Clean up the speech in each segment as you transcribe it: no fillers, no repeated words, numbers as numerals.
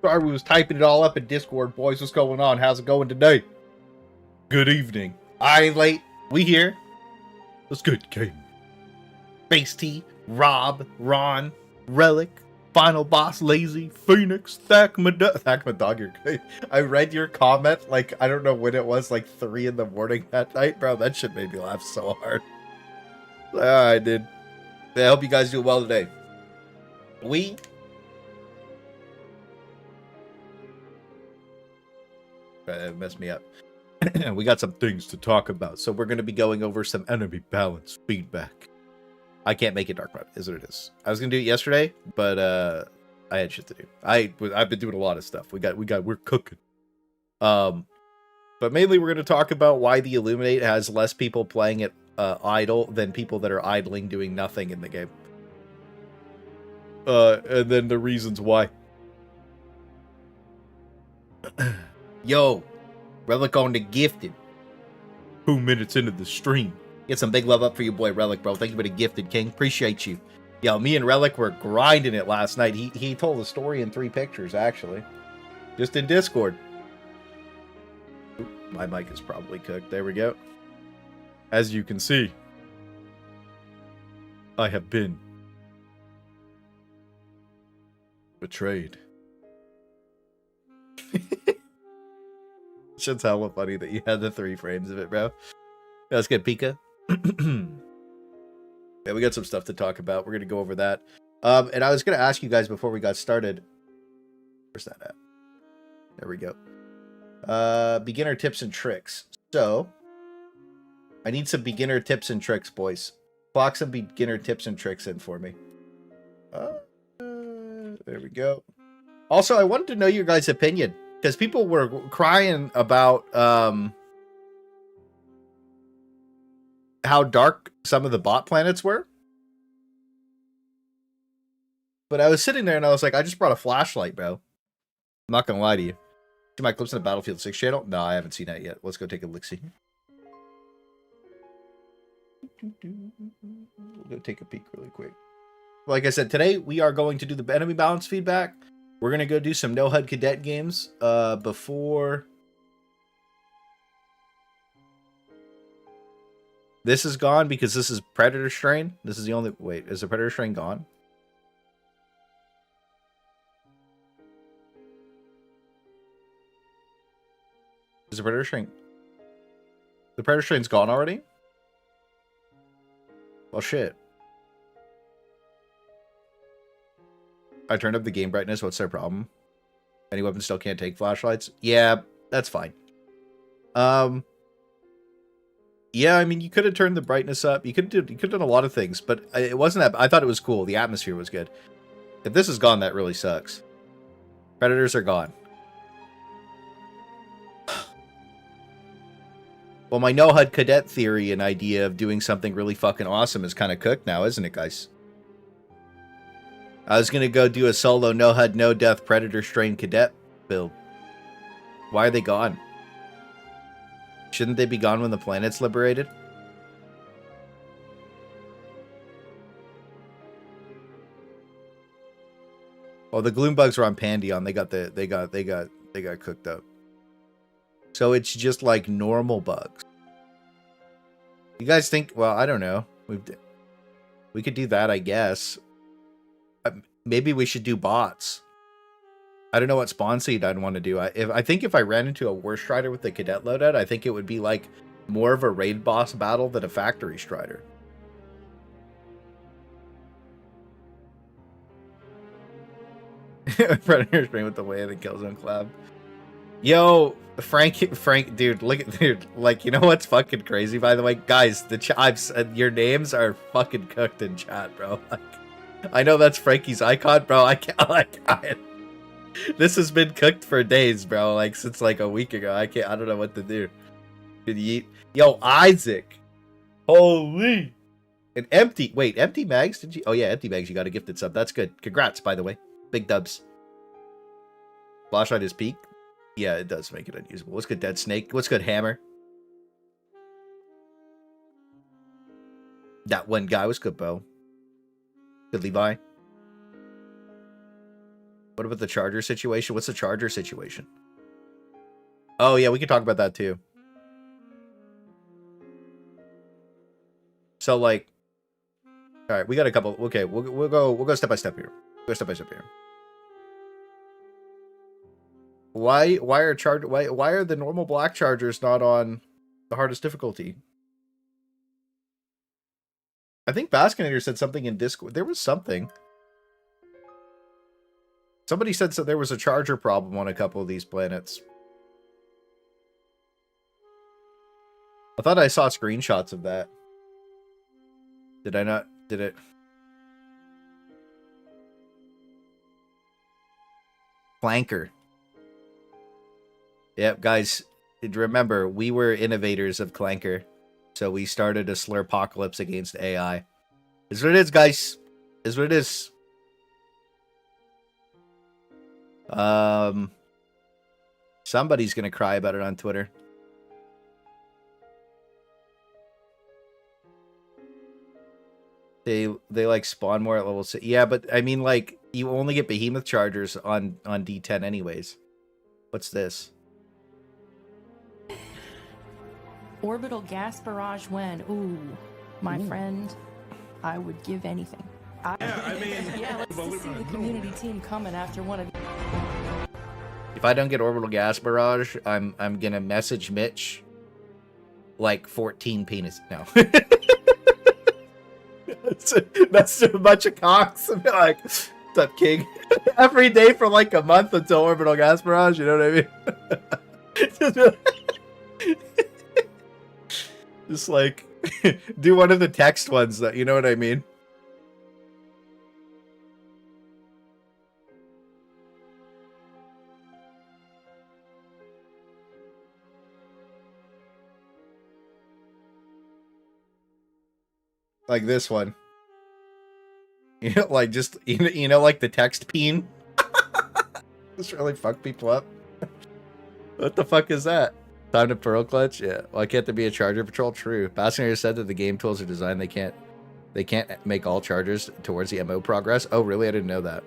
Sorry, we was typing it all up in Discord, boys. What's going on? How's it going today? Good evening. I ain't late. We here. Let's good game. Base T, Rob, Ron, Relic, Final Boss, Lazy, Phoenix, Thack my dog. I read your comment, like, I don't know when it was, like 3 in the morning that night, bro. That shit made me laugh so hard. I did. I hope you guys do well today. That messed me up. We got some things to talk about, so we're going to be going over some enemy balance feedback. I can't make it dark mode, is what it is. I was going to do it yesterday, but I had shit to do. I've been doing a lot of stuff. We're cooking. But mainly we're going to talk about why the Illuminate has less people playing it idle than people that are idling doing nothing in the game. And then the reasons why. Yo, Relic on the gifted. 2 minutes into the stream. Get some big love up for you, boy, Relic, bro. Thank you for the gifted, King. Appreciate you. Yo, me and Relic were grinding it last night. He told the story in 3 pictures, actually. Just in Discord. Oop, my mic is probably cooked. There we go. As you can see, I have been betrayed. Shit's hella funny that you had the 3 frames of it, bro. Yeah, let's get Pika. Yeah, we got some stuff to talk about. We're gonna go over that. And I was gonna ask you guys before we got started. Where's that at? There we go. Beginner tips and tricks. So I need some beginner tips and tricks, boys. Clock some beginner tips and tricks in for me. There we go. Also, I wanted to know your guys' opinion. Because people were crying about how dark some of the bot planets were. But I was sitting there and I was like, I just brought a flashlight, bro. I'm not going to lie to you. See my clips in the Battlefield 6 channel? No, I haven't seen that yet. Let's go take a look-see. We'll go take a peek really quick. Like I said, today we are going to do the enemy balance feedback. We're going to go do some no-HUD cadet games before this is gone, because this is Predator Strain. This is the only... Wait, is the Predator Strain gone? Is the Predator Strain... The Predator Strain's gone already? Well, shit. I turned up the game brightness. What's their problem? Any weapon still can't take flashlights? Yeah, that's fine. Yeah, I mean, you could have turned the brightness up. You could have done a lot of things, but it wasn't that. I thought it was cool. The atmosphere was good. If this is gone, that really sucks. Predators are gone. Well, my no-HUD cadet theory and idea of doing something really fucking awesome is kind of cooked now, isn't it, guys? I was going to go do a solo no-HUD, no-death Predator Strain cadet build. Why are they gone? Shouldn't they be gone when the planet's liberated? Oh, the gloom bugs were on Pandion. They got cooked up. So it's just like normal bugs. You guys think? Well, I don't know. We could do that, I guess. Maybe we should do bots. I don't know what spawn seed I'd want to do. I think if I ran into a War Strider with the cadet loadout, I think it would be like more of a raid boss battle than a factory Strider. Predator Strain with the way of the Killzone collab. Yo, Frank, dude, look at, dude, like, you know what's fucking crazy, by the way? Guys, your names are fucking cooked in chat, bro. Like, I know that's Frankie's icon, bro. I can't. This has been cooked for days, bro. Like, since like a week ago. I don't know what to do. Did you eat? Yo, Isaac. Holy. An empty. Wait, empty mags? Did you? Oh, yeah, empty mags. You got a gifted sub. That's good. Congrats, by the way. Big dubs. Flashlight is peak. Yeah, it does make it unusable. What's good, Dead Snake? What's good, Hammer? That one guy was good, Bo. Good, Levi. What about the charger situation? What's the charger situation? Oh yeah, we can talk about that too. So like, all right, we got a couple. Okay, we'll go step by step here. Go step by step here. Why are the normal black chargers not on the hardest difficulty? I think Baskinator said something in Discord. There was something. Somebody said so there was a charger problem on a couple of these planets. I thought I saw screenshots of that. Did I not? Did it? Clanker. Yep, guys. Remember, we were innovators of Clanker. So we started a slurpocalypse against AI. Is what it is, guys. Is what it is. Somebody's gonna cry about it on Twitter. They like spawn more at level 6. Yeah, but I mean, like, you only get behemoth chargers on D10 anyways. What's this? Orbital gas barrage when? Ooh, my friend, I would give anything. Yeah, let's just see the community team coming after one of. If I don't get orbital gas barrage, I'm gonna message Mitch like 14 penis. No. that's a bunch of cocks. I'm like, what's up, King? Every day for like a month until orbital gas barrage, you know what I mean? Just like do one of the text ones that, you know what I mean? Like this one. You know, like just you know like the text peen. Just really fuck people up. What the fuck is that? Time to pearl clutch? Yeah. Why can't there be a charger patrol? True. Bassinator said that the game tools are designed they can't make all chargers towards the MO progress. Oh really? I didn't know that.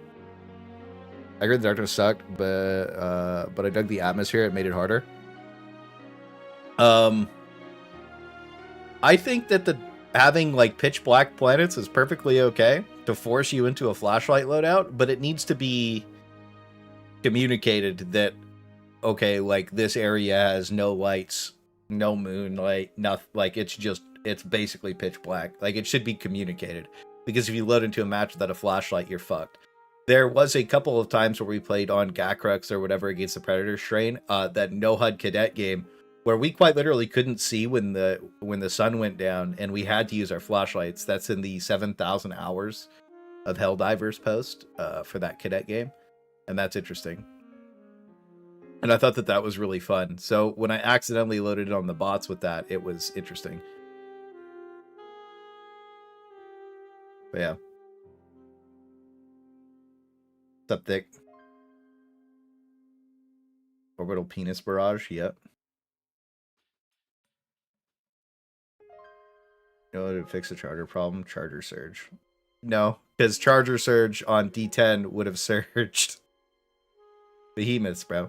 I heard the darkness sucked, but I dug the atmosphere, it made it harder. I think that having like pitch black planets is perfectly okay to force you into a flashlight loadout, but it needs to be communicated that okay, like this area has no lights, no moonlight, nothing. Like it's basically pitch black. Like it should be communicated, because if you load into a match without a flashlight, you're fucked. There was a couple of times where we played on Gakrux or whatever against the Predator strain, that no HUD cadet game, where we quite literally couldn't see when the sun went down, and we had to use our flashlights. That's in the 7,000 hours of Helldivers post for that cadet game, and that's interesting. And I thought that was really fun. So when I accidentally loaded it on the bots with that, it was interesting. But yeah. What's up, Thick? Orbital penis barrage, yep. You know, to fix the charger problem? Charger surge. No, because charger surge on D10 would have surged behemoths, bro.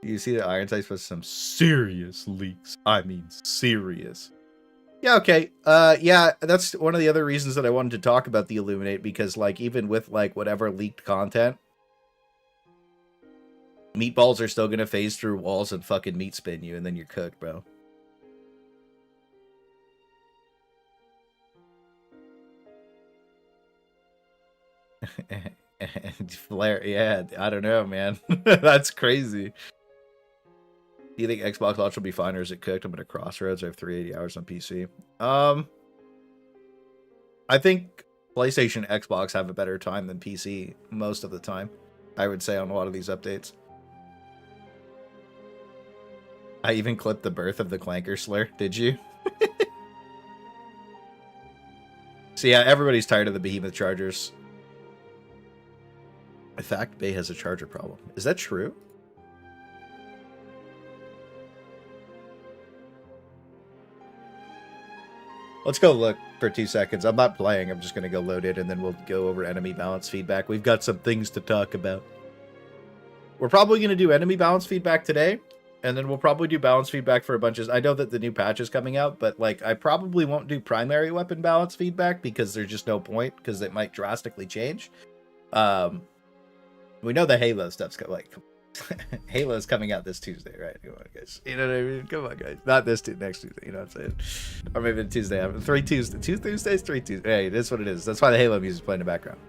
You see the iron sights with some serious leaks. I mean, serious. Yeah, okay. Yeah, that's one of the other reasons that I wanted to talk about the Illuminate, because, like, even with, like, whatever leaked content, meatballs are still gonna phase through walls and fucking meat spin you, and then you're cooked, bro. Flare, yeah, I don't know, man. That's crazy. Do you think Xbox Launch will be fine, or is it cooked? I'm at a crossroads. I have 380 hours on PC. I think PlayStation and Xbox have a better time than PC most of the time, I would say, on a lot of these updates. I even clipped the birth of the Clanker slur. Did you? So yeah, everybody's tired of the behemoth chargers. In fact, Bay has a charger problem. Is that true? Let's go look for 2 seconds. I'm not playing. I'm just going to go load it, and then we'll go over enemy balance feedback. We've got some things to talk about. We're probably going to do enemy balance feedback today, and then we'll probably do balance feedback for a bunch of... I know that the new patch is coming out, but like I probably won't do primary weapon balance feedback because there's just no point, because it might drastically change. We know the Halo stuff's like... Halo's coming out this Tuesday, right? Come on, guys. You know what I mean? Come on, guys. Not this Tuesday, next Tuesday. You know what I'm saying? Or maybe Tuesday. 3 Tuesdays. 2 Tuesdays, 3 Tuesdays. Hey, it is what it is. That's why the Halo music's playing in the background.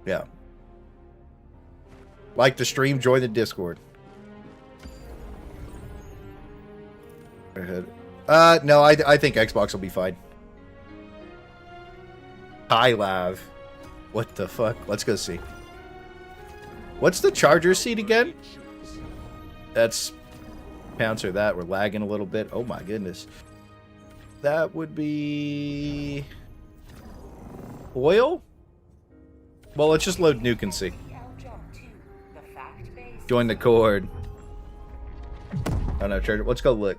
Yeah. Like the stream, join the Discord. Go ahead. No, I think Xbox will be fine. Hi, Lav. What the fuck? Let's go see. What's the charger seat again? That's... Pouncer that. We're lagging a little bit. Oh my goodness. That would be... Oil? Well, let's just load Nuke and see. Join the Cord. Oh no, charger. Let's go look.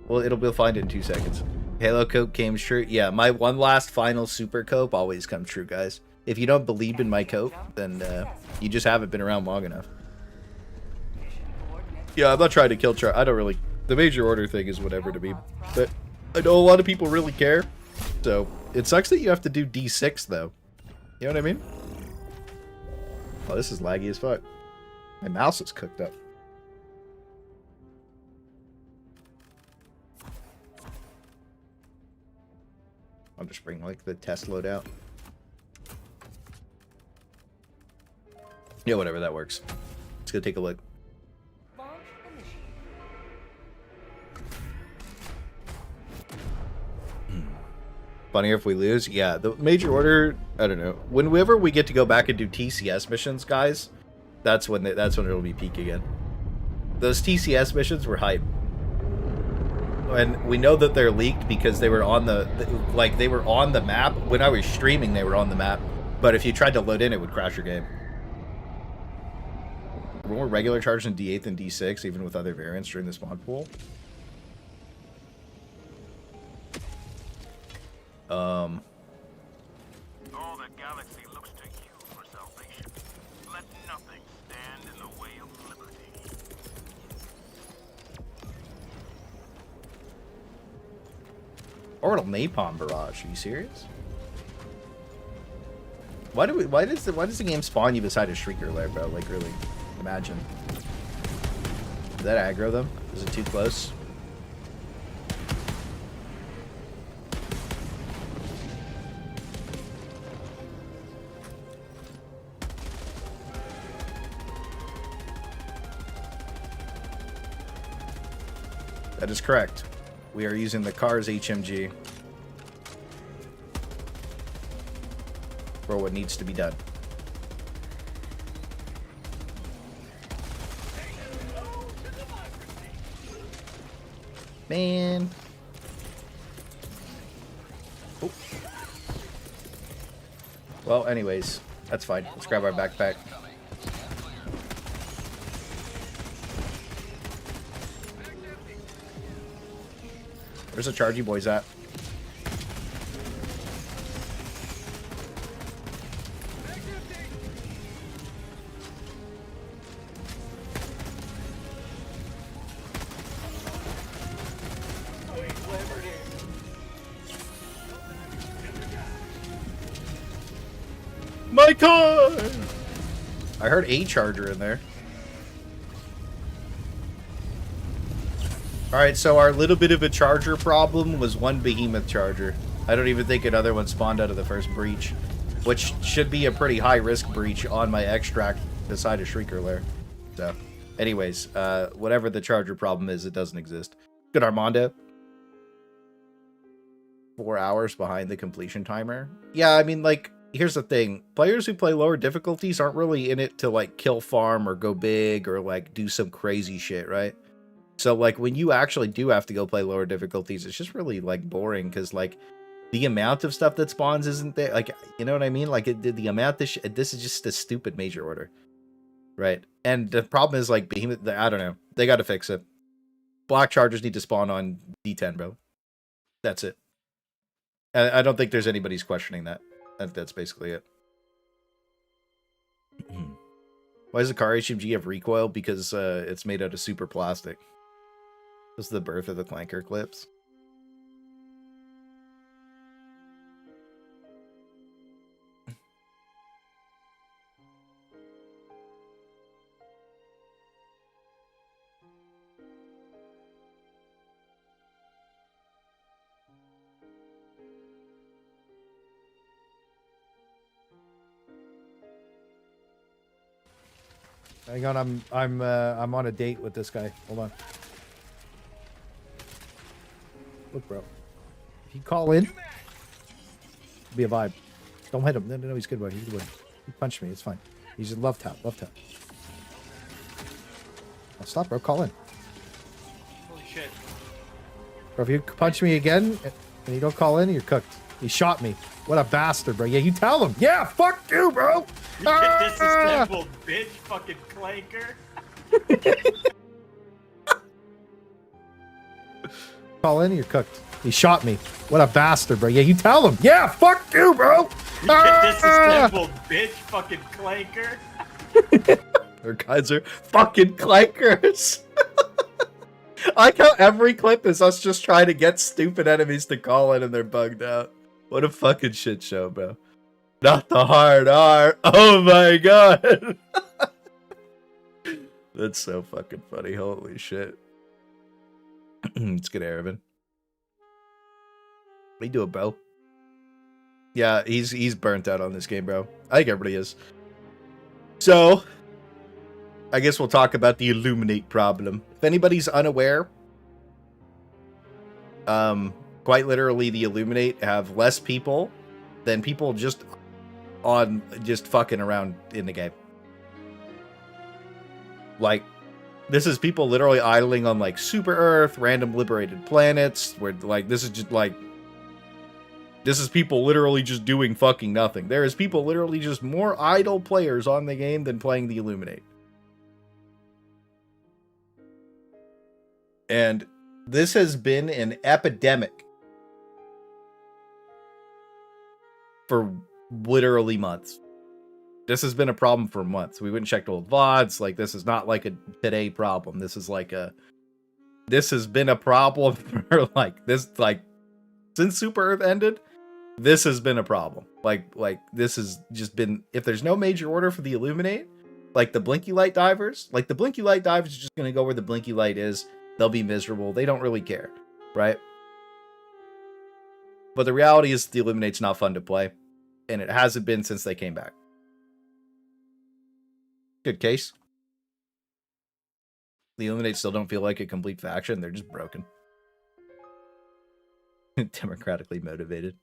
Well, we'll find it in 2 seconds. Halo Cope came true. Yeah, my one last final super cope always comes true, guys. If you don't believe in my cope, then you just haven't been around long enough. Yeah, I'm not trying to kill Char. I don't really... The major order thing is whatever to me. But I know a lot of people really care. So, it sucks that you have to do D6, though. You know what I mean? Oh, this is laggy as fuck. My mouse is cooked up. I'll just bring, like, the test loadout. Yeah, whatever, that works. Let's go take a look. Funnier if we lose? Yeah, the major order, I don't know. Whenever we get to go back and do TCS missions, guys, that's when it'll be peak again. Those TCS missions were hype. And we know that they're leaked because they were on they were on the map. When I was streaming, they were on the map. But if you tried to load in, it would crash your game. More regular charge in D8 than D6, even with other variants during the spawn pool. All the galaxy looks to you for salvation. Let nothing stand in the way of liberty. Orbital Napalm Barrage. Are you serious? Why does the game spawn you beside a Shrieker lair, bro? Like, really? Imagine. Did that aggro them? Is it too close? That is correct. We are using the car's HMG for what needs to be done. Man. Oh. Well, anyways, that's fine. Let's grab our backpack. Where's the Chargy boys at? My car! I heard a charger in there. Alright, so our little bit of a charger problem was one behemoth charger. I don't even think another one spawned out of the first breach, which should be a pretty high risk breach on my extract beside a Shrieker lair. So, anyways, whatever the charger problem is, it doesn't exist. Good, Armando. 4 hours behind the completion timer. Yeah, I mean, like, here's the thing. Players who play lower difficulties aren't really in it to, like, kill farm or go big or, like, do some crazy shit, right? So, like, when you actually do have to go play lower difficulties, it's just really, like, boring, because, like, the amount of stuff that spawns isn't there. Like, you know what I mean? Like, the amount this is just a stupid major order. Right? And the problem is, like, Behemoth, I don't know. They got to fix it. Black chargers need to spawn on D10, bro. That's it. I don't think there's anybody's questioning that. That's basically it. Why does the car HMG have recoil? Because it's made out of super plastic. This is the birth of the clanker clips. Hang on, I'm on a date with this guy. Hold on. Look, bro. If you call in, it'll be a vibe. Don't hit him. No, he's good boy. He's good boy. He punched me. It's fine. He's a love tap. Love tap. Oh, stop, bro. Call in. Holy shit. Bro, if you punch me again and you don't call in, you're cooked. He shot me. What a bastard, bro. Yeah, you tell him. Yeah, fuck you, bro. You get disrespectful, bitch. Fucking clanker. Call in, you're cooked. He shot me. What a bastard, bro. Yeah, you tell him. Yeah, fuck you, bro. You get disrespectful, bitch. Fucking clanker. Our guys are fucking clankers. I like how every clip is us just trying to get stupid enemies to call in and they're bugged out. What a fucking shit show, bro. Not the hard R. Oh my god. That's so fucking funny. Holy shit. Let's get Aravan. What are you doing, bro? Yeah, he's burnt out on this game, bro. I think everybody is. So, I guess we'll talk about the Illuminate problem. If anybody's unaware, quite literally the Illuminate have less people than people just fucking around in the game. Like, this is people literally idling on like Super Earth, random liberated planets, where like this is people literally just doing fucking nothing. There is people literally just more idle players on the game than playing the Illuminate. And this has been an epidemic for literally months. This has been a problem for months. We went and checked old VODs. Like, this is not like a today problem. This has been a problem for since Super Earth ended. This has been a problem. Like this has just been, if there's no major order for the Illuminate, like the Blinky Light Divers are just going to go where the Blinky Light is. They'll be miserable. They don't really care, right? But the reality is the Illuminate's not fun to play, and it hasn't been since they came back. Good case. The Illuminate still don't feel like a complete faction. They're just broken. Democratically motivated.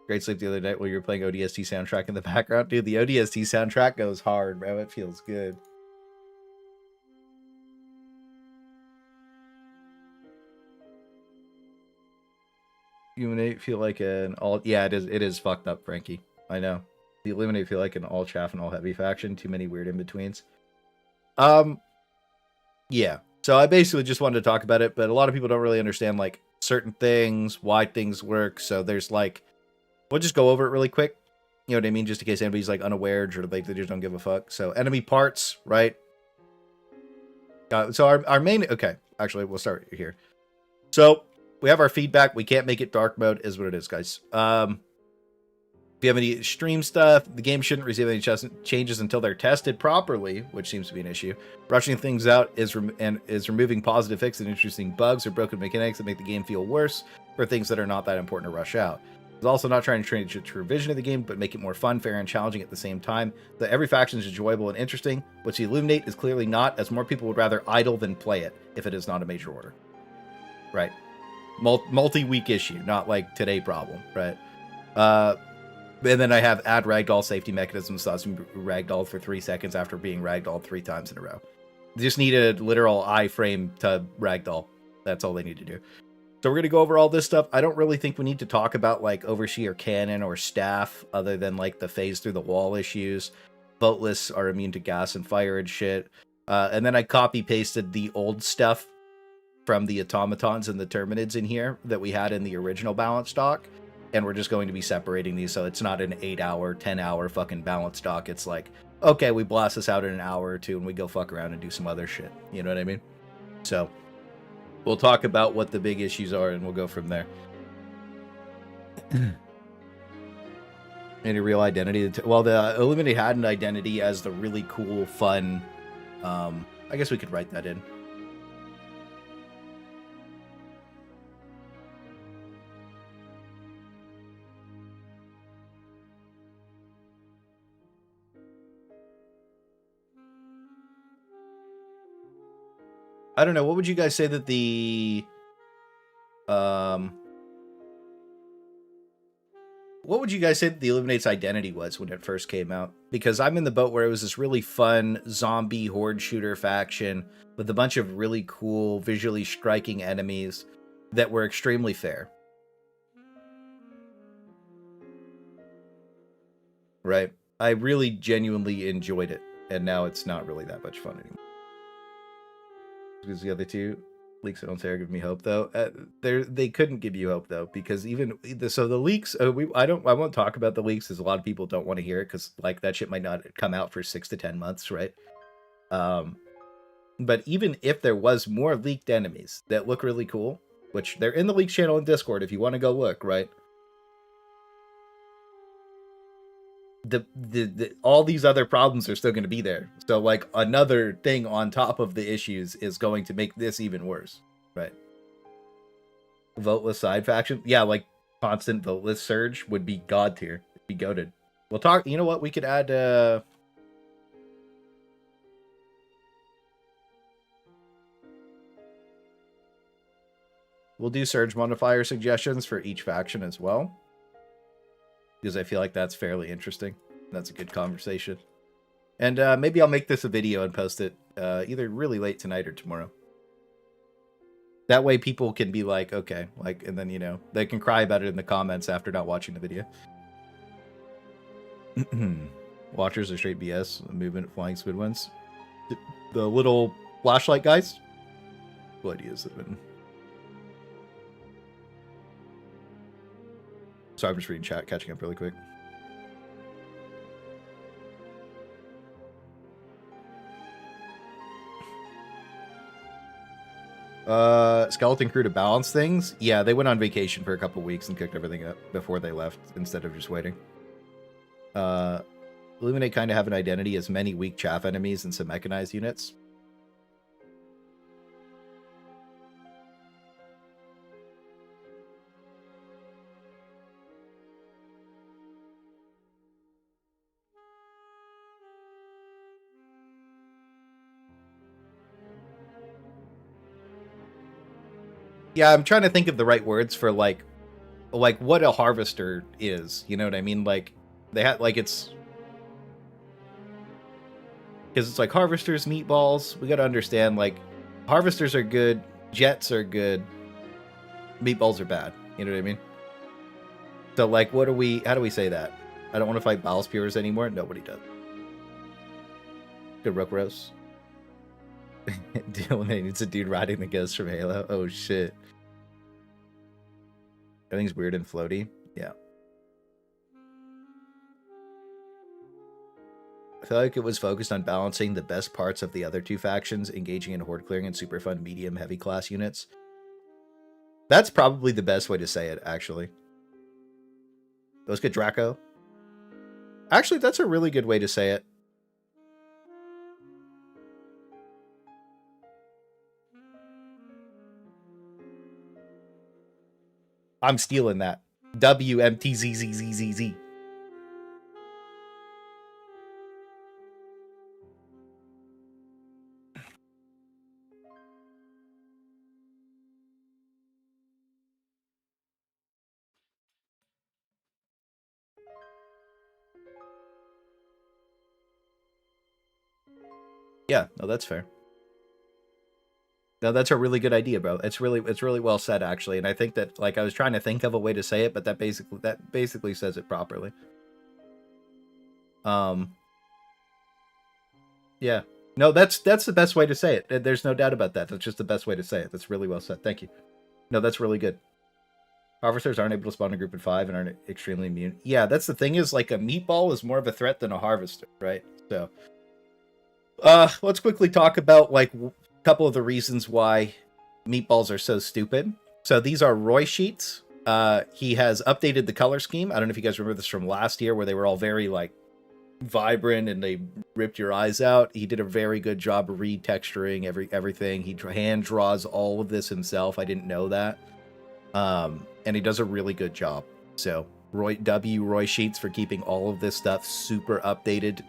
Great sleep the other night while you were playing ODST soundtrack in the background. Dude, the ODST soundtrack goes hard, bro. It feels good. Illuminate feel like an all... Yeah, it is fucked up, Frankie. I know. The Illuminate feel like an all chaff and all heavy faction. Too many weird in-betweens. Yeah. So I basically just wanted to talk about it, but a lot of people don't really understand, like, certain things, why things work. So there's, like... We'll just go over it really quick. You know what I mean? Just in case anybody's, like, unaware or, like, they just don't give a fuck. So enemy parts, right? So our main... Okay. Actually, we'll start here. So... We have our feedback. We can't make it dark mode, is what it is, guys. If you have any extreme stuff, the game shouldn't receive any changes until they're tested properly, which seems to be an issue. Rushing things out is removing positive fixes and introducing bugs or broken mechanics that make the game feel worse for things that are not that important to rush out. It's also not trying to change the true vision of the game, but make it more fun, fair, and challenging at the same time. That every faction is enjoyable and interesting, which the Illuminate is clearly not, as more people would rather idle than play it if it is not a major order. Right. Multi-week issue, not like today problem, right? And then I have add ragdoll safety mechanisms, so that's ragdolled for 3 seconds after being ragdolled 3 times in a row. They just need a literal iframe to ragdoll. That's all they need to do. So we're going to go over all this stuff. I don't really think we need to talk about like Oversee or Cannon or Staff, other than like the phase through the wall issues. Boatless are immune to gas and fire and shit. And then I copy-pasted the old stuff from the automatons and the terminids in here that we had in the original balance dock. And we're just going to be separating these, so it's not an 8-hour, 10-hour fucking balance dock. It's like, okay, we blast this out in an hour or two and we go fuck around and do some other shit. You know what I mean? So we'll talk about what the big issues are and we'll go from there. Any real identity? Well, the Illuminate had an identity as the really cool, fun. I guess we could write that in. I don't know. What would you guys say that the what would you guys say that the Illuminate's identity was when it first came out? Because I'm in the boat where it was this really fun zombie horde shooter faction with a bunch of really cool, visually striking enemies that were extremely fair. Right? I really genuinely enjoyed it, and now it's not really that much fun anymore. Because the other two leaks at Ontario give me hope, though. They couldn't give you hope, though, because even so, the leaks. I won't talk about the leaks, because a lot of people don't want to hear it, because like that shit might not come out for 6 to 10 months, right? But even if there was more leaked enemies that look really cool, which they're in the leaks channel in Discord, if you want to go look, right? All these other problems are still going to be there. So like another thing on top of the issues is going to make this even worse, right? Voteless side faction, yeah, like constant voteless surge would be god tier, be goated. We'll talk. You know what? We could add. We'll do surge modifier suggestions for each faction as well, because I feel like that's fairly interesting. That's a good conversation. And maybe I'll make this a video and post it either really late tonight or tomorrow. That way people can be like, okay, like, and then, you know, they can cry about it in the comments after not watching the video. Watchers are straight BS. Movement flying squid ones. The little flashlight guys? What ideas have been... Sorry, I'm just reading chat, catching up really quick. Skeleton crew to balance things. Yeah, they went on vacation for a couple weeks and cooked everything up before they left, instead of just waiting. Illuminate kind of have an identity as many weak chaff enemies and some mechanized units. Yeah, I'm trying to think of the right words for like what a harvester is. You know what I mean? Like they had like it's because it's like harvesters, meatballs. We got to understand like harvesters are good, jets are good, meatballs are bad. You know what I mean? So like, what do we? How do we say that? I don't want to fight bowel spewers anymore. Nobody does. Good rook roast. It's a dude riding the ghost from Halo. Oh shit. Everything's weird and floaty. Yeah. I feel like it was focused on balancing the best parts of the other two factions, engaging in horde clearing and super fun medium heavy class units. That's probably the best way to say it, actually. Let's get Draco. Actually, that's a really good way to say it. I'm stealing that. WMTZZZZZ. Yeah, no, that's fair. No, that's a really good idea, bro. It's really well said, actually. And I think that, like, I was trying to think of a way to say it, but that basically says it properly. Yeah. No, that's the best way to say it. There's no doubt about that. That's just the best way to say it. That's really well said. Thank you. No, that's really good. Harvesters aren't able to spawn a group in 5 and aren't extremely immune. Yeah, that's the thing is, like, a meatball is more of a threat than a harvester, right? So, let's quickly talk about, like, a couple of the reasons why meatballs are so stupid. So these are Roy sheets. He has updated the color scheme. I don't know if you guys remember this from last year where they were all very, like, vibrant and they ripped your eyes out. He did a very good job of retexturing everything. He hand draws all of this himself. I didn't know that. And he does a really good job. So Roy Sheets for keeping all of this stuff super updated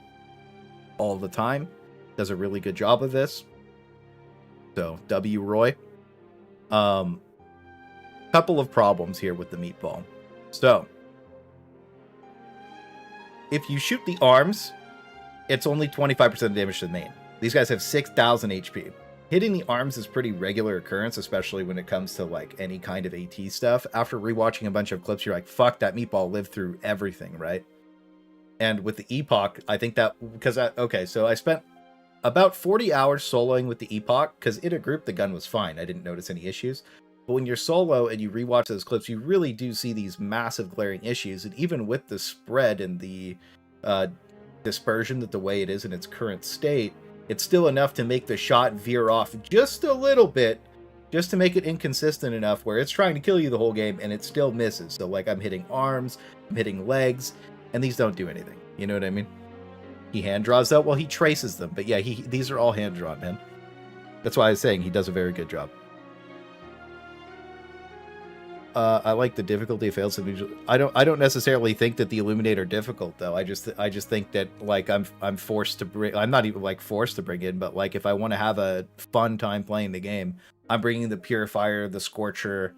all the time. Does a really good job of this. So Roy. Couple of problems here with the meatball. So if you shoot the arms, it's only 25% damage to the main. These guys have 6,000 HP. Hitting the arms is pretty regular occurrence, especially when it comes to, like, any kind of AT stuff. After rewatching a bunch of clips, you're like, fuck, that meatball lived through everything, right? And with the Epoch, I think that, so I spent about 40 hours soloing with the Epoch, because in a group, the gun was fine. I didn't notice any issues. But when you're solo and you rewatch those clips, you really do see these massive glaring issues. And even with the spread and the dispersion that the way it is in its current state, it's still enough to make the shot veer off just a little bit, just to make it inconsistent enough where it's trying to kill you the whole game and it still misses. So, like, I'm hitting arms, I'm hitting legs, and these don't do anything. You know what I mean? He hand draws out, well, he traces them. But yeah, these are all hand drawn, man. That's why I was saying he does a very good job. I like the difficulty fails. I don't necessarily think that the Illuminate are difficult though. I just think that, like, I'm forced to bring. I'm not even, like, forced to bring in, but, like, if I want to have a fun time playing the game, I'm bringing the Purifier, the Scorcher,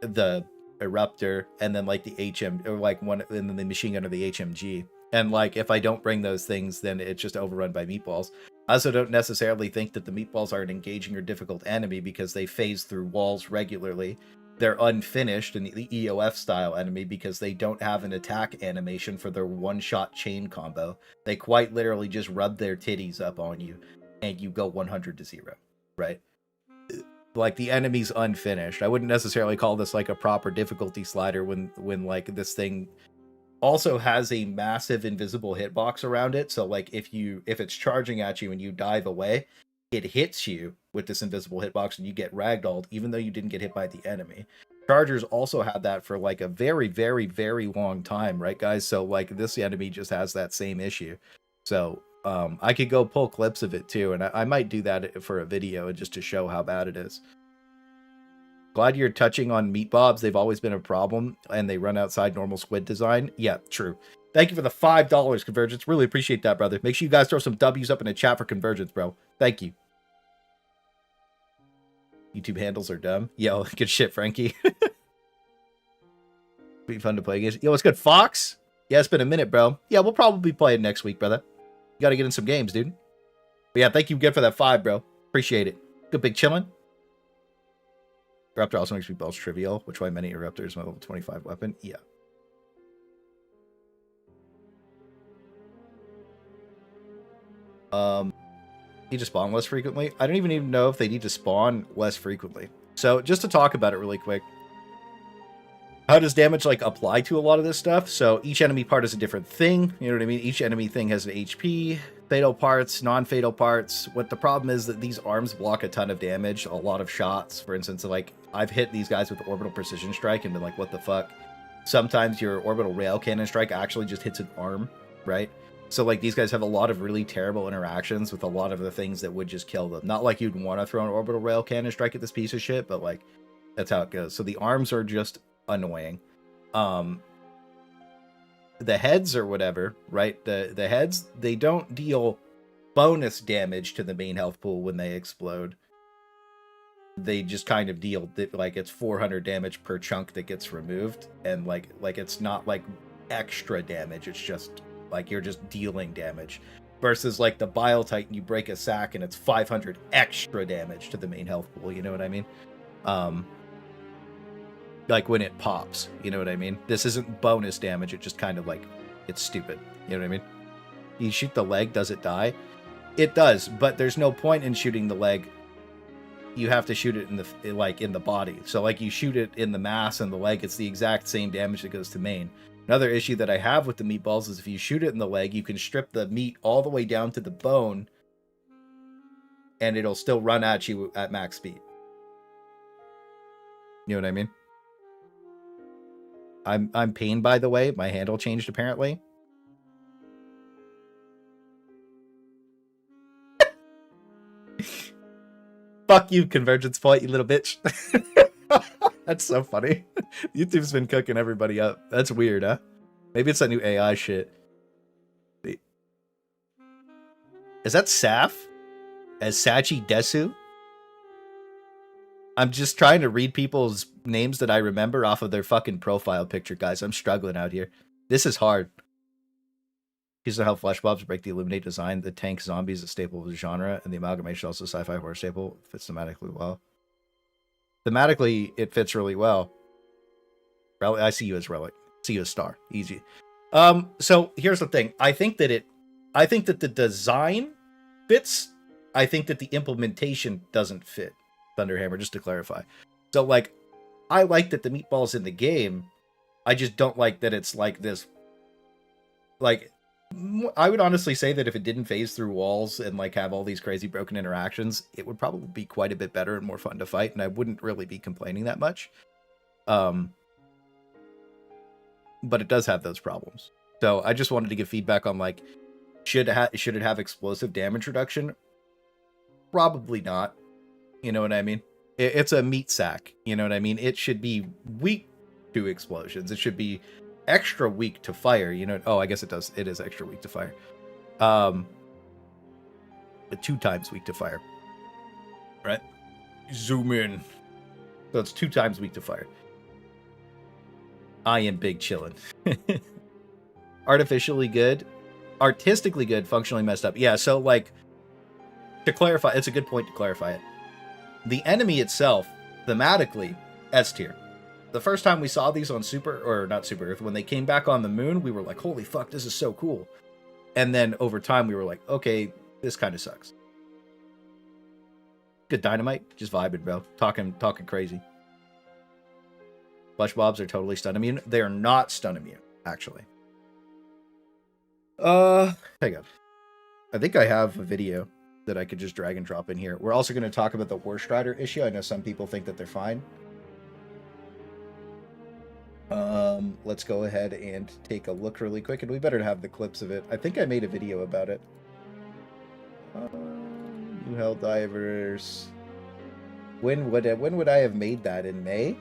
the Eruptor, and then, like, the HM, or, like, one, and then the machine gun or the HMG. And, like, if I don't bring those things, then it's just overrun by meatballs. I also don't necessarily think that the meatballs are an engaging or difficult enemy because they phase through walls regularly. They're unfinished in the EOF style enemy because they don't have an attack animation for their one-shot chain combo. They quite literally just rub their titties up on you and you go 100 to 0, right? Like, the enemy's unfinished. I wouldn't necessarily call this, like, a proper difficulty slider when like, this thing also has a massive invisible hitbox around it. So, like, if it's charging at you and you dive away, it hits you with this invisible hitbox and you get ragdolled even though you didn't get hit by the enemy. Chargers also had that for, like, a very, very, very long time, right, guys? So, like, this enemy just has that same issue. So I could go pull clips of it too, and I might do that for a video just to show how bad it is. Glad you're touching on meatbobs. They've always been a problem and they run outside normal squid design. Yeah, true. Thank you for the $5, Convergence. Really appreciate that, brother. Make sure you guys throw some W's up in the chat for Convergence, bro. Thank you. YouTube handles are dumb. Yo, good shit, Frankie. Be fun to play against. Yo, what's good, Fox? Yeah, it's been a minute, bro. Yeah, we'll probably play it next week, brother. You gotta get in some games, dude. But yeah, thank you again for that 5, bro. Appreciate it. Good big chillin'. Eruptor also makes meatballs trivial, which why many Eruptors my level 25 weapon. Yeah. Need to spawn less frequently. I don't even know if they need to spawn less frequently. So just to talk about it really quick, how does damage, like, apply to a lot of this stuff? So each enemy part is a different thing. You know what I mean? Each enemy thing has an HP, fatal parts, non-fatal parts. What the problem is that these arms block a ton of damage, a lot of shots. For instance, like, I've hit these guys with the orbital precision strike and been like, what the fuck? Sometimes your orbital rail cannon strike actually just hits an arm, right? So, like, these guys have a lot of really terrible interactions with a lot of the things that would just kill them. Not like you'd want to throw an orbital rail cannon strike at this piece of shit, but, like, that's how it goes. So the arms are just annoying. The heads or whatever, right? The heads, they don't deal bonus damage to the main health pool when they explode. They just kind of deal, like, it's 400 damage per chunk that gets removed. And, like it's not, like, extra damage. It's just, like, you're just dealing damage. Versus, like, the Bile Titan, you break a sack and it's 500 extra damage to the main health pool, you know what I mean? Like, when it pops, you know what I mean? This isn't bonus damage, it just kind of, like, it's stupid, you know what I mean? You shoot the leg, does it die? It does, but there's no point in shooting the leg. You have to shoot it in the in the body. So like you shoot it in the mass and the leg, it's the exact same damage that goes to main. Another issue that I have with the meatballs is if you shoot it in the leg, you can strip the meat all the way down to the bone, and it'll still run at you at max speed. You know what I mean? I'm pained, by the way. My handle changed apparently. Fuck you, Convergence Point, you little bitch. That's so funny. YouTube's been cooking everybody up. That's weird, huh? Maybe it's that new AI shit. Is that Saf? As Sachi Desu? I'm just trying to read people's names that I remember off of their fucking profile picture, guys. I'm struggling out here. This is hard. Here's how flesh blobs break the Illuminate design. The tank zombie is a staple of the genre, and the amalgamation also sci-fi horror staple. Fits thematically well. Thematically, it fits really well. I see you as Relic. See you as Star. Easy. So here's the thing. I think that the design fits. I think that the implementation doesn't fit. Thunderhammer, just to clarify. So like, I like that the meatball's in the game. I just don't like that it's like this. Like, I would honestly say that if it didn't phase through walls and like have all these crazy broken interactions, it would probably be quite a bit better and more fun to fight, and I wouldn't really be complaining that much. But it does have those problems. So I just wanted to give feedback on like, should it have explosive damage reduction? Probably not. You know what I mean? It's a meat sack. You know what I mean? It should be weak to explosions. It should be extra weak to fire, you know. Oh, I guess it does. It is extra weak to fire. But 2 times weak to fire. Right? Zoom in. So it's 2 times weak to fire. I am big chillin'. Artificially good. Artistically good, functionally messed up. Yeah, so like, to clarify, it's a good point to clarify it. The enemy itself, thematically, S tier. The first time we saw these on not Super Earth, when they came back on the moon, we were like, holy fuck, this is so cool. And then over time, we were like, okay, this kind of sucks. Good Dynamite, just vibing, bro. Talking crazy. Flesh Bobs are totally stun immune. They are not stun immune, actually. Hang on. I think I have a video that I could just drag and drop in here. We're also going to talk about the War Strider issue. I know some people think that they're fine. Let's go ahead and take a look really quick, and we better have the clips of it. I think I made a video about it. New Helldivers. When would I have made that? In May?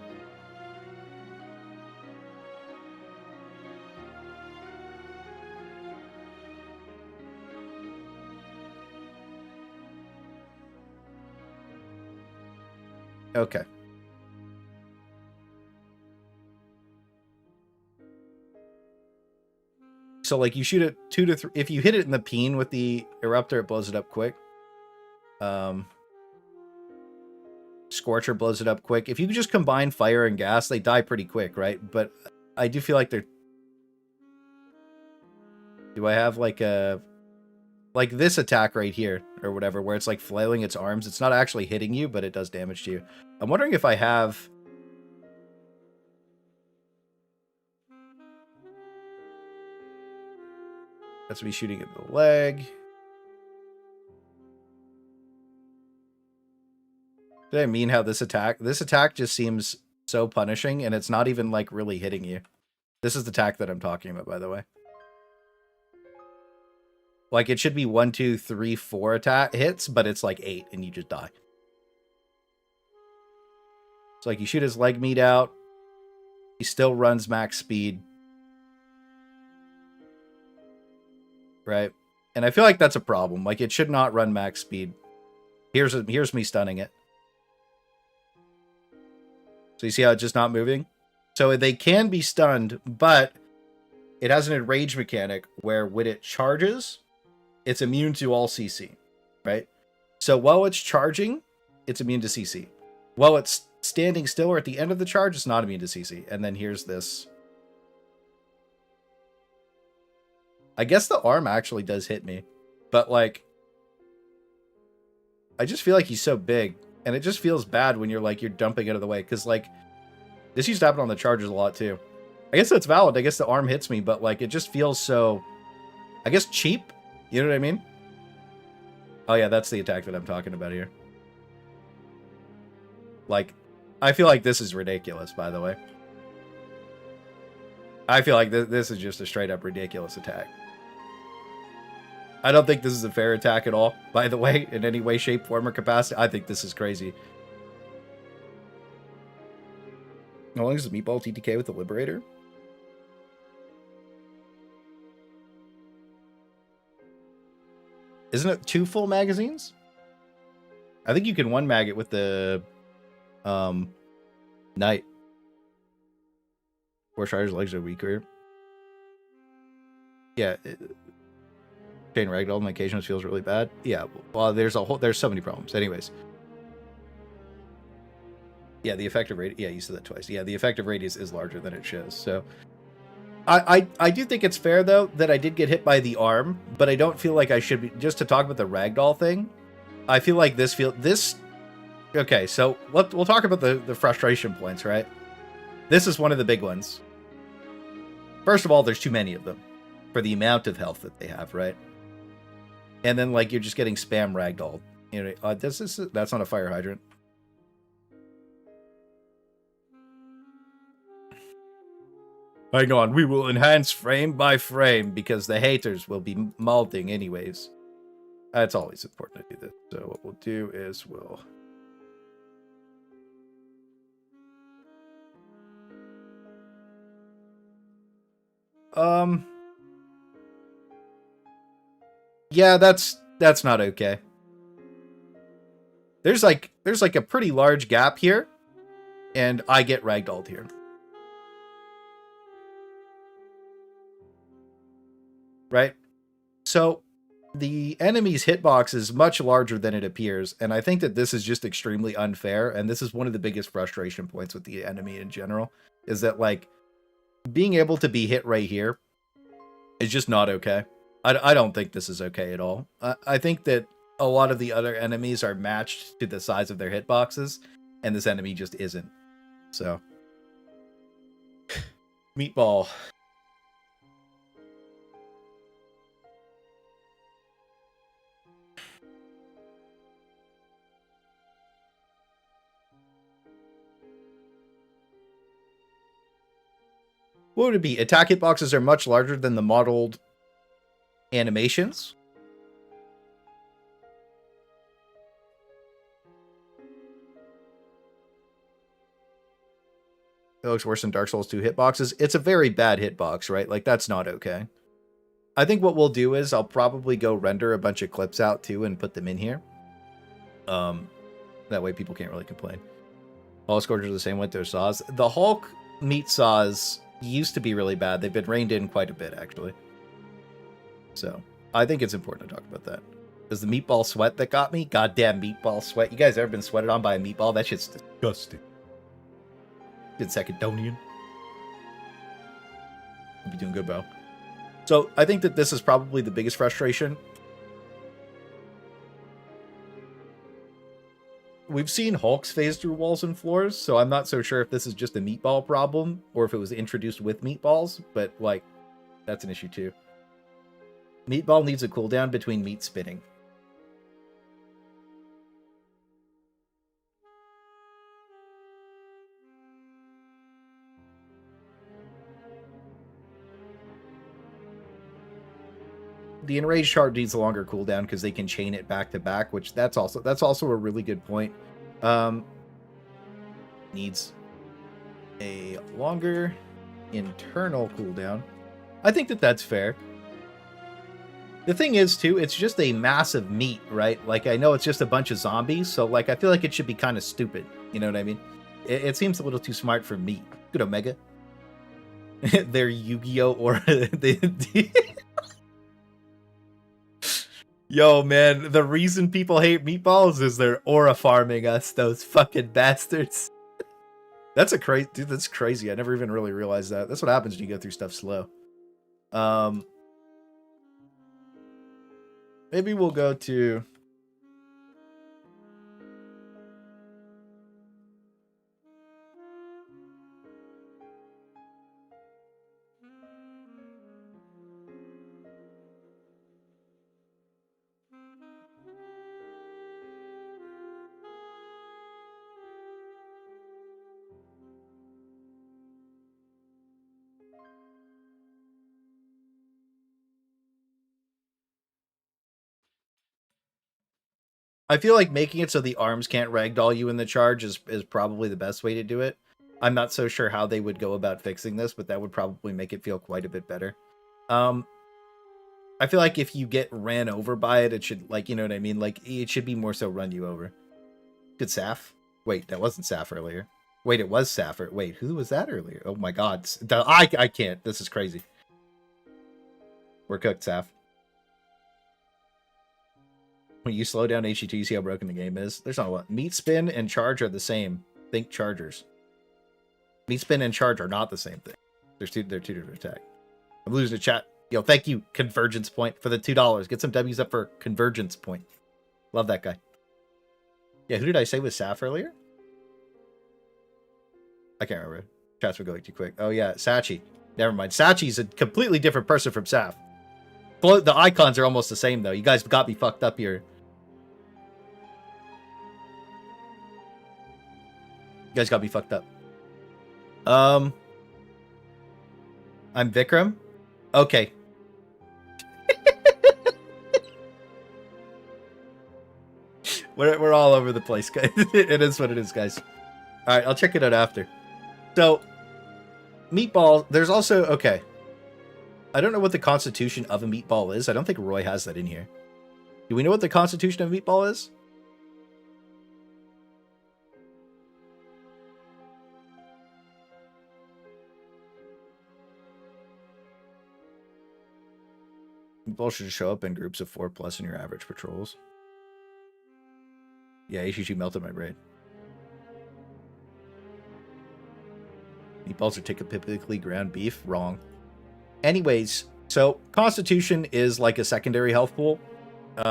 Okay. So like you shoot it 2 to 3. If you hit it in the peen with the eruptor, it blows it up quick. Scorcher blows it up quick. If you just combine fire and gas, they die pretty quick, right? But I do feel like they're... Do I have like a... Like this attack right here, or whatever, where it's like flailing its arms. It's not actually hitting you, but it does damage to you. I'm wondering if I have... That's me shooting at the leg. Did I mean how this attack just seems so punishing, and it's not even like really hitting you. This is the attack that I'm talking about, by the way. Like it should be 1, 2, 3, 4 attack hits, but it's like 8 and you just die. It's like you shoot his leg meat out. He still runs max speed. Right? And I feel like that's a problem. Like it should not run max speed. Here's me stunning it. So you see how it's just not moving? So they can be stunned, but it has an enrage mechanic where when it charges, it's immune to all CC, right? So while it's charging, it's immune to CC. While it's standing still or at the end of the charge, it's not immune to CC. And then here's this. I guess the arm actually does hit me, but like I just feel like he's so big, and it just feels bad when you're like, you're dumping out of the way. Because, like, this used to happen on the Chargers a lot, too. I guess that's valid. I guess the arm hits me, but, like, it just feels so, I guess, cheap. You know what I mean? Oh, yeah, that's the attack that I'm talking about here. Like, I feel like this is ridiculous, by the way. I feel like this is just a straight-up ridiculous attack. I don't think this is a fair attack at all, by the way, in any way, shape, form, or capacity. I think this is crazy. How long is the Meatball TTK with the Liberator? Isn't it 2 full magazines? I think you can 1 mag it with the Knight. Force Rider's legs are weaker. Yeah. Chain Ragdoll on occasions feels really bad. Yeah, well, there's so many problems. Anyways. Yeah, the effective radius. Yeah, you said that twice. Yeah, the effective radius is larger than it shows. So, I do think it's fair though that I did get hit by the arm, but I don't feel like I should be. Just to talk about the ragdoll thing, I feel like this. Okay, so we'll talk about the frustration points, right? This is one of the big ones. First of all, there's too many of them for the amount of health that they have, right? And then, like, you're just getting spam ragdolled. You know, that's not a fire hydrant. Hang on, we will enhance frame by frame because the haters will be molding anyways. It's always important to do this. So what we'll do is we'll... Yeah, that's not okay. There's like a pretty large gap here, and I get ragdolled here. Right? So the enemy's hitbox is much larger than it appears, and I think that this is just extremely unfair, and this is one of the biggest frustration points with the enemy in general, is that, like, being able to be hit right here is just not okay. I don't think this is okay at all. I think that a lot of the other enemies are matched to the size of their hitboxes, and this enemy just isn't. So, Meatball. What would it be? Attack hitboxes are much larger than the modeled animations. It looks worse than Dark Souls 2 hitboxes. It's a very bad hitbox, right? Like, that's not okay. I think what we'll do is I'll probably go render a bunch of clips out too and put them in here. That way people can't really complain. All Scourgers are the same with their saws. The Hulk meat saws used to be really bad. They've been reined in quite a bit, actually. So, I think it's important to talk about that. Does the meatball sweat that got me? Goddamn meatball sweat. You guys ever been sweated on by a meatball? That shit's disgusting. Good Secondonian. I'll be doing good, bro. So, I think that this is probably the biggest frustration. We've seen Hulks phase through walls and floors, so I'm not so sure if this is just a meatball problem or if it was introduced with meatballs, but, like, that's an issue too. Meatball needs a cooldown between meat spinning. The enraged heart needs a longer cooldown because they can chain it back to back, which that's also a really good point. Needs a longer internal cooldown. I think that that's fair. The thing is, too, it's just a massive meat, right? Like, I know it's just a bunch of zombies, so, like, I feel like it should be kind of stupid. You know what I mean? It seems a little too smart for meat. Good Omega. They're Yu-Gi-Oh! Or... Yo, man, the reason people hate meatballs is they're aura farming us, those fucking bastards. That's a crazy... Dude, that's crazy. I never even really realized that. That's what happens when you go through stuff slow. Maybe we'll go to... I feel like making it so the arms can't ragdoll you in the charge is probably the best way to do it. I'm not so sure how they would go about fixing this, but that would probably make it feel quite a bit better. I feel like if you get ran over by it, it should, like, you know what I mean? Like, it should be more so run you over. Good Saf? Wait, that wasn't Saf earlier. Wait, it was Saf. Wait, who was that earlier? Oh my god. I can't. This is crazy. We're cooked, Saf. When you slow down HE2, you see how broken the game is. There's not a lot. Meat spin and charge are the same. Think chargers. Meat spin and charge are not the same thing. They're two different attack. I'm losing the chat. Yo, thank you, Convergence Point, for the $2. Get some W's up for Convergence Point. Love that guy. Yeah, who did I say was Saf earlier? I can't remember. Chats were going too quick. Oh, yeah, Sachi. Never mind. Sachi's a completely different person from Saf. The icons are almost the same, though. You guys got me fucked up here. You guys got me fucked up. I'm Vikram. Okay. We're all over the place, guys. It is what it is, guys. All right, I'll check it out after. So, Meatball, there's also... Okay. I don't know what the constitution of a Meatball is. I don't think Roy has that in here. Do we know what the constitution of a Meatball is? Meatball should show up in groups of 4+ in your average patrols. Yeah, HG melted my brain. Meatballs are typically ground beef. Wrong. Anyways, so Constitution is like a secondary health pool. You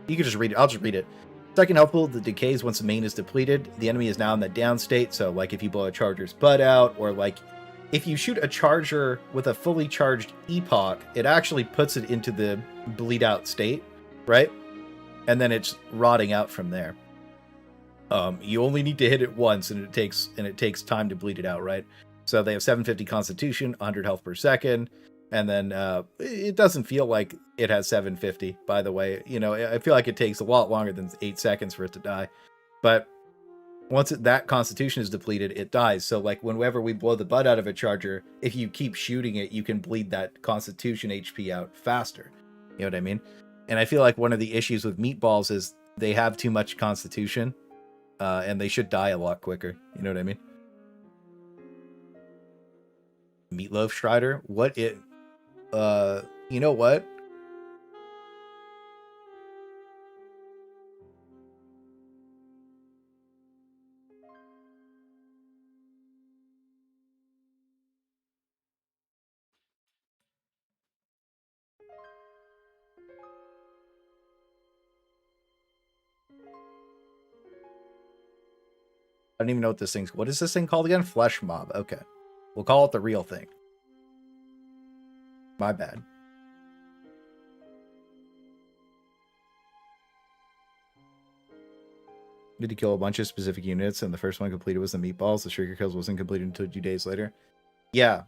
can just read it. I'll just read it. Second health pool, the decays once the main is depleted. The enemy is now in the down state. So, like, if you blow a charger's butt out, or like if you shoot a charger with a fully charged epoch, it actually puts it into the bleed out state, right? And then it's rotting out from there. You only need to hit it once, and it takes time to bleed it out, right? So they have 750 Constitution, 100 health per second, and then it doesn't feel like it has 750. By the way, you know, I feel like it takes a lot longer than 8 seconds for it to die. But once that Constitution is depleted, it dies. So like whenever we blow the butt out of a charger, if you keep shooting it, you can bleed that Constitution HP out faster. You know what I mean? And I feel like one of the issues with Meatballs is they have too much Constitution. And they should die a lot quicker. You know what I mean? Meatloaf Strider? What it... you know what? I don't even know what this thing's... What is this thing called again? Flesh Mob. Okay. We'll call it the real thing. My bad. Did you kill a bunch of specific units, and the first one completed was the Meatballs? The Shrieker kills wasn't completed until 2 days later? Yeah.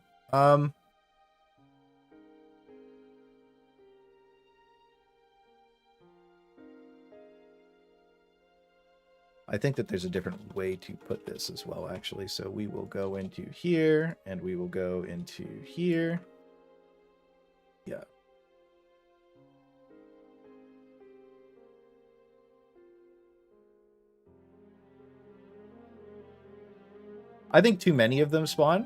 I think that there's a different way to put this as well, actually. So we will go into here, and we will go into here. Yeah. I think too many of them spawn.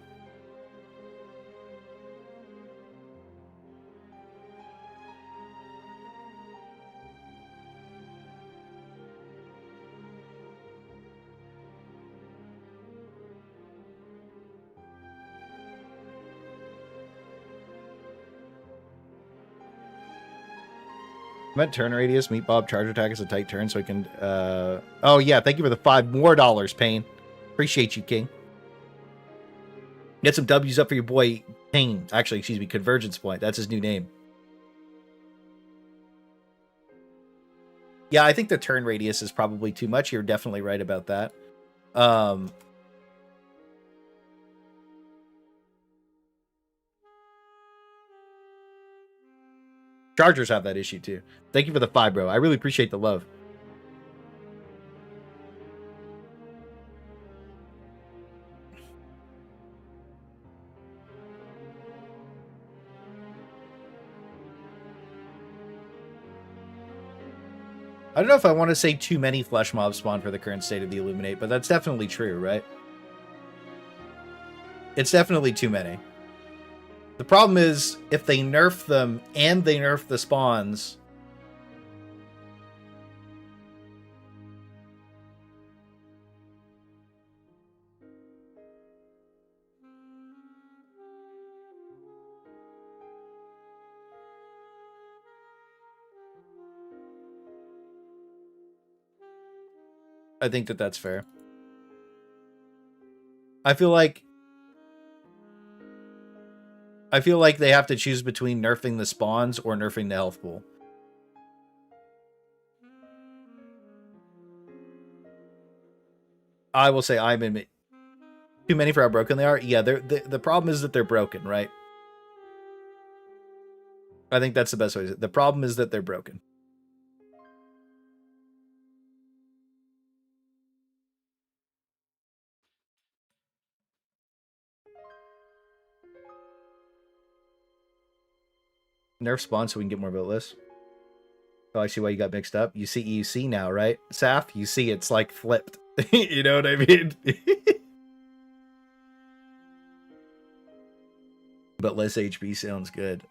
I meant turn radius. Meatball charge attack is a tight turn, so I can... Oh, yeah. Thank you for the $5 more, Payne. Appreciate you, King. Get some W's up for your boy, Payne. Actually, excuse me, Convergence Point. That's his new name. Yeah, I think the turn radius is probably too much. You're definitely right about that. Chargers have that issue too. Thank you for the 5, bro. I really appreciate the love. I don't know if I want to say too many flesh mobs spawn for the current state of the Illuminate, but that's definitely true, right? It's definitely too many. The problem is, if they nerf them and they nerf the spawns... I think that that's fair. I feel like they have to choose between nerfing the spawns or nerfing the health pool. I will say I'm in too many for how broken they are. Yeah, the problem is that they're broken, right? I think that's the best way to say it. The problem is that they're broken. Nerf spawn so we can get more vote lists. Oh, I see why you got mixed up. You see now, right? Saf, you see it's like flipped. You know what I mean? But less HP sounds good.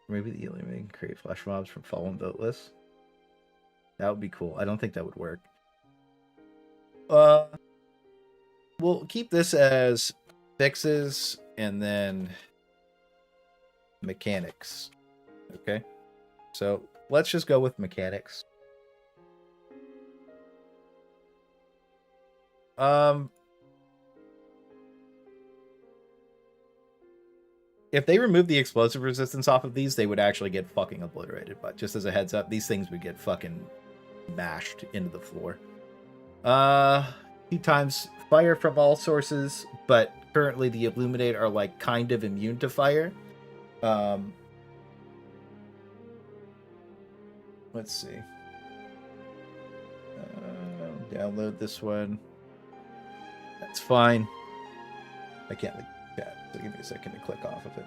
Maybe the Illuminate can create flash mobs from fallen vote lists. That would be cool. I don't think that would work. We'll keep this as fixes and then mechanics. Okay, so let's just go with mechanics. If they remove the explosive resistance off of these, they would actually get fucking obliterated. But just as a heads up, these things would get fucking mashed into the floor. 2 times fire from all sources, but currently the Illuminate are like kind of immune to fire. Let's see. Download this one. That's fine. I can't like that, so give me a second to click off of it.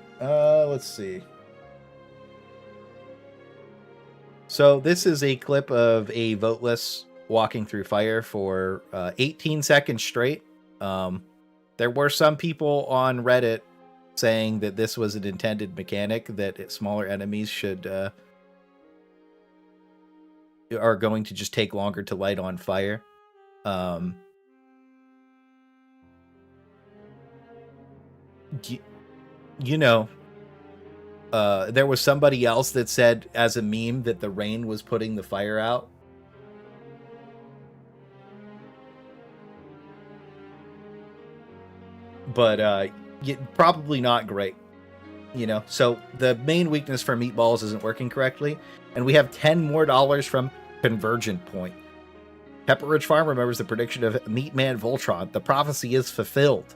Let's see. So this is a clip of a voteless walking through fire for 18 seconds straight. There were some people on Reddit saying that this was an intended mechanic, that smaller enemies should are going to just take longer to light on fire. You know, there was somebody else that said as a meme that the rain was putting the fire out. But probably not great, you know. So the main weakness for Meatballs isn't working correctly, and we have $10 more from Convergent Point. Pepperidge Farm remembers the prediction of Meatman Voltron. The prophecy is fulfilled.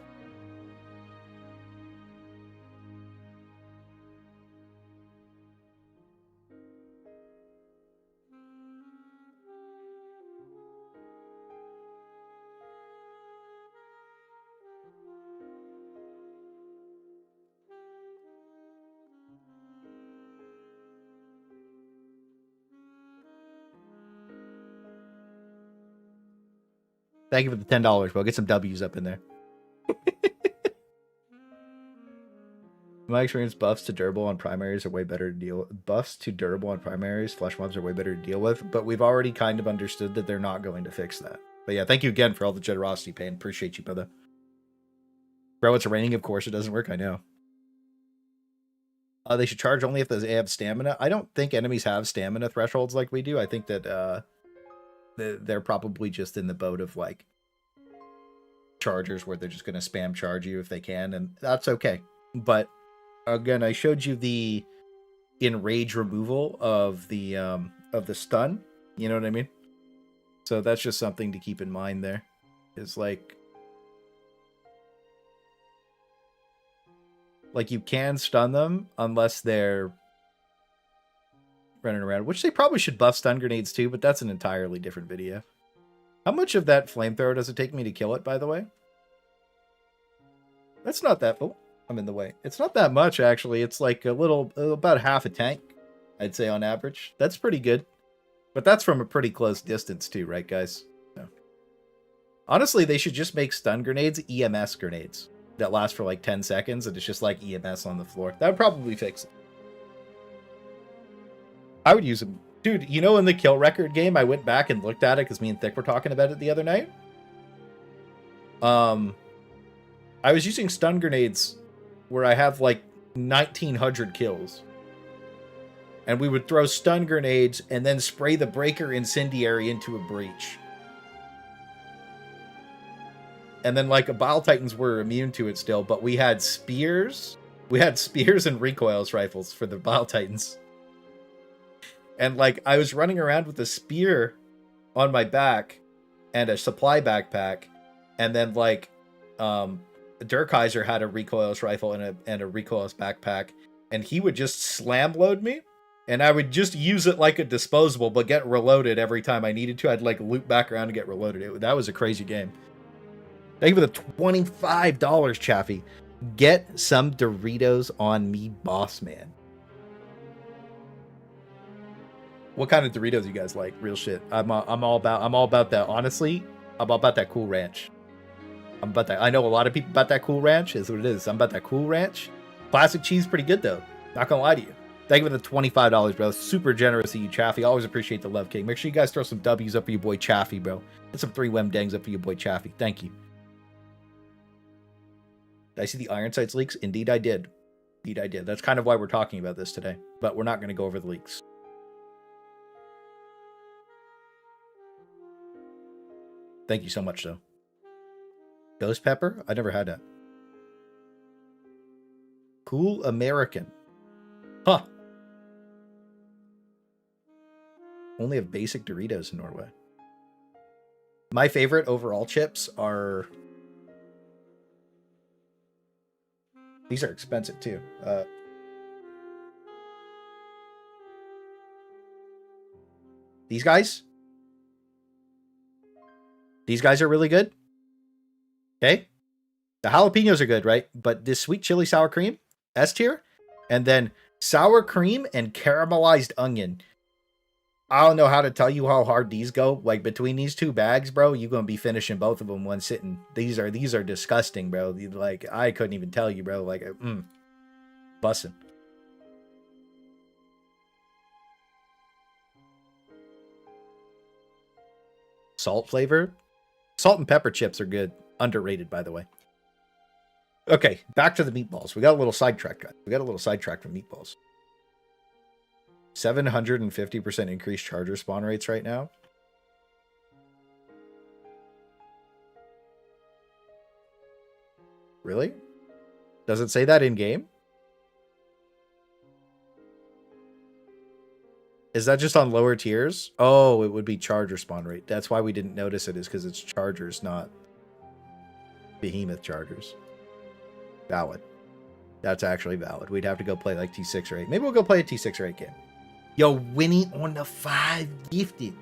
Thank you for the $10, bro. Get some W's up in there. In my experience, buffs to durable on primaries are way better to deal with. Buffs to durable on primaries, flesh mobs are way better to deal with, but we've already kind of understood that they're not going to fix that. But yeah, thank you again for all the generosity, Payne. Appreciate you, brother. Bro, it's raining. Of course it doesn't work. I know. They should charge only if they have stamina. I don't think enemies have stamina thresholds like we do. I think that they're probably just in the boat of like chargers where they're just going to spam charge you if they can, and that's okay. But again, I showed you the enrage removal of the stun. You know what I mean? So that's just something to keep in mind there. Is like you can stun them unless they're running around, which they probably should buff stun grenades too, but that's an entirely different video. How much of that flamethrower does it take me to kill it, by the way? That's not that... Oh, I'm in the way. It's not that much, actually. It's like a little... about half a tank, I'd say on average. That's pretty good. But that's from a pretty close distance too, right, guys? So. Honestly, they should just make stun grenades EMS grenades that last for like 10 seconds, and it's just like EMS on the floor. That would probably fix it. I would use them. Dude, you know in the kill record game, I went back and looked at it because me and Thick were talking about it the other night. I was using stun grenades where I have like 1,900 kills. And we would throw stun grenades and then spray the breaker incendiary into a breach. And then like Bile Titans were immune to it still, but we had spears. We had spears and recoils rifles for the Bile Titans. And like I was running around with a spear on my back and a supply backpack. And then like Durkaiser had a recoilless rifle and a recoilless backpack, and he would just slam load me, and I would just use it like a disposable, but get reloaded every time I needed to. I'd like loop back around and get reloaded. That was a crazy game. Thank you for the $25, Chaffee. Get some Doritos on me, boss man. What kind of Doritos you guys like? Real shit. I'm all about that. Honestly, I'm all about that Cool Ranch. I'm about that. I know a lot of people about that Cool Ranch. Is what it is. I'm about that Cool Ranch. Classic cheese, pretty good though. Not gonna lie to you. Thank you for the $25, bro. Super generous of you, Chaffee. Always appreciate the love, King. Make sure you guys throw some W's up for your boy Chaffee, bro. Get some 3 Wem Dangs up for your boy Chaffee. Thank you. Did I see the Iron Sights leaks? Indeed I did. Indeed I did. That's kind of why we're talking about this today. But we're not going to go over the leaks. Thank you so much, though. Ghost Pepper? I never had that. Cool American. Huh. Only have basic Doritos in Norway. My favorite overall chips are... These are expensive, too. These guys? These guys are really good. Okay. The jalapenos are good, right? But this sweet chili sour cream, S tier. And then sour cream and caramelized onion. I don't know how to tell you how hard these go. Like between these 2 bags, bro, you're going to be finishing both of them one sitting. These are disgusting, bro. Like, I couldn't even tell you, bro. Like, bussin'. Salt flavor. Salt and pepper chips are good. Underrated, by the way. Okay, back to the meatballs. We got a little sidetracked, guys. We got a little sidetracked from meatballs. 750% increased charger spawn rates right now. Really? Does it say that in game? Is that just on lower tiers? Oh, it would be charger spawn rate. That's why we didn't notice it, is because it's chargers, not behemoth chargers. Valid. That's actually valid. We'd have to go play like T6 or 8. Maybe we'll go play a T6 or 8 game. Yo, Winnie on the 5 gifted.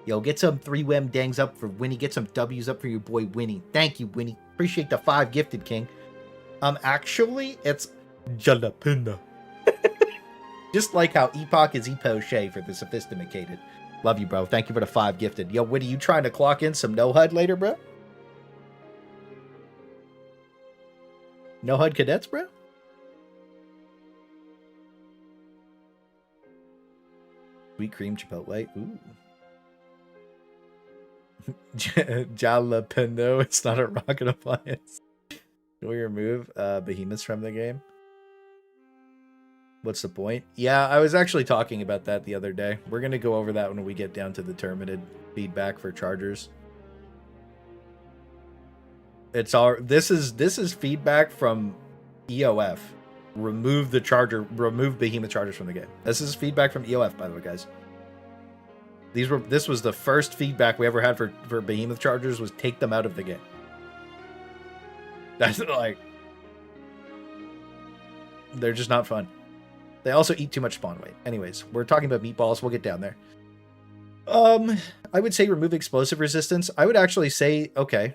Yo, get some 3 Wem Dangs up for Winnie. Get some W's up for your boy Winnie. Thank you, Winnie. Appreciate the 5 gifted, King. Actually, it's jalapeno. Just like how Epoch is Epoche for the sophisticated. Love you, bro. Thank you for the 5 gifted. Yo, Winnie, you trying to clock in some no HUD later, bro? No HUD cadets, bro? Sweet cream chipotle. Ooh. Jalapeno. It's not a rocket appliance. Know your move. Behemoths from the game. What's the point? Yeah, I was actually talking about that the other day. We're gonna go over that when we get down to the terminid feedback for chargers. It's our this is feedback from EOF. Remove behemoth chargers from the game. This is feedback from EOF, by the way, guys. This was the first feedback we ever had for behemoth chargers, was take them out of the game. That's like, they're just not fun. They also eat too much spawn weight. Anyways, we're talking about meatballs. We'll get down there. I would say remove explosive resistance. I would actually say, okay.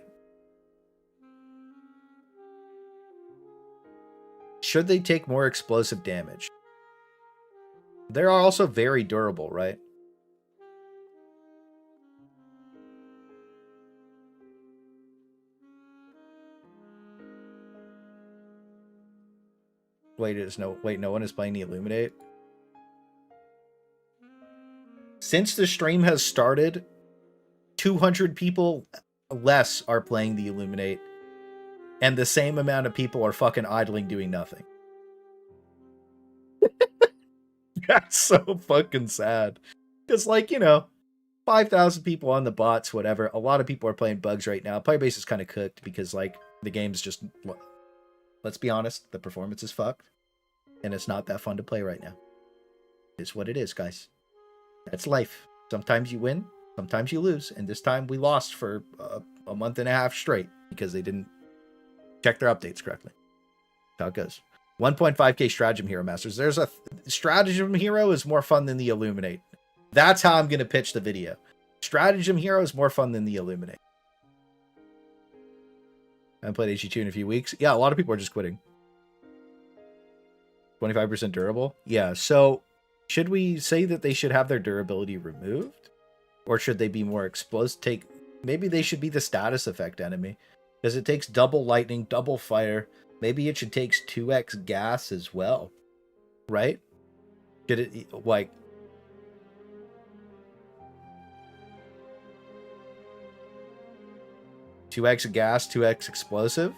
Should they take more explosive damage? They're also very durable, right? Wait, no one is playing the Illuminate? Since the stream has started, 200 people less are playing the Illuminate, and the same amount of people are fucking idling doing nothing. That's so fucking sad. Because, like, you know, 5,000 people on the bots, whatever. A lot of people are playing bugs right now. Player base is kind of cooked because, like, the game's just... Let's be honest, the performance is fucked. And it's not that fun to play right now. It's what it is, guys. That's life. Sometimes you win, sometimes you lose. And this time we lost for a month and a half straight because they didn't check their updates correctly. That's how it goes. 1.5k stratagem hero masters. There's a stratagem hero is more fun than the Illuminate. That's how I'm going to pitch the video. Stratagem hero is more fun than the Illuminate. I haven't played HG2 in a few weeks. Yeah, a lot of people are just quitting. 25% durable? Yeah, so should we say that they should have their durability removed? Or should they be more explosive? Maybe they should be the status effect enemy. Because it takes double lightning, double fire. Maybe it should take 2x gas as well. Right? Should it, like... ...2x gas, 2x explosive?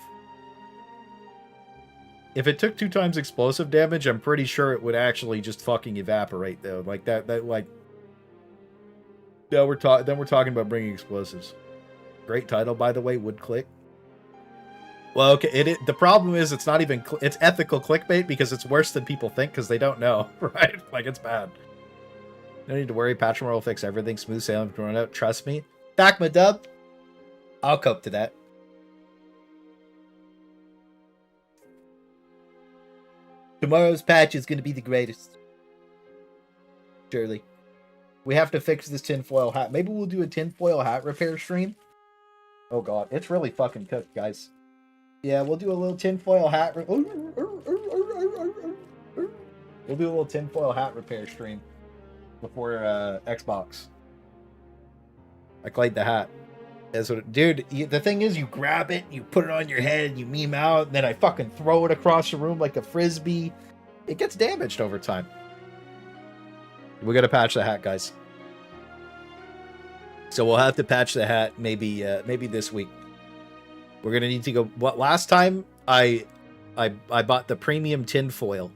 If it took 2 times explosive damage, I'm pretty sure it would actually just fucking evaporate, though. Like, that like... No, then we're talking about bringing explosives. Great title, by the way, would click. Well, okay, the problem is it's not even... It's ethical clickbait because it's worse than people think because they don't know, right? Like, it's bad. No need to worry. Patchmore will fix everything. Smooth sailing from run out. Trust me. Back my dub. I'll cope to that. Tomorrow's patch is going to be the greatest. Surely. We have to fix this tinfoil hat. Maybe we'll do a tinfoil hat repair stream. Oh god, it's really fucking cooked, guys. Yeah, we'll do a little tinfoil hat. We'll do a little tinfoil hat repair stream before Xbox. I clayed the hat. That's what, dude. The thing is, you grab it, you put it on your head, you meme out, and then I fucking throw it across the room like a frisbee. It gets damaged over time. We gotta patch the hat, guys. So we'll have to patch the hat maybe this week. We're gonna need to go. What last time I bought the premium tin foil.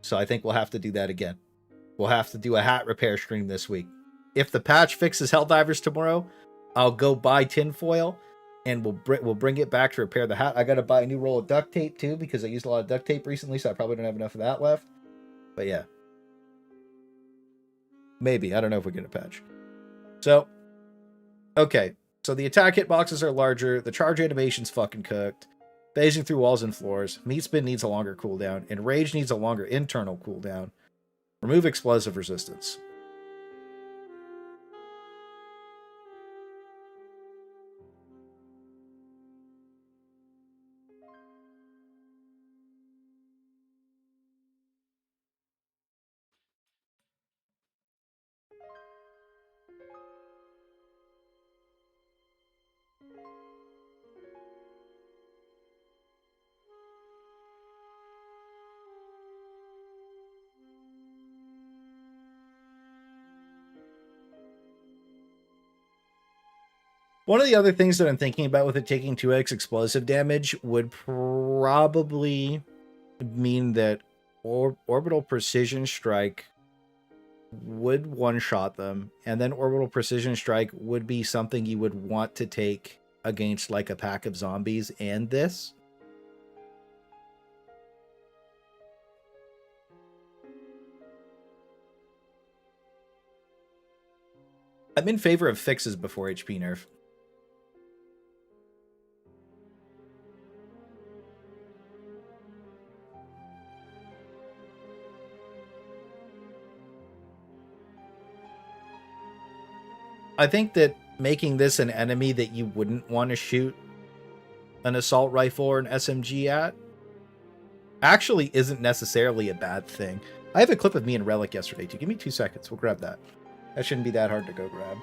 So I think we'll have to do that again. We'll have to do a hat repair stream this week. If the patch fixes Helldivers tomorrow, I'll go buy tinfoil and we'll bring it back to repair the hat. I gotta buy a new roll of duct tape too because I used a lot of duct tape recently, so I probably don't have enough of that left. But yeah. Maybe. I don't know if we get a patch. So, okay. So the attack hitboxes are larger. The charge animation's fucking cooked. Phasing through walls and floors. Meat spin needs a longer cooldown. And rage needs a longer internal cooldown. Remove explosive resistance. One of the other things that I'm thinking about with it taking 2x explosive damage would probably mean that Orbital Precision Strike would one-shot them, and then Orbital Precision Strike would be something you would want to take against like a pack of zombies and this. I'm in favor of fixes before HP nerf. I think that making this an enemy that you wouldn't want to shoot an assault rifle or an SMG at actually isn't necessarily a bad thing. I have a clip of me and Relic yesterday too. Give me 2 seconds. We'll grab that. That shouldn't be that hard to go grab.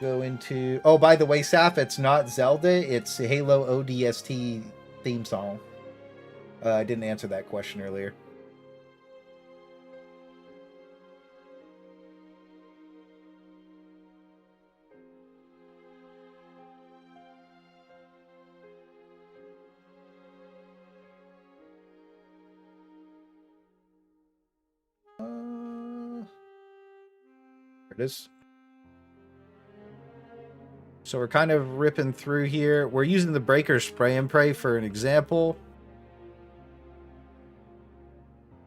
Go into... Oh, by the way, Saf, it's not Zelda. It's Halo ODST theme song. I didn't answer that question earlier. There it is. So we're kind of ripping through here. We're using the breaker spray and pray for an example.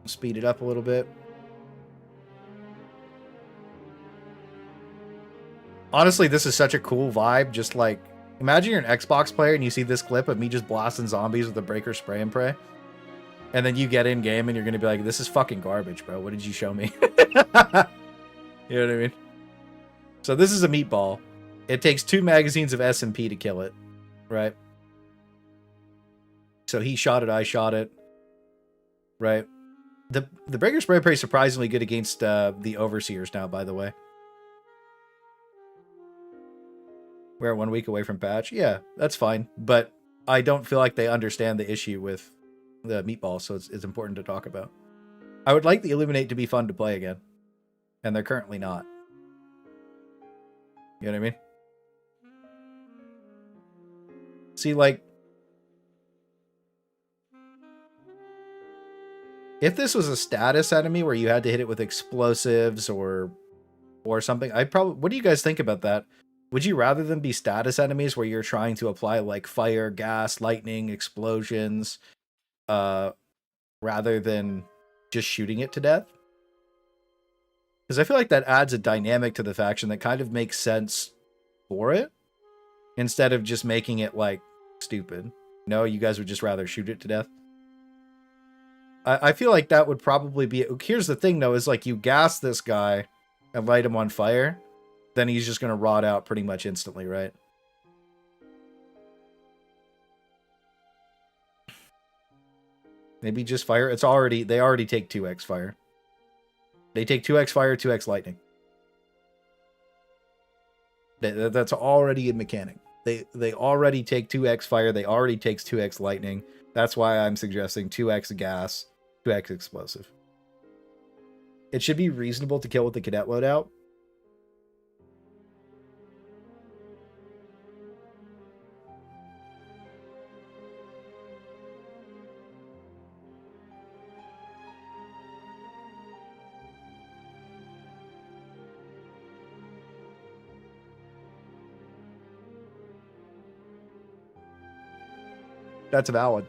Speed it up a little bit. Honestly, this is such a cool vibe. Just like, imagine you're an Xbox player and you see this clip of me just blasting zombies with the breaker spray and pray. And then you get in game and you're going to be like, this is fucking garbage, bro. What did you show me? You know what I mean? So this is a meatball. It takes 2 magazines of S&P to kill it, right? So he shot it, I shot it, right? The breaker spray is surprisingly good against the overseers now, by the way. We're 1 week away from patch. Yeah, that's fine. But I don't feel like they understand the issue with the meatball, so it's important to talk about. I would like the Illuminate to be fun to play again. And they're currently not. You know what I mean? See, like, if this was a status enemy where you had to hit it with explosives or something, I'd probably... What do you guys think about that? Would you rather them be status enemies where you're trying to apply, like, fire, gas, lightning, explosions, rather than just shooting it to death? Because I feel like that adds a dynamic to the faction that kind of makes sense for it, instead of just making it, like, stupid. No, you guys would just rather shoot it to death? I feel like that would probably be... Here's the thing, though, is, like, you gas this guy and light him on fire, then he's just going to rot out pretty much instantly, right? Maybe just fire. It's already... They already take 2x fire. They take 2x fire, 2x lightning. That's already a mechanic. They already take 2x fire. They already takes 2x lightning. That's why I'm suggesting 2x gas, 2x explosive. It should be reasonable to kill with the cadet loadout. That's valid.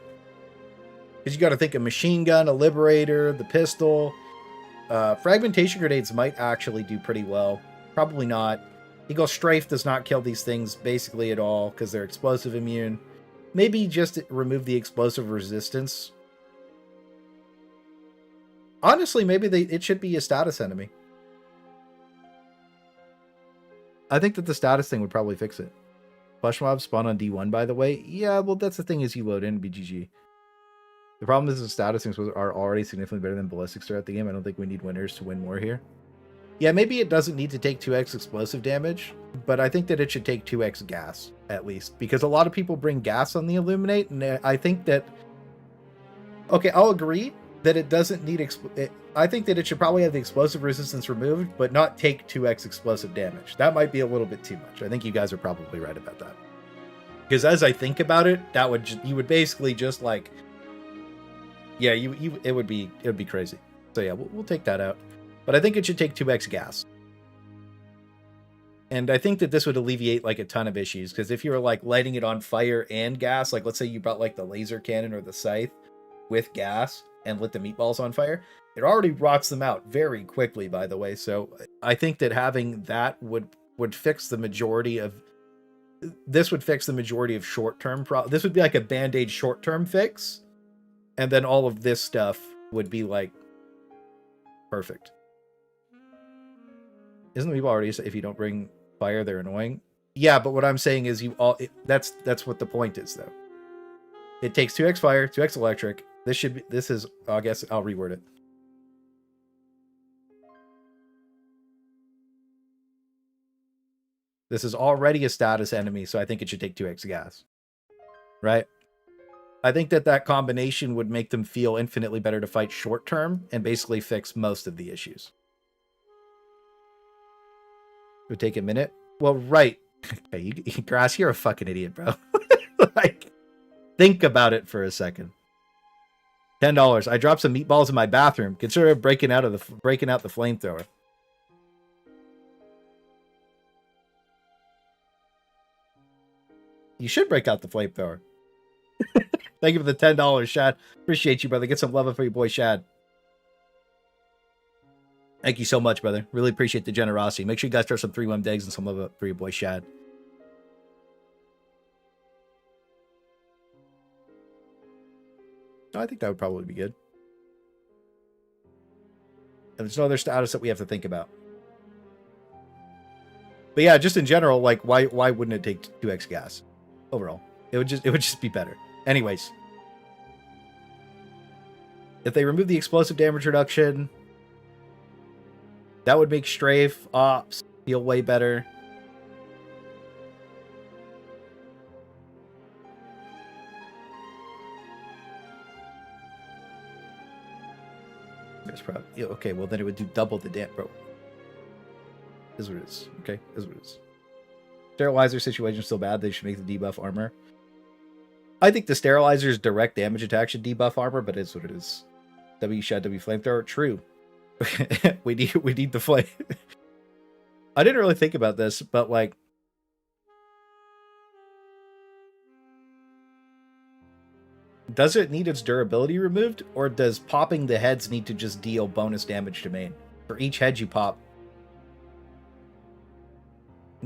Because you got to think a machine gun, a liberator, the pistol. Fragmentation grenades might actually do pretty well. Probably not. Eagle Strafe does not kill these things basically at all because they're explosive immune. Maybe just remove the explosive resistance. Honestly, maybe it should be a status enemy. I think that the status thing would probably fix it. Flesh mobs spawn on D1, by the way. Yeah, well, that's the thing is you load in BGG. The problem is the status things are already significantly better than ballistics throughout the game. I don't think we need winners to win more here. Yeah, maybe it doesn't need to take 2x explosive damage, but I think that it should take 2x gas, at least. Because a lot of people bring gas on the Illuminate, and I think that... Okay, I'll agree that it doesn't need... I think that it should probably have the explosive resistance removed, but not take 2x explosive damage. That might be a little bit too much. I think you guys are probably right about that. Because as I think about it, that would you would basically just like... Yeah, it would be crazy. So yeah, we'll take that out. But I think it should take 2x gas. And I think that this would alleviate like a ton of issues. Because if you were like lighting it on fire and gas, like let's say you brought like the laser cannon or the scythe with gas and lit the meatballs on fire, it already rots them out very quickly, by the way. So I think that having that would fix the majority of... This would fix the majority of short-term problems. This would be like a Band-Aid short-term fix. And then all of this stuff would be like perfect. Isn't the meatball already say if you don't bring fire, they're annoying? Yeah, but what I'm saying is that's what the point is, though. It takes 2x fire, 2x electric, This should be, this is, I guess I'll reword it. This is already a status enemy, so I think it should take 2x gas. Right? I think that that combination would make them feel infinitely better to fight short term and basically fix most of the issues. It would take a minute. Well, right. Okay, Grass, you're a fucking idiot, bro. Like, think about it for a second. $10. I dropped some meatballs in my bathroom. Consider breaking out the flamethrower. You should break out the flamethrower. Thank you for the $10, Shad. Appreciate you, brother. Get some love for your boy, Shad. Thank you so much, brother. Really appreciate the generosity. Make sure you guys throw some 3-1 digs and some love for your boy, Shad. I think that would probably be good. And there's no other status that we have to think about. But yeah, just in general, like, why wouldn't it take 2x gas overall? It would just be better. Anyways, if they remove the explosive damage reduction, that would make strafe ops feel way better. Okay, well then it would do double the damage, bro. Is what it is. Okay, is what it is. Sterilizer situation is still bad. They should make the debuff armor. I think the sterilizer's direct damage attack should debuff armor, but it's what it is. W Shed, W Flamethrower. True. we need the flame. I didn't really think about this, but like, does it need its durability removed, or does popping the heads need to just deal bonus damage to main? For each head you pop,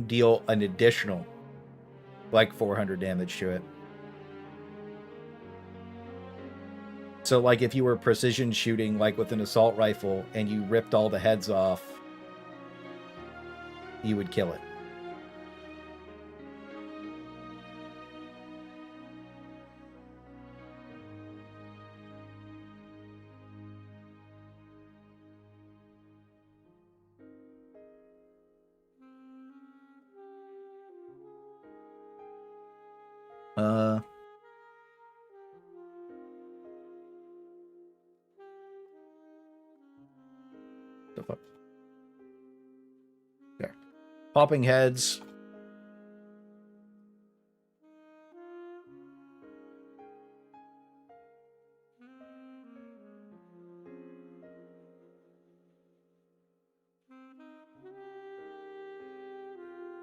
deal an additional like 400 damage to it. So like if you were precision shooting like with an assault rifle and you ripped all the heads off, you would kill it. The fuck? There. Popping heads.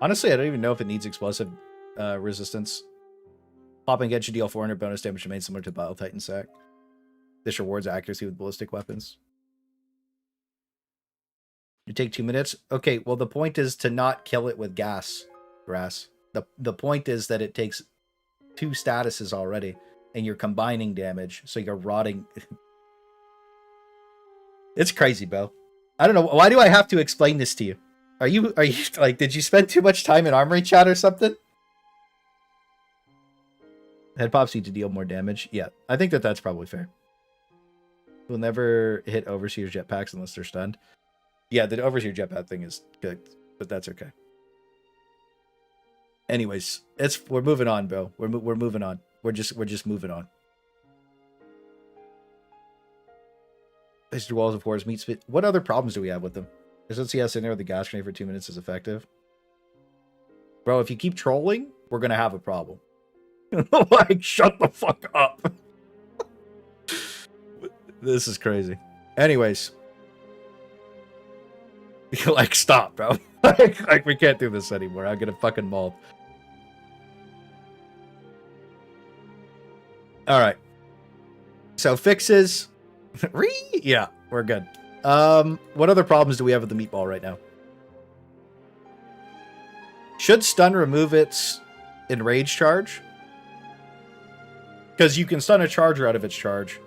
Honestly, I don't even know if it needs explosive resistance. Popping head should deal 400 bonus damage to main, similar to Bile Titan Sack. This rewards accuracy with ballistic weapons. You take 2 minutes. Okay, well the point is to not kill it with gas, Grass. The point is that it takes 2 statuses already, and you're combining damage, so you're rotting. It's crazy, Bo. I don't know. Why do I have to explain this to you? Are you like, did you spend too much time in armory chat or something? Head pops need to deal more damage. Yeah, I think that that's probably fair. We'll never hit Overseer's jetpacks unless they're stunned. Yeah, the Overseer jetpack thing is good, but that's okay. Anyways, we're moving on, bro. We're moving on. We're just moving on. History walls of course meat spit. What other problems do we have with them? There's CS in there with the gas grenade for 2 minutes is effective. Bro, if you keep trolling, we're gonna have a problem. Like, shut the fuck up. This is crazy. Anyways. Like, stop, bro. like, we can't do this anymore. I'm gonna fucking mold. Alright. So, fixes. Yeah, we're good. What other problems do we have with the meatball right now? Should stun remove its enrage charge? Because you can stun a charger out of its charge.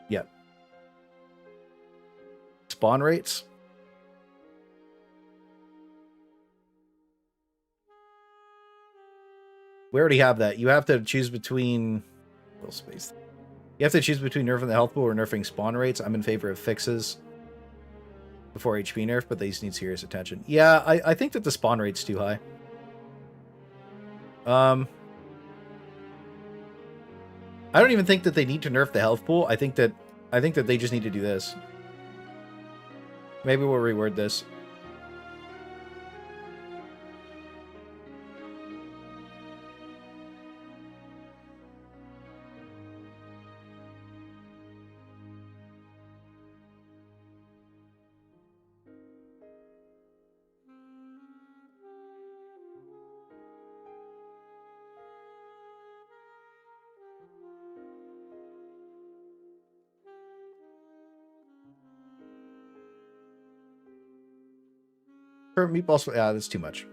Yep. Spawn rates? We already have that. You have to choose between... Little space. You have to choose between nerfing the health pool or nerfing spawn rates. I'm in favor of fixes before HP nerf, but these need serious attention. Yeah, I think that the spawn rate's too high. I don't even think that they need to nerf the health pool. I think that they just need to do this. Maybe we'll reword this. For meatballs, yeah, that's too much.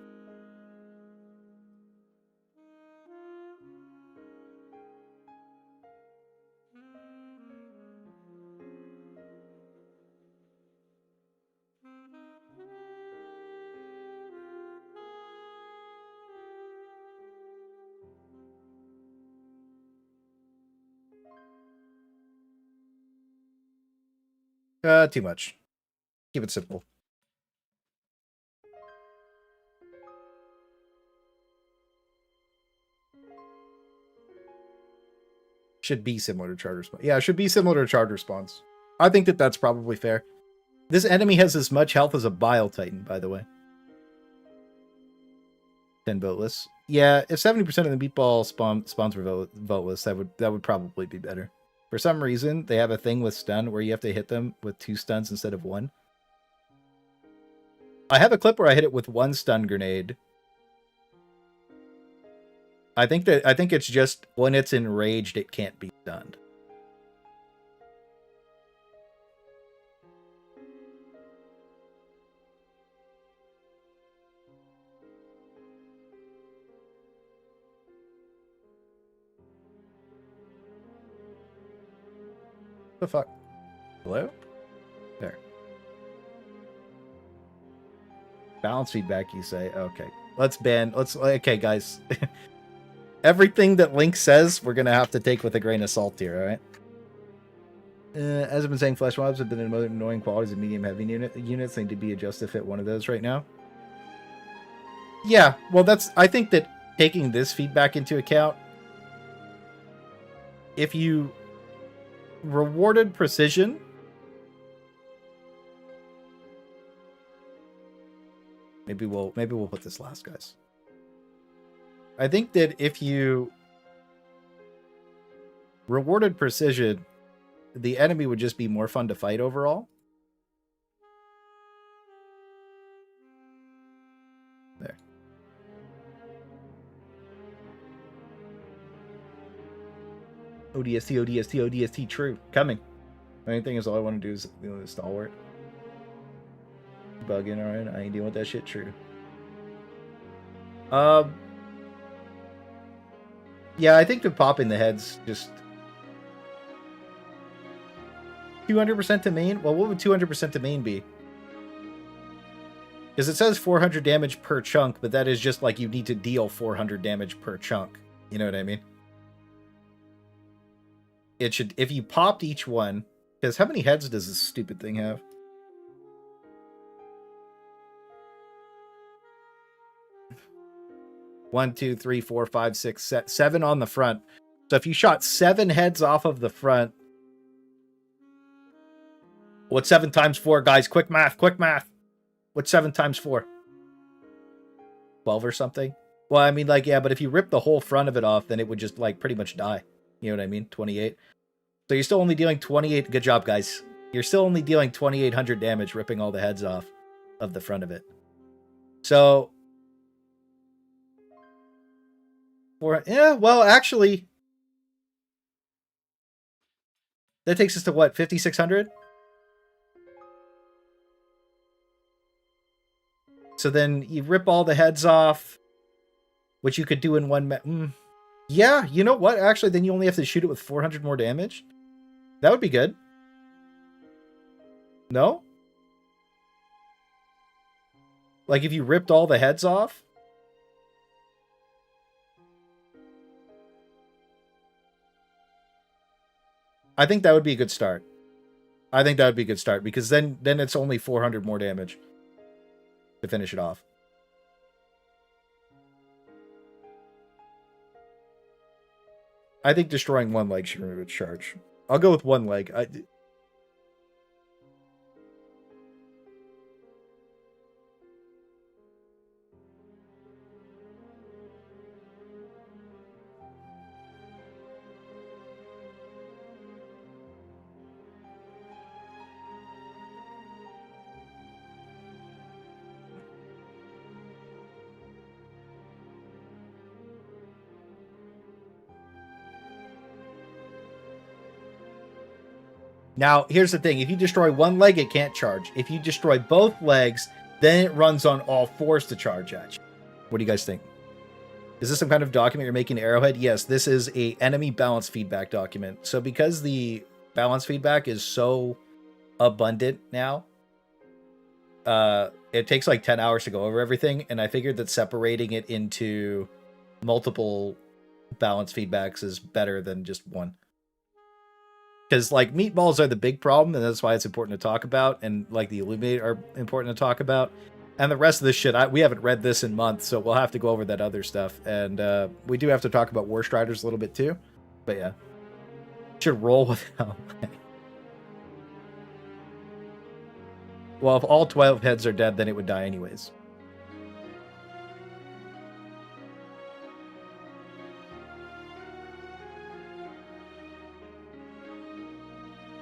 Too much. Keep it simple. Should be similar to charter spawn. Yeah, it should be similar to charter spawns. I think that that's probably fair. This enemy has as much health as a Bile Titan, by the way. 10 voteless. Yeah, if 70% of the meatball spawns were voteless, that would probably be better. For some reason, they have a thing with stun where you have to hit them with 2 stuns instead of 1. I have a clip where I hit it with 1 stun grenade. I think it's just when it's enraged, it can't be stunned. The fuck? Hello? There. Balance feedback, you say? Okay. Okay, guys. Everything that Link says, we're gonna have to take with a grain of salt here, alright? As I've been saying, flesh mobs have been annoying qualities of medium-heavy units need to be adjusted to fit one of those right now. Yeah, well, I think that taking this feedback into account, if you rewarded precision, maybe we'll put this last, guys. I think that if you rewarded precision, the enemy would just be more fun to fight overall. There. ODST, ODST, ODST, true. Coming. The main thing is all I want to do is the stalwart. Bugging, alright? I ain't dealing with that shit, true. Yeah, I think that popping the heads just 200% to main? Well, what would 200% to main be? Because it says 400 damage per chunk, but that is just like you need to deal 400 damage per chunk. You know what I mean? It should, if you popped each one, because how many heads does this stupid thing have? One, two, three, four, five, six, seven on the front. So if you shot 7 heads off of the front, what's 7 times 4, guys? Quick math, quick math. What's 7 times 4? 12 or something? Well, I mean, like, yeah, but if you rip the whole front of it off, then it would just, like, pretty much die. You know what I mean? 28. So you're still only dealing 28. Good job, guys. You're still only dealing 2,800 damage ripping all the heads off of the front of it. So, yeah, well, actually, that takes us to what, 5,600? So then you rip all the heads off, which you could do in one. Yeah, you know what? Actually, then you only have to shoot it with 400 more damage. That would be good. No? Like if you ripped all the heads off? I think that would be a good start. I think that would be a good start because then it's only 400 more damage to finish it off. I think destroying one leg should remove its charge. I'll go with one leg. Now, here's the thing. If you destroy one leg, it can't charge. If you destroy both legs, then it runs on all fours to charge at you. What do you guys think? Is this some kind of document you're making Arrowhead? Yes, this is a enemy balance feedback document. So because the balance feedback is so abundant now, it takes like 10 hours to go over everything. And I figured that separating it into multiple balance feedbacks is better than just one. Because, like, meatballs are the big problem, and that's why it's important to talk about, and, like, the Illuminate are important to talk about. And the rest of this shit, we haven't read this in months, so we'll have to go over that other stuff. And we do have to talk about War Striders a little bit, too. But, yeah. Should roll without... Well, if all 12 heads are dead, then it would die anyways.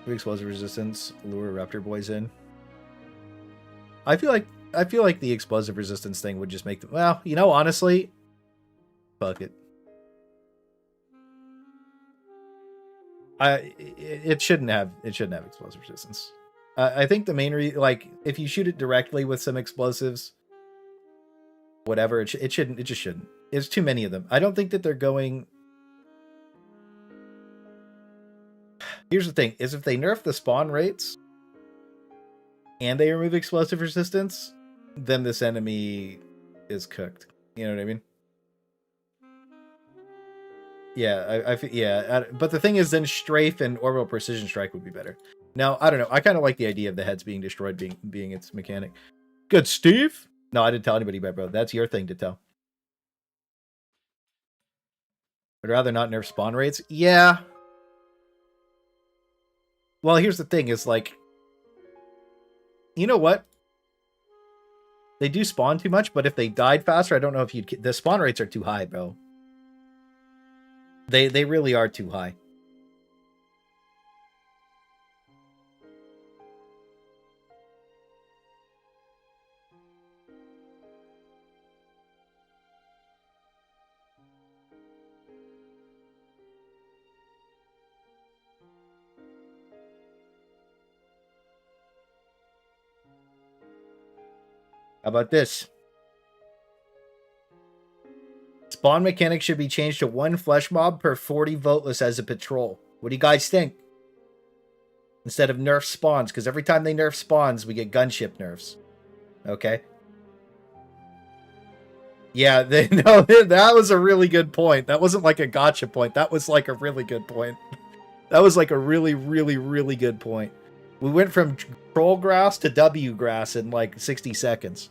Explosive resistance, lure raptor boys in. I feel like the explosive resistance thing would just make them, well, you know, honestly, fuck it. It shouldn't have explosive resistance. I think the main like if you shoot it directly with some explosives, whatever, it just shouldn't. There's too many of them. I don't think that they're going. Here's the thing, is if they nerf the spawn rates and they remove explosive resistance, then this enemy is cooked. You know what I mean? Yeah, yeah. But the thing is, then Strafe and Orbital Precision Strike would be better. Now, I don't know. I kind of like the idea of the heads being destroyed being its mechanic. Good, Steve? No, I didn't tell anybody about it, bro. That's your thing to tell. I'd rather not nerf spawn rates. Yeah. Well, here's the thing, is like, you know what? They do spawn too much, but if they died faster, I don't know if you'd... The spawn rates are too high, bro. They really are too high. How about this? Spawn mechanic should be changed to 1 flesh mob per 40 voteless as a patrol. What do you guys think? Instead of nerf spawns, because every time they nerf spawns, we get gunship nerfs. Okay? Yeah, no, that was a really good point. That wasn't like a gotcha point. That was like a really good point. That was like a really, really, really good point. We went from troll grass to W grass in like 60 seconds.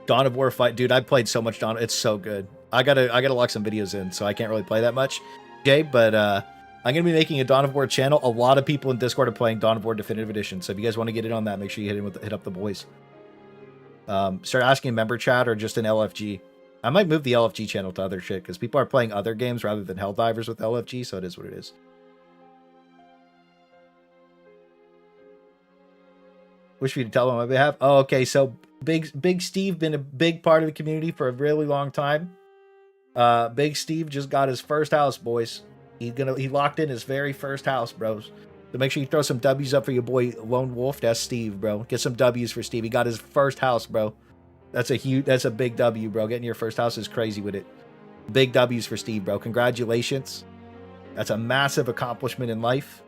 Dawn of War fight, dude. I played so much Dawn. It's so good. I gotta lock some videos in, so I can't really play that much, Jay. But I'm gonna be making a Dawn of War channel. A lot of people in Discord are playing Dawn of War Definitive Edition, so if you guys want to get in on that, make sure you hit up the boys. Start asking member chat or just an LFG. I might move the LFG channel to other shit because people are playing other games rather than Helldivers with LFG, so it is what it is. Wish for you to tell them on my behalf. Oh, okay. So Big Steve been a big part of the community for a really long time. Big Steve just got his first house, boys. He locked in his very first house, bros. So make sure you throw some W's up for your boy Lone Wolf. That's Steve, bro. Get some W's for Steve. He got his first house, bro. That's a big W, bro. Getting your first house is crazy with it. Big W's for Steve, bro. Congratulations. That's a massive accomplishment in life.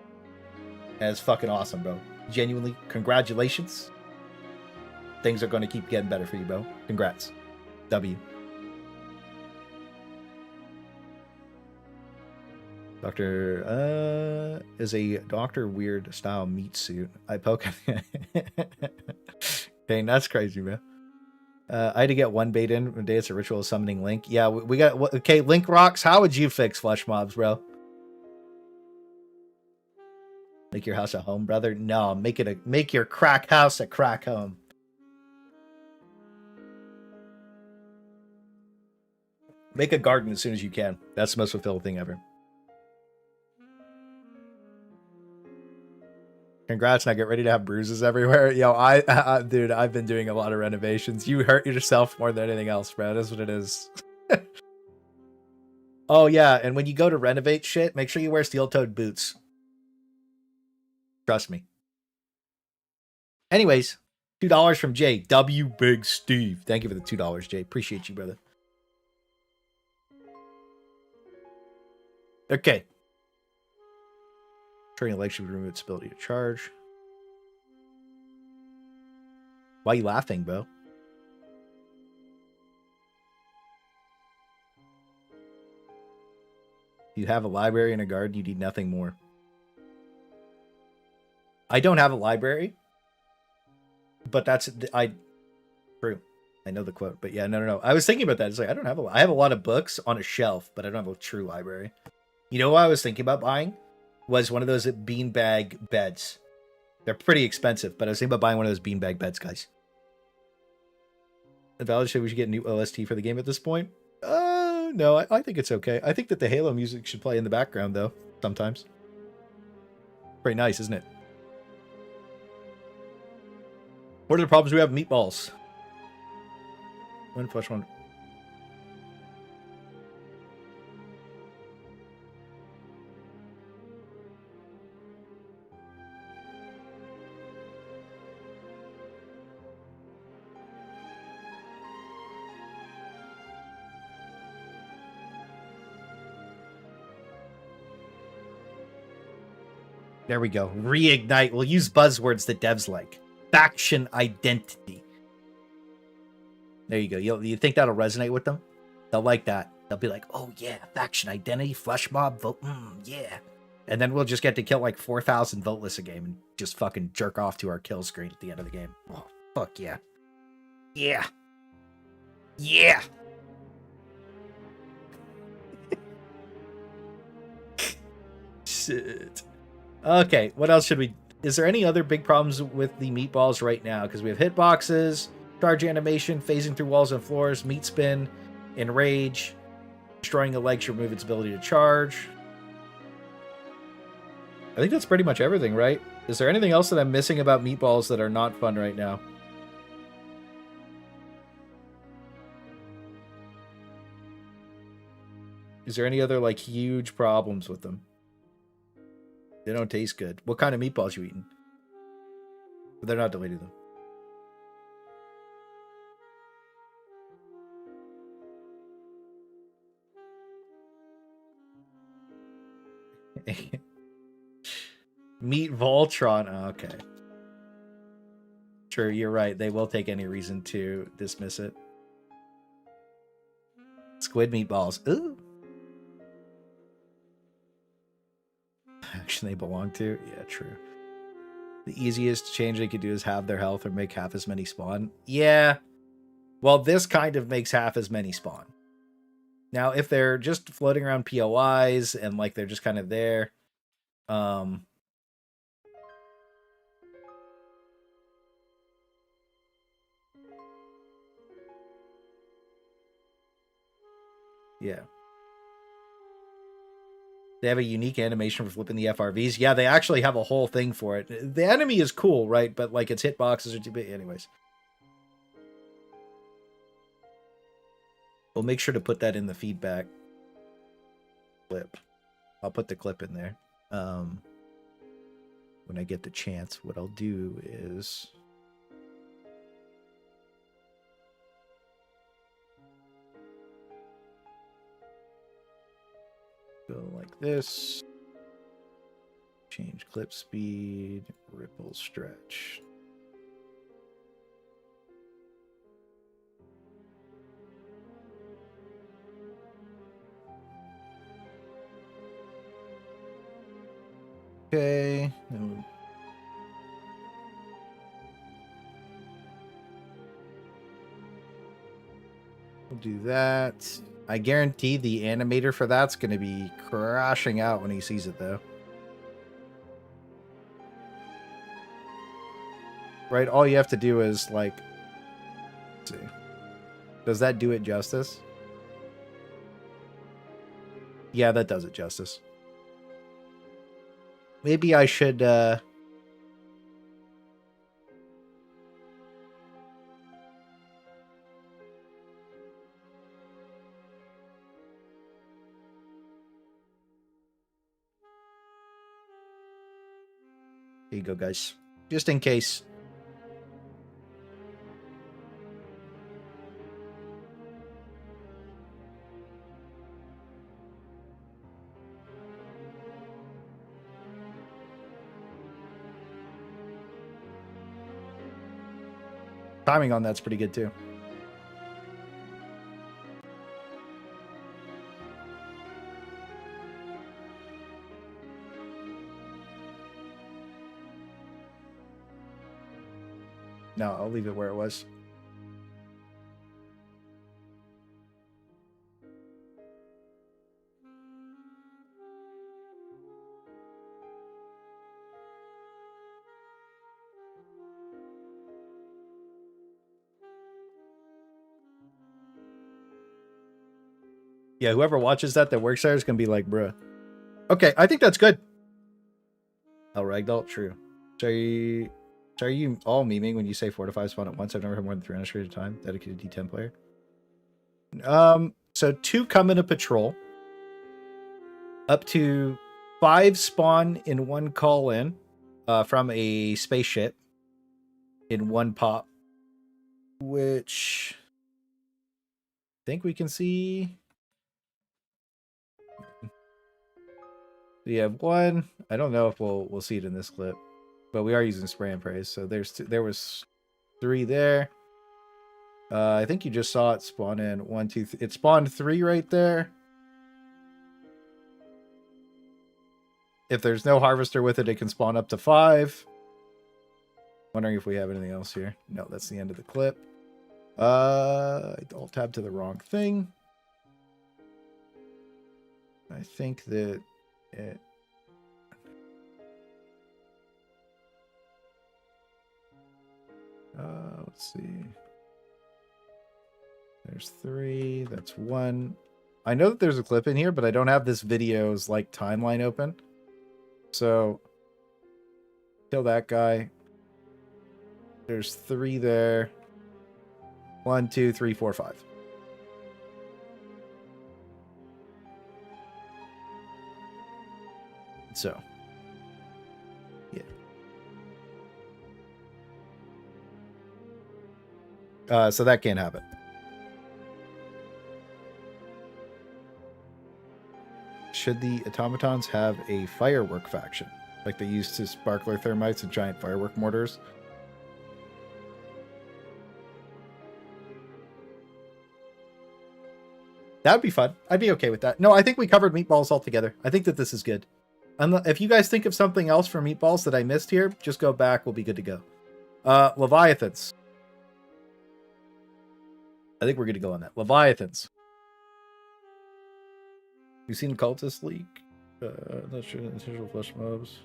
And it's fucking awesome, bro. Genuinely, congratulations. Things are going to keep getting better for you, bro. Congrats. W. Doctor is a Doctor Weird style meat suit. I poke. Dang, that's crazy, man. I had to get one bait in one day. It's a ritual of summoning Link. Yeah, we got. Okay, Link rocks. How would you fix flesh mobs, bro? Make your house a home, brother. No, make your crack house a crack home. Make a garden as soon as you can. That's the most fulfilling thing ever. Congrats, now get ready to have bruises everywhere. Yo, dude, I've been doing a lot of renovations. You hurt yourself more than anything else, bro. That's what it is. Oh, yeah, and when you go to renovate shit, make sure you wear steel-toed boots. Trust me. Anyways, $2 from Jay. W Big Steve. Thank you for the $2, Jay. Appreciate you, brother. Okay. Turning leg should remove its ability to charge. Why are you laughing, Bo? You have a library and a garden, you need nothing more. I don't have a library, but that's true. I know the quote, but yeah, no. I was thinking about that. It's like I have a lot of books on a shelf, but I don't have a true library. You know what I was thinking about buying? Was one of those beanbag beds. They're pretty expensive, but I was thinking about buying one of those beanbag beds, guys. Valid said we should get a new OST for the game at this point. No, I think it's okay. I think that the Halo music should play in the background, though, sometimes. Pretty nice, isn't it? What are the problems we have with meatballs? One flesh one. There we go. Reignite. We'll use buzzwords that devs like. Faction identity. There you go. You think that'll resonate with them? They'll like that. They'll be like, oh yeah, faction identity, flesh mob, vote, yeah. And then we'll just get to kill like 4,000 voteless a game and just fucking jerk off to our kill screen at the end of the game. Oh, fuck yeah. Yeah. Yeah. Shit. Okay, what else should we... Is there any other big problems with the meatballs right now? Because we have hitboxes, charge animation, phasing through walls and floors, meat spin, enrage, destroying a leg should remove its ability to charge. I think that's pretty much everything, right? Is there anything else that I'm missing about meatballs that are not fun right now? Is there any other, like, huge problems with them? They don't taste good. What kind of meatballs you eating? But they're not deleting them. Meat Voltron. Oh, okay. Sure, you're right. They will take any reason to dismiss it. Squid meatballs. Ooh. Action they belong to? Yeah, true. The easiest change they could do is have their health or make half as many spawn. Yeah. Well, this kind of makes half as many spawn. Now, if they're just floating around POIs and like they're just kind of there, yeah. They have a unique animation for flipping the FRVs. Yeah, they actually have a whole thing for it. The enemy is cool, right? But like its hitboxes are too big. Anyways. We'll make sure to put that in the feedback clip. I'll put the clip in there. When I get the chance, what I'll do is... go like this. Change clip speed, ripple stretch. Okay. We'll do that. I guarantee the animator for that's going to be crashing out when he sees it, though. Right? All you have to do is, like... Let's see. Does that do it justice? Yeah, that does it justice. Maybe I should, Here you go, guys. Just in case. Timing on that's pretty good, too. No, I'll leave it where it was. Yeah, whoever watches that works there is going to be like, bruh. Okay, I think that's good. Oh, Ragdoll, true. So are you all memeing when you say 4 to 5 spawn at once? I've never had more than 300 straight at a time. Dedicated D10 player. So 2 come in a patrol. Up to 5 spawn in 1 call in from a spaceship in 1 pop. Which I think we can see. We have 1. I don't know if we'll see it in this clip, but we are using spray and praise. So there was 3 there. I think you just saw it spawn in 1, 2, 3. It spawned 3 right there. If there's no harvester with it, it can spawn up to 5. Wondering if we have anything else here. No, that's the end of the clip. I'll tab to the wrong thing. I think that it... let's see. There's 3. That's 1. I know that there's a clip in here, but I don't have this video's like timeline open. So kill that guy. There's 3 there. 1, 2, 3, 4, 5. So yeah. So that can't happen. Should the automatons have a firework faction, like they used to sparkler thermites and giant firework mortars? That would be fun. I'd be okay with that. No, I think we covered meatballs altogether. I think that this is good. If you guys think of something else for meatballs that I missed here, just go back. We'll be good to go. Leviathans. I think we're good to go on that. Leviathans. You seen Cultist leak? Not sure. Intentional flesh mobs.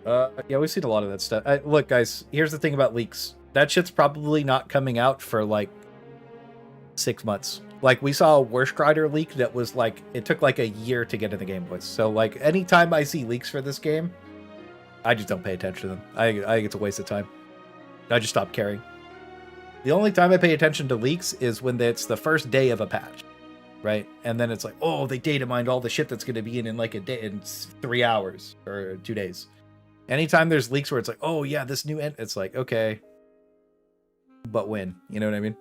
Yeah, we've seen a lot of that stuff. Look, guys, here's the thing about leaks. That shit's probably not coming out for like 6 months. Like, we saw a Worst Rider leak that was like, it took like a year to get in the Game Boys. So like, anytime I see leaks for this game, I just don't pay attention to them. I think it's a waste of time. I just stop caring. The only time I pay attention to leaks is when it's the first day of a patch, right? And then it's like, oh, they data mined all the shit that's going to be in like a day, in 3 hours or 2 days. Anytime there's leaks where it's like, oh yeah, this new end, it's like, okay, but when? You know what I mean?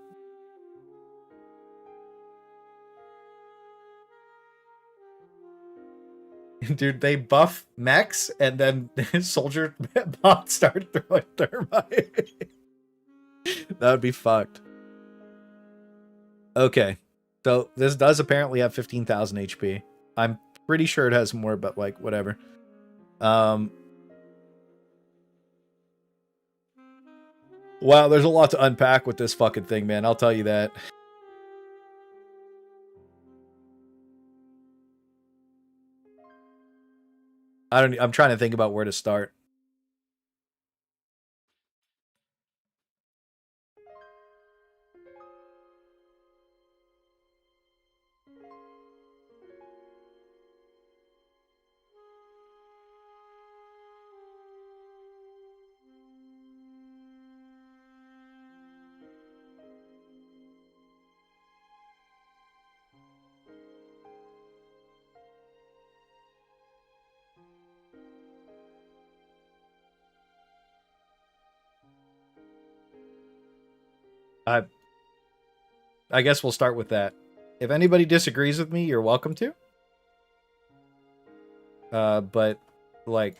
Dude, they buff mechs and then soldier bots start throwing thermite. That would be fucked. Okay. So this does apparently have 15,000 HP. I'm Pretty sure it has more, but like whatever. Wow, there's a lot to unpack with this fucking thing, man. I'll tell you that. I'm trying to think about where to start. I guess we'll start with that. If anybody disagrees with me, you're welcome to. But like,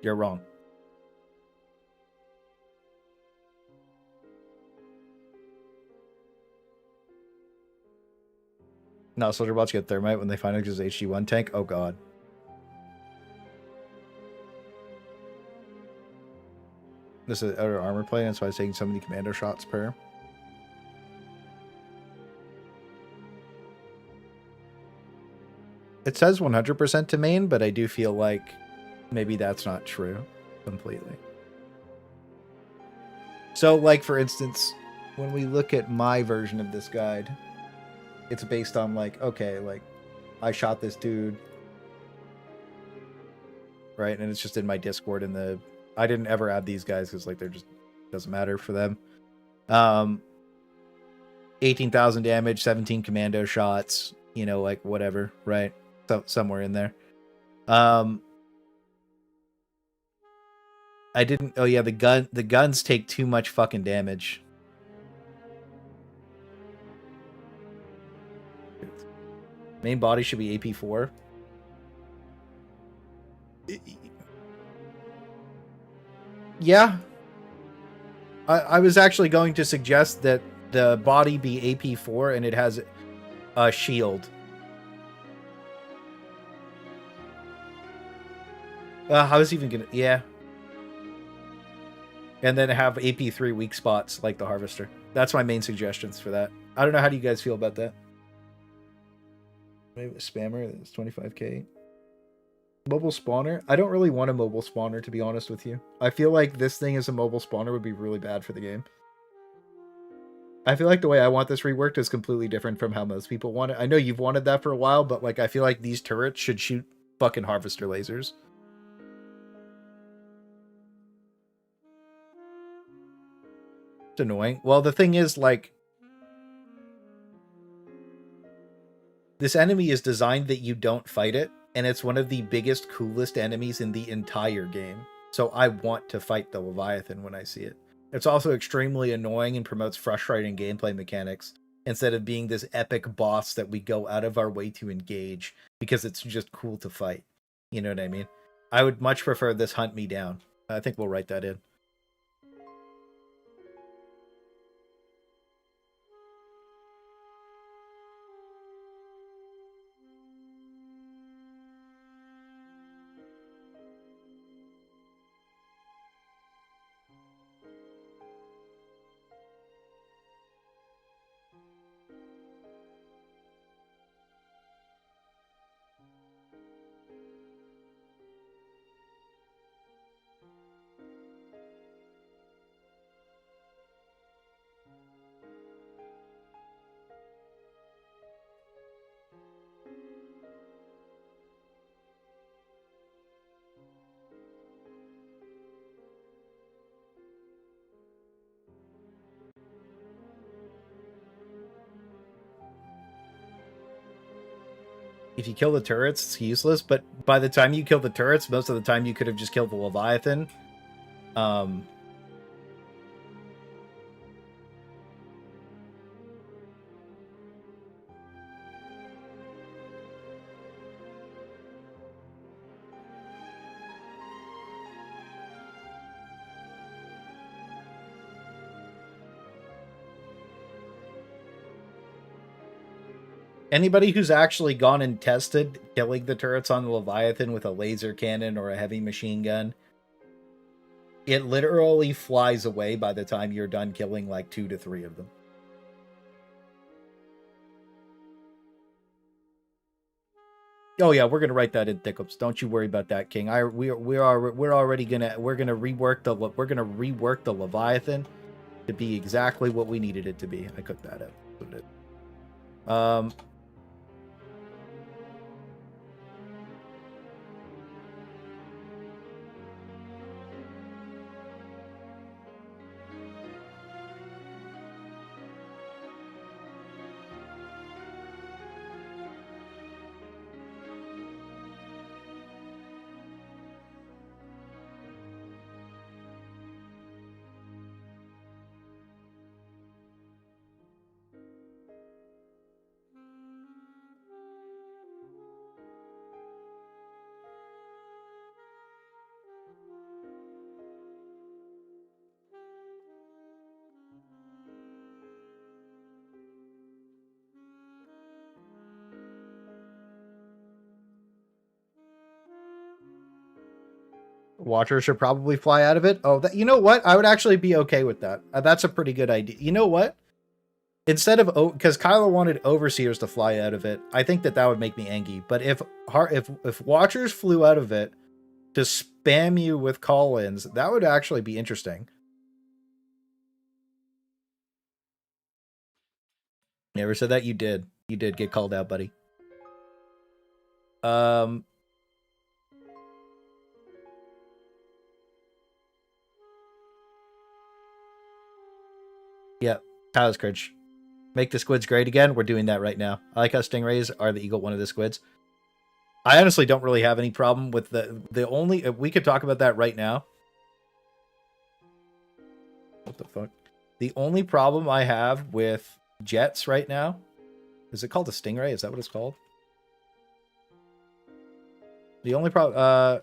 you're wrong. No, Soldier Bots get Thermite when they find out his HG1 tank. Oh god. This is outer armor plate, that's why it's taking so many commando shots per. It says 100% to main, but I do feel like maybe that's not true completely. So, like, for instance, when we look at my version of this guide, it's based on, like, okay, like, I shot this dude, right? And it's just in my Discord in the... I didn't ever add these guys because, like, they're just... doesn't matter for them. 18,000 damage, 17 commando shots, you know, like, whatever, right? So, somewhere in there. I didn't... Oh, yeah, the guns take too much fucking damage. Main body should be AP4. Yeah. I was actually going to suggest that the body be AP4 and it has a shield. How is even gonna... Yeah. And then have AP3 weak spots like the Harvester. That's my main suggestions for that. I don't know, how do you guys feel about that? Maybe a spammer, that's 25k. Mobile spawner? I don't really want a mobile spawner, to be honest with you. I feel like this thing as a mobile spawner would be really bad for the game. I feel like the way I want this reworked is completely different from how most people want it. I know you've wanted that for a while, but like I feel like these turrets should shoot fucking Harvester lasers. It's annoying. Well, the thing is, like, this enemy is designed that you don't fight it, and it's one of the biggest, coolest enemies in the entire game. So I want to fight the Leviathan when I see it. It's also extremely annoying and promotes frustrating gameplay mechanics, instead of being this epic boss that we go out of our way to engage, because it's just cool to fight. You know what I mean? I would much prefer this hunt me down. I think we'll write that in. If you kill the turrets, it's useless, but by the time you kill the turrets, most of the time you could have just killed the Leviathan. Anybody who's actually gone and tested killing the turrets on the Leviathan with a laser cannon or a heavy machine gun, it literally flies away by the time you're done killing like 2 to 3 of them. Oh yeah, we're gonna write that in Thickups. Don't you worry about that, King. We're already gonna rework the Leviathan to be exactly what we needed it to be. I cooked that up. Watcher should probably fly out of it. Oh, you know what? I would actually be okay with that. That's a pretty good idea. You know what? Instead of, because Kylo wanted Overseers to fly out of it, I think that would make me angry. But if Watchers flew out of it to spam you with call-ins, that would actually be interesting. Never said that. You did. You did get called out, buddy. Yeah, Tyler's Courage. Make the squids great again. We're doing that right now. I like how stingrays are the eagle one of the squids. I honestly don't really have any problem with the only... We could talk about that right now. What the fuck? The only problem I have with jets right now... Is it called a stingray? Is that what it's called? The only problem...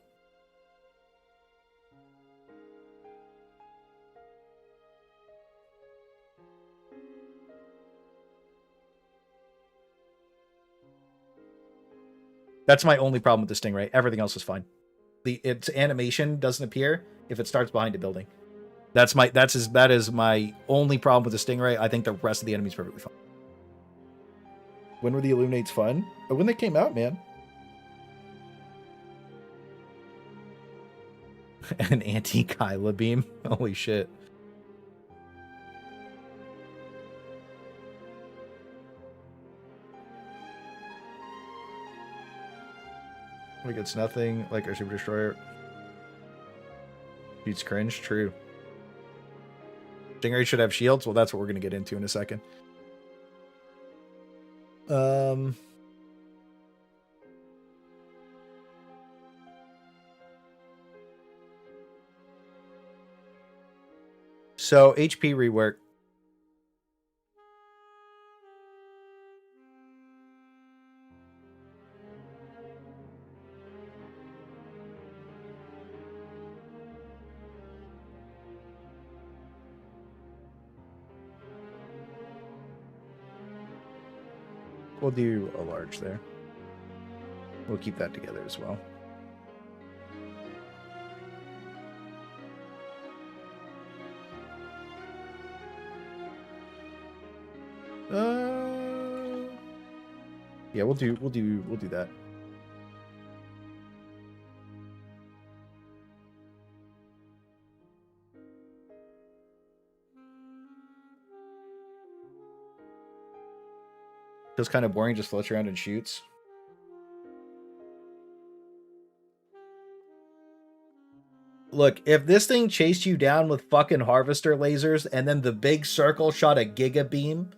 That's my only problem with the stingray. Everything else is fine. Its animation doesn't appear if it starts behind a building. That is my only problem with the stingray. I think the rest of the enemy's perfectly fine. When were the Illuminates fun? Oh, when they came out, man. An anti-Kyla beam. Holy shit. Like it's nothing like our Super Destroyer. Beats cringe. True. Stingray should have shields. Well, that's what we're going to get into in a second. So HP rework. We'll do a large there. We'll keep that together as well. Yeah, we'll do that. Feels kind of boring, just floats around and shoots. Look, if this thing chased you down with fucking harvester lasers and then the big circle shot a giga beam.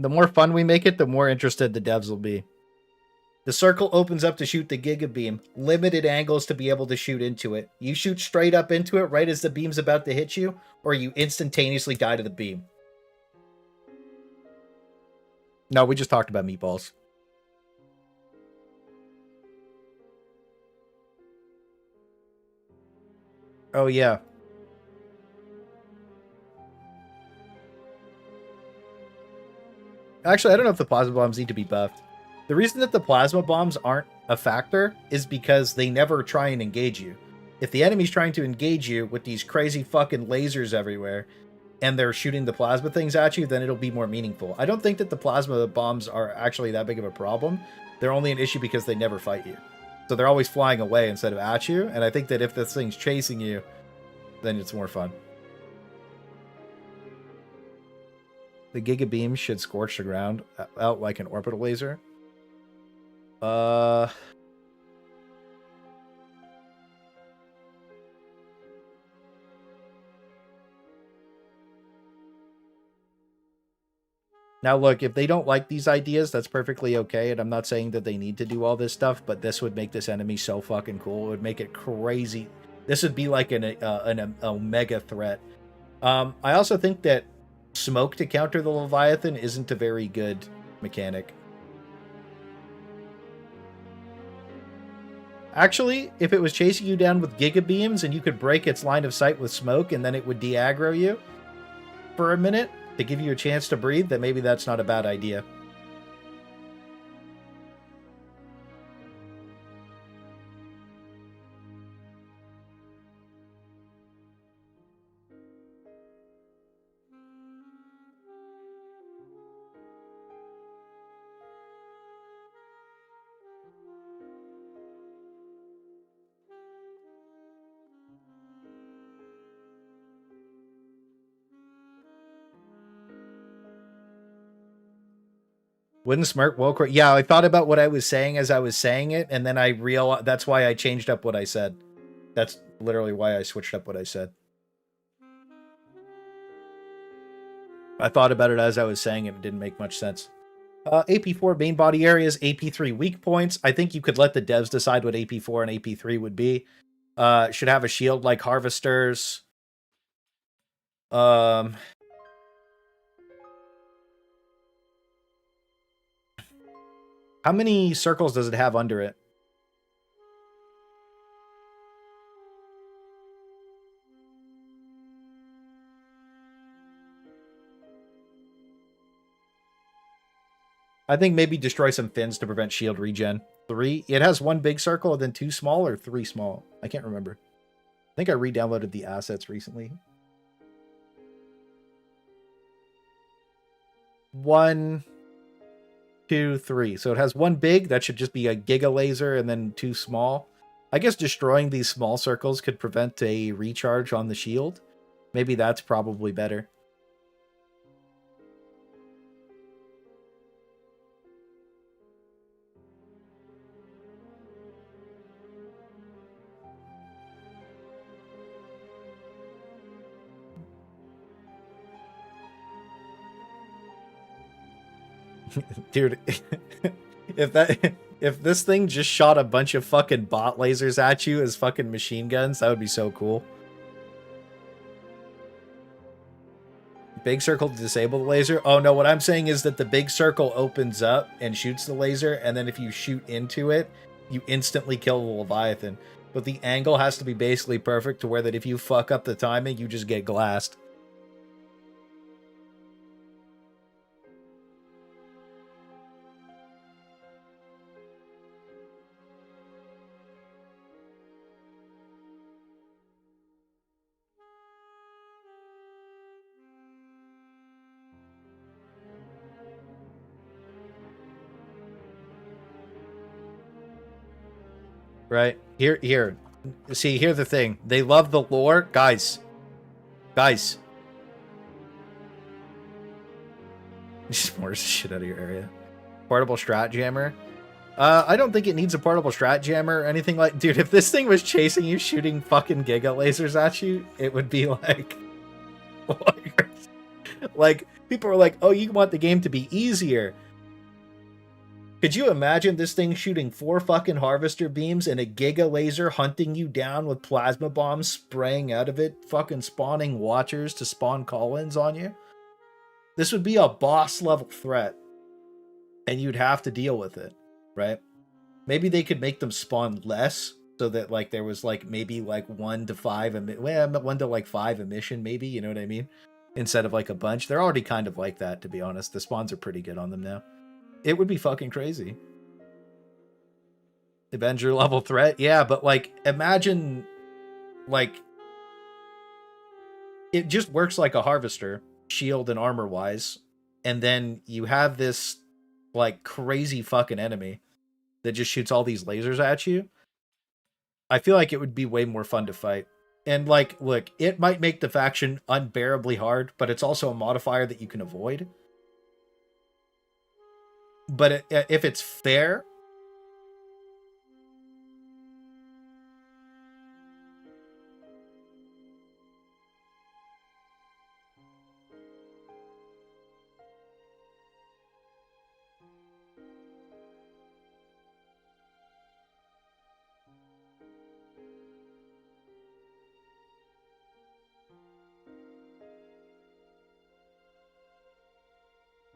The more fun we make it, the more interested the devs will be. The circle opens up to shoot the Giga Beam. Limited angles to be able to shoot into it. You shoot straight up into it right as the beam's about to hit you, or you instantaneously die to the beam. No, we just talked about meatballs. Oh, yeah. Actually, I don't know if the plasma bombs need to be buffed. The reason that the plasma bombs aren't a factor is because they never try and engage you. If the enemy's trying to engage you with these crazy fucking lasers everywhere, and they're shooting the plasma things at you, then it'll be more meaningful. I don't think that the plasma bombs are actually that big of a problem. They're only an issue because they never fight you. So they're always flying away instead of at you, and I think that if this thing's chasing you, then it's more fun. The Giga Beam should scorch the ground out like an orbital laser. Now look, if they don't like these ideas, that's perfectly okay, and I'm not saying that they need to do all this stuff, but this would make this enemy so fucking cool. It would make it crazy. This would be like an omega threat. I also think that smoke to counter the Leviathan isn't a very good mechanic. Actually, if it was chasing you down with Giga Beams and you could break its line of sight with smoke and then it would de-aggro you for a minute to give you a chance to breathe, then maybe that's not a bad idea. Wouldn't smirk well. Yeah, I thought about what I was saying as I was saying it, and then I realized that's why I changed up what I said. That's literally why I switched up what I said. I thought about it as I was saying it. It didn't make much sense. AP4 main body areas, AP3 weak points. I think you could let the devs decide what AP4 and AP3 would be. Should have a shield like harvesters. How many circles does it have under it? I think maybe destroy some fins to prevent shield regen. 3. It has 1 big circle and then 2 small or 3 small. I can't remember. I think I re-downloaded the assets recently. 1, 2, 3. So it has 1 big. That should just be a giga laser and then 2 small. I guess destroying these small circles could prevent a recharge on the shield. Maybe that's probably better. Dude, if this thing just shot a bunch of fucking bot lasers at you as fucking machine guns, that would be so cool. Big circle to disable the laser? Oh no, what I'm saying is that the big circle opens up and shoots the laser, and then if you shoot into it, you instantly kill the Leviathan. But the angle has to be basically perfect to where that if you fuck up the timing, you just get glassed. Right? Here. See, here's the thing. They love the lore. Guys. Just force the shit out of your area. Portable strat jammer. I don't think it needs a portable strat jammer or anything like... Dude, if this thing was chasing you, shooting fucking giga lasers at you, it would be like... like, People are like, oh, you want the game to be easier. Could you imagine this thing shooting 4 fucking harvester beams and a giga laser hunting you down with plasma bombs spraying out of it, fucking spawning watchers to spawn call-ins on you? This would be a boss level threat, and you'd have to deal with it, right? Maybe they could make them spawn less, so that like there was like maybe like 1 to 5 1 to like 5 emission, maybe, you know what I mean? Instead of like a bunch. They're already kind of like that, to be honest. The spawns are pretty good on them now. It would be fucking crazy. Avenger level threat, yeah, but like imagine like it just works like a harvester, shield and armor wise, and then you have this like crazy fucking enemy that just shoots all these lasers at you. I feel like it would be way more fun to fight. And like, look, it might make the faction unbearably hard, but it's also a modifier that you can avoid. But if it's fair,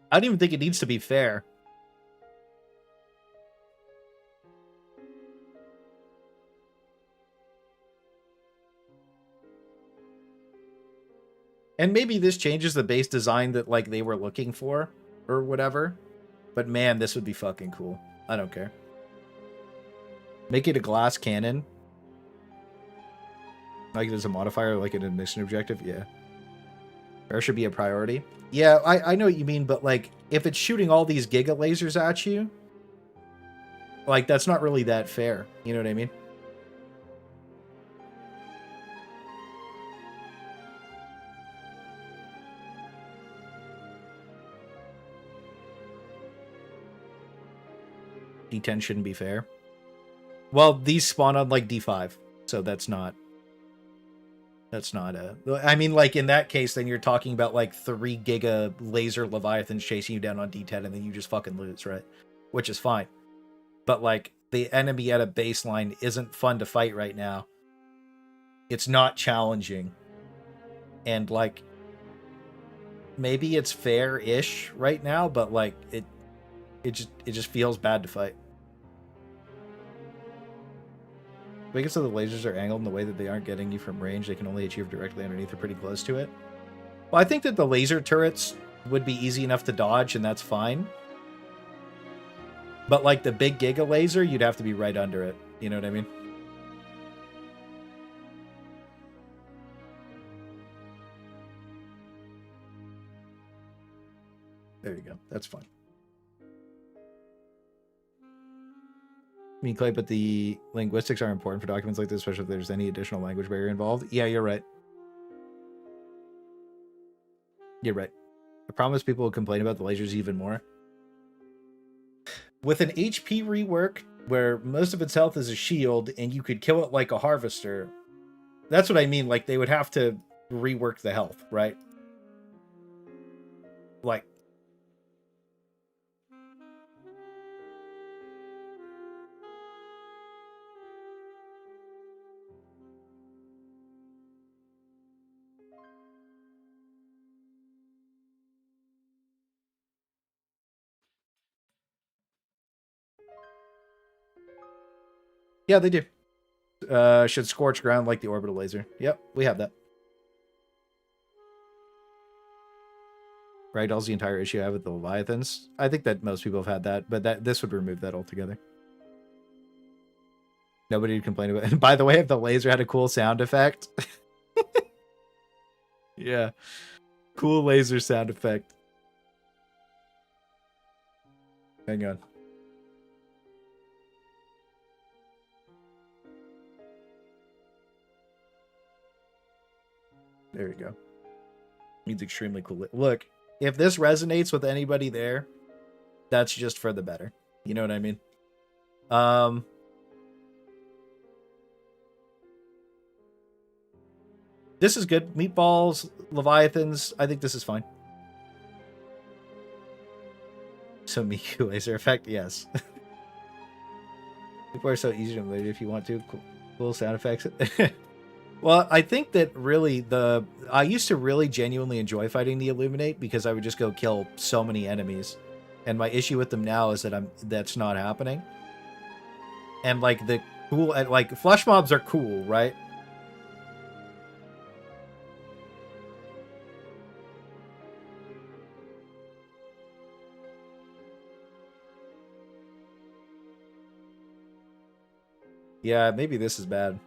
I don't even think it needs to be fair. And maybe this changes the base design that like they were looking for or whatever. But man, this would be fucking cool. I don't care. Make it a glass cannon. Like it as a modifier, like an admission objective. Yeah. Or should be a priority. Yeah, I know what you mean, but like if it's shooting all these giga lasers at you, like that's not really that fair. You know what I mean? D10 shouldn't be fair. Well, these spawn on like D5, so that's not a... I mean, like in that case, then you're talking about like 3 giga laser Leviathans chasing you down on D10 and then you just fucking lose, right? Which is fine. But like the enemy at a baseline isn't fun to fight right now. It's not challenging. And like maybe it's fair-ish right now, but like it just feels bad to fight. Make it so the lasers are angled in the way that they aren't getting you from range. They can only hit you directly underneath or pretty close to it. Well, I think that the laser turrets would be easy enough to dodge, and that's fine. But like the big giga laser, you'd have to be right under it. You know what I mean? There you go. That's fine. I mean, Clay, but the linguistics are important for documents like this, especially if there's any additional language barrier involved. Yeah, you're right. You're right. I promise people will complain about the lasers even more. With an HP rework, where most of its health is a shield, and you could kill it like a harvester, that's what I mean. Like, they would have to rework the health, right? Like, yeah, they do. Should scorch ground like the orbital laser. Yep, we have that. Right, all's the entire issue I have with the Leviathans. I think that most people have had that, but this would remove that altogether. Nobody would complain about it. And by the way, if the laser had a cool sound effect. Yeah. Cool laser sound effect. Hang on. There we go. Means extremely cool. Look, if this resonates with anybody there, that's just for the better. You know what I mean? This is good. Meatballs, Leviathans. I think this is fine. also Miku laser effect. Yes. People are so easy to emulate if you want to. Cool sound effects. Well, I think that really I used to really genuinely enjoy fighting the Illuminate because I would just go kill so many enemies. And my issue with them now is that that's not happening. And like the cool, like flesh mobs are cool, right? Yeah, maybe this is bad.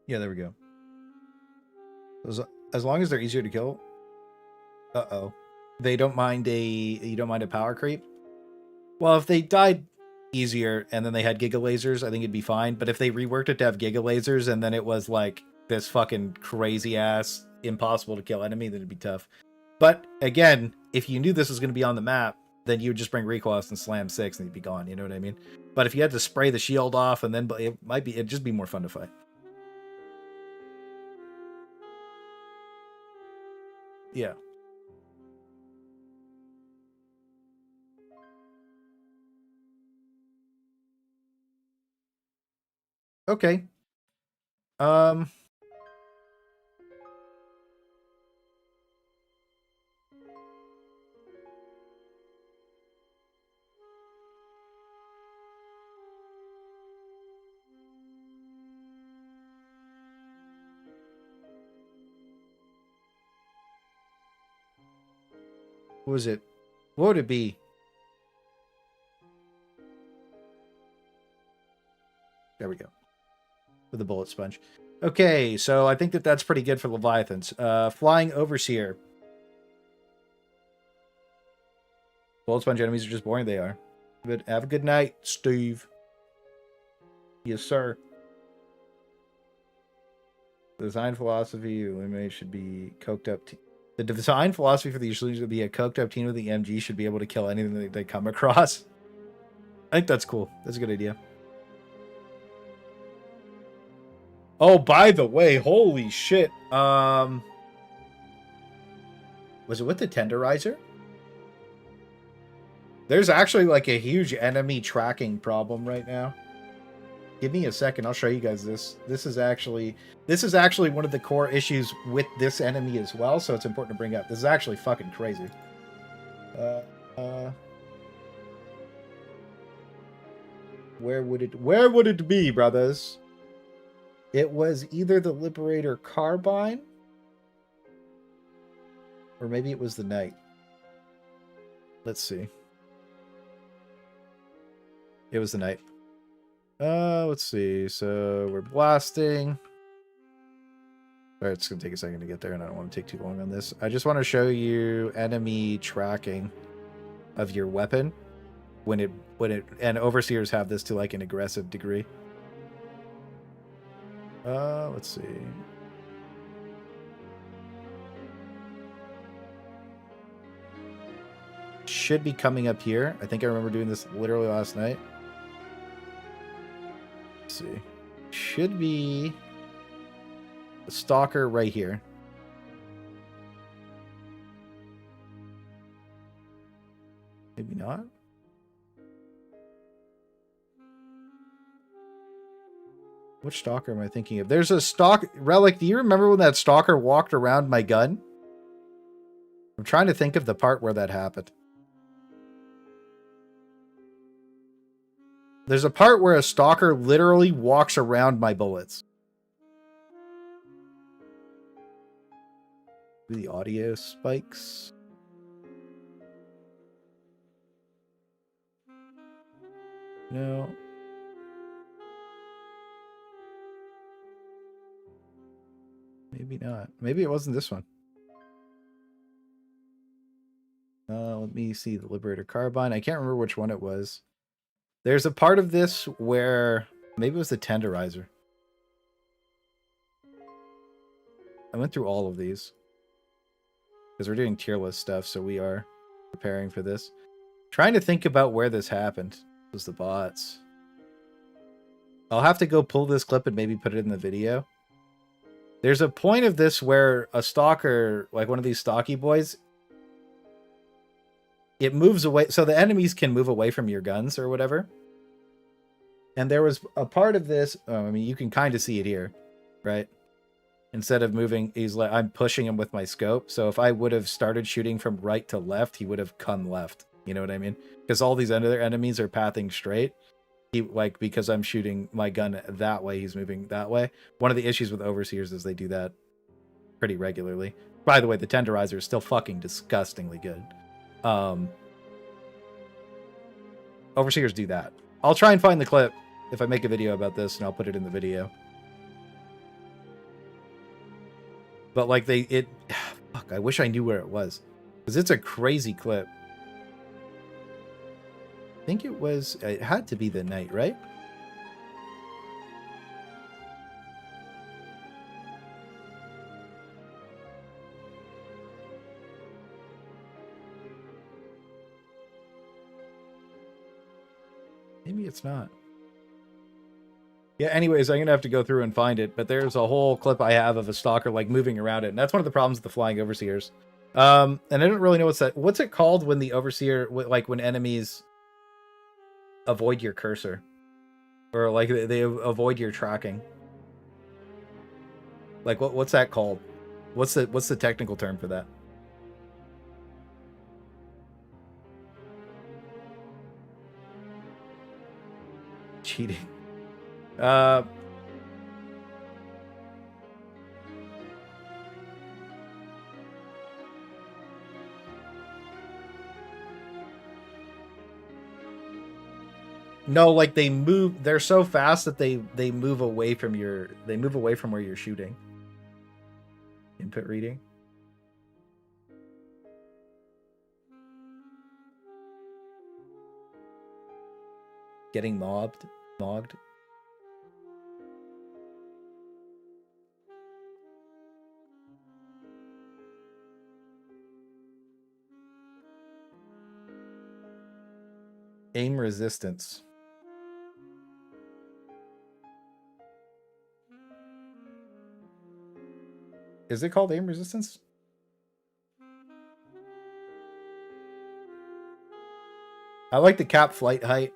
Yeah, there we go. As long as they're easier to kill. Uh-oh. You don't mind a power creep? Well, if they died easier and then they had giga lasers, I think it'd be fine. But if they reworked it to have giga lasers and then it was like this fucking crazy ass impossible to kill enemy, then it'd be tough. But again, if you knew this was going to be on the map, then you would just bring recoil and slam 6 and you'd be gone. You know what I mean? But if you had to spray the shield off and then it'd just be more fun to fight. Yeah. Okay. What was it? What would it be? There we go. With the bullet sponge. Okay, so I think that's pretty good for Leviathans. Flying Overseer. Bullet sponge enemies are just boring. They are. But have a good night, Steve. Yes, sir. The design philosophy, Illuminate should be coked up. The design philosophy for the Illuminate should be a coked up team with the MG should be able to kill anything that they come across. I think that's cool. That's a good idea. Oh, by the way, holy shit. Was it with the Tenderizer? There's actually like a huge enemy tracking problem right now. Give me a second, I'll show you guys this. This is actually one of the core issues with this enemy as well, so it's important to bring up. This is actually fucking crazy. Where would it be, brothers? It was either the Liberator Carbine, or maybe it was the Knight. Let's see. It was the Knight. Let's see. So we're blasting. Alright, it's gonna take a second to get there, and I don't want to take too long on this. I just want to show you enemy tracking of your weapon when it and Overseers have this to like an aggressive degree. Let's see. Should be coming up here. I think I remember doing this literally last night. Let's see. Should be the stalker right here. Maybe not. Which stalker am I thinking of? There's a stalk relic. Do you remember when that stalker walked around my gun? I'm trying to think of the part where that happened. There's a part where a stalker literally walks around my bullets. The audio spikes. No. Maybe not. Maybe it wasn't this one. Let me see the Liberator Carbine. I can't remember which one it was. There's a part of this where maybe it was the Tenderizer. I went through all of these because we're doing tier list stuff, so we are preparing for this. Trying to think about where this happened. It was the bots. I'll have to go pull this clip and maybe put it in the video. There's a point of this where a stalker, like one of these stocky boys, it moves away. So the enemies can move away from your guns or whatever. And there was a part of this. I mean, you can kind of see it here, right? Instead of moving, he's like, I'm pushing him with my scope. So if I would have started shooting from right to left, he would have come left. You know what I mean? Because all these other enemies are pathing straight. He, like, because I'm shooting my gun that way, he's moving that way. One of the issues with Overseers is they do that pretty regularly. By the way, the Tenderizer is still fucking disgustingly good. Overseers do that. I'll try and find the clip if I make a video about this, and I'll put it in the video. But like fuck, I wish I knew where it was, because it's a crazy clip. I think it had to be the night, right? Maybe it's not. Yeah, anyways, I'm gonna have to go through and find it, but there's a whole clip I have of a stalker like moving around it, and that's one of the problems with the flying overseers. And I don't really know what's it called when the overseer, like when enemies avoid your cursor, or like they avoid your tracking. Like what's that called? What's the technical term for that? Cheating. No, like they move. They're so fast that they move away from where you're shooting. Input reading. Getting mogged. Aim resistance. Is it called aim resistance? I like the cap flight height.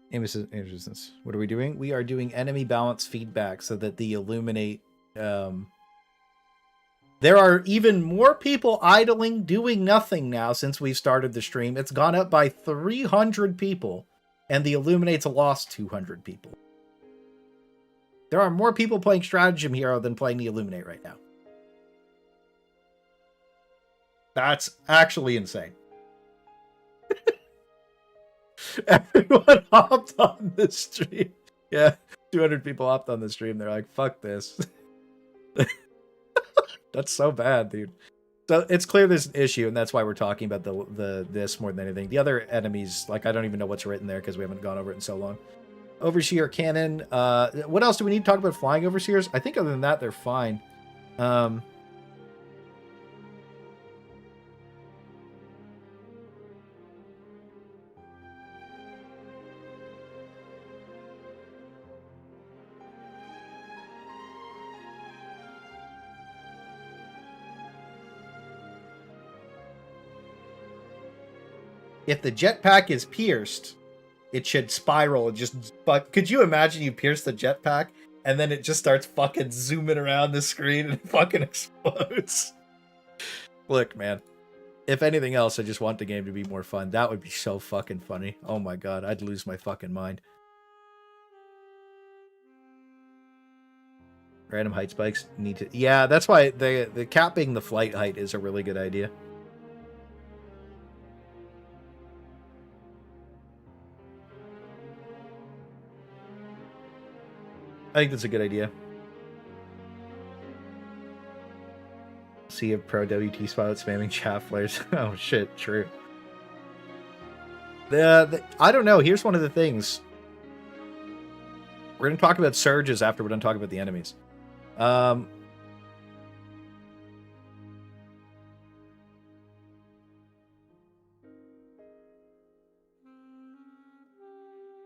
Aim resistance. What are we doing? We are doing enemy balance feedback so that the Illuminate... There are even more people idling, doing nothing now since we started the stream. It's gone up by 300 people, and the Illuminate's lost 200 people. There are more people playing Stratagem Hero than playing the Illuminate right now. That's actually insane. Everyone hopped on the stream. Yeah, 200 people hopped on the stream. They're like, fuck this. That's so bad, dude. So it's clear there's an issue, and that's why we're talking about this more than anything. The other enemies, like, I don't even know what's written there because we haven't gone over it in so long. Overseer cannon. What else do we need to talk about flying overseers? I think other than that, they're fine. If the jetpack is pierced, it should spiral and just. But could you imagine you pierce the jetpack and then it just starts fucking zooming around the screen and fucking explodes? Look, man. If anything else, I just want the game to be more fun. That would be so fucking funny. Oh my god, I'd lose my fucking mind. Random height spikes need to... Yeah, that's why the capping the flight height is a really good idea. I think that's a good idea. See a pro WT spot spamming chat flares. Oh shit, true. I don't know. Here's one of the things. We're gonna talk about surges after we're done talking about the enemies.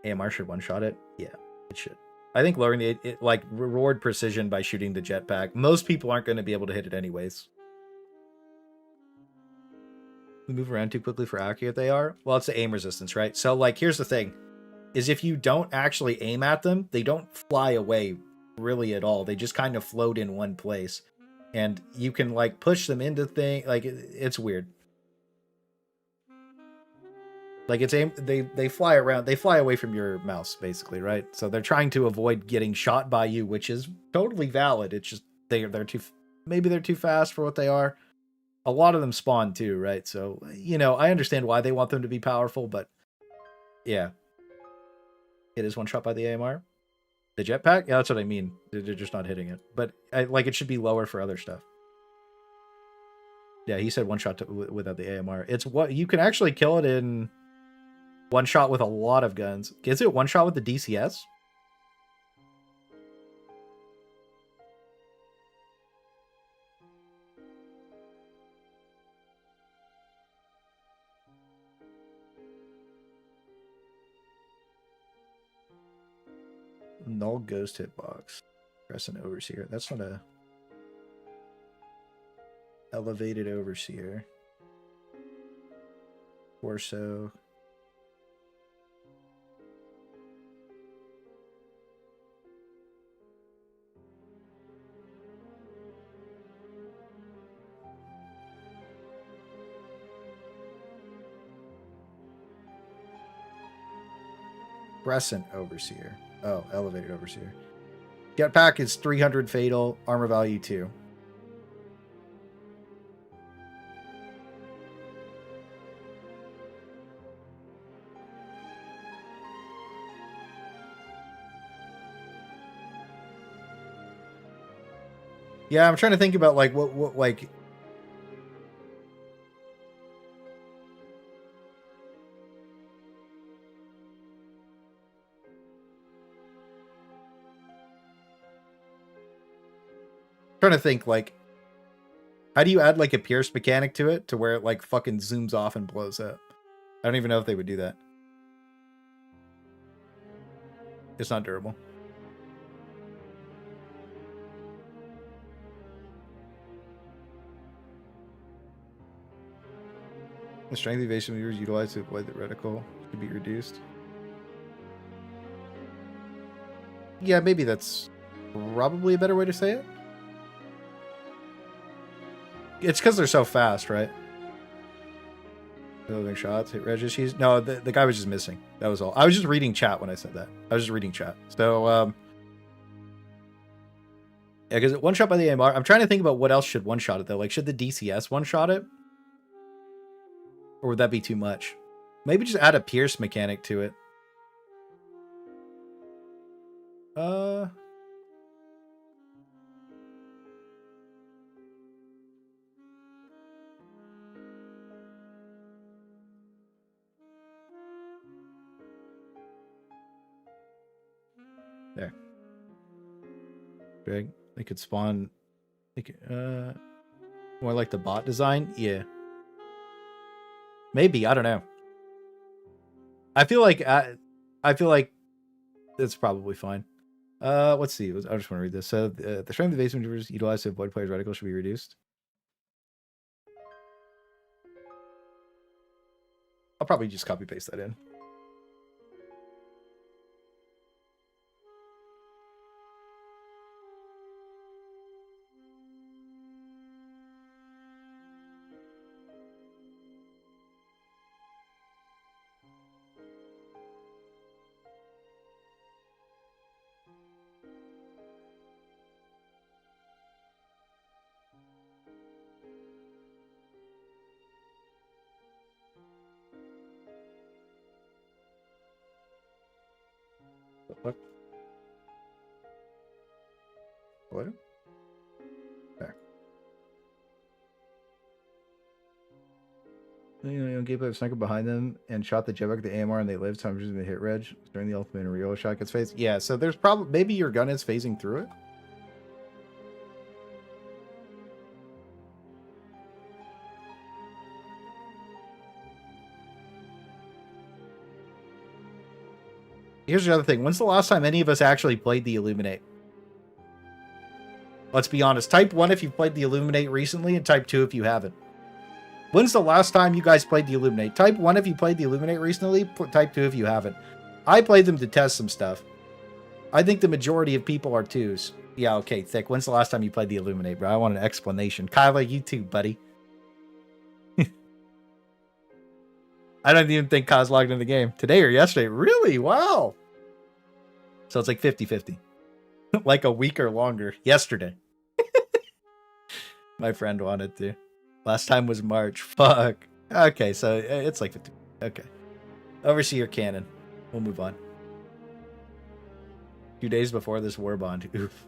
AMR should one-shot it. Yeah, it should. I think lowering it like reward precision by shooting the jetpack. Most people aren't going to be able to hit it anyways. We move around too quickly for how accurate they are. Well, it's the aim resistance, right? So, like, here's the thing: is if you don't actually aim at them, they don't fly away really at all. They just kind of float in one place, and you can like push them into things. Like, it's weird. Like, it's aim. They fly around. They fly away from your mouse, basically, right? So they're trying to avoid getting shot by you, which is totally valid. It's just they're too. Maybe they're too fast for what they are. A lot of them spawn too, right? So, you know, I understand why they want them to be powerful, but yeah. It is one shot by the AMR. The jetpack? Yeah, that's what I mean. They're just not hitting it. But, like, it should be lower for other stuff. Yeah, he said one shot without the AMR. It's what you can actually kill it in one shot with a lot of guns. Is it one shot with the DCS? Null ghost hitbox. Crescent overseer. That's not a elevated overseer. Torso. Crescent overseer. Oh, elevated overseer. Jetpack is 300 fatal, armor value 2. Yeah, I'm trying to think about like what like trying to think like how do you add like a pierce mechanic to it to where it like fucking zooms off and blows up? I don't even know if they would do that. It's not durable. The strength evasion maneuvers utilized to avoid the reticle could be reduced. Yeah, maybe that's probably a better way to say it. It's because they're so fast, right? Building shots, hit registries. No, the guy was just missing. That was all. I was just reading chat when I said that. I was just reading chat. So, yeah, because one shot by the AMR. I'm trying to think about what else should one shot it though. Like, should the DCS one shot it? Or would that be too much? Maybe just add a pierce mechanic to it. There. Big. They could spawn. They could, more like the bot design? Yeah. Maybe, I don't know. I feel like it's probably fine. Let's see. I just want to read this. So the strength of the base maneuvers utilized to avoid players' reticles should be reduced. I'll probably just copy paste that in. What? There. Gameplay of sniper behind them and shot the jetpack with the AMR and they lived. Time to hit reg during the ultimate and real shot gets phased. Yeah, so there's probably maybe your gun is phasing through it. Here's the other thing. When's the last time any of us actually played the Illuminate? Let's be honest. Type 1 if you've played the Illuminate recently, and type 2 if you haven't. When's the last time you guys played the Illuminate? Type 1 if you played the Illuminate recently, type 2 if you haven't. I played them to test some stuff. I think the majority of people are 2s. Yeah, okay, Thick. When's the last time you played the Illuminate, bro? I want an explanation. Kyla, you too, buddy. I don't even think Kaz logged in the game. Today or yesterday? Really? Wow. So it's like 50-50. Like a week or longer. Yesterday. My friend wanted to. Last time was March. Fuck. Okay, so it's like 50. Okay. Overseer Cannon. We'll move on. 2 days before this war bond. Oof.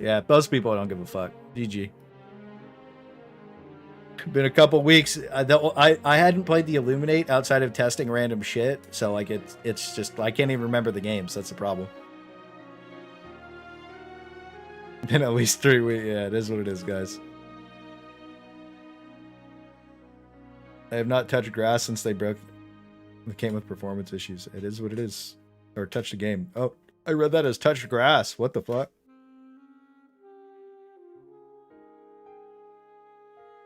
Yeah, those people don't give a fuck. GG. Been a couple weeks. I hadn't played the Illuminate outside of testing random shit, so like it's just I can't even remember the games. That's the problem. Been at least 3 weeks. Yeah, it is what it is, guys. I have not touched grass since they came with performance issues. It is what it is. Or touched the game. Oh, I read that as touched grass. What the fuck?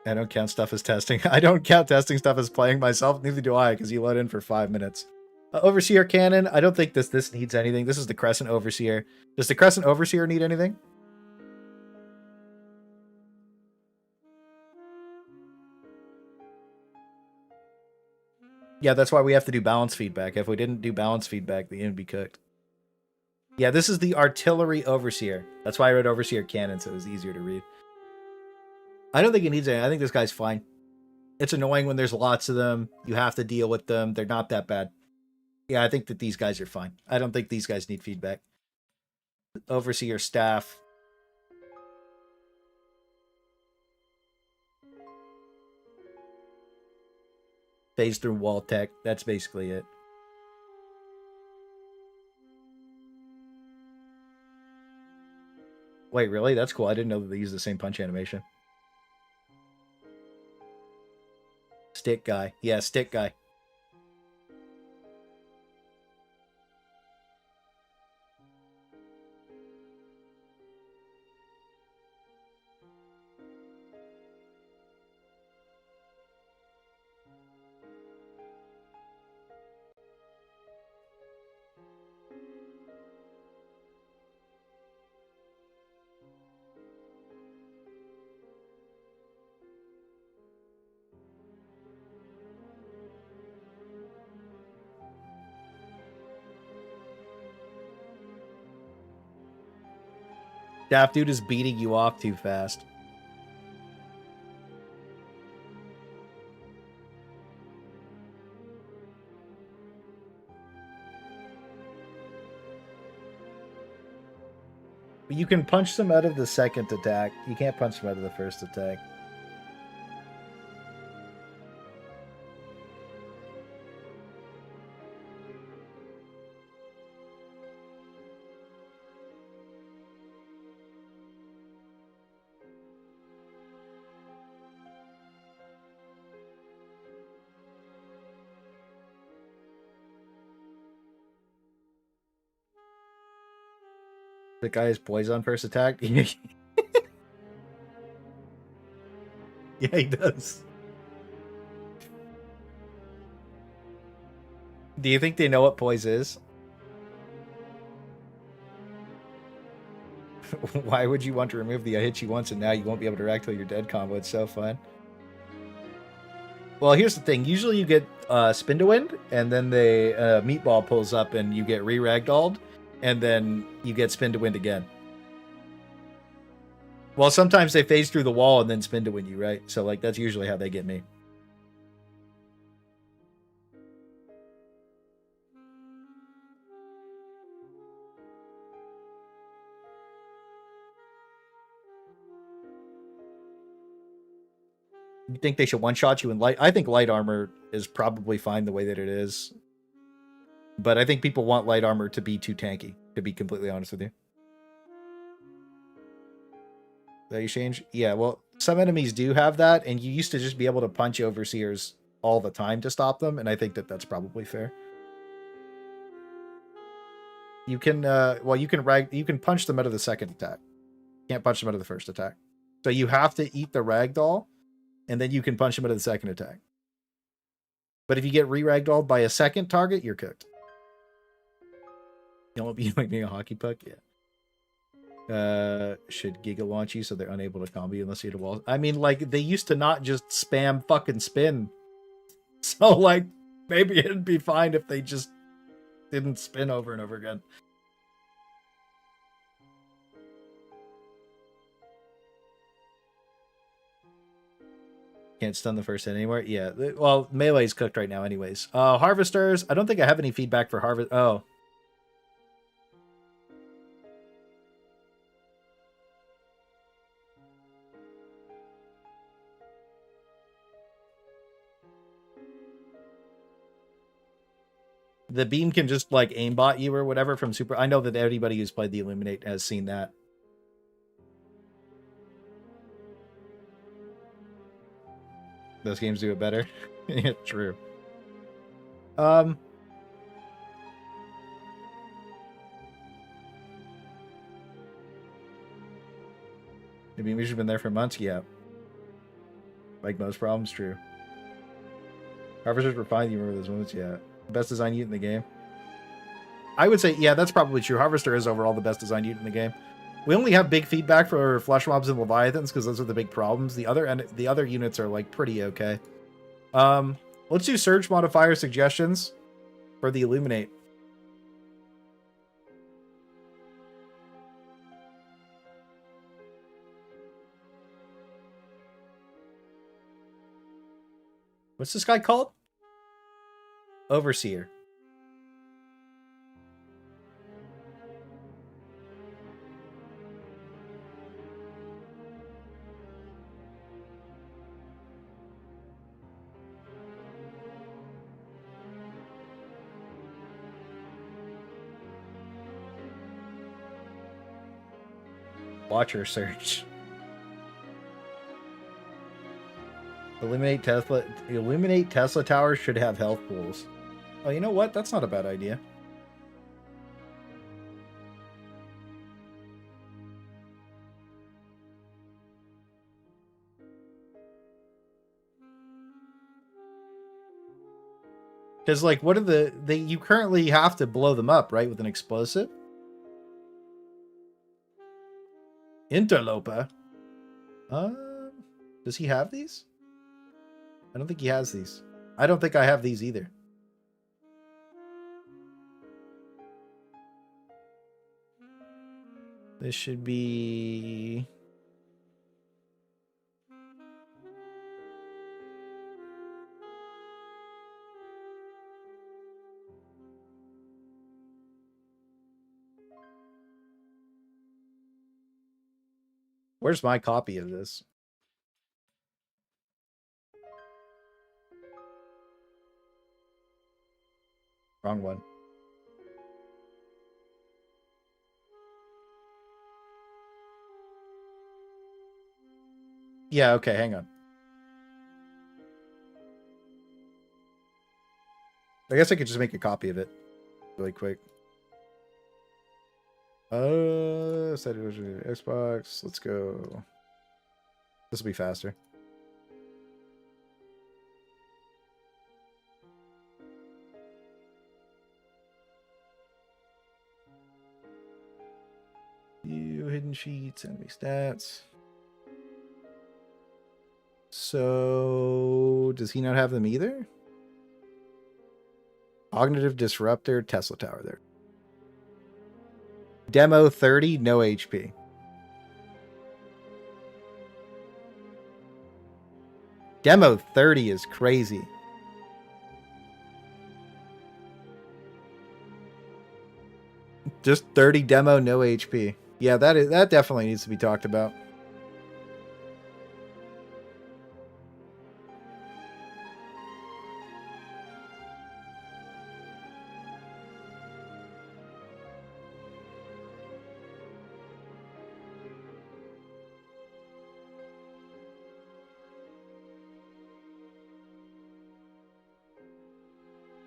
I don't count stuff as testing. I don't count testing stuff as playing myself. Neither do I, because you load in for 5 minutes. Overseer Cannon. I don't think this needs anything. This is the Crescent Overseer. Does the Crescent Overseer need anything? Yeah, that's why we have to do balance feedback. If we didn't do balance feedback, the game would be cooked. Yeah, this is the Artillery Overseer. That's why I read Overseer Cannon, so it was easier to read. I don't think it needs anything. I think this guy's fine. It's annoying when there's lots of them. You have to deal with them. They're not that bad. Yeah, I think that these guys are fine. I don't think these guys need feedback. Overseer Staff. Phase through wall tech. That's basically it. Wait, really? That's cool. I didn't know that they use the same punch animation. Stick guy. Yeah, stick guy. Staff dude is beating you off too fast. But you can punch them out of the second attack. You can't punch them out of the first attack. The guy has poison first attack. Yeah, he does. Do you think they know what poise is? Why would you want to remove the I hit you once and now you won't be able to react till you're dead combo? It's so fun. Well, here's the thing. Usually you get spin to wind, and then the meatball pulls up and you get re-ragdolled, and then you get spin to wind again. Well, sometimes they phase through the wall and then spin to win you, right? So, like, that's usually how they get me. You think they should one-shot you in light? I think light armor is probably fine the way that it is. But I think people want light armor to be too tanky, to be completely honest with you. That you change? Yeah, well, some enemies do have that, and you used to just be able to punch overseers all the time to stop them, and I think that that's probably fair. You can, well, you can punch them out of the second attack. You can't punch them out of the first attack. So you have to eat the ragdoll, and then you can punch them out of the second attack. But if you get re-ragdolled by a second target, you're cooked. You won't be like being a hockey puck, yeah. Should Giga launch you so they're unable to combo you unless you hit a wall? I mean, like, they used to not just spam fucking spin. So, like, maybe it'd be fine if they just didn't spin over and over again. Can't stun the first hit anymore? Yeah, well, melee's cooked right now anyways. Harvesters, I don't think I have any feedback for harvest. Oh. The beam can just, like, aimbot you or whatever from Super... I know that everybody who's played the Illuminate has seen that. Those games do it better. Yeah, true. Maybe we should have been there for months. Yeah. Like most problems, true. Harvesters were fine. You remember those moments? Yeah. Best design unit in the game. I would say, yeah, that's probably true. Harvester is overall the best design unit in the game. We only have big feedback for flesh mobs and Leviathans because those are the big problems. The other units are like pretty okay. Let's do surge modifier suggestions for the Illuminate. What's this guy called? Overseer. Watcher search. Illuminate Tesla towers should have health pools. Oh, you know what? That's not a bad idea. Because, like, what are you currently have to blow them up, right, with an explosive? Interloper. Does he have these? I don't think he has these. I don't think I have these either. This should be... Where's my copy of this? Wrong one. Yeah, okay, hang on. I guess I could just make a copy of it really quick. Set it Xbox. Let's go. This will be faster. View hidden sheets, enemy stats. So, does he not have them either? Cognitive Disruptor, Tesla Tower there. Demo 30, no HP. Demo 30 is crazy. Just 30 demo, no HP. Yeah, that definitely needs to be talked about.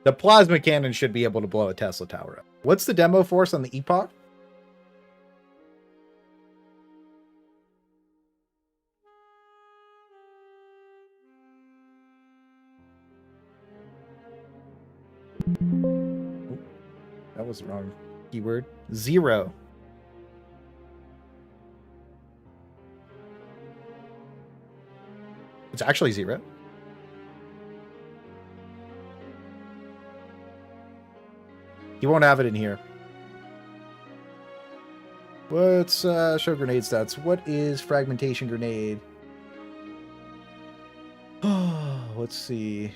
The plasma cannon should be able to blow a Tesla tower up. What's the demo force on the Epoch? That was the wrong keyword. 0. It's actually 0. You won't have it in here. Let's show grenade stats. What is fragmentation grenade? Let's see.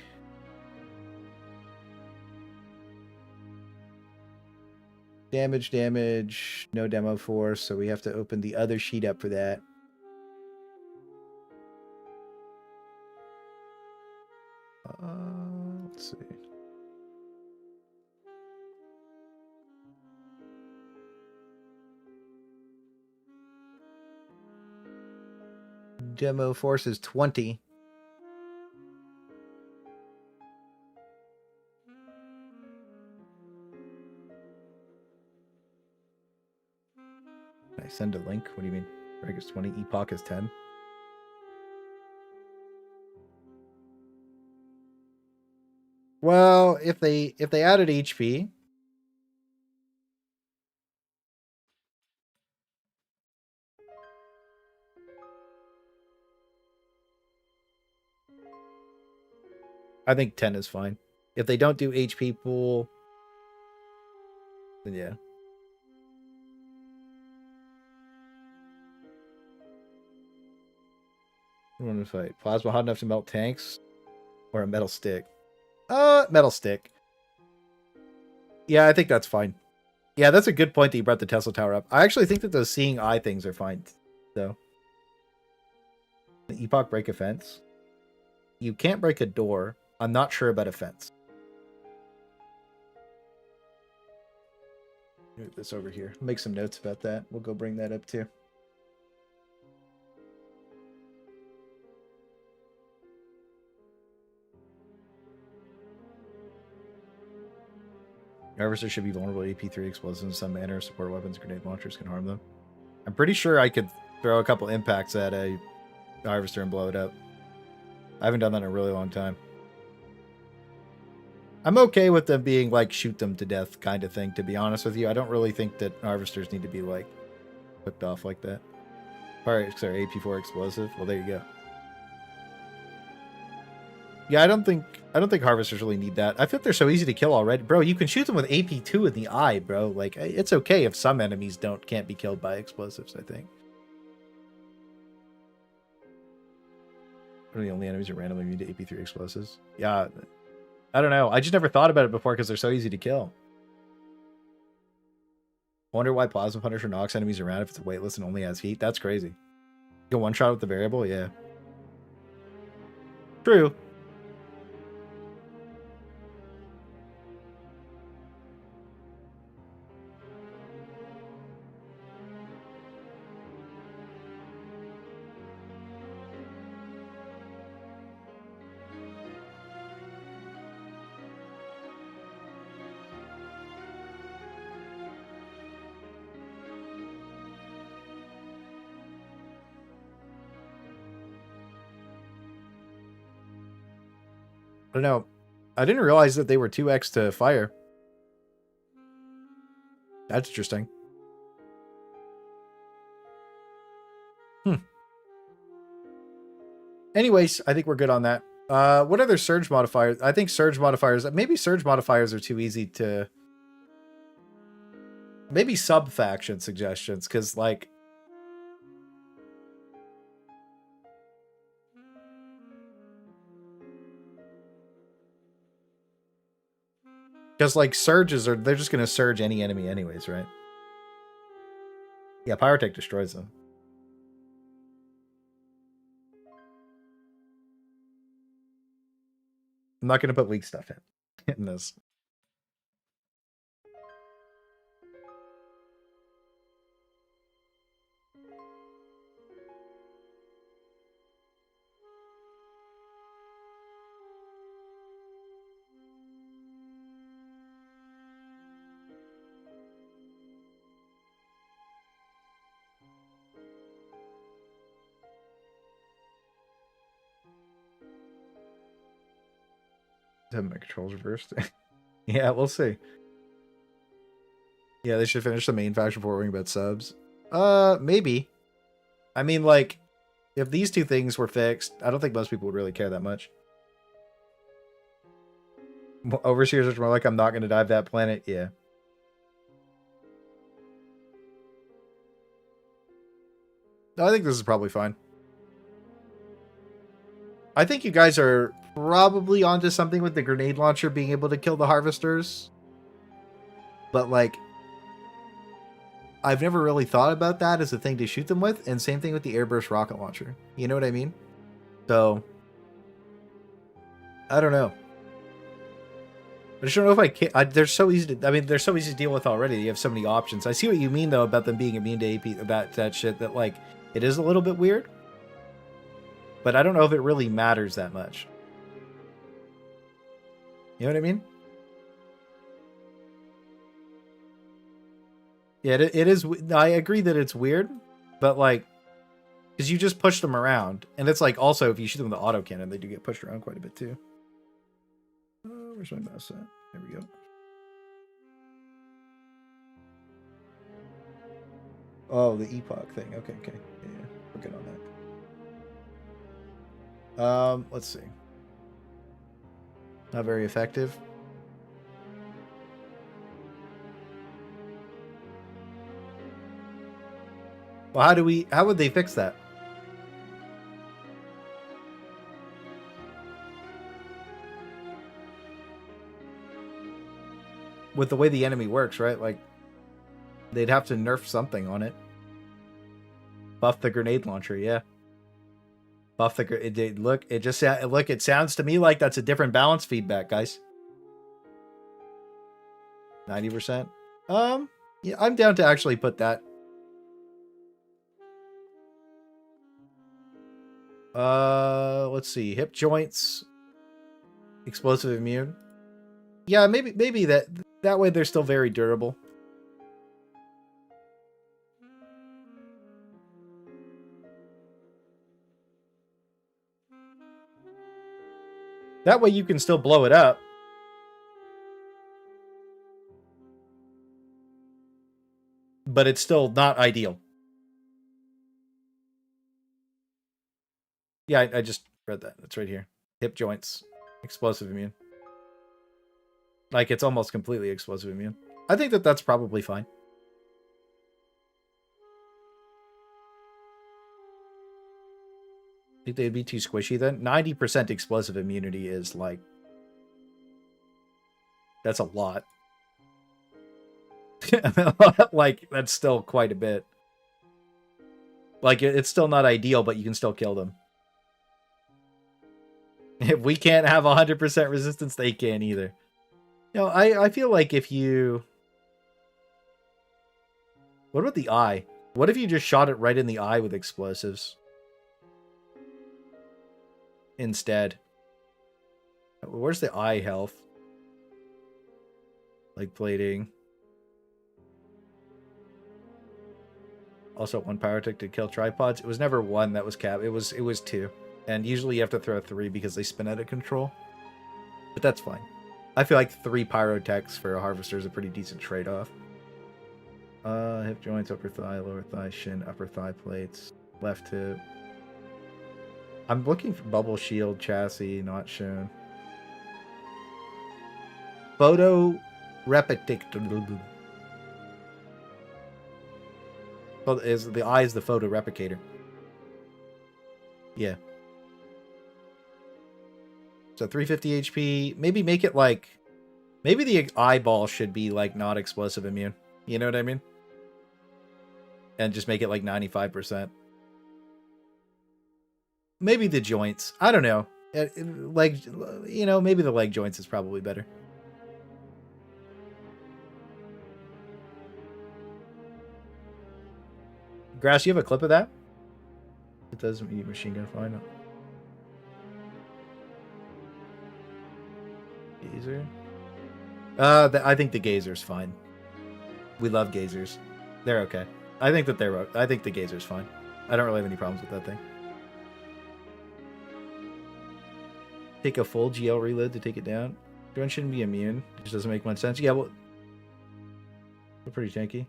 Damage, no demo force, so we have to open the other sheet up for that. Let's see. Demo force is 20. Can I send a link? What do you mean? Break is 20. Epoch is 10. Well, if they added HP, I think 10 is fine. If they don't do HP pool, then yeah. I want to fight plasma hot enough to melt tanks, or a metal stick. Metal stick. Yeah, I think that's fine. Yeah, that's a good point that you brought the Tesla tower up. I actually think that those seeing eye things are fine, though. The Epoch break a fence. You can't break a door. I'm not sure about a fence. Move this over here. Make some notes about that. We'll go bring that up too. Harvester should be vulnerable to AP3 explosives in some manner. Support weapons, grenade launchers can harm them. I'm pretty sure I could throw a couple impacts at a harvester and blow it up. I haven't done that in a really long time. I'm okay with them being like shoot them to death kind of thing, to be honest with you. I don't really think that harvesters need to be like hooked off like that. Alright, sorry, AP4 explosive. Well, there you go. Yeah, I don't think harvesters really need that. I think they're so easy to kill already. Bro, you can shoot them with AP2 in the eye, bro. Like, it's okay if some enemies can't be killed by explosives, I think. What are the only enemies that are randomly immune to AP3 explosives? Yeah, I don't know. I just never thought about it before because they're so easy to kill. Wonder why Plasma Punisher knocks enemies around if it's weightless and only has heat. That's crazy. You go one shot with the variable? Yeah. True. I don't know. I didn't realize that they were 2x to fire. That's interesting. Anyways, I think we're good on that. What other surge modifiers? I think surge modifiers... Maybe surge modifiers are too easy to... Maybe sub-faction suggestions, because, like... Because, like, surges they're just going to surge any enemy anyways, right? Yeah, Pyrotech destroys them. I'm not going to put weak stuff in this. Have my controls reversed. Yeah, we'll see. Yeah, they should finish the main faction before worrying about subs. Maybe. I mean, like, if these two things were fixed, I don't think most people would really care that much. Overseers are more like, I'm not going to dive that planet. Yeah. No, I think this is probably fine. I think you guys are probably onto something with the grenade launcher being able to kill the harvesters. But, like, I've never really thought about that as a thing to shoot them with. And same thing with the airburst rocket launcher. You know what I mean? So, I don't know. I just don't know if I can. They're so easy to. I mean, they're so easy to deal with already. You have so many options. I see what you mean though about them being immune to AP. About that shit. That like it is a little bit weird. But I don't know if it really matters that much. You know what I mean? Yeah, it is. I agree that it's weird, but like, because you just push them around, and it's like also if you shoot them with the autocannon, they do get pushed around quite a bit too. Where's my mouse at? There we go. Oh, the epoch thing. Okay. Yeah, we're good on that. Let's see. Not very effective. Well, how would they fix that? With the way the enemy works, right? Like, they'd have to nerf something on it. Buff the grenade launcher, yeah. Buff the look. It sounds to me like that's a different balance feedback, guys. 90%. Yeah, I'm down to actually put that. Let's see. Hip joints. Explosive immune. Yeah, maybe that way they're still very durable. That way you can still blow it up. But it's still not ideal. Yeah, I just read that. It's right here. Hip joints. Explosive immune. Like, it's almost completely explosive immune. I think that's probably fine. Think they'd be too squishy then? 90% explosive immunity is like... That's a lot. Like, that's still quite a bit. Like, it's still not ideal, but you can still kill them. If we can't have 100% resistance, they can't either. You know, I feel like if you... What about the eye? What if you just shot it right in the eye with explosives? Instead. Where's the eye health? Like plating. Also, 1 pyrotech to kill tripods. It was never 1 that was capped. It was 2. And usually you have to throw 3 because they spin out of control. But that's fine. I feel like 3 pyrotechs for a harvester is a pretty decent trade-off. Hip joints, upper thigh, lower thigh, shin, upper thigh plates, left hip. I'm looking for bubble shield chassis, not shown. Photo replicator. Well, the eye is the photo replicator. Yeah. So 350 HP. Maybe make it like... Maybe the eyeball should be like not explosive immune. You know what I mean? And just make it like 95%. Maybe the joints. I don't know. Leg, you know, maybe the leg joints is probably better. Grass, you have a clip of that? It doesn't mean machine gun fine. Gazer? I think the gazer's fine. We love gazers. They're okay. I think the gazer's fine. I don't really have any problems with that thing. Take a full GL reload to take it down. Drone shouldn't be immune. It just doesn't make much sense. Yeah, well, they're pretty tanky.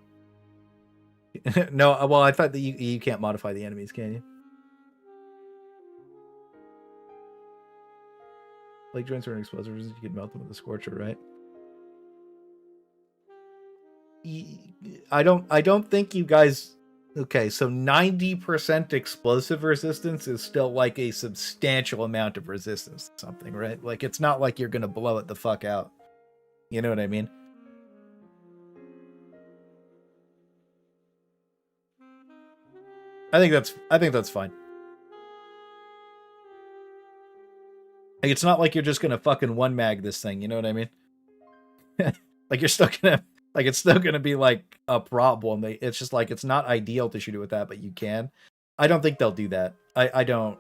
No, well, I thought that you can't modify the enemies, can you? Like drones are an explosive resistance, you can melt them with a scorcher, right? I don't think you guys. Okay, so 90% explosive resistance is still like a substantial amount of resistance to something, right? Like it's not like you're gonna blow it the fuck out. You know what I mean? I think that's fine. Like, it's not like you're just gonna fucking one mag this thing, you know what I mean? Like you're still gonna like it's still gonna be like a problem. It's just like it's not ideal to shoot it with that, but you can. I don't think they'll do that. I don't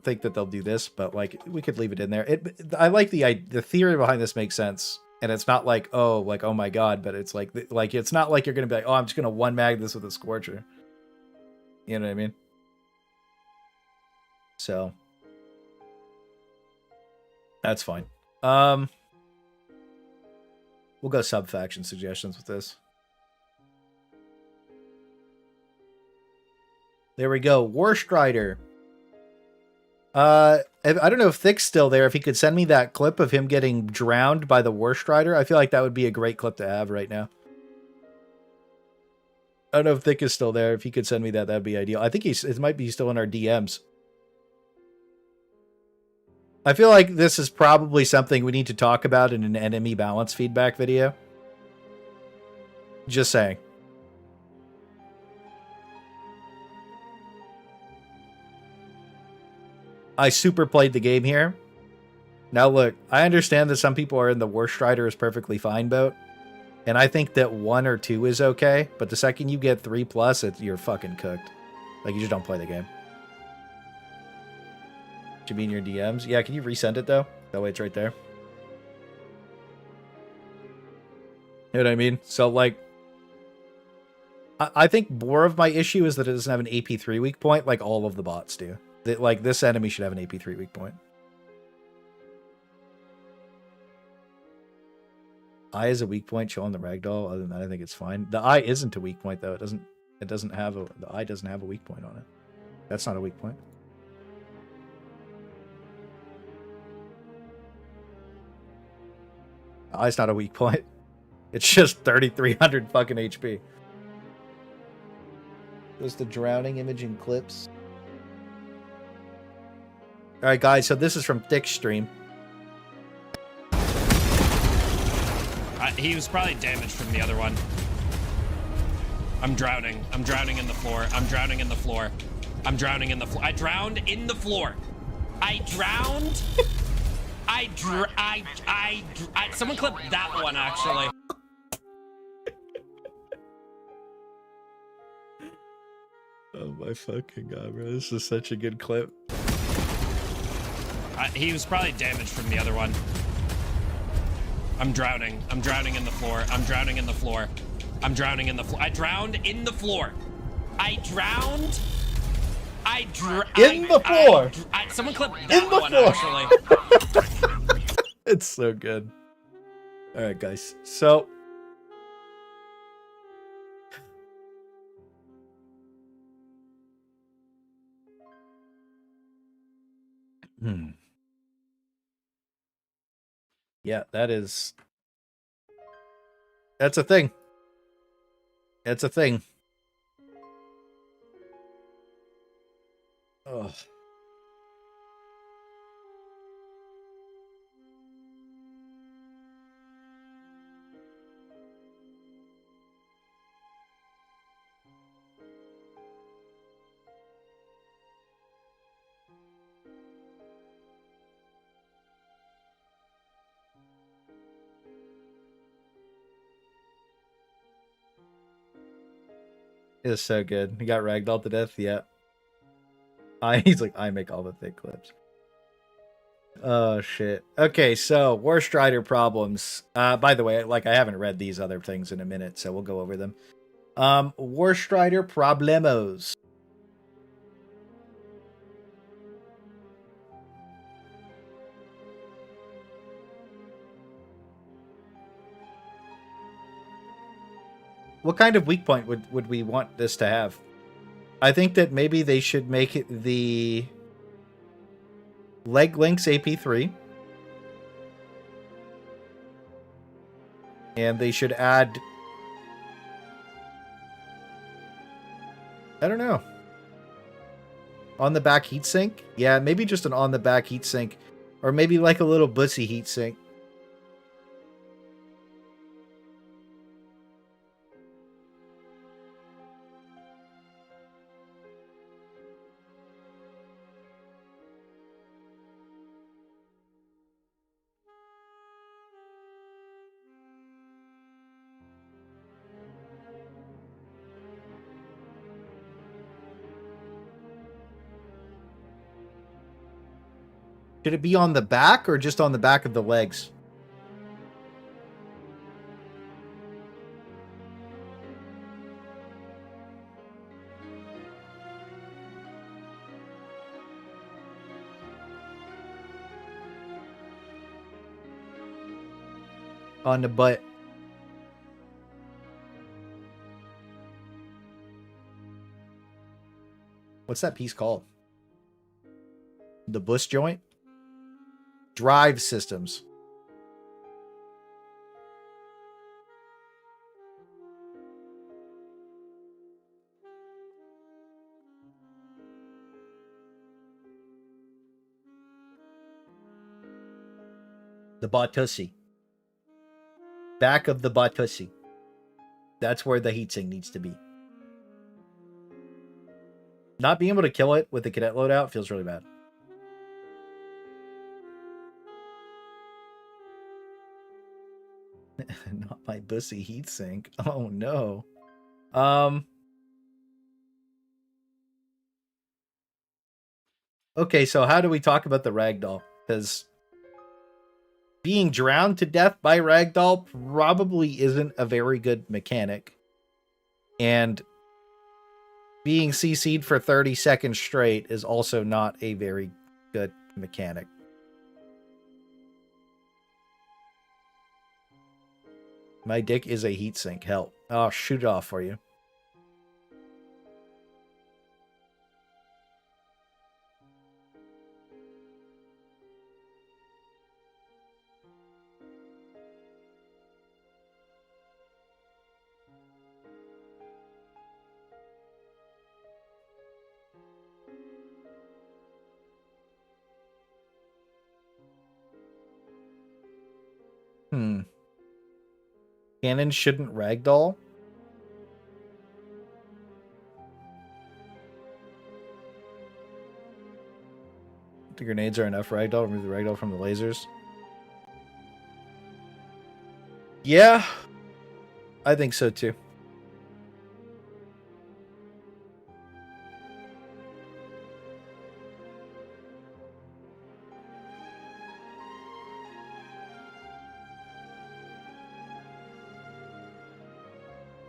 think that they'll do this, but like we could leave it in there. I like the theory behind this makes sense, and it's not like oh my god, but it's like it's not like you're gonna be like oh I'm just gonna one mag this with a scorcher. You know what I mean? So that's fine. We'll go sub-faction suggestions with this. There we go. War Strider. I don't know if Thick's still there. If he could send me that clip of him getting drowned by the War Strider, I feel like that would be a great clip to have right now. I don't know if Thick is still there. If he could send me that, that'd be ideal. I think it might be still in our DMs. I feel like this is probably something we need to talk about in an enemy balance feedback video. Just saying. I super played the game here. Now look, I understand that some people are in the War Strider is perfectly fine boat. And I think that 1 or 2 is okay. But the second you get 3+, you're fucking cooked. Like, you just don't play the game. You mean your DMs? Yeah, can you resend it though? That way it's right there. You know what I mean? So like, I think more of my issue is that it doesn't have an AP3 weak point like all of the bots do. Like this enemy should have an AP3 weak point. Eye is a weak point showing the ragdoll. Other than that, I think it's fine. The eye isn't a weak point though. The eye doesn't have a weak point on it. That's not a weak point. Eye's not a weak point. It's just 3,300 fucking HP. There's the drowning image in clips. Alright guys, so this is from Thick's stream. He was probably damaged from the other one. I'm drowning. I'm drowning in the floor. I'm drowning in the floor. I'm drowning in the floor. I drowned in the floor. I drowned. Someone clip that one, actually. Oh my fucking god, bro. This is such a good clip. He was probably damaged from the other one. I'm drowning. I'm drowning in the floor. I'm drowning in the floor. I'm drowning in the floor. I drowned in the floor. I drowned. In the floor. Someone clip that one, actually. It's so good. All right, guys. So yeah, that's a thing. That's a thing. Oh. It is so good. He got ragdolled to death. Yeah. He's like, I make all the thick clips. Oh shit. Okay, so War Strider problems. By the way, like I haven't read these other things in a minute, so we'll go over them. War Strider problemos. what kind of weak point would we want this to have? I think that maybe they should make it the leg links AP3. And they should add... I don't know. On the back heatsink? Yeah, maybe just an on the back heatsink. Or maybe like a little bussy heatsink. Should it be on the back or just on the back of the legs? On the butt. What's that piece called? The bus joint? Drive systems. The Batusi. Back of the Batusi. That's where the heatsink needs to be. Not being able to kill it with the cadet loadout feels really bad. Not my bussy heatsink. Oh no. Okay, so how do we talk about the ragdoll? Because being drowned to death by ragdoll probably isn't a very good mechanic. And being CC'd for 30 seconds straight is also not a very good mechanic. My dick is a heatsink. Hell. I'll shoot it off for you. Cannons shouldn't ragdoll. The grenades are enough ragdoll. Remove the ragdoll from the lasers. Yeah, I think so too.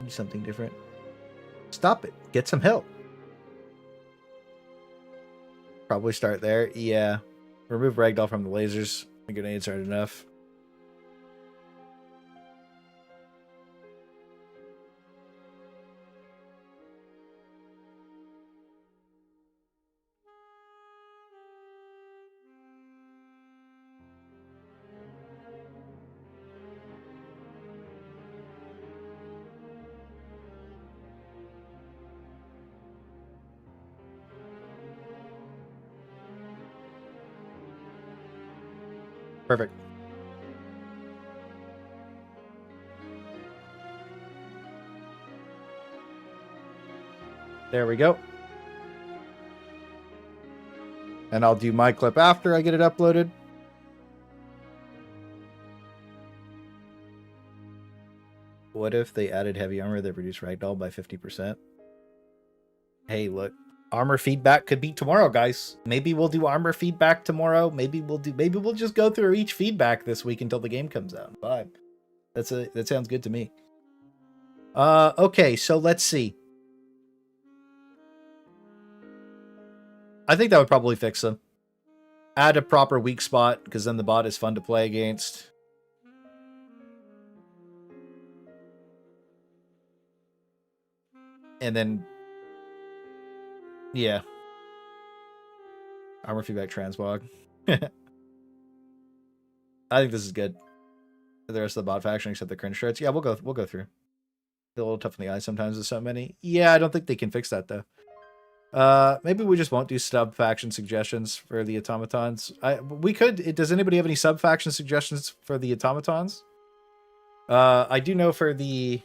Something different. Stop it. Get some help. Probably start there. Yeah. Remove ragdoll from the lasers. The grenades aren't enough. Perfect. There we go. And I'll do my clip after I get it uploaded. What if they added heavy armor that reduced ragdoll by 50%? Hey, look. Armor feedback could be tomorrow, guys. Maybe we'll do armor feedback tomorrow. Maybe we'll just go through each feedback this week until the game comes out. Bye. That sounds good to me. Okay, so let's see. I think that would probably fix them. Add a proper weak spot, because then the bot is fun to play against. And then, yeah. Armor feedback transmog. I think this is good. The rest of the bot faction except the cringe shirts. Yeah, we'll go through. They're a little tough in the eye sometimes with so many. Yeah, I don't think they can fix that though. Maybe we just won't do sub faction suggestions for the automatons. We could. Does anybody have any sub faction suggestions for the automatons? I do know for the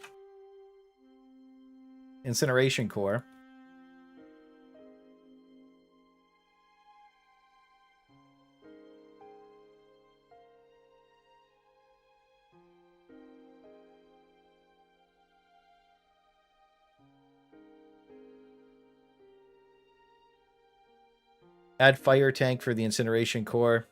incineration core. Add fire tank for the incineration core.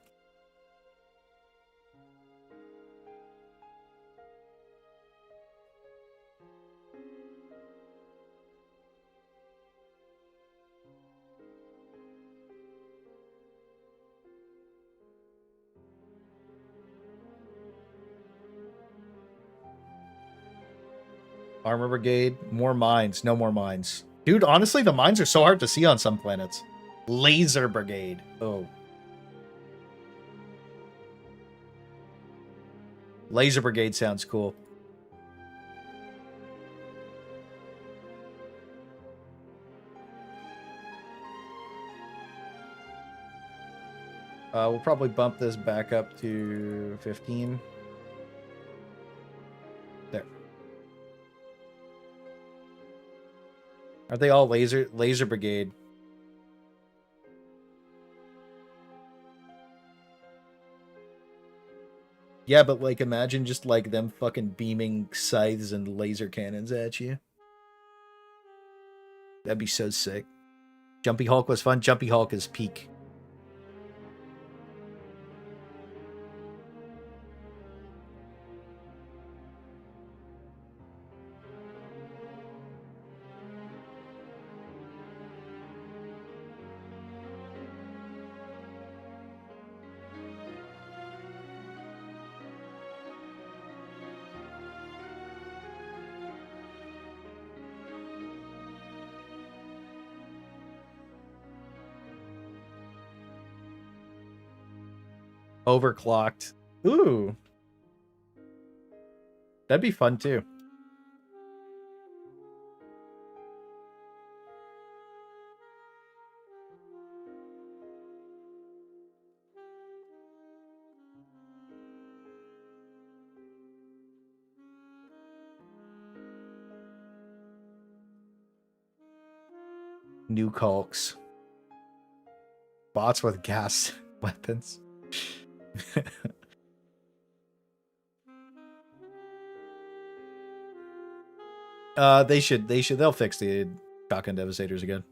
Armor brigade, more mines, no more mines. Dude, honestly, the mines are so hard to see on some planets. Laser brigade. Oh. Laser brigade sounds cool. We'll probably bump this back up to 15. There. Are they all laser brigade? Yeah, but like imagine just like them fucking beaming scythes and laser cannons at you. That'd be so sick. Jumpy Hulk was fun. Jumpy Hulk is peak. Overclocked. Ooh. That'd be fun too. New Hulks. Bots with gas weapons. They'll fix the shotgun devastators again.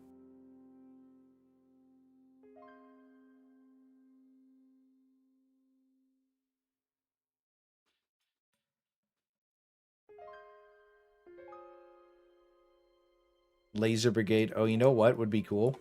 Laser brigade. Oh, you know what would be cool?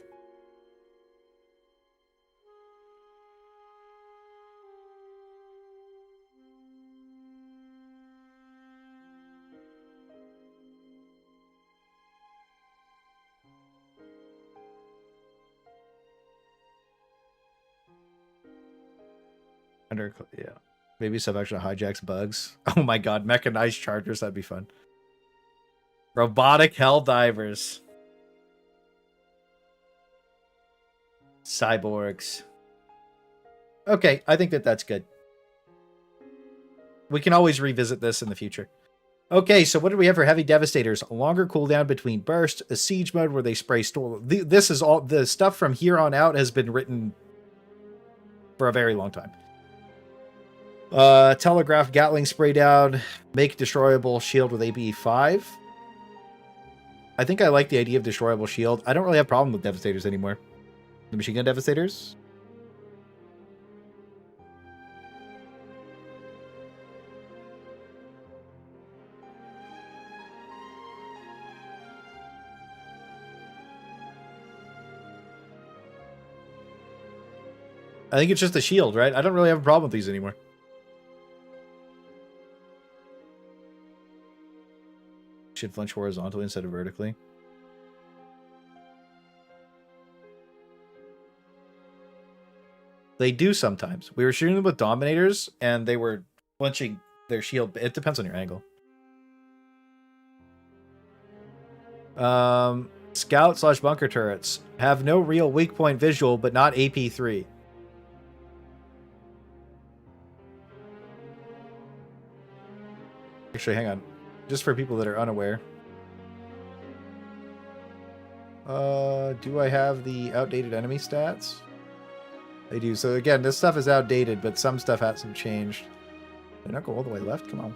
Yeah. Maybe some extra hijacks bugs. Oh my god, mechanized chargers, that'd be fun. Robotic Helldivers. Cyborgs. Okay, I think that's good. We can always revisit this in the future. Okay, so what do we have for heavy devastators? A longer cooldown between bursts, a siege mode where they spray storm. This is all the stuff from here on out has been written for a very long time. Telegraph Gatling spray down, make destroyable shield with ABE 5. I think I like the idea of destroyable shield. I don't really have a problem with devastators anymore. The machine gun devastators. I think it's just a shield, right? I don't really have a problem with these anymore. Should flinch horizontally instead of vertically. They do sometimes. We were shooting them with Dominators, and they were flinching their shield. It depends on your angle. Scout/bunker turrets have no real weak point visual, but not AP3. Actually, hang on. Just for people that are unaware. Do I have the outdated enemy stats? I do. So again, this stuff is outdated, but some stuff hasn't changed. Did I not go all the way left? Come on.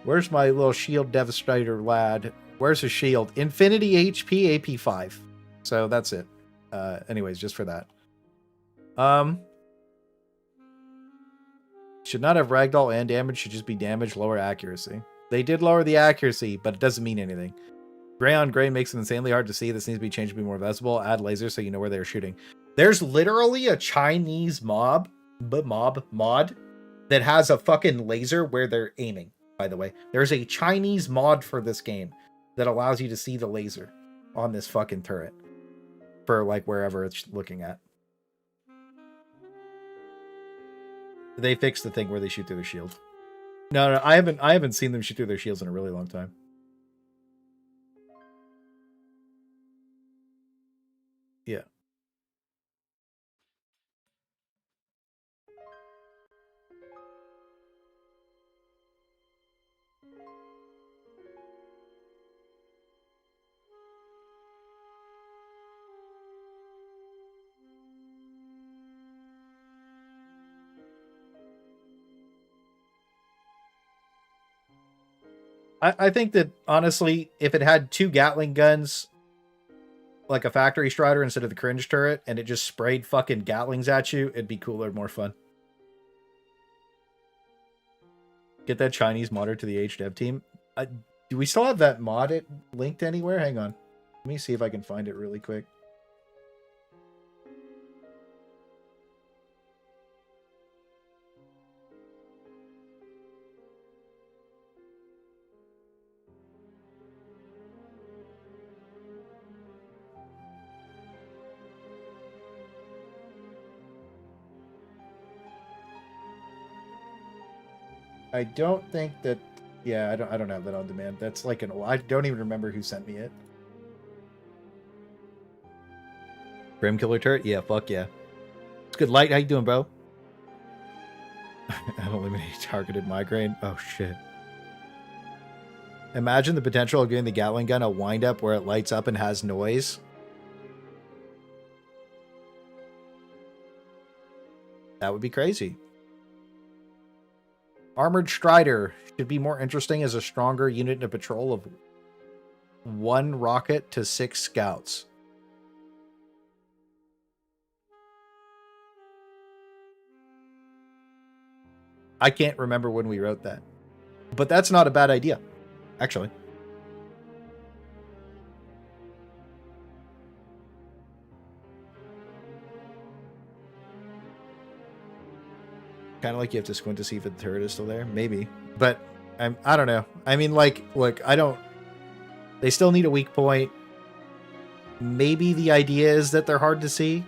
Where's my little shield devastator lad? Where's his shield? Infinity HP, AP5. So that's it. Anyways, just for that. Should not have ragdoll and damage. Should just be damage, lower accuracy. They did lower the accuracy, but it doesn't mean anything. Gray on gray makes it insanely hard to see. This needs to be changed to be more visible. Add lasers so you know where they're shooting. There's literally a Chinese mod that has a fucking laser where they're aiming, by the way. There's a Chinese mod for this game that allows you to see the laser on this fucking turret for like wherever it's looking at. They fixed the thing where they shoot through their shield. No, I haven't seen them shoot through their shields in a really long time. Yeah. I think that, honestly, if it had 2 Gatling guns, like a factory strider instead of the cringe turret, and it just sprayed fucking Gatlings at you, it'd be cooler, more fun. Get that Chinese modder to the HDev team. Do we still have that mod linked anywhere? Hang on. Let me see if I can find it really quick. I don't think that. Yeah, I don't have that on demand. That's like I don't even remember who sent me it. Grim Killer Turret? Yeah, fuck yeah. It's good. Light, how you doing, bro? Eliminate targeted migraine. Oh shit. Imagine the potential of giving the Gatling gun a wind up where it lights up and has noise. That would be crazy. Armored Strider should be more interesting as a stronger unit in a patrol of 1 rocket to 6 scouts. I can't remember when we wrote that. But that's not a bad idea, actually. Kind of like you have to squint to see if the turret is still there. Maybe. But I don't know. I mean, like, look, they still need a weak point. Maybe the idea is that they're hard to see.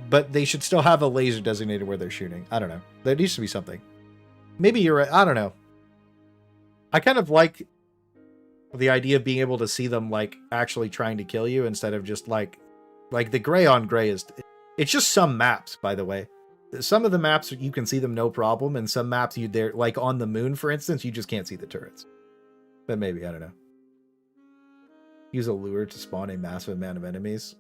But they should still have a laser designated where they're shooting. I don't know. There needs to be something. Maybe you're right. I don't know. I kind of like the idea of being able to see them, like, actually trying to kill you instead of just, like the gray on gray is... It's just some maps, by the way. Some of the maps, you can see them no problem, and some maps, like on the moon, for instance, you just can't see the turrets. But maybe, I don't know. Use a lure to spawn a massive amount of enemies.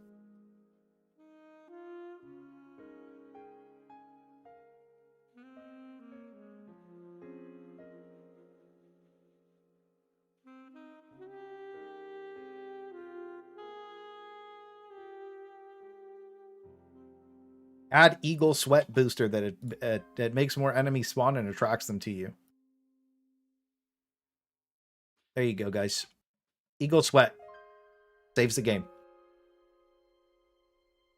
Add Eagle Sweat Booster that it makes more enemies spawn and attracts them to you. There you go, guys. Eagle Sweat saves the game.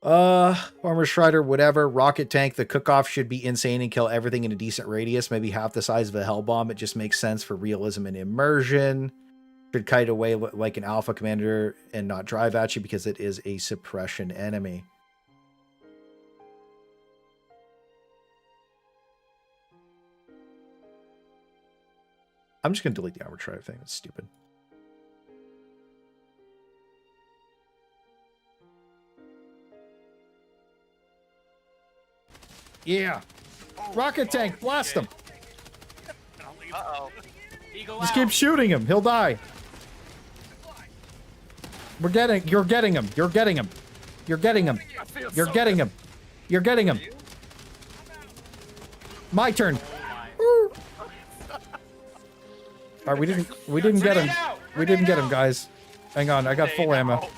Armor Strider, whatever. Rocket Tank, the cook-off should be insane and kill everything in a decent radius. Maybe half the size of a hell bomb. It just makes sense for realism and immersion. should kite away like an alpha commander and not drive at you because it is a suppression enemy. I'm just going to delete the armor tribe thing. It's stupid. Yeah. Rocket tank, blast him. Uh-oh. Just keep shooting him. He'll die. You're getting him. You're getting him. You're getting him. You're getting him. You're getting him. My turn. All right, we didn't get him. We didn't get him, guys. Hang on, I got full ammo.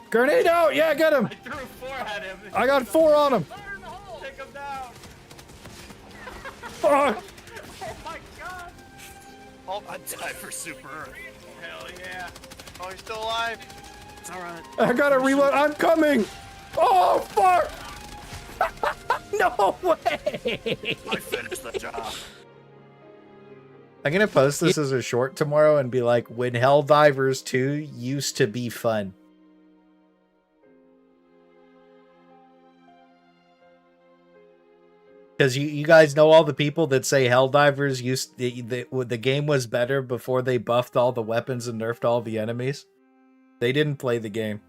Grenade out! Yeah, get him. I threw 4 at him. I got 4 on him. Take him down. Fuck. Oh my god. Oh, I died for Super Earth. Hell yeah. Oh, he's still alive. It's alright. I gotta reload. I'm coming. Oh fuck! No way! I finished the job. I'm gonna post this as a short tomorrow and be like, when Helldivers 2 used to be fun. Because you guys know all the people that say Helldivers the game was better before they buffed all the weapons and nerfed all the enemies. They didn't play the game.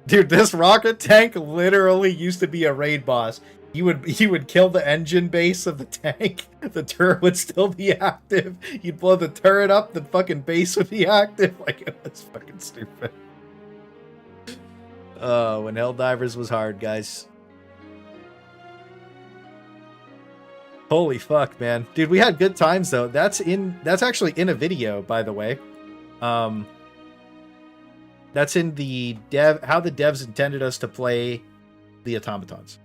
Dude, this rocket tank literally used to be a raid boss. You would kill the engine base of the tank. The turret would still be active. You'd blow the turret up, the fucking base would be active. Like, it was fucking stupid. When Helldivers was hard, guys. Holy fuck, man. Dude, we had good times though. That's actually in a video, by the way. That's in the how the devs intended us to play the automatons.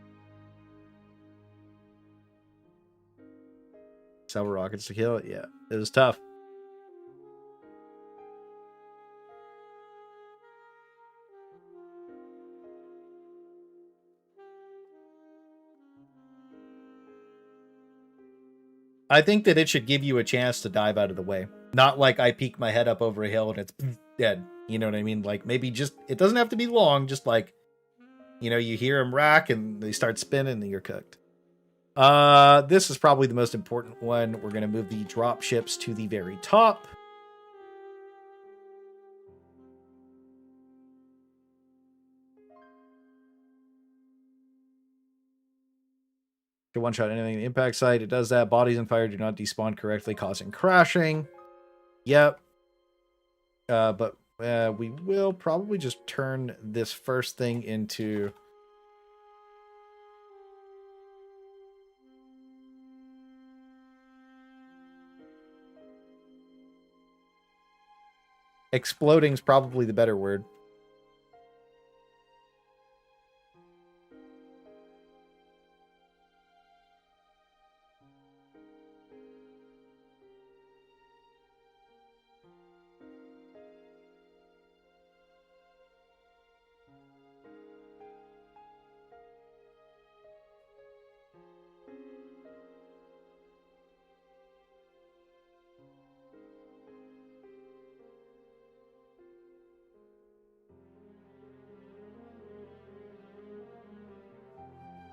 7 rockets to kill it. Yeah, it was tough. I think that it should give you a chance to dive out of the way. Not like I peek my head up over a hill and it's dead. You know what I mean? Like, maybe just, it doesn't have to be long. Just like, you know, you hear them rack and they start spinning and you're cooked. This is probably the most important one. We're going to move the drop ships to the very top. To one-shot anything in the impact site. It does that. Bodies on fire do not despawn correctly, causing crashing. Yep. But we will probably just turn this first thing into... Exploding is probably the better word.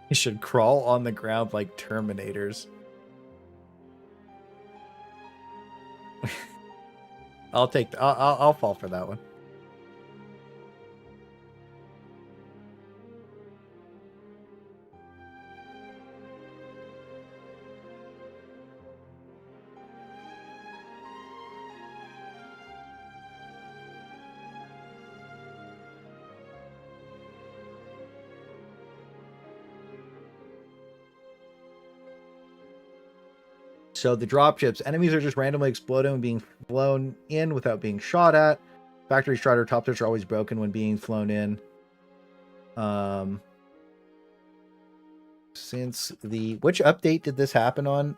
You should crawl on the ground like Terminators. I'll fall for that one. So the dropships, enemies are just randomly exploding and being blown in without being shot at. Factory strider top tips are always broken when being flown in. Since the... Which update did this happen on?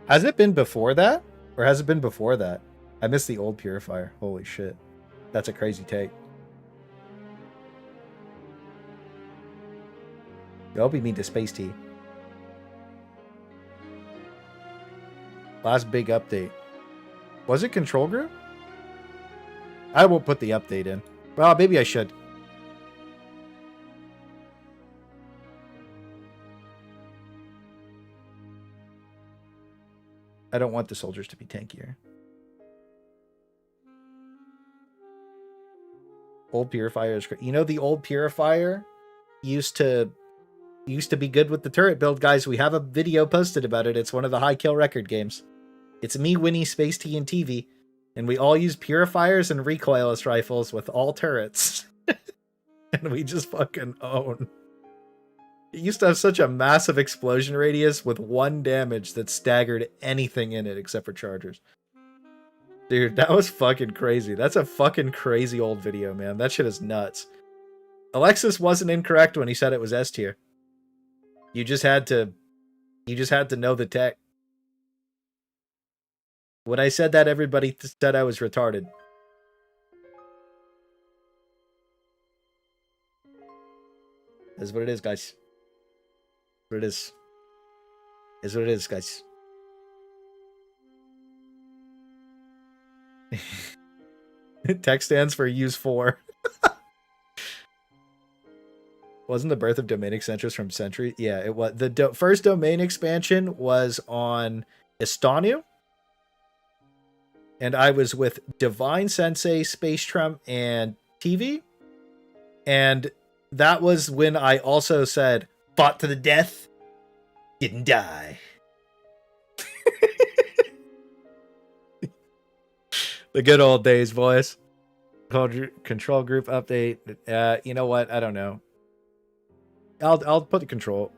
Has it been before that? Or has it been before that? I missed the old purifier. Holy shit. That's a crazy take. Y'all be mean to Space Tea. Last big update. Was it control group? I won't put the update in. Well, maybe I should. I don't want the soldiers to be tankier. Old purifier is great. You know, the old purifier used to be good with the turret build, guys. We have a video posted about it. It's one of the high kill record games. It's me, Winnie, Space T, and TV. And we all use purifiers and recoilless rifles with all turrets. And we just fucking own. It used to have such a massive explosion radius with 1 damage that staggered anything in it except for chargers. Dude, that was fucking crazy. That's a fucking crazy old video, man. That shit is nuts. Alexis wasn't incorrect when he said it was S tier. You just had to know the tech. When I said that, everybody said I was retarded. That's what it is, guys. What it is. Is what it is, guys. Tech stands for use 4. Wasn't the birth of domain extensions from Century? Yeah, it was. The first domain expansion was on Estanu. And I was with Divine Sensei, Space Trump, and TV. And that was when I also said, fought to the death, didn't die. The good old days, boys. Control group update. You know what? I don't know. I'll put the control.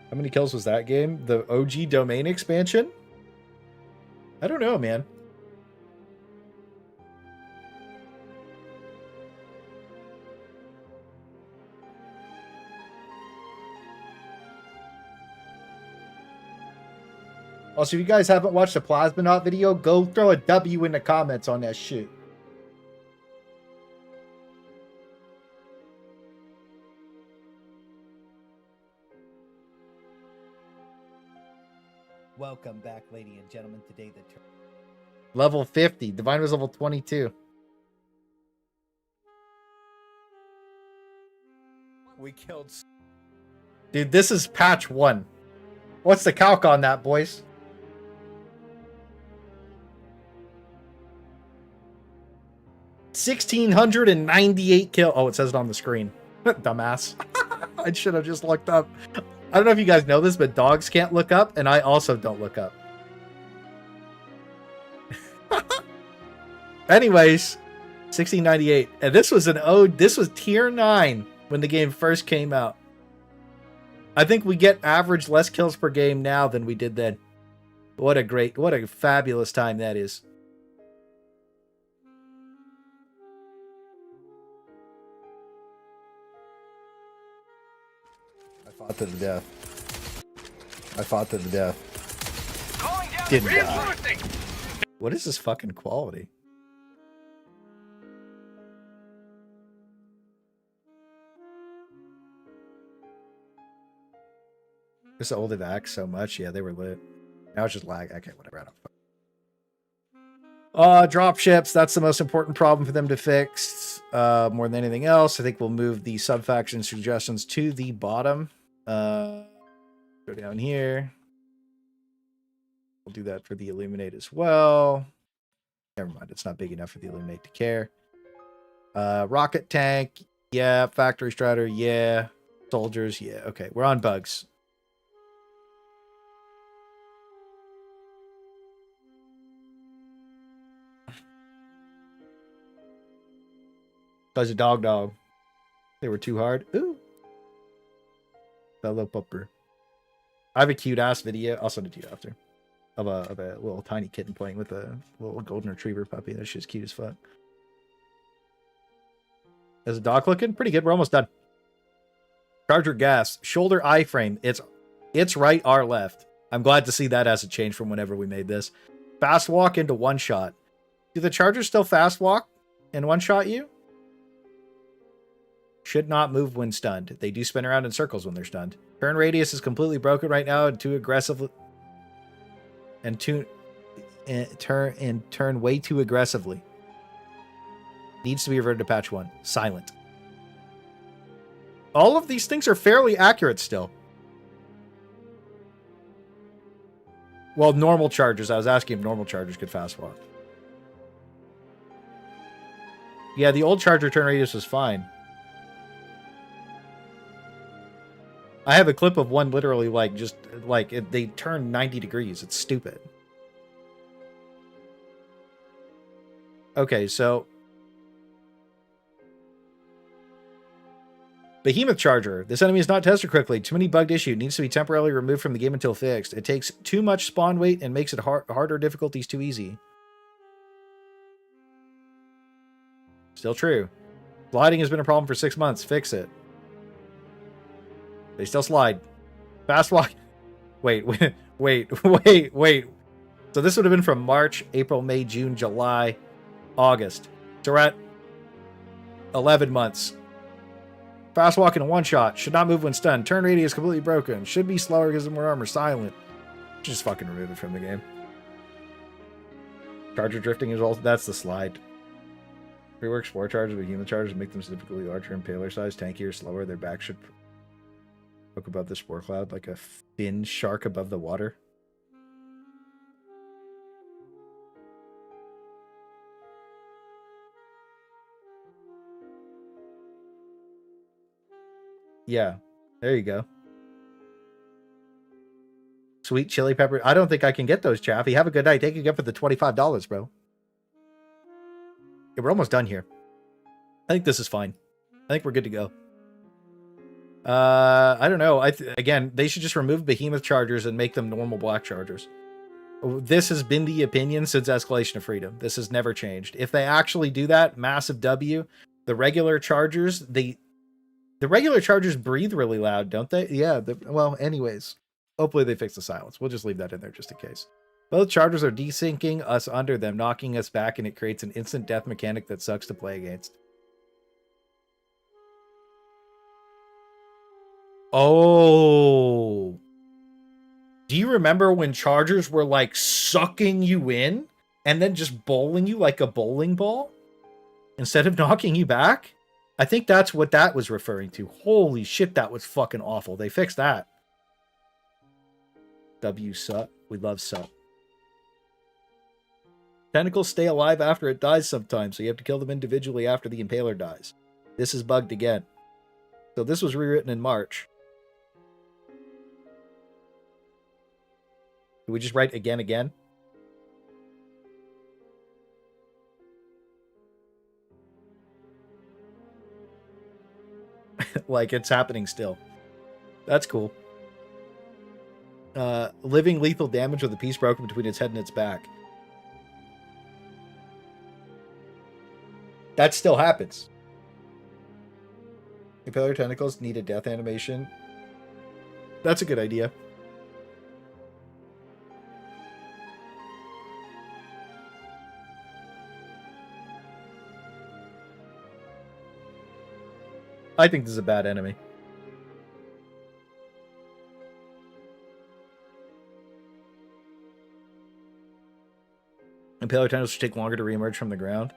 How many kills was that game? The OG domain expansion? I don't know, man. Also, if you guys haven't watched the Plasmonaut video, go throw a W in the comments on that shit. Welcome back, ladies and gentlemen. Today the level 50. Divine was level 22. We killed. Dude, this is patch 1. What's the calc on that, boys? 1,698 kill. Oh, it says it on the screen. Dumbass. I should have just looked up. I don't know if you guys know this, but dogs can't look up, and I also don't look up. Anyways, 1698. And this was this was tier 9 when the game first came out. I think we get average less kills per game now than we did then. What a fabulous time that is. I fought to the death. I fought to the death. Didn't die. What is this fucking quality? This old evac so much. Yeah, they were lit. Now it's just lag. Okay, whatever. I don't. Drop ships. That's the most important problem for them to fix. More than anything else, I think we'll move the sub-faction suggestions to the bottom. Go down here. We'll do that for the Illuminate as well. Never mind. It's not big enough for the Illuminate to care. Rocket tank. Yeah. Factory strider. Yeah. Soldiers. Yeah. Okay. We're on bugs. Guys, a dog. They were too hard. Ooh. That little pupper. I have a cute ass video. I'll send it to you after. Of a little tiny kitten playing with a little golden retriever puppy. That shit's cute as fuck. Is the dog looking? Pretty good. We're almost done. Charger gas. Shoulder iframe. It's right, R left. I'm glad to see that as a change from whenever we made this. Fast walk into one shot. Do the Chargers still fast walk? and one-shot you. Should not move when stunned. They do spin around in circles when they're stunned. Turn radius is completely broken right now and too aggressive. And turn way too aggressively. Needs to be reverted to patch 1. Silent. All of these things are fairly accurate still. Well, normal chargers. I was asking if normal chargers could fast walk. Yeah, the old charger turn radius was fine. I have a clip of one literally they turn 90 degrees. It's stupid. Okay, so Behemoth Charger. This enemy is not tested correctly. Too many bugged issue. Needs to be temporarily removed from the game until fixed. It takes too much spawn weight and makes it harder difficulties too easy. Still true. Sliding has been a problem for 6 months. Fix it. They still slide. Fast walk. Wait. So this would have been from March, April, May, June, July, August. So we're at 11 months. Fast walking in one shot. Should not move when stunned. Turn radius completely broken. Should be slower because of more armor. Silent. Just fucking remove it from the game. Charger drifting is also... That's the slide. Rework spore chargers with human chargers make them significantly larger and paler size, tankier, slower. Their back should poke above the spore cloud like a fin shark above the water. Yeah, there you go. Sweet chili pepper. I don't think I can get those, Chaffee. Have a good night. Thank you again for the $25, bro. Yeah, we're almost done here. I think this is fine. I think we're good to go. I don't know. Again, they should just remove behemoth chargers and make them normal black chargers. This has been the opinion since Escalation of Freedom. This has never changed. If they actually do that, massive W. The regular chargers, the regular chargers breathe really loud, don't they? Yeah. Well, anyways, hopefully they fix the silence. We'll just leave that in there just in case. Both chargers are desyncing us under them, knocking us back, and it creates an instant death mechanic that sucks to play against. Oh. Do you remember when chargers were like sucking you in and then just bowling you like a bowling ball instead of knocking you back? I think that's what that was referring to. Holy shit, that was fucking awful. They fixed that. W suck. We love suck. Tentacles stay alive after it dies sometimes, so you have to kill them individually after the impaler dies. This is bugged again. So this was rewritten in March. Do we just write again? Like it's happening still. That's cool. Living lethal damage with a piece broken between its head and its back. That still happens. Impaler tentacles need a death animation. That's a good idea. I think this is a bad enemy. Impaler tentacles should take longer to reemerge from the ground.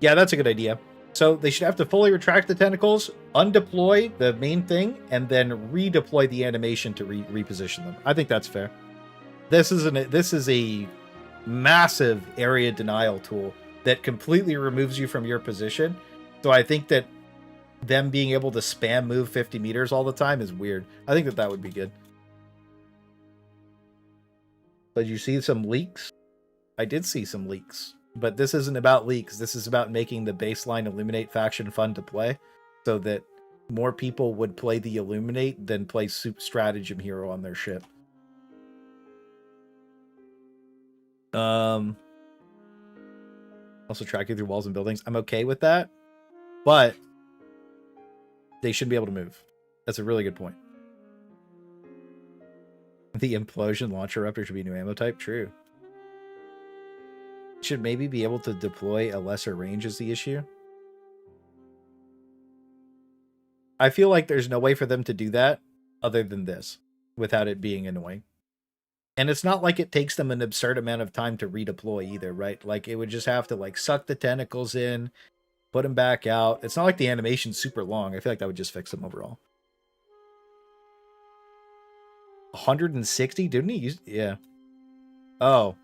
Yeah, that's a good idea. So they should have to fully retract the tentacles, undeploy the main thing, and then redeploy the animation to reposition them. I think that's fair. This is a massive area denial tool that completely removes you from your position. So I think that them being able to spam move 50 meters all the time is weird. I think that would be good. But you see some leaks? I did see some leaks. But this isn't about leaks. This is about making the baseline Illuminate faction fun to play, so that more people would play the Illuminate than play Stratagem Hero on their ship. Also tracking through walls and buildings. I'm okay with that, but they shouldn't be able to move. That's a really good point. The implosion launcher raptor should be new ammo type. True. Should maybe be able to deploy a lesser range is the issue. I feel like there's no way for them to do that other than this without it being annoying. And it's not like it takes them an absurd amount of time to redeploy either, right? Like it would just have to like suck the tentacles in, put them back out. It's not like the animation's super long. I feel like that would just fix them overall. 160? Didn't he use... Yeah. Oh.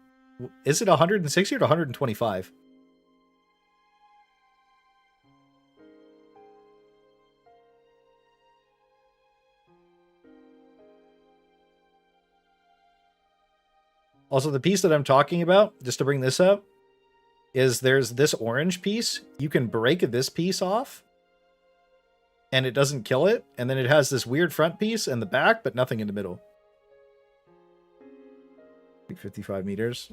Is it 160 or 125? Also, the piece that I'm talking about, just to bring this up, is there's this orange piece. You can break this piece off, and it doesn't kill it. And then it has this weird front piece and the back, but nothing in the middle. 55 meters.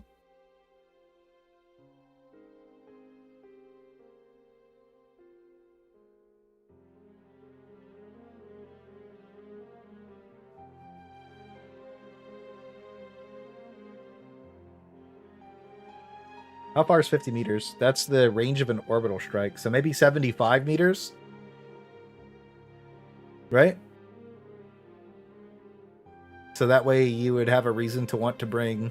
How far is 50 meters? That's the range of an orbital strike. So maybe 75 meters? Right? So that way you would have a reason to want to bring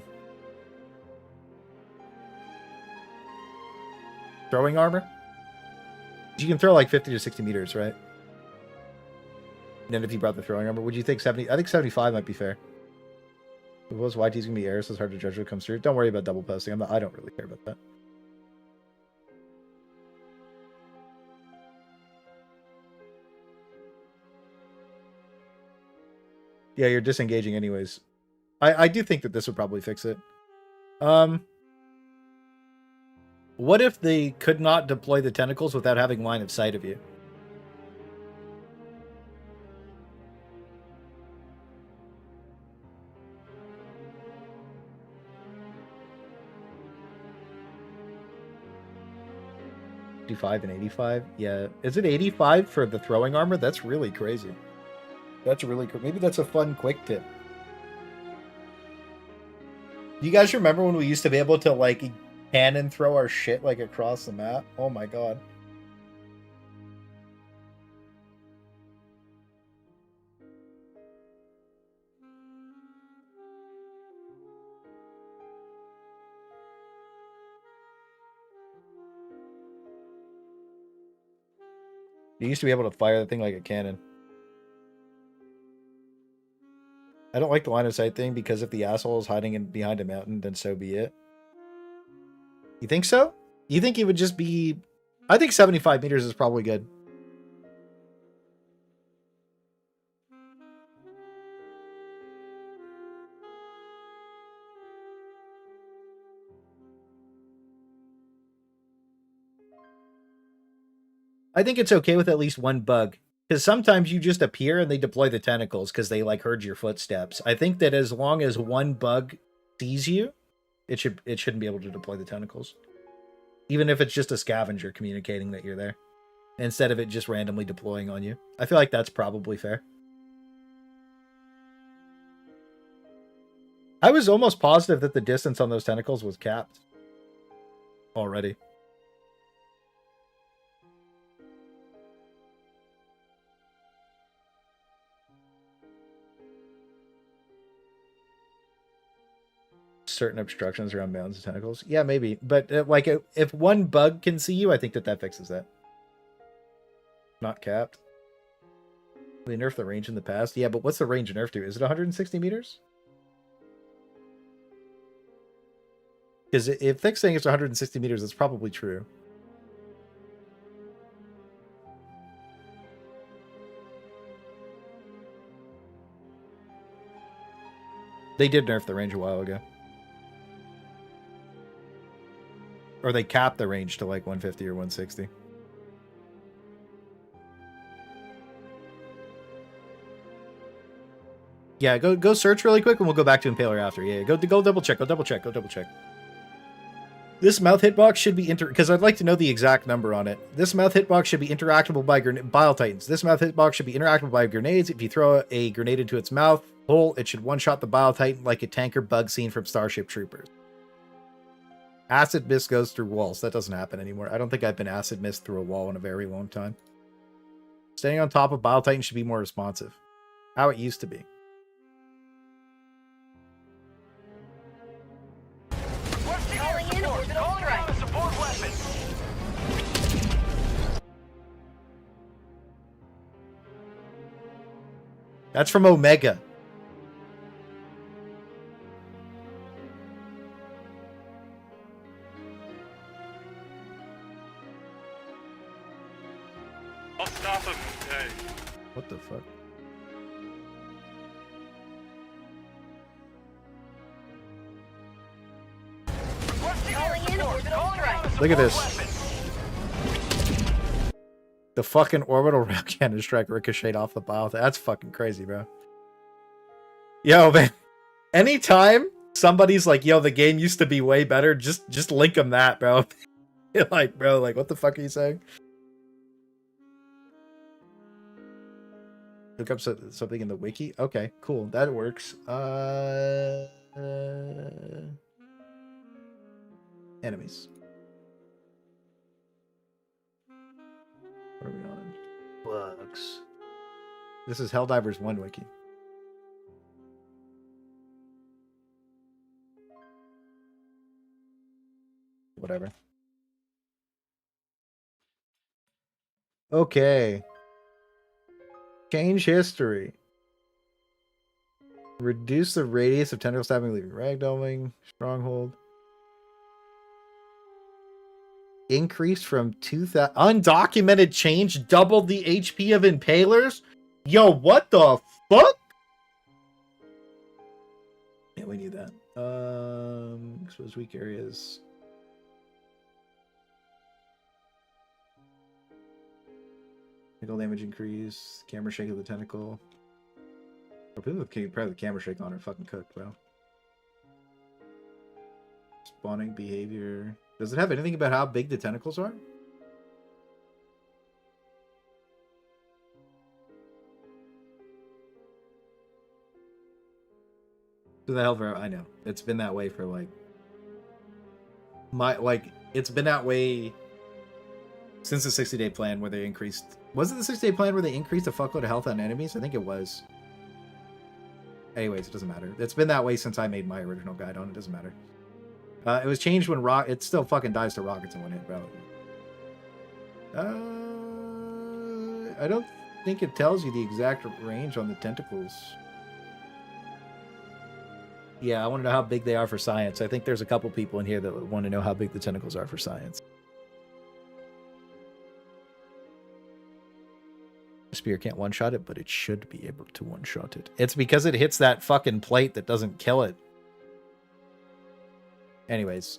throwing armor. You can throw like 50 to 60 meters, right? And then if you brought the throwing armor, would you think 70? I think 75 might be fair. Suppose YT's gonna be air, so it's hard to judge what comes through. Don't worry about double posting. I don't really care about that. Yeah, you're disengaging anyways. I do think that this would probably fix it. What if they could not deploy the tentacles without having line of sight of you? And 85? Yeah. Is it 85 for the throwing armor? That's really crazy. That's really cool. Maybe that's a fun quick tip. Do you guys remember when we used to be able to like cannon throw our shit like across the map? Oh my god. You used to be able to fire the thing like a cannon. I don't like the line of sight thing because if the asshole is hiding in behind a mountain, then so be it. You think so? You think he would just be... I think 75 meters is probably good. I think it's okay with at least one bug. Because sometimes you just appear and they deploy the tentacles because they like heard your footsteps. I think that as long as one bug sees you, it shouldn't be able to deploy the tentacles. Even if it's just a scavenger communicating that you're there. Instead of it just randomly deploying on you. I feel like that's probably fair. I was almost positive that the distance on those tentacles was capped. Already. Certain obstructions around mountains and tentacles. Yeah, maybe. But like if one bug can see you, I think that fixes that. Not capped. They nerfed the range in the past. Yeah, but what's the range nerf to? Is it 160 meters? Because if Thick's saying it's 160 meters, that's probably true. They did nerf the range a while ago. Or they capped the range to like 150 or 160. Yeah, go search really quick, and we'll go back to Impaler after. Yeah, go double check. Go double check. This mouth hitbox should be because I'd like to know the exact number on it. This mouth hitbox should be interactable by Bile Titans. This mouth hitbox should be interactable by grenades. If you throw a grenade into its mouth hole, it should one-shot the Bile Titan like a tanker bug scene from Starship Troopers. Acid mist goes through walls. That doesn't happen anymore. I don't think I've been acid mist through a wall in a very long time. Staying on top of Bile Titan should be more responsive. How it used to be. That's from Omega. I'll stop him. Hey. What the fuck? Look at this. The fucking orbital rail cannon strike ricocheted off the bile. That's fucking crazy, bro. Yo, man. Anytime somebody's like, yo, the game used to be way better, just link them that, bro. You're like, bro, like, what the fuck are you saying? Look up something in the wiki? Okay, cool. That works. Enemies. What are we on? Bugs. This is Helldivers 1 wiki. Whatever. Okay. Change history. Reduce the radius of tentacle stabbing, leaving ragdolling. Stronghold. Increased from 2,000. Undocumented change doubled the HP of impalers? Yo, what the fuck? Yeah, we need that. Expose weak areas. Tentacle damage increase. Camera shake of the tentacle. Oh, people with probably the camera shake on are fucking cooked, bro. Spawning behavior. Does it have anything about how big the tentacles are? To the hell for I know. It's been that way for it's been that way since the 60-day plan where they increased. Was it the 60-day plan where they increased a fuckload of health on enemies? I think it was. Anyways, it doesn't matter. It's been that way since I made my original guide on it. It doesn't matter. It was changed when it still fucking dies to rockets in one hit, bro. I don't think it tells you the exact range on the tentacles. Yeah, I want to know how big they are for science. I think there's a couple people in here that want to know how big the tentacles are for science. Spear can't one-shot it, but it should be able to one-shot it. It's because it hits that fucking plate that doesn't kill it. Anyways.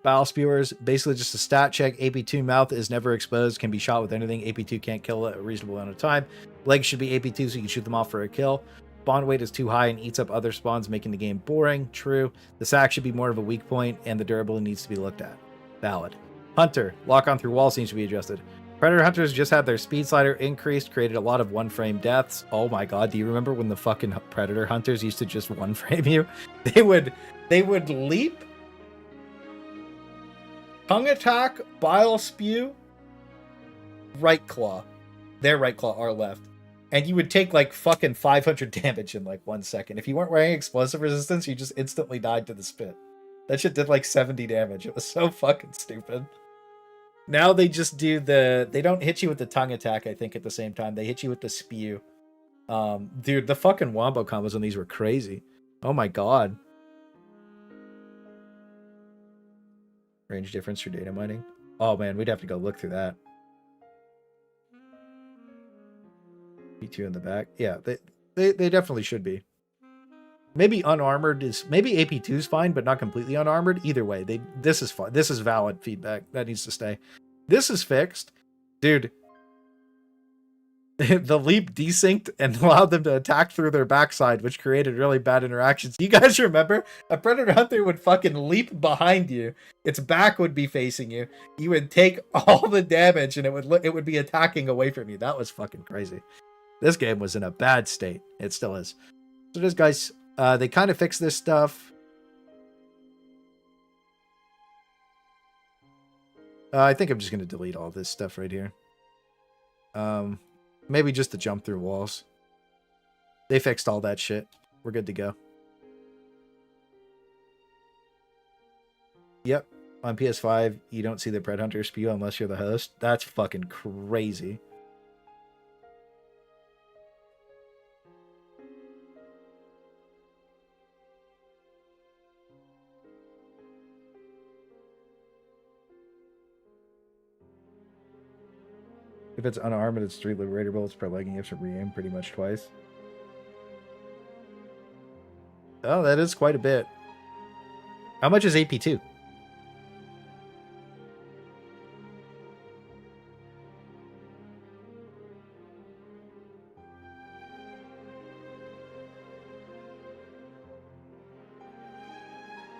Bile spewers, basically just a stat check. AP2 mouth is never exposed, can be shot with anything. AP2 can't kill it a reasonable amount of time. Legs should be AP2 so you can shoot them off for a kill. Spawn weight is too high and eats up other spawns, making the game boring. True. The sack should be more of a weak point, and the durability needs to be looked at. Valid. Hunter, lock on through walls needs to be adjusted. Predator hunters just had their speed slider increased, created a lot of one-frame deaths. Oh my god, do you remember when the fucking predator hunters used to just one-frame you? They would leap, tongue attack, bile spew, right claw. Their right claw, our left. And you would take like fucking 500 damage in like 1 second. If you weren't wearing explosive resistance, you just instantly died to the spit. That shit did like 70 damage. It was so fucking stupid. Now they just do they don't hit you with the tongue attack, I think, at the same time. They hit you with the spew. Dude, the fucking wombo combos on these were crazy. Oh my god. Range difference for data mining. Oh man, we'd have to go look through that. P2 in the back. Yeah, they definitely should be. Maybe unarmored is maybe AP2 is fine, but not completely unarmored. Either way, this is fine. This is valid feedback. That needs to stay. This is fixed. Dude. The leap desynced and allowed them to attack through their backside, which created really bad interactions. You guys remember? A Predator Hunter would fucking leap behind you. Its back would be facing you. You would take all the damage, and it would be attacking away from you. That was fucking crazy. This game was in a bad state. It still is. So this guys, they kind of fixed this stuff. I think I'm just going to delete all this stuff right here. Maybe just to jump through walls. They fixed all that shit. We're good to go. Yep. On PS5, you don't see the Pred Hunter spew unless you're the host. That's fucking crazy. If it's unarmed, it's 3 Liberator bullets per leg, and you have to re-aim pretty much twice. Oh, that is quite a bit. How much is AP2?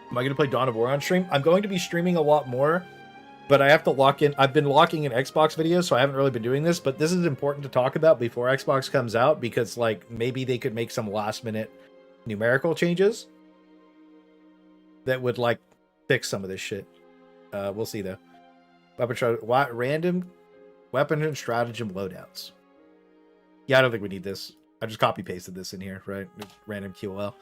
Am I going to play Dawn of War on stream? I'm going to be streaming a lot more, but I have to lock in. I've been locking in Xbox videos, so I haven't really been doing this, but this is important to talk about before Xbox comes out, because like maybe they could make some last minute numerical changes that would like fix some of this shit. We'll see though. Random weapon and stratagem loadouts. Yeah, I don't think we need this. I just copy pasted this in here, right? Random QLL.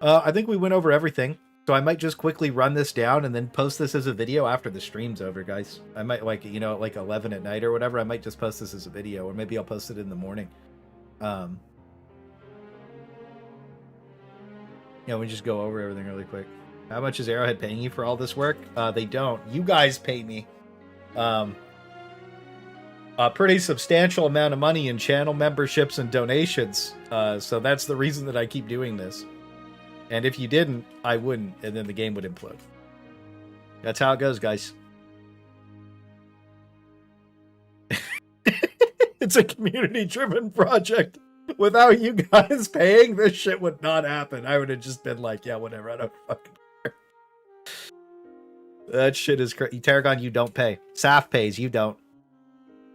I think we went over everything. So I might just quickly run this down and then post this as a video after the stream's over, guys. I might, like, you know, like 11 at night or whatever, I might just post this as a video, or maybe I'll post it in the morning. Yeah, we just go over everything really quick. How much is Arrowhead paying you for all this work? They don't. You guys pay me a pretty substantial amount of money in channel memberships and donations. So that's the reason that I keep doing this. And if you didn't, I wouldn't, and then the game would implode. That's how it goes, guys. It's a community-driven project. Without you guys paying, this shit would not happen. I would have just been like, yeah, whatever, I don't fucking care. That shit is crazy. Tarragon, you don't pay. Saf pays, you don't.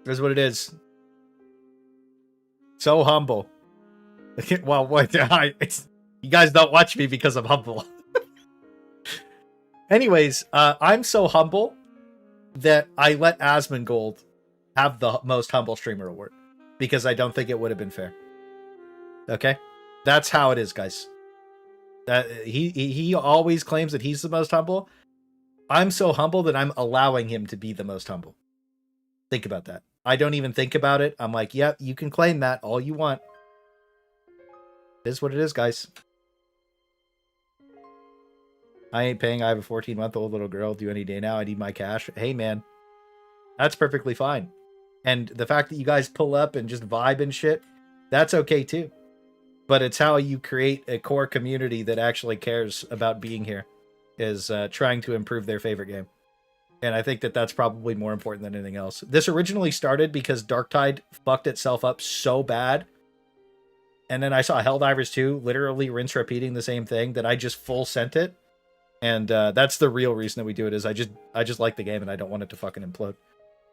That's what it is. So humble. Well, what? You guys don't watch me because I'm humble. Anyways, I'm so humble that I let Asmongold have the most humble streamer award because I don't think it would have been fair. Okay? That's how it is, guys. That he always claims that he's the most humble. I'm so humble that I'm allowing him to be the most humble. Think about that. I don't even think about it. I'm like, yeah, you can claim that all you want. It is what it is, guys. I ain't paying. I have a 14-month-old little girl due any day now. I need my cash. Hey, man. That's perfectly fine. And the fact that you guys pull up and just vibe and shit, that's okay too. But it's how you create a core community that actually cares about being here, is trying to improve their favorite game. And I think that that's probably more important than anything else. This originally started because Darktide fucked itself up so bad. And then I saw Helldivers 2 literally rinse repeating the same thing that I just full sent it. And that's the real reason that we do it, is I just like the game and I don't want it to fucking implode.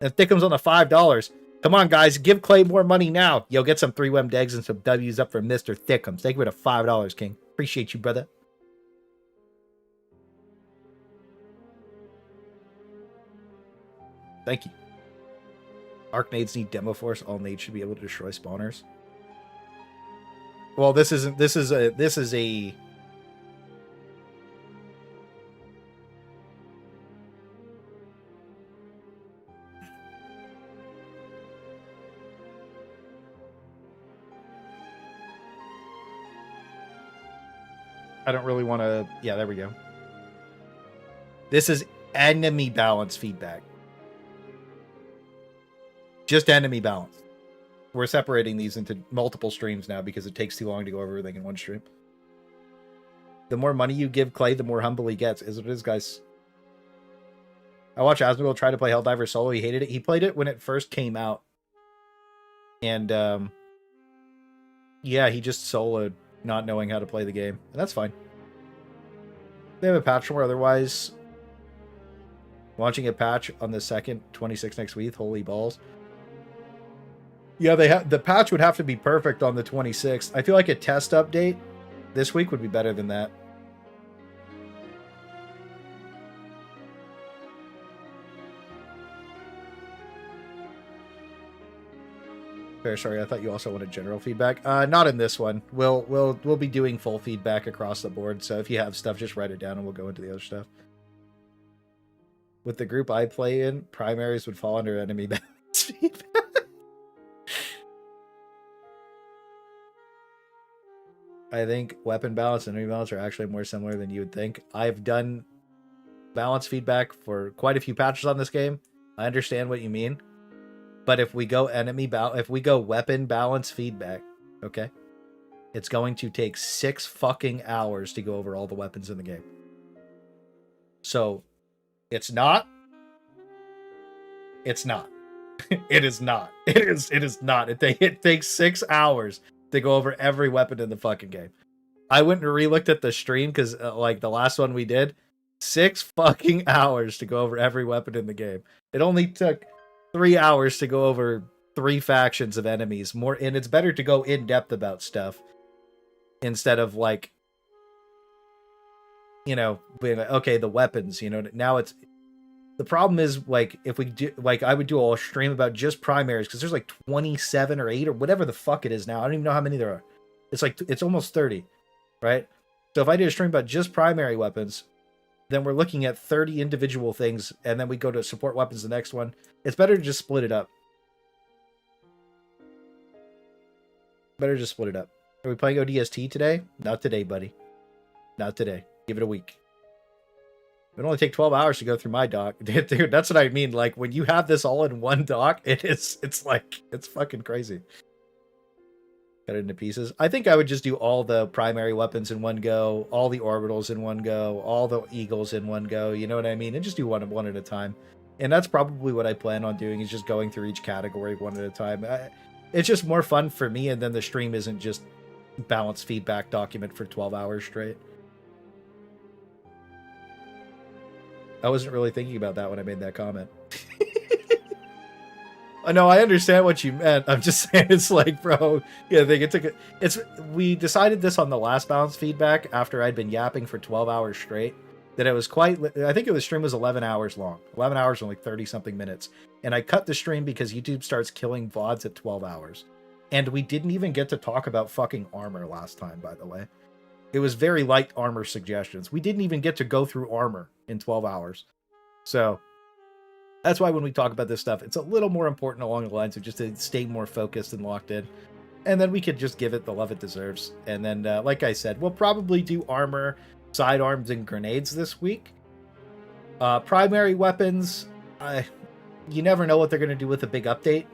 And Thickums on the $5. Come on, guys, give Clay more money now. Yo, get some 3-Wem Degs and some W's up for Mr. Thickums. Thank you for the $5, King. Appreciate you, brother. Thank you. Arc nades need demo force. All nades should be able to destroy spawners. Well, this is a I don't really want to... Yeah, there we go. This is enemy balance feedback. Just enemy balance. We're separating these into multiple streams now because it takes too long to go over everything in one stream. The more money you give Clay, the more humble he gets. Is what it is, guys. I watched Asmongold try to play Helldivers solo. He hated it. He played it when it first came out. And yeah, he just soloed, not knowing how to play the game. And that's fine. They have a patch for otherwise. Launching a patch on the 2nd, 26 next week. Holy balls. Yeah, the patch would have to be perfect on the 26th. I feel like a test update this week would be better than that. Fair, sorry, I thought you also wanted general feedback. Not in this one. We'll be doing full feedback across the board. So if you have stuff, just write it down and we'll go into the other stuff. With the group I play in, primaries would fall under enemy balance feedback. I think weapon balance and enemy balance are actually more similar than you would think. I've done balance feedback for quite a few patches on this game. I understand what you mean. But if we go weapon balance feedback, okay, it's going to take 6 fucking hours to go over all the weapons in the game. So, it's not. It is not. It is not. It takes 6 hours to go over every weapon in the fucking game. I went and re-looked at the stream because, like, the last one we did, 6 fucking hours to go over every weapon in the game. It only took 3 hours to go over 3 factions of enemies. And it's better to go in depth about stuff instead of, like, you know, being like, okay, the weapons, you know, now it's, the problem is, like, if we do, like, I would do a stream about just primaries, because there's like 27 or 8 or whatever the fuck it is now. I don't even know how many there are. It's like, it's almost 30, right? So if I did a stream about just primary weapons, then we're looking at 30 individual things, and then we go to support weapons the next one. It's better to just split it up. Better just split it up. Are we playing ODST today? Not today, buddy. Not today. Give it a week. It only take 12 hours to go through my doc. Dude, that's what I mean. Like, when you have this all in one doc, it's fucking crazy. Cut it into pieces. I think I would just do all the primary weapons in one go, all the orbitals in one go, all the eagles in one go, you know what I mean? And just do one at a time. And that's probably what I plan on doing, is just going through each category one at a time. It's just more fun for me, and then the stream isn't just balanced feedback document for 12 hours straight. I wasn't really thinking about that when I made that comment. I know, I understand what you meant. I'm just saying, it's like, bro, yeah, they took it. We decided this on the last balance feedback after I'd been yapping for 12 hours straight. That it was quite, I think the stream was 11 hours long. 11 hours and like 30 something minutes. And I cut the stream because YouTube starts killing VODs at 12 hours. And we didn't even get to talk about fucking armor last time, by the way. It was very light armor suggestions. We didn't even get to go through armor in 12 hours. So that's why when we talk about this stuff, it's a little more important along the lines of just to stay more focused and locked in. And then we could just give it the love it deserves. And then, like I said, we'll probably do armor, sidearms, and grenades this week. Primary weapons, you never know what they're going to do with a big update,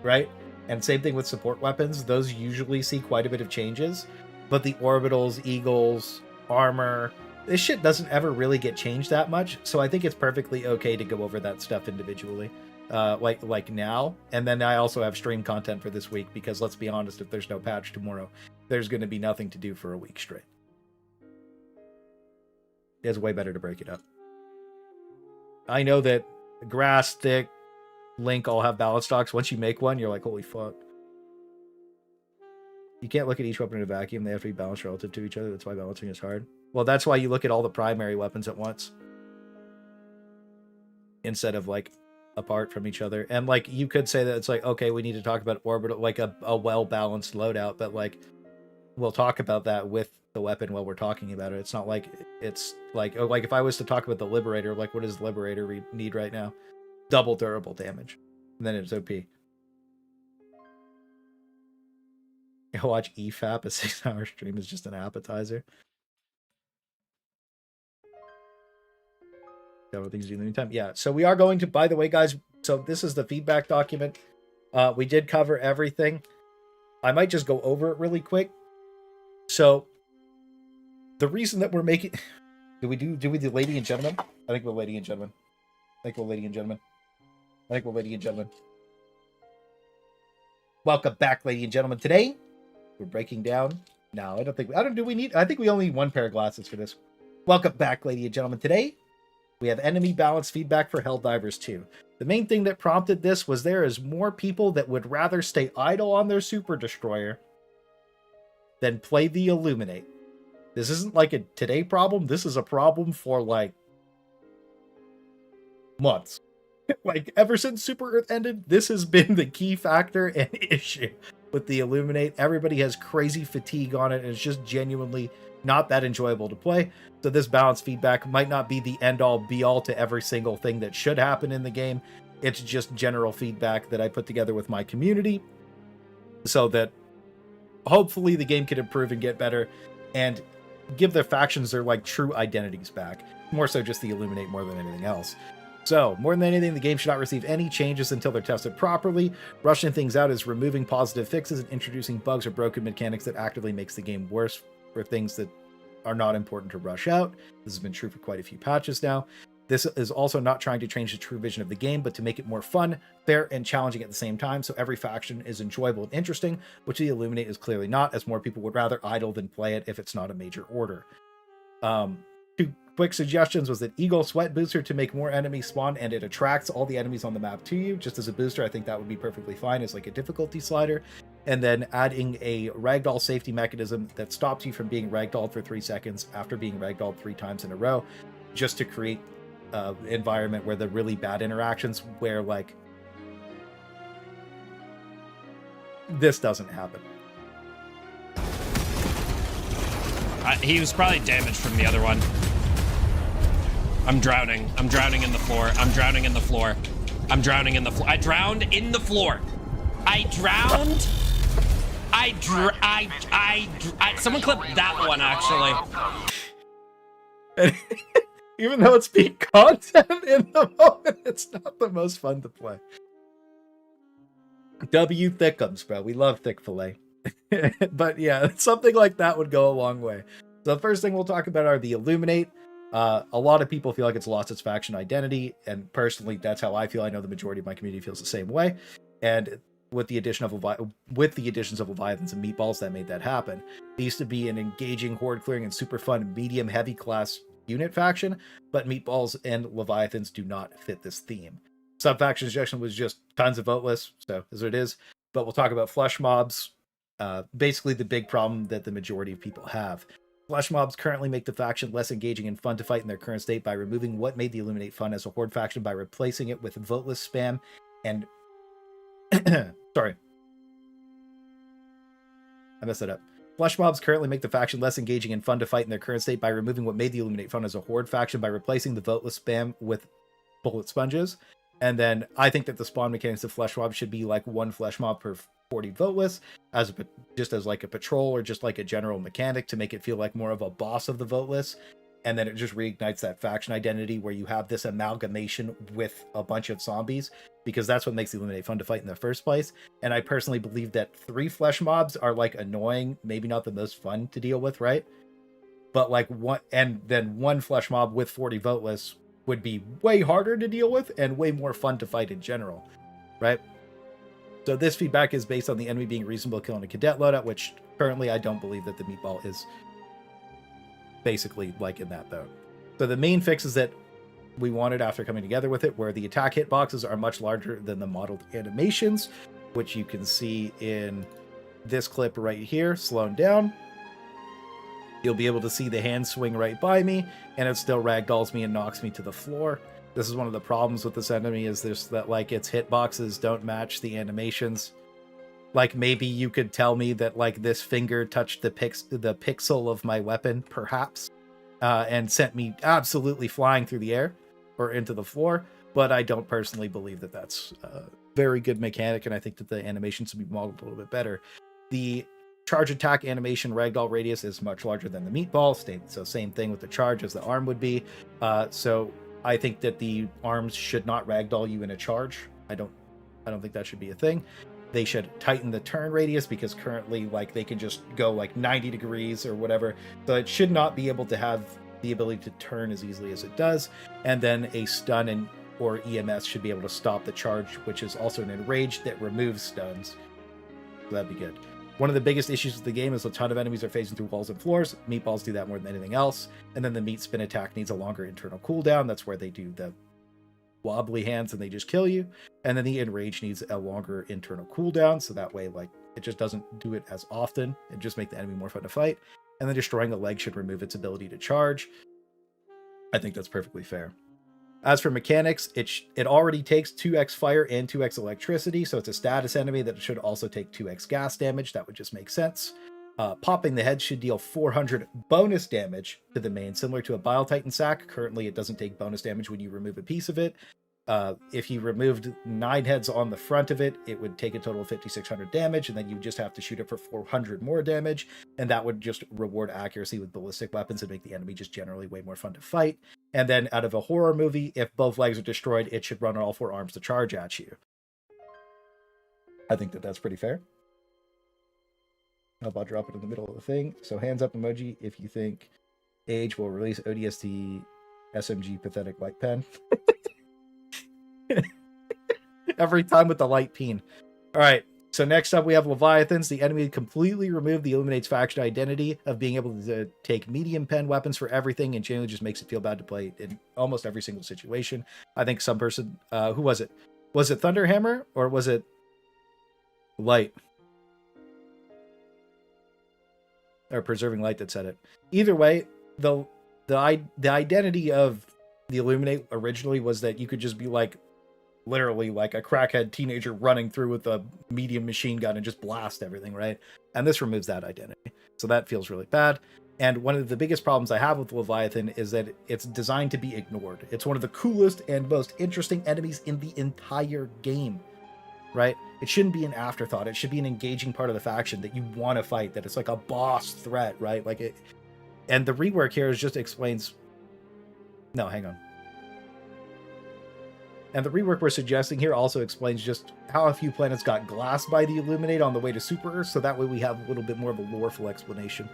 right? And same thing with support weapons. Those usually see quite a bit of changes. But the orbitals, eagles, armor, this shit doesn't ever really get changed that much. So I think it's perfectly okay to go over that stuff individually, like now. And then I also have stream content for this week, because let's be honest, if there's no patch tomorrow, there's going to be nothing to do for a week straight. It's way better to break it up. I know that Grass, Thick, Link all have balance stocks. Once you make one, you're like, holy fuck. You can't look at each weapon in a vacuum. They have to be balanced relative to each other. That's why balancing is hard. Well, that's why you look at all the primary weapons at once, instead of, like, apart from each other. And, like, you could say that it's like, okay, we need to talk about orbital, like a well-balanced loadout, but, like, we'll talk about that with the weapon while we're talking about it. It's not like it's like, oh, like if I was to talk about the Liberator, like, what does the Liberator need right now? Double durable damage. And then it's OP. Watch EFAP, a 6-hour stream is just an appetizer. Got things to do in the meantime. Yeah, so we are going to, by the way, guys, so this is the feedback document. We did cover everything. I might just go over it really quick. So the reason that we're making, do we do lady and gentlemen? I think we're lady and gentlemen. I think we're lady and gentlemen. Welcome back, ladies and gentlemen. Today, we're breaking down... No, I think we only need one pair of glasses for this. Welcome back, ladies and gentlemen. Today, we have enemy balance feedback for Helldivers 2. The main thing that prompted this was there is more people that would rather stay idle on their Super Destroyer than play the Illuminate. This isn't like a today problem. This is a problem for, like, months. Like, ever since Super Earth ended, this has been the key factor and issue with the Illuminate. Everybody has crazy fatigue on it, and it's just genuinely not that enjoyable to play. So this balance feedback might not be the end-all, be-all to every single thing that should happen in the game. It's just general feedback that I put together with my community so that hopefully the game can improve and get better and give their factions their, like, true identities back. More so just the Illuminate more than anything else. So, more than anything, the game should not receive any changes until they're tested properly. Rushing things out is removing positive fixes and introducing bugs or broken mechanics that actively makes the game worse for things that are not important to rush out. This has been true for quite a few patches now. This is also not trying to change the true vision of the game, but to make it more fun, fair, and challenging at the same time, so every faction is enjoyable and interesting, which the Illuminate is clearly not, as more people would rather idle than play it if it's not a major order. Two quick suggestions was that Eagle Sweat Booster to make more enemies spawn, and it attracts all the enemies on the map to you. Just as a booster, I think that would be perfectly fine as like a difficulty slider. And then adding a ragdoll safety mechanism that stops you from being ragdolled for 3 seconds after being ragdolled 3 times in a row, just to create an environment where the really bad interactions where, like, this doesn't happen. He was probably damaged from the other one. I'm drowning. I'm drowning in the floor. I'm drowning in the floor. I'm drowning in the floor. I drowned in the floor. I drowned. Someone clip that one, actually. Even though it's peak content in the moment, it's not the most fun to play. W thickums, bro. We love thick fillet. But yeah, something like that would go a long way. So the first thing we'll talk about are the Illuminate. A lot of people feel like it's lost its faction identity, and personally, that's how I feel. I know the majority of my community feels the same way. And with the additions of Leviathans and Meatballs, that made that happen. They used to be an engaging, horde clearing, and super fun medium heavy class unit faction, but Meatballs and Leviathans do not fit this theme. Sub-faction suggestion was just tons of voteless, so as it is. But we'll talk about flesh mobs. Basically the big problem that the majority of people have. Flesh mobs currently make the faction less engaging and fun to fight in their current state by removing what made the Illuminate fun as a horde faction by replacing it with voteless spam and... Sorry. I messed that up. Flesh mobs currently make the faction less engaging and fun to fight in their current state by removing what made the Illuminate fun as a horde faction by replacing the voteless spam with bullet sponges. And then I think that the spawn mechanics of flesh mobs should be like 1 flesh mob per 40 voteless, just as like a patrol or just like a general mechanic to make it feel like more of a boss of the voteless. And then it just reignites that faction identity where you have this amalgamation with a bunch of zombies, because that's what makes the Illuminate fun to fight in the first place. And I personally believe that 3 flesh mobs are like annoying, maybe not the most fun to deal with, right? But like 1 flesh mob with 40 voteless would be way harder to deal with and way more fun to fight in general, right? So this feedback is based on the enemy being reasonable to kill in a cadet loadout, which currently I don't believe that the Meatball is basically like in that though. So the main fixes that we wanted after coming together with it were the attack hitboxes are much larger than the modeled animations, which you can see in this clip right here, slowed down. You'll be able to see the hand swing right by me, and it still ragdolls me and knocks me to the floor. This is one of the problems with this enemy, is this that like its hitboxes don't match the animations. Like maybe you could tell me that like this finger touched the pixel of my weapon, perhaps, and sent me absolutely flying through the air or into the floor. But I don't personally believe that that's a very good mechanic, and I think that the animations should be modeled a little bit better. The charge attack animation ragdoll radius is much larger than the Meatball. So same thing with the charge as the arm would be. So I think that the arms should not ragdoll you in a charge. I don't think that should be a thing. They should tighten the turn radius, because currently like they can just go like 90 degrees or whatever. So it should not be able to have the ability to turn as easily as it does. And then a stun or EMS should be able to stop the charge, which is also an enrage that removes stuns. So that'd be good. One of the biggest issues with the game is a ton of enemies are phasing through walls and floors. Meatballs do that more than anything else. And then the meat spin attack needs a longer internal cooldown. That's where they do the wobbly hands and they just kill you. And then the enrage needs a longer internal cooldown. So that way, like, it just doesn't do it as often and just make the enemy more fun to fight. And then destroying the leg should remove its ability to charge. I think that's perfectly fair. As for mechanics, it already takes 2x fire and 2x electricity, so it's a status enemy that should also take 2x gas damage. That would just make sense. Popping the head should deal 400 bonus damage to the main, similar to a Bile Titan sack. Currently, it doesn't take bonus damage when you remove a piece of it. If you removed 9 heads on the front of it, it would take a total of 5,600 damage, and then you just have to shoot it for 400 more damage, and that would just reward accuracy with ballistic weapons and make the enemy just generally way more fun to fight. And then out of a horror movie, if both legs are destroyed, it should run on all 4 arms to charge at you. I think that that's pretty fair. I'll drop it in the middle of the thing. So hands up emoji if you think Age will release ODST SMG pathetic light pen. Every time with the light peen. All right, so next up we have Leviathans. The enemy completely removed the Illuminate's faction identity of being able to take medium pen weapons for everything, and generally just makes it feel bad to play in almost every single situation. I think some person, who was it? Was it Thunderhammer or was it Light? Or Preserving Light that said it. Either way, the identity of the Illuminate originally was that you could just be like, literally like a crackhead teenager running through with a medium machine gun and just blast everything, right? And this removes that identity. So that feels really bad. And one of the biggest problems I have with Leviathan is that it's designed to be ignored. It's one of the coolest and most interesting enemies in the entire game, right? It shouldn't be an afterthought. It should be an engaging part of the faction that you want to fight, that it's like a boss threat, right? Like it. And the rework here is just explains... No, hang on. And the rework we're suggesting here also explains just how a few planets got glassed by the Illuminate on the way to Super Earth, so that way we have a little bit more of a loreful explanation.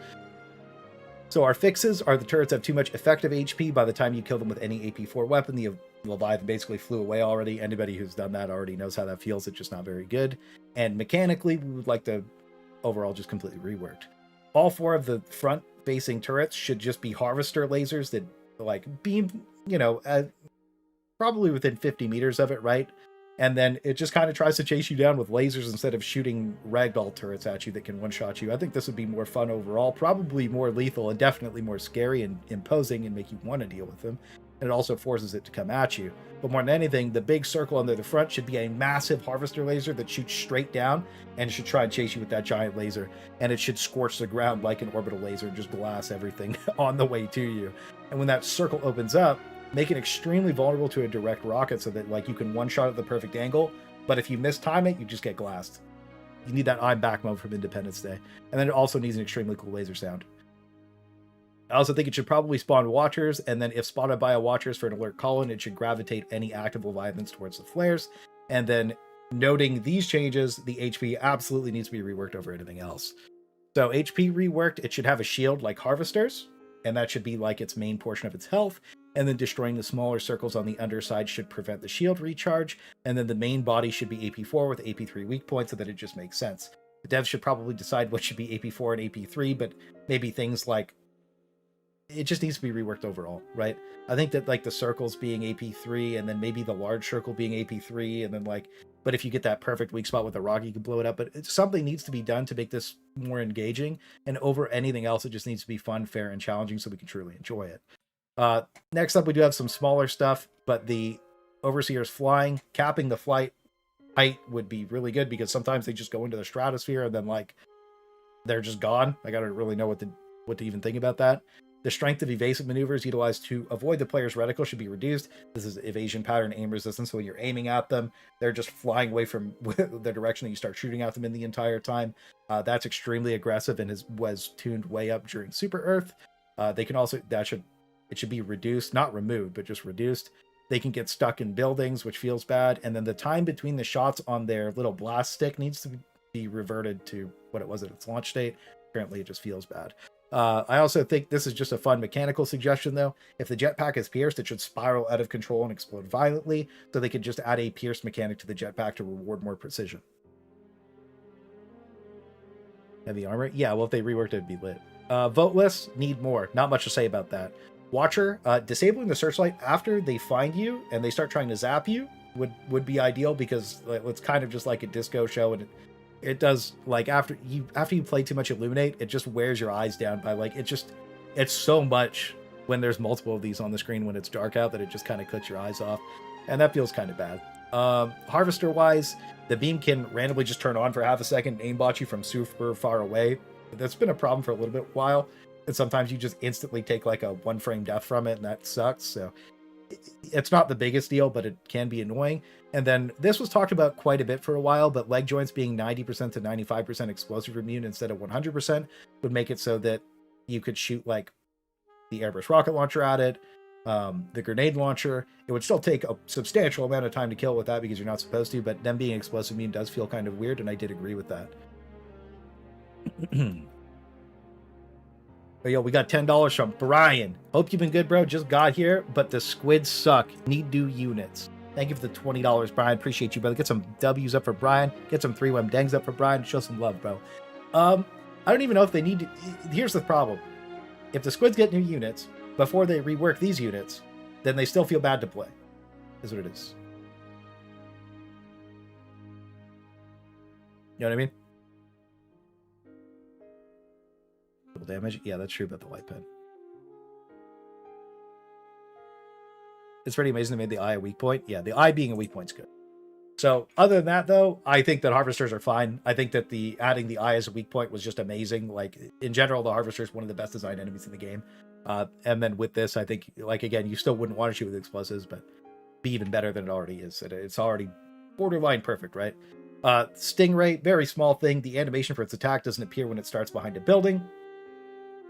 So our fixes are the turrets have too much effective HP by the time you kill them with any AP4 weapon. The Leviathan basically flew away already. Anybody who's done that already knows how that feels. It's just not very good. And mechanically, we would like to overall just completely reworked. All 4 of the front-facing turrets should just be harvester lasers that like beam, you know, probably within 50 meters of it, right? And then it just kind of tries to chase you down with lasers instead of shooting ragdoll turrets at you that can one-shot you. I think this would be more fun overall, probably more lethal, and definitely more scary and imposing and make you want to deal with them. And it also forces it to come at you. But more than anything, the big circle under the front should be a massive harvester laser that shoots straight down and should try and chase you with that giant laser. And it should scorch the ground like an orbital laser and just blast everything on the way to you. And when that circle opens up, make it extremely vulnerable to a direct rocket so that like you can one-shot at the perfect angle, but if you mistime it, you just get glassed. You need that I'm back mode from Independence Day. And then it also needs an extremely cool laser sound. I also think it should probably spawn watchers, and then if spotted by a watchers for an alert call-in, it should gravitate any active Leviathans towards the flares. And then noting these changes, the HP absolutely needs to be reworked over anything else. So HP reworked, it should have a shield like Harvesters, and that should be like its main portion of its health. And then destroying the smaller circles on the underside should prevent the shield recharge. And then the main body should be AP4 with AP3 weak points so that it just makes sense. The devs should probably decide what should be AP4 and AP3, but maybe things like... It just needs to be reworked overall, right? I think that like the circles being AP3 and then maybe the large circle being AP3 and then like... But if you get that perfect weak spot with a rock, you can blow it up. But something needs to be done to make this more engaging. And over anything else, it just needs to be fun, fair, and challenging so we can truly enjoy it. Next up, we do have some smaller stuff, but the Overseer's flying, capping the flight height would be really good because sometimes they just go into the stratosphere and then like they're just gone. I gotta really know what to even think about that. The strength of evasive maneuvers utilized to avoid the player's reticle should be reduced. This is evasion pattern aim resistance. So when you're aiming at them, they're just flying away from the direction that you start shooting at them in the entire time. That's extremely aggressive and was tuned way up during Super Earth. They can also, it should be reduced, not removed, but just reduced. They can get stuck in buildings, which feels bad. And then the time between the shots on their little blast stick needs to be reverted to what it was at its launch date. Currently, it just feels bad. I also think this is just a fun mechanical suggestion, though. If the jetpack is pierced, it should spiral out of control and explode violently, so they could just add a pierced mechanic to the jetpack to reward more precision. Heavy armor? Yeah, well, if they reworked it, it'd be lit. Vote lists need more. Not much to say about that. Watcher, disabling the searchlight after they find you and they start trying to zap you would be ideal, because it's kind of just like a disco show, and it does, like, after you play too much Illuminate, it just wears your eyes down by, like, it's so much when there's multiple of these on the screen when it's dark out that it just kind of cuts your eyes off, and that feels kind of bad. Harvester wise, the beam can randomly just turn on for half a second and aimbot you from super far away. That's been a problem for a little bit while, and sometimes you just instantly take like a 1-frame death from it, and that sucks. So it's not the biggest deal, but it can be annoying. And then this was talked about quite a bit for a while, but leg joints being 90% to 95% explosive immune instead of 100% would make it so that you could shoot like the airburst rocket launcher at it, the grenade launcher. It would still take a substantial amount of time to kill with that because you're not supposed to, but them being explosive immune does feel kind of weird, and I did agree with that. But yo, we got $10 from Brian. Hope you've been good, bro. Just got here, but the squids suck. Need new units. Thank you for the $20, Brian. Appreciate you, brother. Get some W's up for Brian. Get some 3-1 dangs up for Brian. Show some love, bro. I don't even know if they need to... Here's the problem. If the squids get new units before they rework these units, then they still feel bad to play. Is what it is. You know what I mean? Damage. Yeah, that's true about the light pen. It's pretty amazing they made the eye a weak point. Yeah, the eye being a weak point is good. So other than that, though, I think that harvesters are fine. I think that adding the eye as a weak point was just amazing. Like, in general, the harvester is one of the best designed enemies in the game. And then with this, I think, like, again, you still wouldn't want to shoot with explosives, but be even better than it already is. It's already borderline perfect, right? Stingray, very small thing. The animation for its attack doesn't appear when it starts behind a building.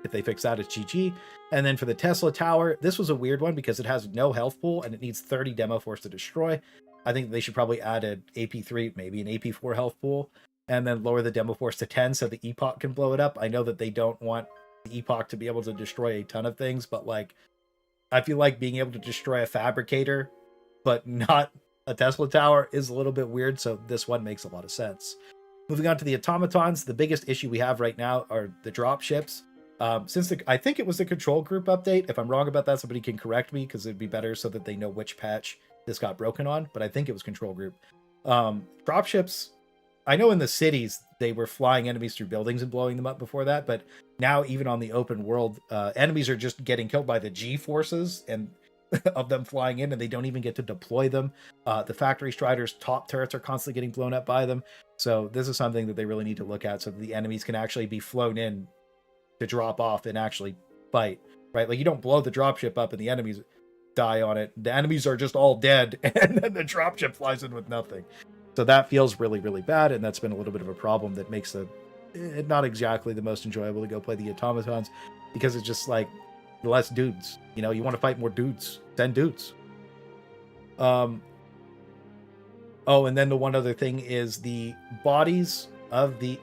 If they fix that, it's GG. And then for the Tesla Tower, this was a weird one because it has no health pool and it needs 30 demo force to destroy. I think they should probably add an AP3, maybe an AP4 health pool, and then lower the demo force to 10 so the Epoch can blow it up. I know that they don't want the Epoch to be able to destroy a ton of things, but like, I feel like being able to destroy a fabricator, but not a Tesla Tower is a little bit weird. So this one makes a lot of sense. Moving on to the automatons, the biggest issue we have right now are the drop ships. I think it was the control group update. If I'm wrong about that, somebody can correct me because it'd be better so that they know which patch this got broken on. But I think it was control group. Dropships, I know in the cities they were flying enemies through buildings and blowing them up before that, but now even on the open world, enemies are just getting killed by the G forces and of them flying in, and they don't even get to deploy them. The factory striders' top turrets are constantly getting blown up by them. So this is something that they really need to look at so that the enemies can actually be flown in to drop off and actually fight, right? Like, you don't blow the dropship up and the enemies die on it. The enemies are just all dead, and then the dropship flies in with nothing. So that feels really, really bad, and that's been a little bit of a problem that makes it not exactly the most enjoyable to go play the automatons, because it's just like less dudes. You know, you want to fight more dudes. 10 dudes. Oh, and then the one other thing is the bodies of the...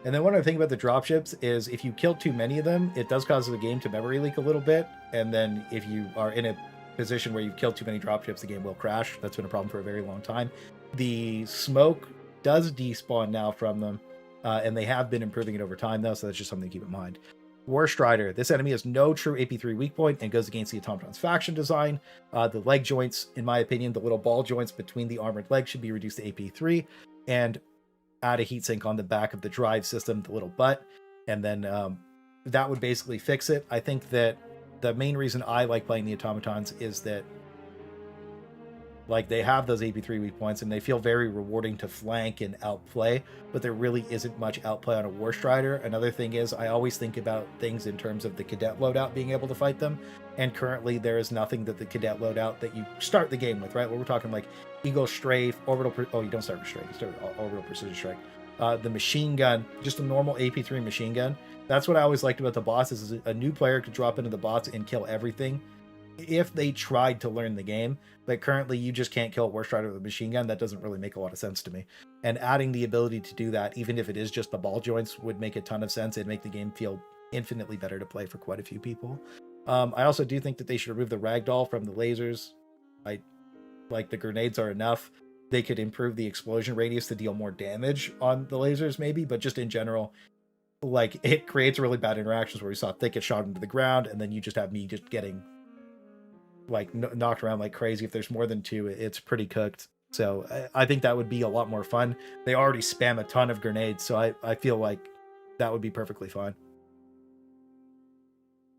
And then one other thing about the dropships is if you kill too many of them, it does cause the game to memory leak a little bit. And then if you are in a position where you've killed too many dropships, the game will crash. That's been a problem for a very long time. The smoke does despawn now from them, and they have been improving it over time, though, so that's just something to keep in mind. War Strider. This enemy has no true AP3 weak point and goes against the Automaton's faction design. The leg joints, in my opinion, the little ball joints between the armored legs should be reduced to AP3, and add a heatsink on the back of the drive system, the little butt, and then that would basically fix it. I think that the main reason I like playing the automatons is that, like, they have those AP3 weak points and they feel very rewarding to flank and outplay, but there really isn't much outplay on a War Strider. Another thing is I always think about things in terms of the cadet loadout being able to fight them, and currently there is nothing that the cadet loadout that you start the game with, right? Where we're talking like Eagle Strafe, you don't start with Strafe, you start with Orbital Precision Strike. The machine gun, just a normal AP3 machine gun. That's what I always liked about the bosses, is a new player could drop into the bots and kill everything if they tried to learn the game. But currently you just can't kill a War Strider with a machine gun. That doesn't really make a lot of sense to me. And adding the ability to do that, even if it is just the ball joints, would make a ton of sense. It'd make the game feel infinitely better to play for quite a few people. I also do think that they should remove the ragdoll from the lasers. Like, the grenades are enough. they could improve the explosion radius to deal more damage on the lasers, maybe. But just in general, like, it creates really bad interactions where we saw Thicket shot into the ground, and then you just have me just getting like knocked around like crazy. If there's more than 2, it's pretty cooked. So I think that would be a lot more fun. They already spam a ton of grenades, so I feel like that would be perfectly fine.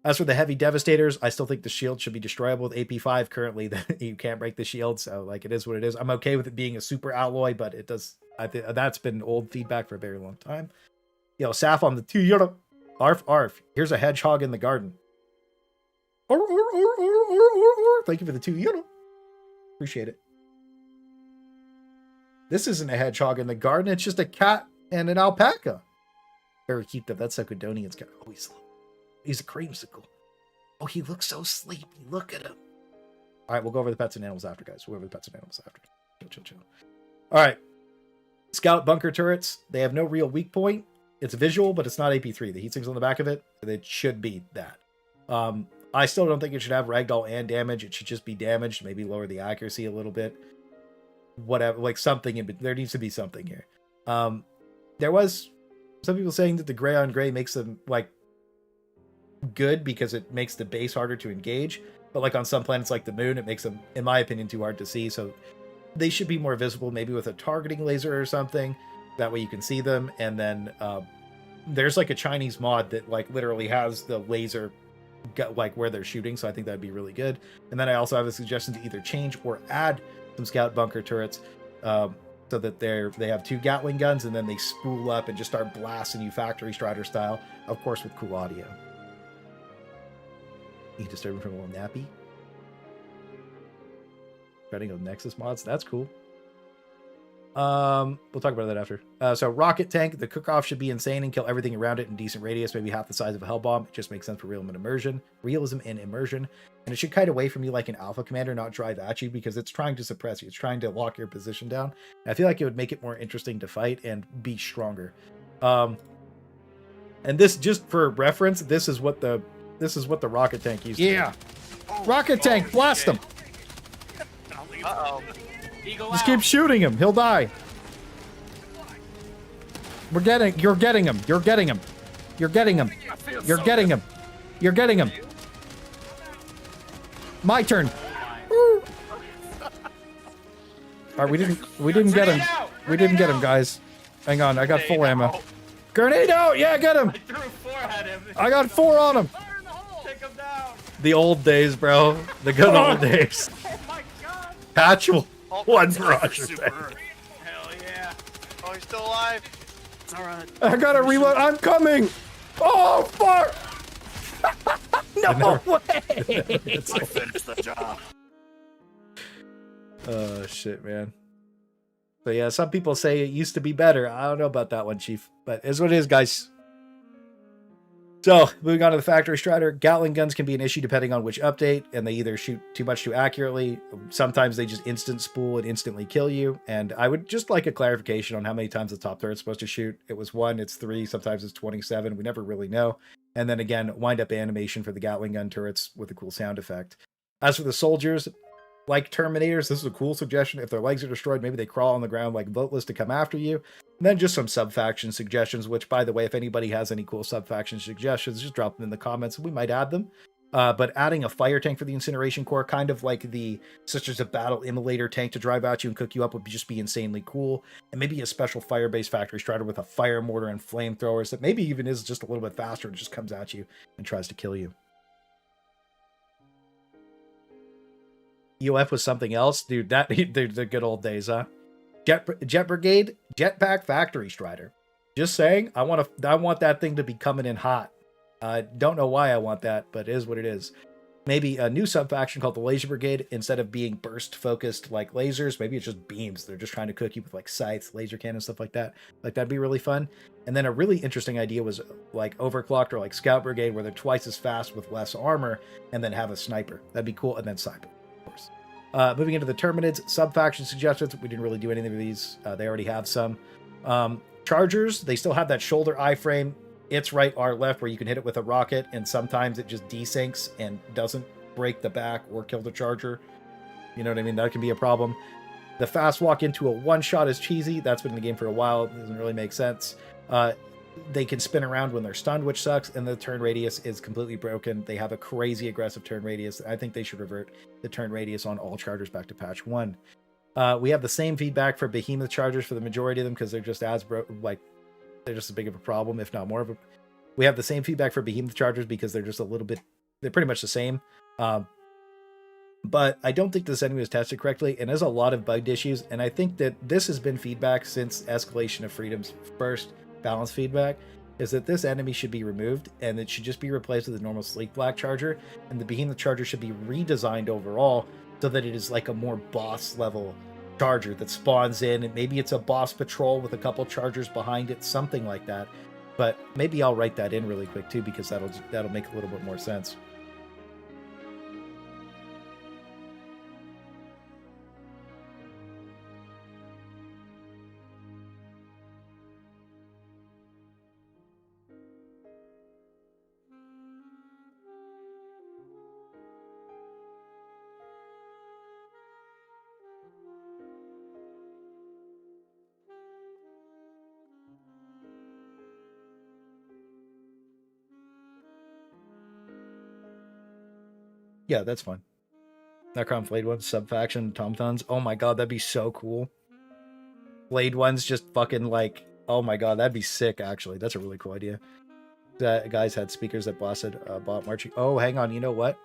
As for the heavy devastators, I still think the shield should be destroyable with AP5. Currently, you can't break the shield, so like it is what it is. I'm okay with it being a super alloy, but it does. I think that's been old feedback for a very long time. Yo, Saf on the 2 euro. Arf arf. Here's a hedgehog in the garden. Thank you for the 2 euro. Appreciate it. This isn't a hedgehog in the garden. It's just a cat and an alpaca. Very cute though. That's Sacodonian's cat. Oh, he's a creamsicle. Oh, he looks so sleepy. Look at him. All right, we'll go over the pets and animals after, guys. We'll go over the pets and animals after. Chill. All right. Scout bunker turrets. They have no real weak point. It's visual, but it's not AP3. The heat sinks on the back of it. It should be that. I still don't think it should have ragdoll and damage. It should just be damaged. Maybe lower the accuracy a little bit. Whatever, like something in, but there needs to be something here. There was some people saying that the gray on gray makes them like good because it makes the base harder to engage, but like on some planets like the moon, it makes them, in my opinion, too hard to see. So they should be more visible, maybe with a targeting laser or something. That way you can see them. And then there's like a Chinese mod that like literally has the laser like where they're shooting, so I think that'd be really good. And then I also have a suggestion to either change or add some scout bunker turrets so that they have 2 Gatling guns, and then they spool up and just start blasting you factory strider style, of course with cool audio. You disturbing from a little nappy. Spreading of Nexus mods, that's cool. We'll talk about that after. So rocket tank, the cook-off should be insane and kill everything around it in decent radius, maybe half the size of a hell bomb. It just makes sense for realism and immersion. And it should kite away from you like an alpha commander, not drive at you, because it's trying to suppress you. It's trying to lock your position down. And I feel like it would make it more interesting to fight and be stronger. And this, just for reference, this is what the rocket tank used to be. Rocket tank, blast him! Uh-oh. Just keep shooting him. He'll die. You're getting him. You're getting him. You're getting him. You're getting him. You're getting him. My turn. All right, we didn't get him. We didn't get him, guys. Hang on, I got full ammo. Grenade out! Yeah, get him. I threw 4 at him. I got 4 on him. Take him down. The old days, bro. The good old days. Oh my god. Patchel. One barrage. Hell yeah. Oh, he's still alive. It's alright. I gotta reload. I'm coming. Oh, fuck. No way. I finished the job. Oh, shit, man. So, yeah, some people say it used to be better. I don't know about that one, Chief. But it's what it is, guys. So, moving on to the Factory Strider. Gatling guns can be an issue depending on which update, and they either shoot too much too accurately. Sometimes they just instant spool and instantly kill you. And I would just like a clarification on how many times the top turret's supposed to shoot. It was 1, it's 3, sometimes it's 27. We never really know. And then again, wind-up animation for the Gatling gun turrets with a cool sound effect. As for the soldiers, like Terminators, this is a cool suggestion. If their legs are destroyed, maybe they crawl on the ground like Voteless to come after you. And then just some sub-faction suggestions, which, by the way, if anybody has any cool sub-faction suggestions, just drop them in the comments. We might add them. But adding a fire tank for the incineration core, kind of like the Sisters of Battle immolator tank to drive at you and cook you up, would just be insanely cool. And maybe a special fire-based Factory Strider with a fire mortar and flamethrowers that maybe even is just a little bit faster and just comes at you and tries to kill you. EOF was something else, dude. That the good old days, huh? Jet Brigade, Jetpack Factory Strider. Just saying, I want that thing to be coming in hot. I don't know why I want that, but it is what it is. Maybe a new sub-faction called the Laser Brigade. Instead of being burst-focused like lasers, maybe it's just beams. They're just trying to cook you with like scythes, laser cannons, stuff like that. Like, that'd be really fun. And then a really interesting idea was like Overclocked or like Scout Brigade, where they're twice as fast with less armor, and then have a sniper. That'd be cool. And then Cyber. Moving into the Terminids, sub-faction suggestions. We didn't really do anything with these. They already have some. Chargers, they still have that shoulder iframe. It's right, R left, where you can hit it with a rocket, and sometimes it just desyncs and doesn't break the back or kill the charger. You know what I mean? That can be a problem. The fast walk into a one-shot is cheesy. That's been in the game for a while. It doesn't really make sense. They can spin around when they're stunned, which sucks, and the turn radius is completely broken. They have a crazy aggressive turn radius. I think they should revert the turn radius on all chargers back to patch 1. We have the same feedback for behemoth chargers for the majority of them because they're just as they're just as big of a problem, if not more of a. We have the same feedback for behemoth chargers because they're just a little bit. They're pretty much the same. But I don't think this enemy was tested correctly, and there's a lot of bugged issues. And I think that this has been feedback since Escalation of Freedom's first balance feedback, is that this enemy should be removed and it should just be replaced with a normal sleek black charger, and the behemoth charger should be redesigned overall so that it is like a more boss level charger that spawns in, and maybe it's a boss patrol with a couple chargers behind it, something like that. But maybe I'll write that in really quick too, because that'll make a little bit more sense. Yeah, that's fine. Necron Flayed Ones, sub-faction, Automatons. Oh my god, that'd be so cool. Flayed Ones just fucking like... Oh my god, that'd be sick, actually. That's a really cool idea. That guys had speakers that blasted bot marching. Oh, hang on, you know what?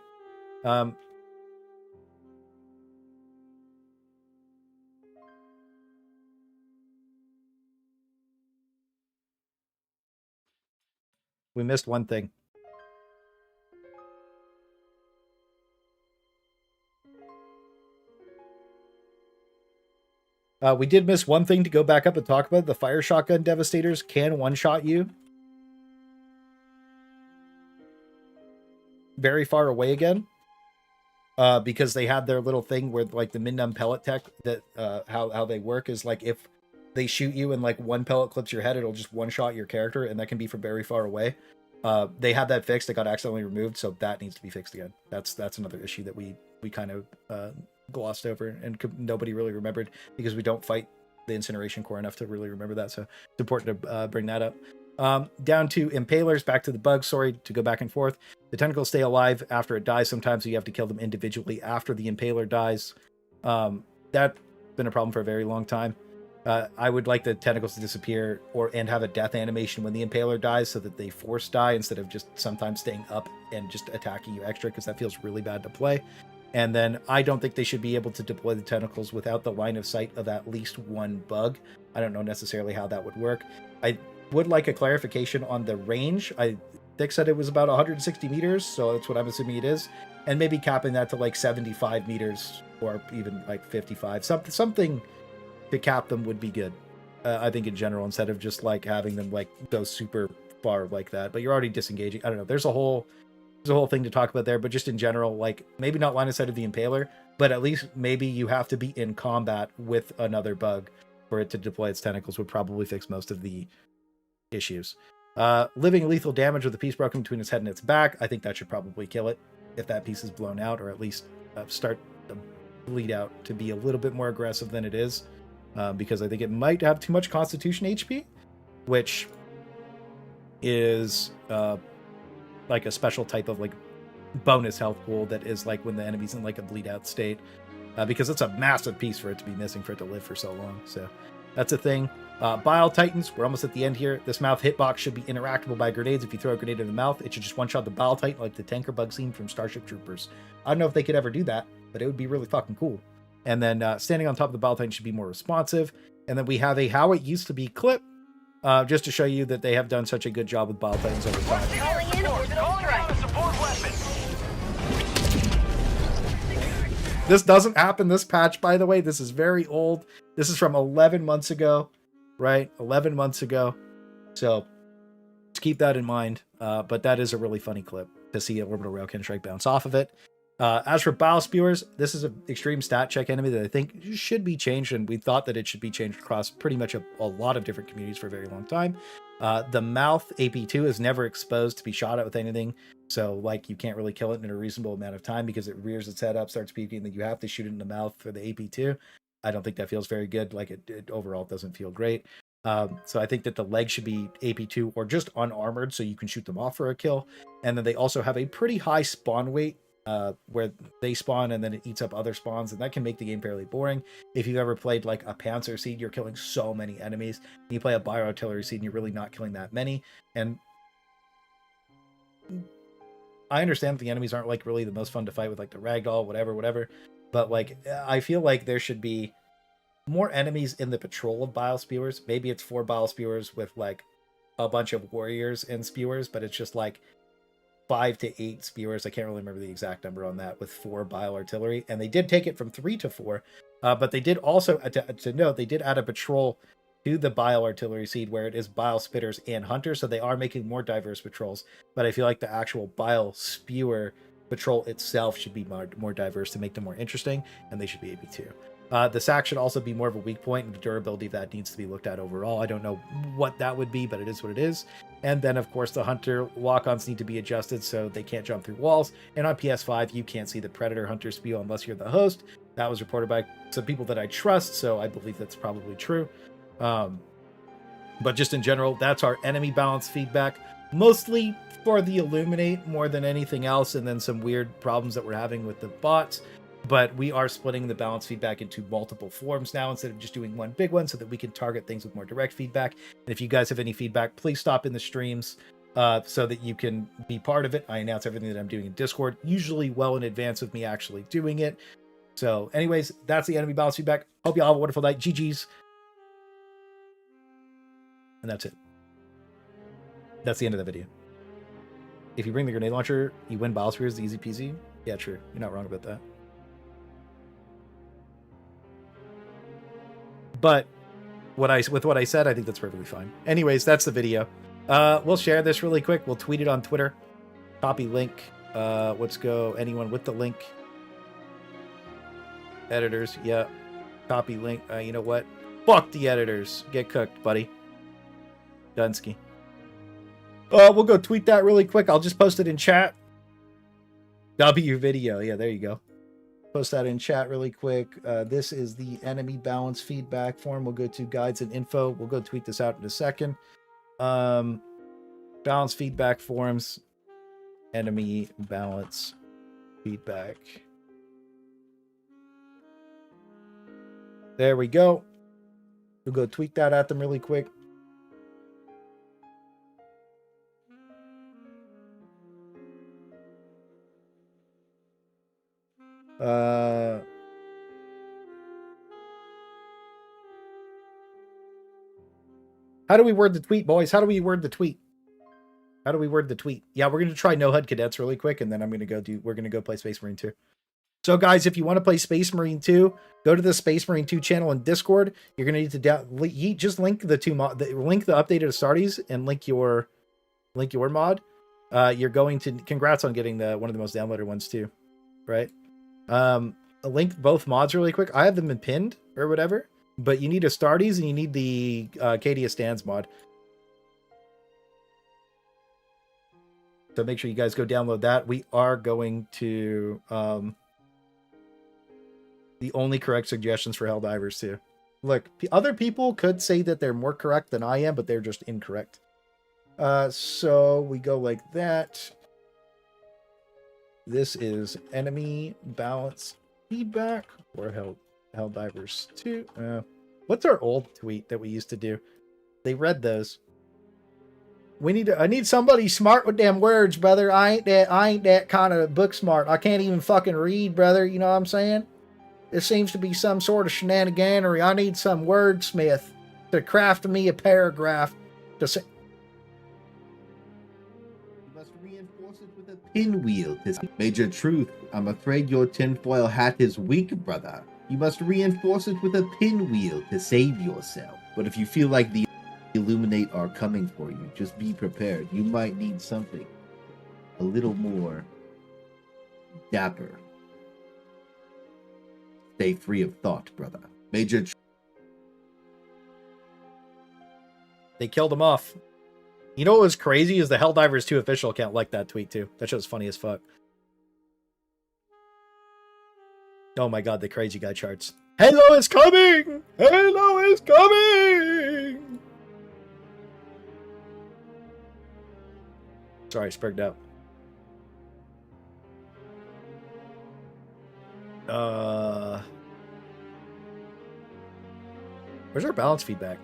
We missed one thing. We did miss one thing to go back up and talk about. The fire shotgun devastators can one-shot you very far away again, because they had their little thing where like the min-num pellet tech that how they work is like if they shoot you and like one pellet clips your head, it'll just one-shot your character, and that can be from very far away. They had that fixed. It got accidentally removed, so that needs to be fixed again. That's another issue that we kind of glossed over and nobody really remembered because we don't fight the incineration core enough to really remember that. So it's important to bring that up. Down to impalers, back to the bugs. Sorry to go back and forth. The tentacles stay alive after it dies sometimes, so you have to kill them individually after the impaler dies. That's been a problem for a very long time. I would like the tentacles to disappear and have a death animation when the impaler dies so that they force die instead of just sometimes staying up and just attacking you extra, because that feels really bad to play. And then I don't think they should be able to deploy the tentacles without the line of sight of at least one bug. I don't know necessarily how that would work. I would like a clarification on the range. Dick said it was about 160 meters, so that's what I'm assuming it is. And maybe capping that to like 75 meters or even like 55. Something to cap them would be good, I think, in general, instead of just like having them like go super far like that. But you're already disengaging. I don't know. There's a whole thing to talk about there, but just in general, like maybe not line of sight of the impaler, but at least maybe you have to be in combat with another bug for it to deploy its tentacles would probably fix most of the issues. Living lethal damage with a piece broken between its head and its back. I think that should probably kill it if that piece is blown out, or at least start the bleed out to be a little bit more aggressive than it is, because I think it might have too much constitution HP, which is like a special type of like bonus health pool that is like when the enemy's in like a bleed out state, because it's a massive piece for it to be missing for it to live for so long. So that's a thing. Bile Titans, we're almost at the end here. This mouth hitbox should be interactable by grenades. If you throw a grenade in the mouth, it should just one-shot the Bile Titan like the tanker bug scene from Starship Troopers. I don't know if they could ever do that, but it would be really fucking cool. And then standing on top of the Bile Titan should be more responsive. And then we have a how it used to be clip, just to show you that they have done such a good job with Bile Titans over time. Calling in orbital strike. Support weapon. This doesn't happen this patch, by the way. This is very old. This is from 11 months ago, right? 11 months ago. So just keep that in mind. But that is a really funny clip to see an orbital railcan strike bounce off of it. As for Bile Spewers, this is an extreme stat check enemy that I think should be changed, and we thought that it should be changed across pretty much a lot of different communities for a very long time. The mouth AP2 is never exposed to be shot at with anything, so like you can't really kill it in a reasonable amount of time because it rears its head up, starts puking, then you have to shoot it in the mouth for the AP2. I don't think that feels very good. Like it overall doesn't feel great. So I think that the legs should be AP2 or just unarmored so you can shoot them off for a kill. And then they also have a pretty high spawn weight where they spawn and then it eats up other spawns, and that can make the game fairly boring. If you've ever played like a Panzer seed, you're killing so many enemies. You play a bioartillery seed and you're really not killing that many. And I understand that the enemies aren't like really the most fun to fight with, like the ragdoll, whatever. But like, I feel like there should be more enemies in the patrol of bile spewers. Maybe it's 4 bile spewers with like a bunch of warriors and spewers, but it's just like 5 to 8 spewers. I can't really remember the exact number on that, with 4 bile artillery. And they did take it from 3 to 4. But they did also, to note, they did add a patrol to the bile artillery seed where it is bile spitters and hunters. So they are making more diverse patrols. But I feel like the actual bile spewer patrol itself should be more diverse to make them more interesting. And they should be AB2. The sack should also be more of a weak point, and the durability of that needs to be looked at overall. I don't know what that would be, but it is what it is. And then, of course, the hunter walk-ons need to be adjusted so they can't jump through walls. And on PS5, you can't see the predator hunter spew unless you're the host. That was reported by some people that I trust, so I believe that's probably true. But just in general, that's our enemy balance feedback, mostly for the Illuminate more than anything else, and then some weird problems that we're having with the bots. But we are splitting the balance feedback into multiple forms now instead of just doing one big one so that we can target things with more direct feedback. And if you guys have any feedback, please stop in the streams so that you can be part of it. I announce everything that I'm doing in Discord, usually well in advance of me actually doing it. So anyways, that's the enemy balance feedback. Hope you all have a wonderful night. GG's. And that's it. That's the end of the video. If you bring the grenade launcher, you win Biospheres, easy peasy. Yeah, true. You're not wrong about that. But with what I said, I think that's perfectly fine. Anyways, that's the video. We'll share this really quick. We'll tweet it on Twitter. Copy link. Let's go. Anyone with the link. Editors. Yeah. Copy link. You know what? Fuck the editors. Get cooked, buddy. Dunsky. We'll go tweet that really quick. I'll just post it in chat. W video. Yeah, there you go. Post that in chat really quick. This is the enemy balance feedback form. We'll go to guides and info. We'll go tweet this out in a second. Balance feedback forms. Enemy balance feedback. There we go. We'll go tweet that at them really quick. How do we word the tweet, boys? How do we word the tweet? How do we word the tweet? Yeah, we're going to try No HUD Cadets really quick, and then we're going to go play Space Marine 2. So guys, if you want to play Space Marine 2, go to the Space Marine 2 channel in Discord. You're going to need to just link the link the updated Astartes and link your mod. You're going to, congrats on getting one of the most downloaded ones too, right? Link both mods really quick. I have them been pinned or whatever, but you need Astartes and you need the Cadia Stands mod. So make sure you guys go download that. We are going to the only correct suggestions for Helldivers too. Look, other people could say that they're more correct than I am, but they're just incorrect. So we go like that. This is enemy balance feedback for Helldivers 2. What's our old tweet that we used to do? They read those. I need somebody smart with them words, brother. I ain't that kind of book smart. I can't even fucking read, brother. You know what I'm saying? There seems to be some sort of shenaniganery. I need some wordsmith to craft me a paragraph to say. You must reinforce it with a pinwheel. Major Truth, I'm afraid your tinfoil hat is weak, brother. You must reinforce it with a pinwheel to save yourself. But if you feel like the Illuminate are coming for you, just be prepared. You might need something a little more dapper. Stay free of thought, brother. Major They killed him off. You know what was crazy is the Helldivers 2 official account liked that tweet too. That shit was funny as fuck. Oh my god, the crazy guy charts. Halo is coming! Halo is coming! Sorry, sprigged out. Where's our balance feedback?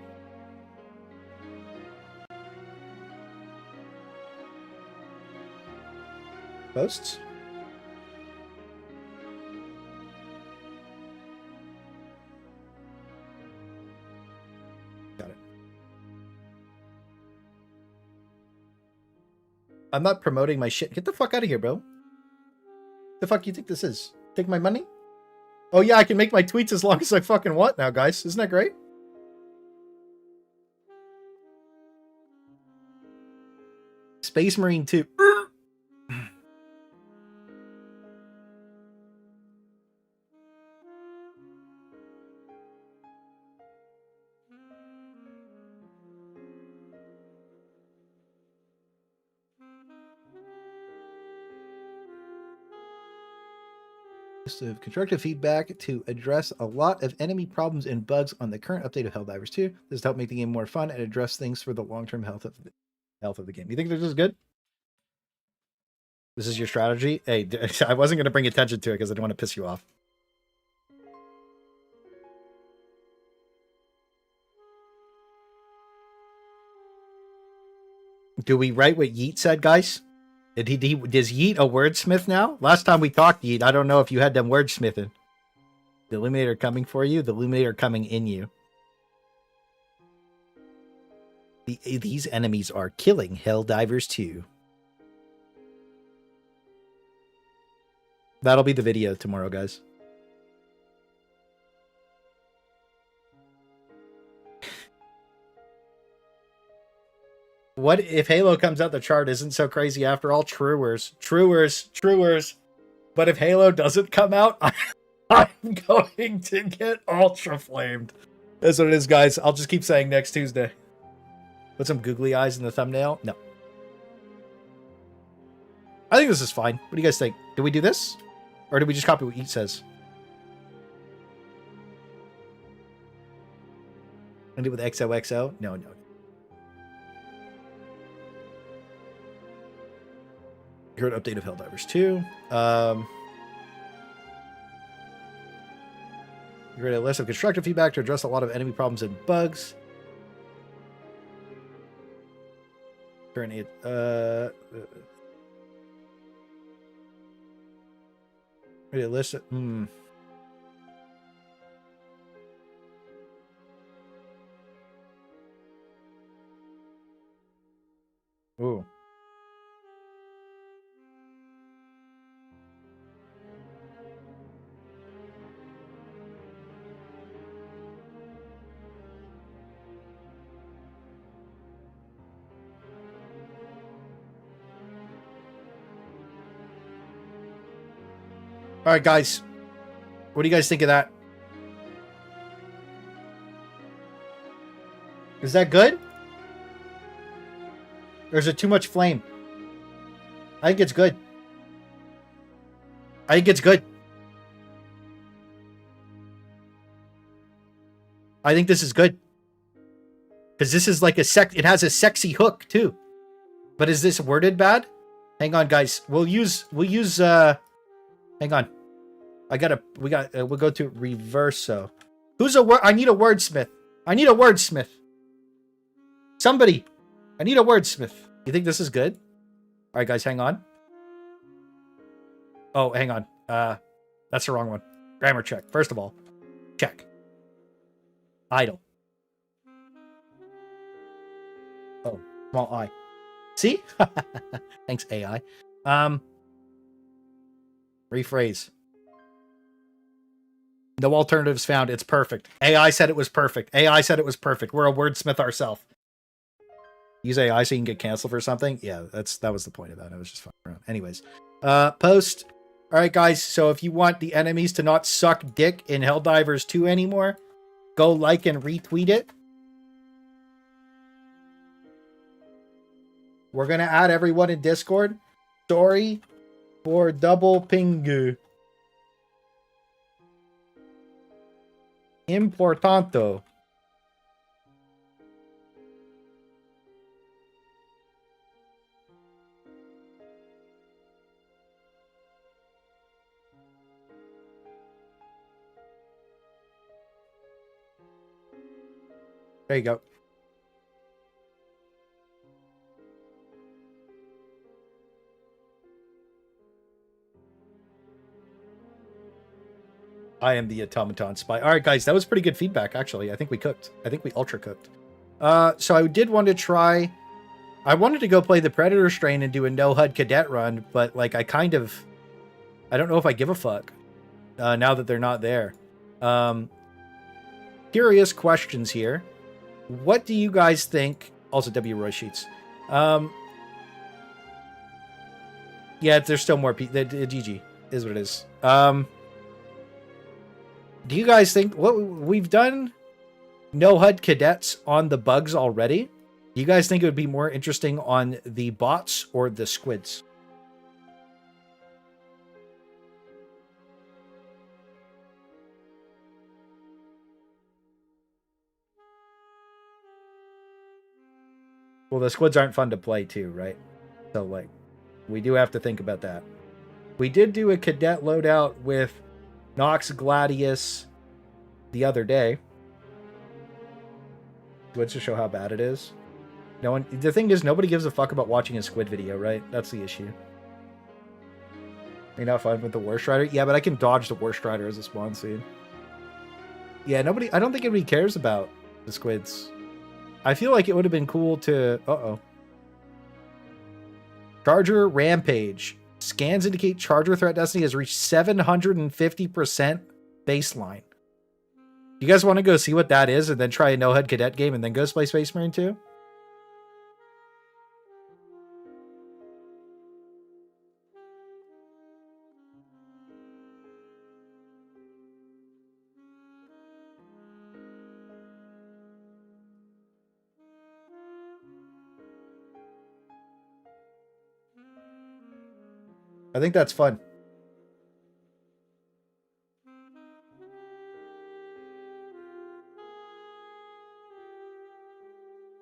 Posts? Got it. I'm not promoting my shit. Get the fuck out of here, bro. The fuck you think this is? Take my money? Oh yeah, I can make my tweets as long as I fucking want now, guys. Isn't that great? Space Marine 2. Of constructive feedback to address a lot of enemy problems and bugs on the current update of Helldivers 2. This has helped make the game more fun and address things for the long-term health of the game. You think this is good? This is your strategy? Hey, I wasn't going to bring attention to it because I didn't want to piss you off. Do we write what Yeet said, guys? Is Yeet a wordsmith now? Last time we talked, Yeet, I don't know if you had them wordsmithing. The Illuminator coming for you, the Illuminator coming in you. These enemies are killing Helldivers 2. That'll be the video tomorrow, guys. What if Halo comes out, the chart isn't so crazy after all? Truers. But if Halo doesn't come out, I'm going to get ultra flamed. That's what it is, guys. I'll just keep saying next Tuesday. Put some googly eyes in the thumbnail. No. I think this is fine. What do you guys think? Do we do this? Or do we just copy what Eat says? End it with XOXO? No. Current update of Helldivers 2. Create a list of constructive feedback to address a lot of enemy problems and bugs. Currently, create a list of, Ooh. All right, guys. What do you guys think of that? Is that good? Or is it too much flame? I think it's good. I think it's good. I think this is good. Because this is like it has a sexy hook too. But is this worded bad? Hang on, guys. We'll hang on. We'll go to reverso. Who's a word? I need a wordsmith. Somebody. I need a wordsmith. You think this is good? All right, guys, hang on. Oh, hang on. That's the wrong one. Grammar check. First of all, check. Idle. Oh, small I. See? Thanks, AI. Rephrase. No alternatives found. It's perfect. AI said it was perfect. We're a wordsmith ourselves. Use AI so you can get canceled for something? Yeah, that was the point of that. I was just fucking around. Anyways. Post. Alright, guys. So if you want the enemies to not suck dick in Helldivers 2 anymore, go like and retweet it. We're going to add everyone in Discord. Sorry for double pingu. Importanto. There you go. I am the Automaton spy. All right, guys, that was pretty good feedback, actually. I think we cooked. I think we ultra cooked. So I did want to try... I wanted to go play the Predator strain and do a no-HUD cadet run, but, like, I don't know if I give a fuck now that they're not there. Curious questions here. What do you guys think... Also, W. Roy Sheets. Yeah, there's still more people. GG is what it is. Do you guys think... we've done no HUD cadets on the bugs already? Do you guys think it would be more interesting on the bots or the squids? Well, the squids aren't fun to play too, right? So, like, we do have to think about that. We did do a cadet loadout with Nox Gladius the other day. Squids to show how bad it is. No one. The thing is, nobody gives a fuck about watching a squid video, right? That's the issue. You're not fine with the Worst Rider? Yeah, but I can dodge the Worst Rider as a spawn scene. Yeah, nobody... I don't think anybody cares about the squids. I feel like it would have been cool to... Uh-oh. Charger Rampage. Scans indicate Charger Threat Destiny has reached 750% baseline. You guys want to go see what that is and then try a no-HUD cadet game and then go play Space Marine 2? I think that's fun.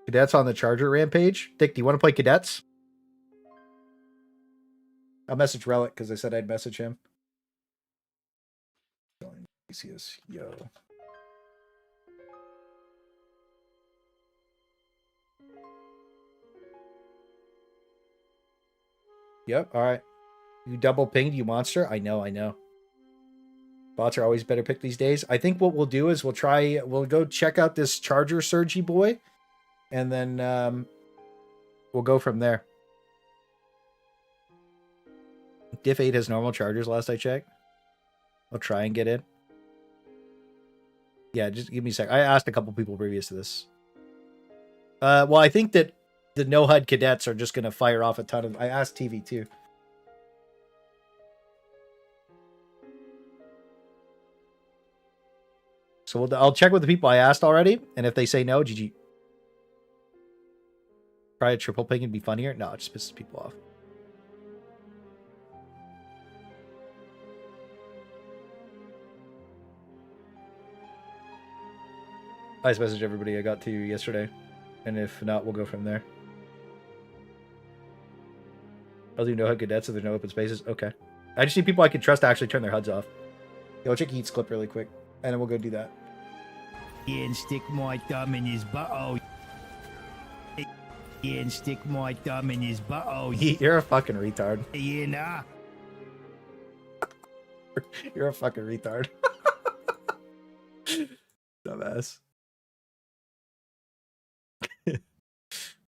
Cadets on the Charger Rampage. Dick, do you want to play Cadets? I'll message Relic because I said I'd message him. Yo. Yep, alright. You double pinged, you monster? I know. Bots are always better pick these days. I think what we'll do is we'll go check out this Charger Surgy boy. And then we'll go from there. Diff 8 has normal chargers last I checked. I'll try and get in. Yeah, just give me a sec. I asked a couple people previous to this. Well, I think that the no-HUD cadets are just going to fire off a ton of... I asked TV too. So I'll check with the people I asked already. And if they say no, GG. Try a triple ping and be funnier? No, it just pisses people off. I just messaged everybody I got to yesterday. And if not, we'll go from there. I'll do no-HUD cadets if there's no open spaces. Okay. I just need people I can trust to actually turn their HUDs off. Yo, check Heat's clip really quick. And then we'll go do that. And stick my thumb in his butthole. And stick my thumb in his butthole. You're a fucking retard. Yeah, nah. You're a fucking retard. Dumbass.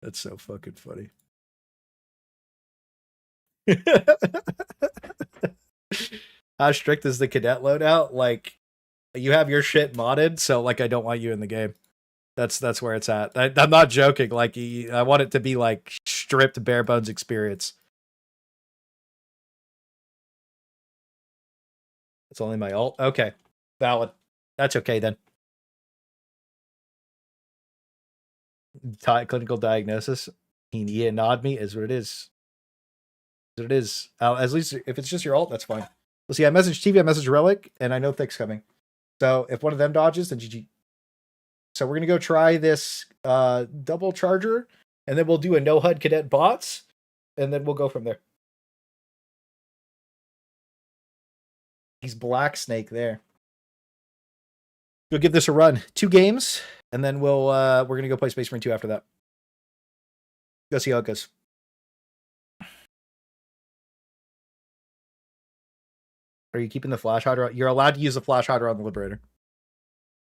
That's so fucking funny. How strict is the cadet loadout? Like, you have your shit modded, so like I don't want you in the game. That's where it's at. I'm not joking. Like, I want it to be like stripped bare bones experience. It's only my ult. Okay, valid. That's okay then. Clinical diagnosis. Yeah, nod me is what it is. What it is. At least if it's just your ult, that's fine. Well, see, I messaged TV, I messaged Relic, and I know Thick's coming. So if one of them dodges, then GG. So we're gonna go try this double charger, and then we'll do a no HUD cadet bots, and then we'll go from there. He's Black Snake there. We'll give this a run. 2 games, and then we're gonna go play Space Marine 2 after that. Go see how it goes. Are you keeping the flash hider? You're allowed to use the flash hider on the Liberator.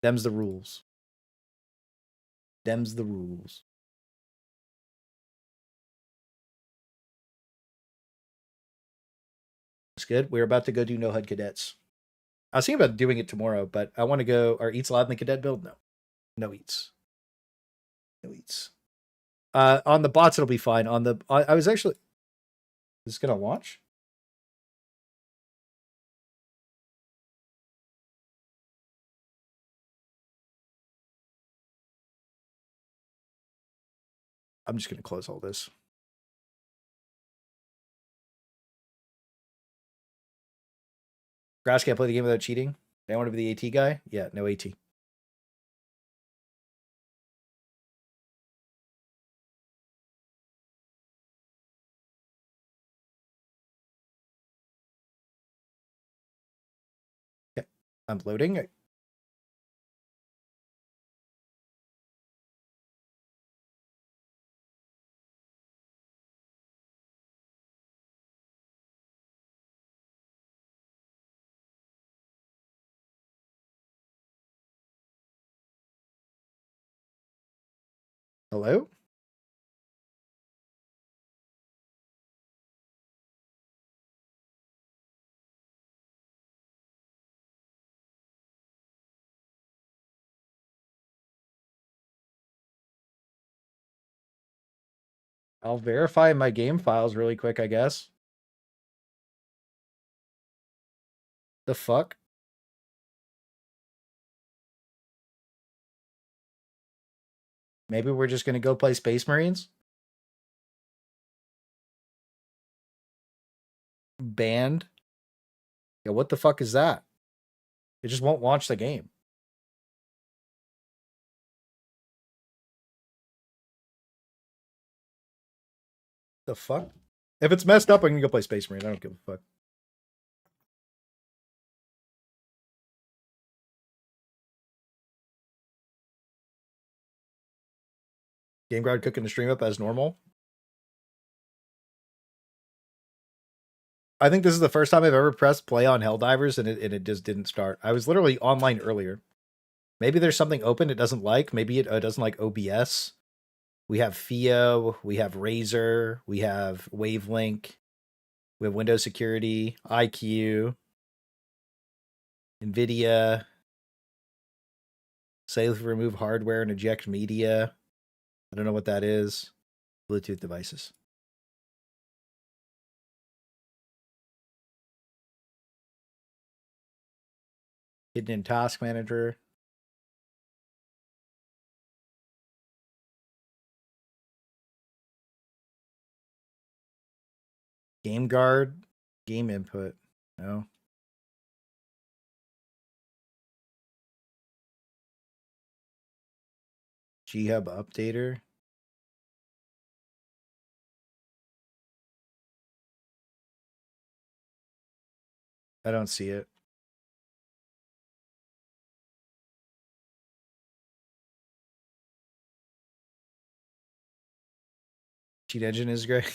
Them's the rules. Them's the rules. That's good. We're about to go do no HUD cadets. I was thinking about doing it tomorrow, but I want to go. Are eats allowed in the cadet build? No. No eats. No eats. On the bots, it'll be fine. On the I was actually. Is this gonna launch? I'm just gonna close all this. Grass can't play the game without cheating. I want to be the AT guy. Yeah, no AT. Okay, I'm loading. Hello? I'll verify my game files really quick, I guess. The fuck? Maybe we're just gonna go play Space Marines? Banned? Yeah, what the fuck is that? It just won't launch the game. The fuck? If it's messed up, I can go play Space Marine. I don't give a fuck. Game Guard cooking the stream up as normal. I think this is the first time I've ever pressed play on Helldivers and it just didn't start. I was literally online earlier. Maybe there's something open it doesn't like. Maybe it doesn't like OBS. We have FIO. We have Razer. We have Wavelink. We have Windows Security, IQ, NVIDIA. Safely remove hardware and eject media. I don't know what that is. Bluetooth devices. Hidden in Task Manager. Game Guard. Game input. No. G-Hub updater. I don't see it. Cheat engine is great.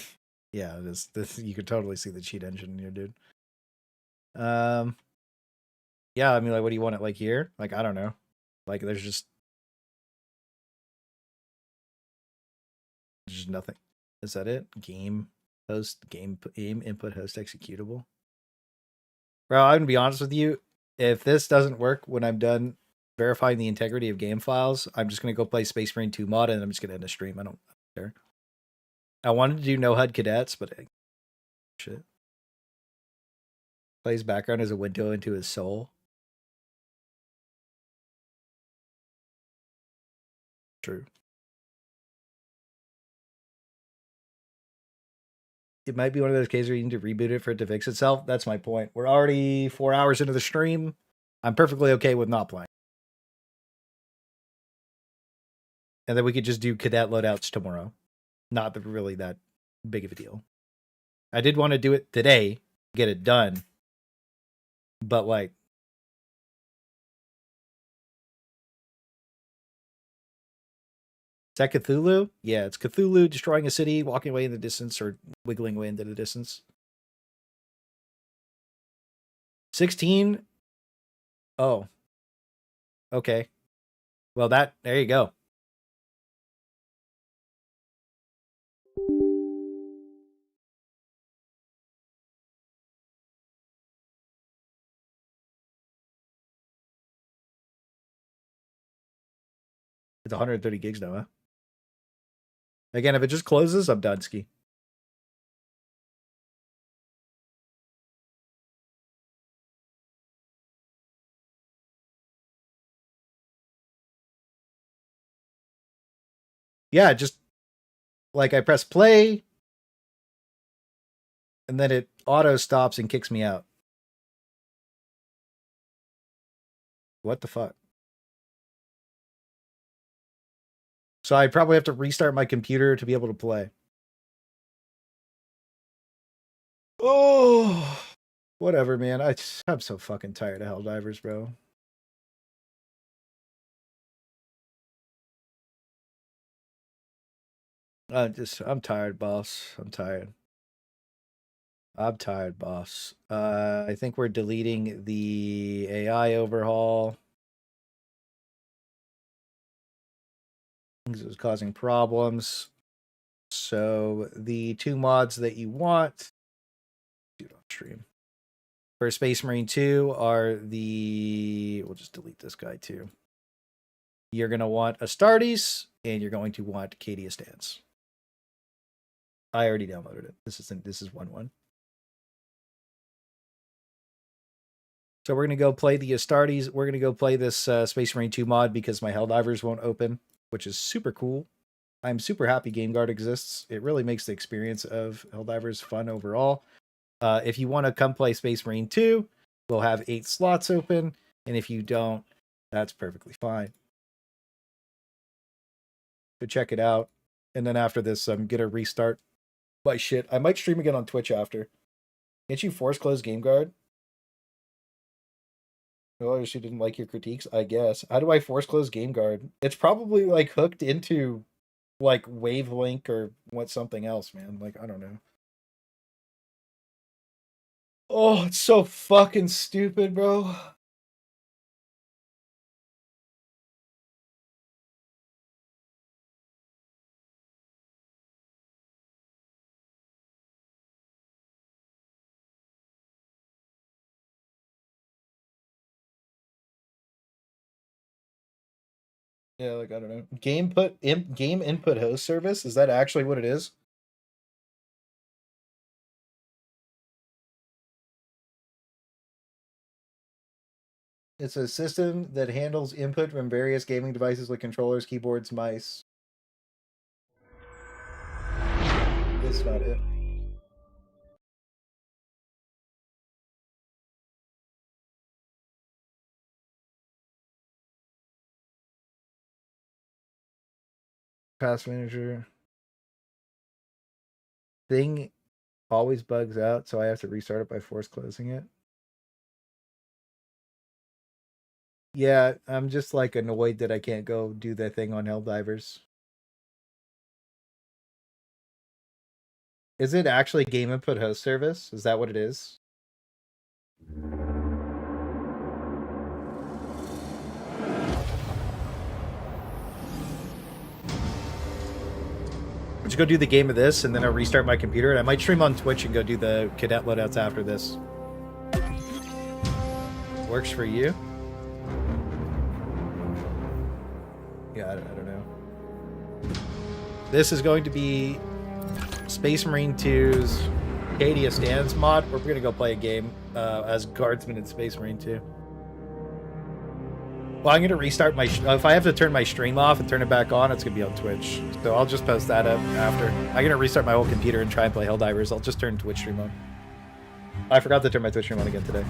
Yeah, this you could totally see the cheat engine here, dude. Yeah, I mean, like, what do you want it like here? Like, I don't know. Like, there's just nothing. Is that it? Game host, game input host executable. Bro, I'm gonna be honest with you. If this doesn't work when I'm done verifying the integrity of game files, I'm just gonna go play Space Marine 2 mod and I'm just gonna end the stream. I don't care. I wanted to do no HUD cadets, but shit. Plays background as a window into his soul. True. It might be one of those cases where you need to reboot it for it to fix itself. That's my point. We're already 4 hours into the stream. I'm perfectly okay with not playing. And then we could just do cadet loadouts tomorrow. Not really that big of a deal. I did want to do it today, get it done. But like, is that Cthulhu? Yeah, it's Cthulhu destroying a city, walking away in the distance, or wiggling away into the distance. 16? Oh. Okay. Well, there you go. It's 130 gigs now, huh? Again, if it just closes, I'm done ski. Yeah, just like I press play, and then it auto stops and kicks me out. What the fuck? So I probably have to restart my computer to be able to play. Oh, whatever, man. I'm so fucking tired of Helldivers, bro. I'm tired, boss. I'm tired. I'm tired, boss. I think we're deleting the AI overhaul. It was causing problems. So the two mods that you want, do it on stream. For Space Marine 2 are we'll just delete this guy too. You're going to want Astartes, and you're going to want Cadia Stance. I already downloaded it. This is 1.1. So we're going to go play the Astartes. We're going to go play this Space Marine 2 mod because my Helldivers won't open, which is super cool. I'm super happy GameGuard exists. It really makes the experience of Helldivers fun overall. If you want to come play Space Marine 2, we'll have 8 slots open. And if you don't, that's perfectly fine. So check it out. And then after this, I'm going to restart my shit. I might stream again on Twitch after. Can't you force close GameGuard? Oh, she didn't like your critiques, I guess. How do I force close GameGuard? It's probably like hooked into like Wavelink or something else, man. Like, I don't know. Oh, it's so fucking stupid, bro. Yeah, like, I don't know. Game input host service? Is that actually what it is? It's a system that handles input from various gaming devices like controllers, keyboards, mice. That's not it. Pass manager. Thing always bugs out, so I have to restart it by force closing it. Yeah, I'm just like annoyed that I can't go do that thing on Helldivers. Is it actually game input host service? Is that what it is? Let's go do the game of this, and then I'll restart my computer, and I might stream on Twitch and go do the cadet loadouts after this. Works for you? Yeah, I don't know. This is going to be Space Marine 2's Cadia Stance mod, where we're going to go play a game as Guardsman in Space Marine 2. Well, I'm going to restart my... if I have to turn my stream off and turn it back on, it's going to be on Twitch. So I'll just post that up after. I'm going to restart my whole computer and try and play Helldivers. I'll just turn Twitch stream on. I forgot to turn my Twitch stream on again today.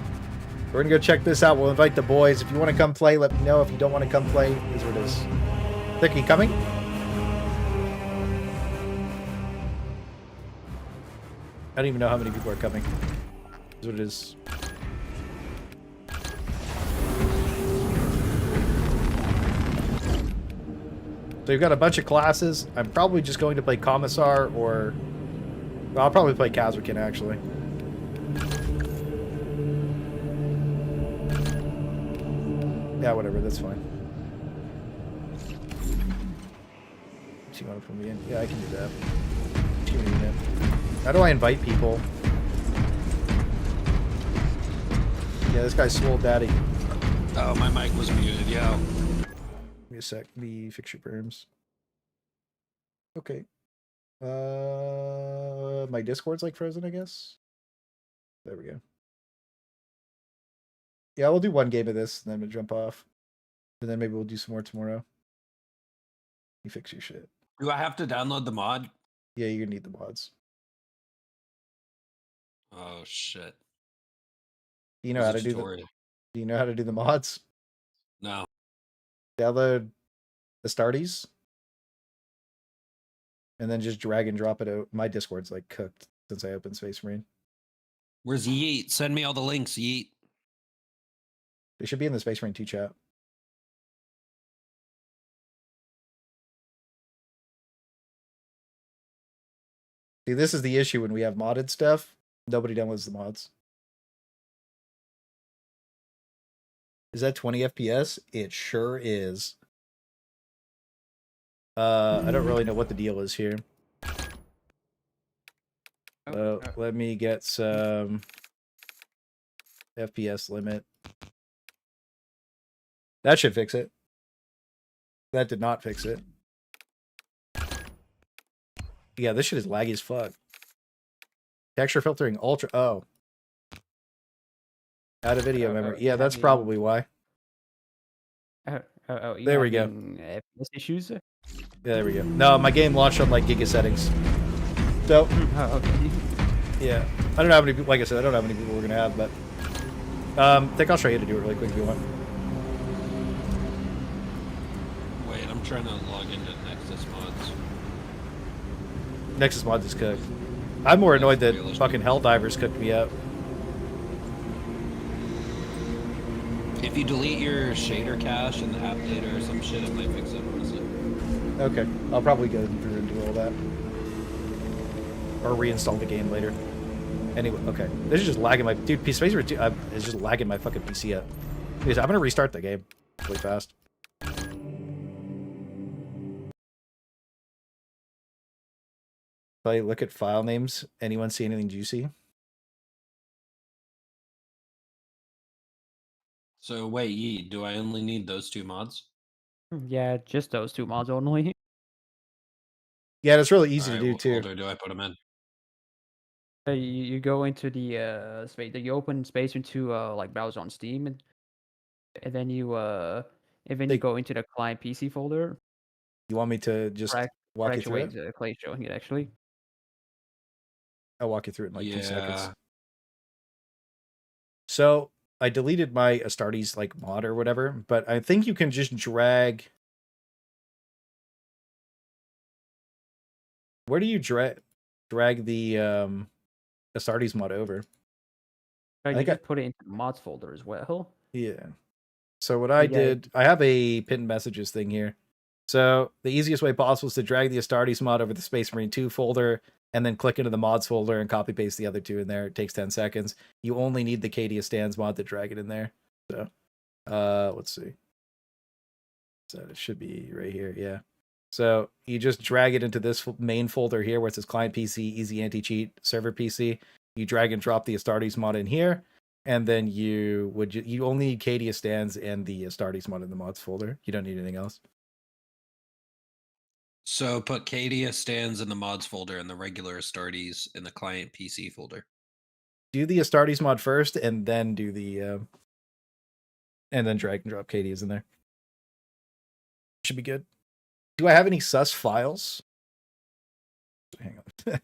We're gonna go check this out. We'll invite the boys. If you want to come play, let me know. If you don't want to come play, here's what it is. Thicky coming? I don't even know how many people are coming. Here's what it is. So you've got a bunch of classes. I'm probably just going to play Commissar or... Well, I'll probably play Kazrakin, actually. Yeah, whatever, that's fine. Do you want to put me in? Yeah, I can do that. Give me a minute. How do I invite people? Yeah, this guy's Swole Daddy. Oh, my mic was muted, yo. Give me a sec. Let me fix your perms. Okay. My Discord's like frozen, I guess. There we go. Yeah, we'll do one game of this, and then we'll jump off. And then maybe we'll do some more tomorrow. You fix your shit. Do I have to download the mod? Yeah, you're gonna need the mods. Oh shit. Do you know how to do the? Do you know how to do the mods? No. Download the Starties, and then just drag and drop it out. My Discord's like cooked since I opened Space Marine. Where's Yeet? Send me all the links, Yeet. They should be in the Space Marine 2 chat. See, this is the issue when we have modded stuff. Nobody downloads the mods. Is that 20 FPS? It sure is. I don't really know what the deal is here. Let me get some FPS limit. That should fix it. That did not fix it. Yeah, this shit is laggy as fuck. Texture filtering ultra. Oh. Out of video memory. Yeah, that's probably why. There we go. FPS issues? Yeah, there we go. No, my game launched on like giga settings. So, okay. Yeah. I don't know how many people, like I said, I don't know how many people we're going to have, but I think I'll show you how to do it really quick if you want. Wait, I'm trying to log into Nexus Mods. Nexus Mods is cooked. I'm more annoyed that fucking Helldivers cooked me up. If you delete your shader cache in the app data or some shit, it might fix it, honestly. Okay. I'll probably go through and do all that. Or reinstall the game later. Anyway, okay. This is just lagging my... Dude, Space Marine 2 is just lagging my fucking PC up. Anyways, I'm going to restart the game really fast. If I look at file names, anyone see anything juicy? So wait, Yi, do I only need those two mods? Yeah, just those two mods only. Yeah, it's really easy to do too. What order do I put them in? You go into the space. You open Space into like browser on Steam, and then you go into the client PC folder. You want me to just walk you through it? Clay's showing it actually. I'll walk you through it in like 2 seconds. So I deleted my Astartes like mod or whatever, but I think you can just drag. Where do you drag the Astartes mod over? I think I put it into the mods folder as well. Yeah. So what I did, I have a pinned messages thing here. So the easiest way possible is to drag the Astartes mod over the Space Marine 2 folder and then click into the mods folder and copy paste the other two in there. It takes 10 seconds. You only need the Cadia Stands mod to drag it in there. So let's see. So it should be right here. Yeah. So you just drag it into this main folder here where it says client PC, easy anti-cheat, server PC. You drag and drop the Astartes mod in here. And then you only need Cadia Stands and the Astartes mod in the mods folder. You don't need anything else. So put Cadia Stands in the mods folder and the regular Astartes in the client PC folder. Do the Astartes mod first and then do the and then drag and drop Cadia's in there. Should be good. Do I have any sus files? Hang on.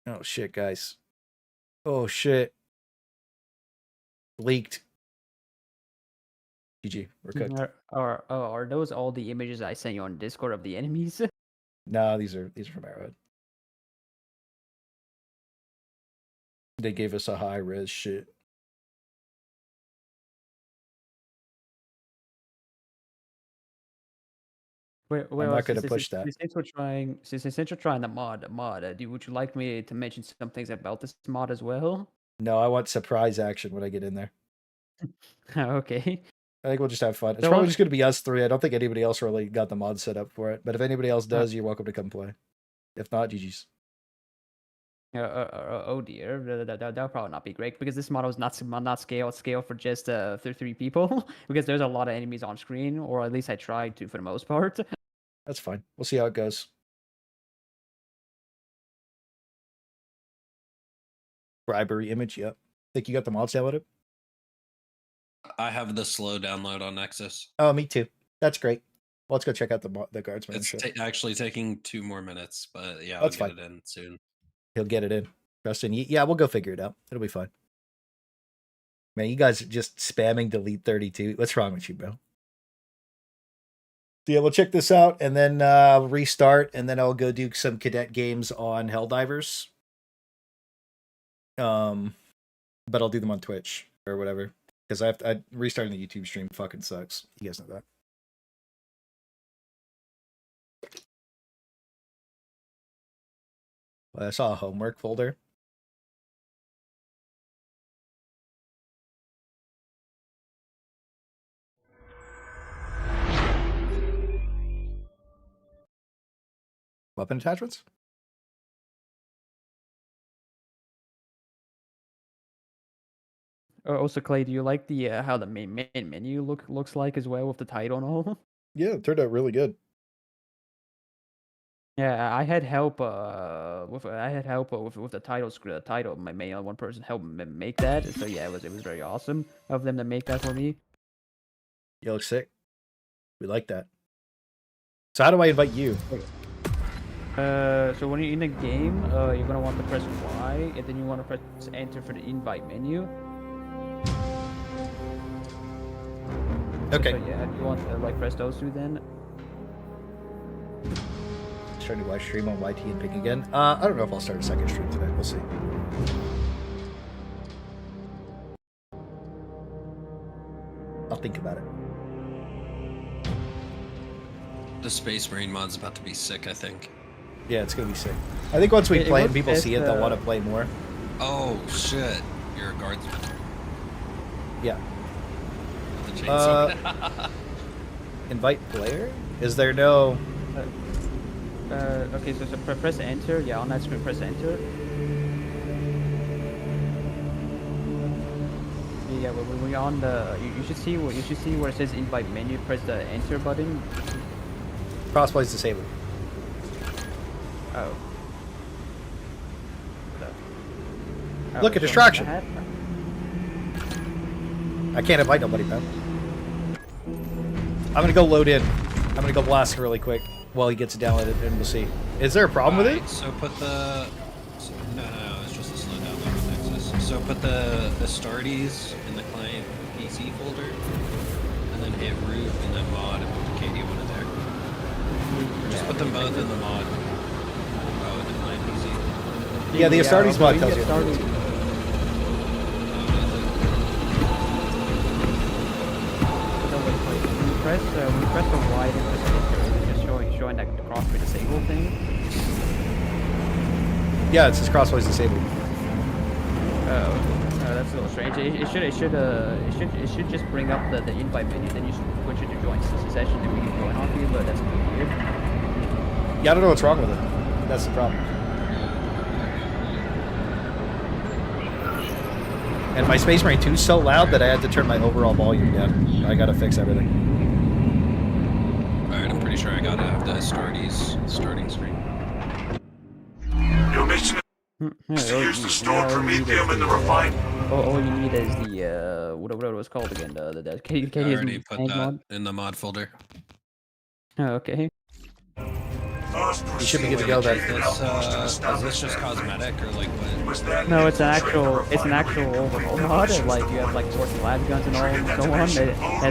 Oh shit, guys. Oh shit. Leaked. GG. We're cooked. Are those all the images I sent you on Discord of the enemies? No, these are from Arrowhead. They gave us a high res shit. Well, I'm not gonna since- push that. Since you're trying the mod, would you like me to mention some things about this mod as well? No, I want surprise action when I get in there. Okay. I think we'll just have fun. It's So probably what- just going to be us three. I don't think anybody else really got the mod set up for it. But if anybody else does, you're welcome to come play. If not, GG's. Oh dear, that'll probably not be great because this model is not scaled for just 3 people because there's a lot of enemies on screen, or at least I tried to for the most part. That's fine. We'll see how it goes. Bribery image, yep. Think you got the mods downloaded? I have the slow download on Nexus. Oh, me too. That's great. Well, let's go check out the guardsman. It's actually taking 2 more minutes, but yeah, That's I'll fine. get it in soon. He'll get it in. Justin, yeah, we'll go figure it out. It'll be fine. Man, you guys are just spamming delete 32. What's wrong with you, bro? So yeah, we'll check this out and then restart, and then I'll go do some cadet games on Helldivers. But I'll do them on Twitch or whatever. Because restarting the YouTube stream fucking sucks. You guys know that. Well, I saw a homework folder. Weapon attachments? Also, Clay, do you like the how the main menu looks like as well with the title and all? Yeah, it turned out really good. Yeah, I had help with the title. My main one person helped make that. So yeah, it was very awesome of them to make that for me. You look sick. We like that. So how do I invite you? So when you're in the game, you're gonna want to press Y, and then you want to press Enter for the invite menu. Okay. So yeah, you want to like press those two then. Starting to live stream on YT and Ping again. I don't know if I'll start a second stream today. We'll see. I'll think about it. The Space Marine mod's about to be sick, I think. Yeah, it's gonna be sick. I think once we It play and works people best, see it, they'll want to play more. Oh shit! You're a guardsman. Yeah. With a chainsaw. Invite player? Is there no? Okay, so press Enter. Yeah, on that screen, press Enter. Yeah, when we're on the, you should see where it says invite menu. Press the Enter button. Crossplay's disabled. Oh. Look, a so distraction. that- I can't invite nobody, man. I'm gonna go load in. I'm gonna go blast really quick while he gets it downloaded, and we'll see. Is there a problem with it? So put the... No, it's just a slow download on Nexus. So put the Astartes in the client PC folder, and then hit root and then mod and put the KD one in there. Or just put them both in the mod. Oh, in the client PC. Yeah, the Astartes mod tells you. Astartes- So when you press the Y and press Enter, it's just showing that the crossplay disabled thing. Yeah, it says Crossplays disabled. That's a little strange. It should just bring up the invite menu, then you should switch it to join session and we can join on you, but that's a bit weird. Yeah, I don't know what's wrong with it. That's the problem. And my Space Marine 2 is so loud that I had to turn my overall volume down. I gotta fix everything. Alright, I'm pretty sure I gotta have the Astartes starting screen. Your mission is to use the stored promethium in the refined. All you need is the what it was called again. The I already put that in the mod folder. Oh, okay. You should be good to go then. Is this just cosmetic or like what? No, it's an actual overhaul mod. Like you have like 14 lab guns and all and so on.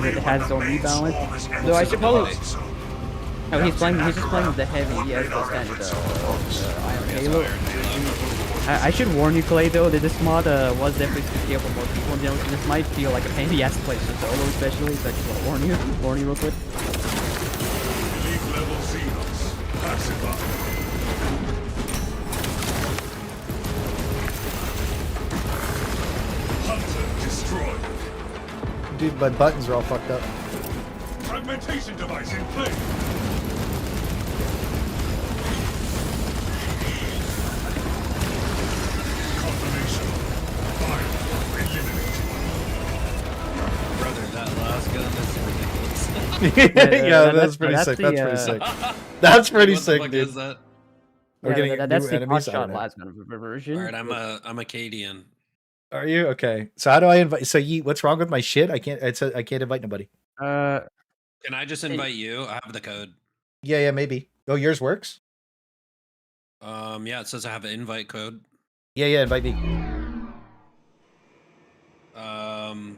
It has its own rebalance. So I should probably. Oh, he's just playing with the heavy. He has the standard Iron Halo. I should warn you, Clay, though, that this mod was definitely too scale for more people. And this might feel like a pain in the ass to play solo, especially. So I just want to warn you real quick. Dude, my buttons are all fucked up. Fragmentation device in play. Confirmation. Fire. Eliminate. Brother, that last gun is ridiculous. Yeah, that's pretty sick. That's pretty sick. That's pretty sick, What dude. is that? We're getting that's new the enemies. hot shot last gun version. Alright, I'm a Cadian. Are you okay? So how do I invite? So Yeet, what's wrong with my shit? I can't invite nobody. Can I just invite you? I have the code. Yeah, maybe. Oh, yours works. Yeah, it says I have an invite code. Yeah, invite me. Do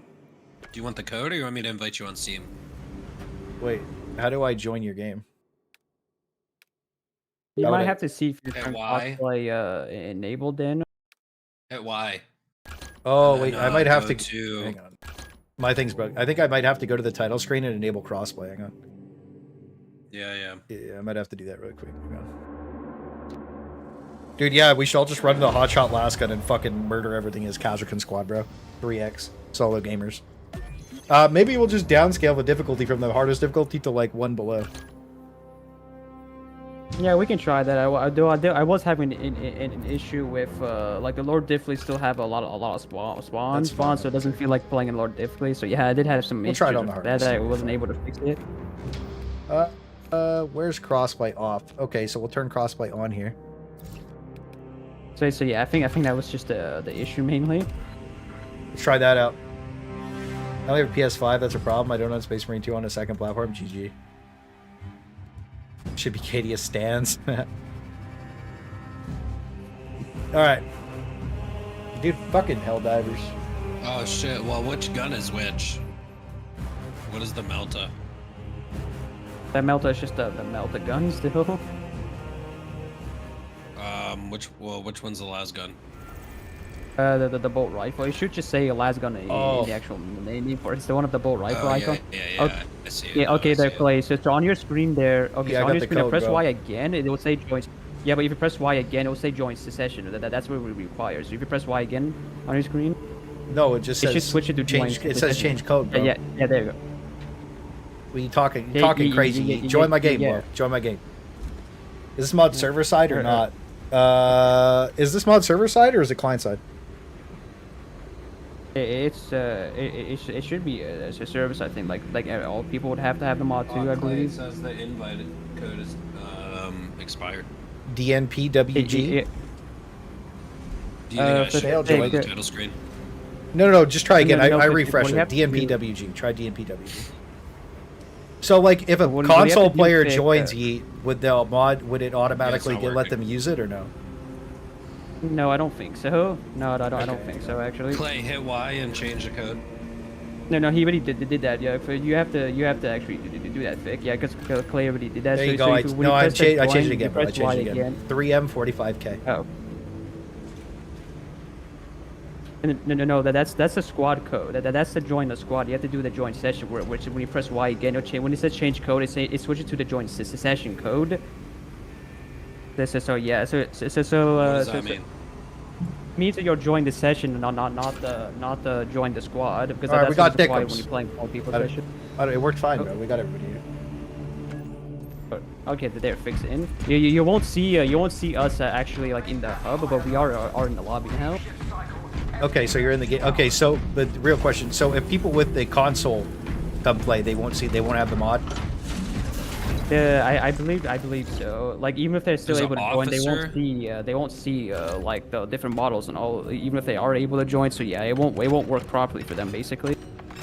you want the code or you want me to invite you on Steam? Wait, how do I join your game? You might have to see if you Hit can Y. cosplay enabled then. Hit Y. Oh wait, I might have go to. Hang on, my thing's broke. I think I might have to go to the title screen and enable crossplay. Hang on. Yeah. Yeah, I might have to do that really quick. Hang on. Dude, yeah, we should all just run the hotshot last gun and fucking murder everything as Kazakhstan squad, bro. 3x solo gamers. Maybe we'll just downscale the difficulty from the hardest difficulty to like 1 below. Yeah, we can try that. I was having an issue with like the Lord Diffley still have a lot of spawn, so it doesn't feel like playing in Lord Diffley. So yeah, I did have some issues try it on the with hardest. that. I wasn't able to fix it. Where's crossplay off? Okay, so we'll turn crossplay on here. So yeah, I think that was just the issue mainly. Let's try that out. I only have a PS5, that's a problem. I don't have Space Marine 2 on a second platform. GG. Should be Cadia stands. Alright. Dude, fucking Helldivers. Oh shit, well which gun is which? What is the Melta? That Melta is just the Melta gun still. Which one's the last gun? The bolt rifle. You should just say last gun in the actual name for it. It's the one of the bolt rifle icon. Yeah, okay. I see it. Yeah, okay, there, Clay. So on your screen there, okay, Yeah, so I on got your the screen, code, press bro. Y again, it will say join. Yeah, but if you press Y again, it will say join session. That's what we require. So if you press Y again on your screen, No, it just it says should switch it to change. join It says session. change code, bro. Yeah, there you go. What are you talking? You're Yeah, talking yeah, crazy. yeah, Join my game, yeah. bro. Join my game. Is this mod server side or not? Is this mod server side or is it client side? It should be a service. I think like all people would have to have the mod too. I Clay believe. says the invite code is expired. DNPWG. Do you think I should failed join the join. title screen? No, just try again. No, I but refreshed what you it. have to do- DNPWG. Try DNPWG. So, like, if a What you have to console do player is, joins Yeet, would the mod, would it automatically not let them working. use it or no? No, I don't think so. No, I don't think so actually. Clay, hit Y and change the code. No, he already did that. Yeah, you have to actually do that, Vic. Yeah, because Clay already did that. There so, you go. So I, you, when no, you I press the changed it join, again, you bro. I press changed Y it again. 3M 45K. Oh. No. That's the squad code. That's the join the squad. You have to do the join session, which when you press Y again, it'll change. When it says change code, it switches to the join session code. So yeah. So What does that mean? means that you're joining the session, not the join the squad. Because All right, that's we got the squad Dickums. when you're playing all people Got it. session. It worked fine, bro. We got everybody here. Okay, there, fix it in. You won't see us actually like in the hub, but we are in the lobby now. Okay, so you're in the game. Okay, so the real question: so if people with the console come play, they won't have the mod. I believe so. Like even if they're still There's able an to join, officer? they won't see like the different models and all. Even if they are able to join, so yeah, it won't work properly for them basically.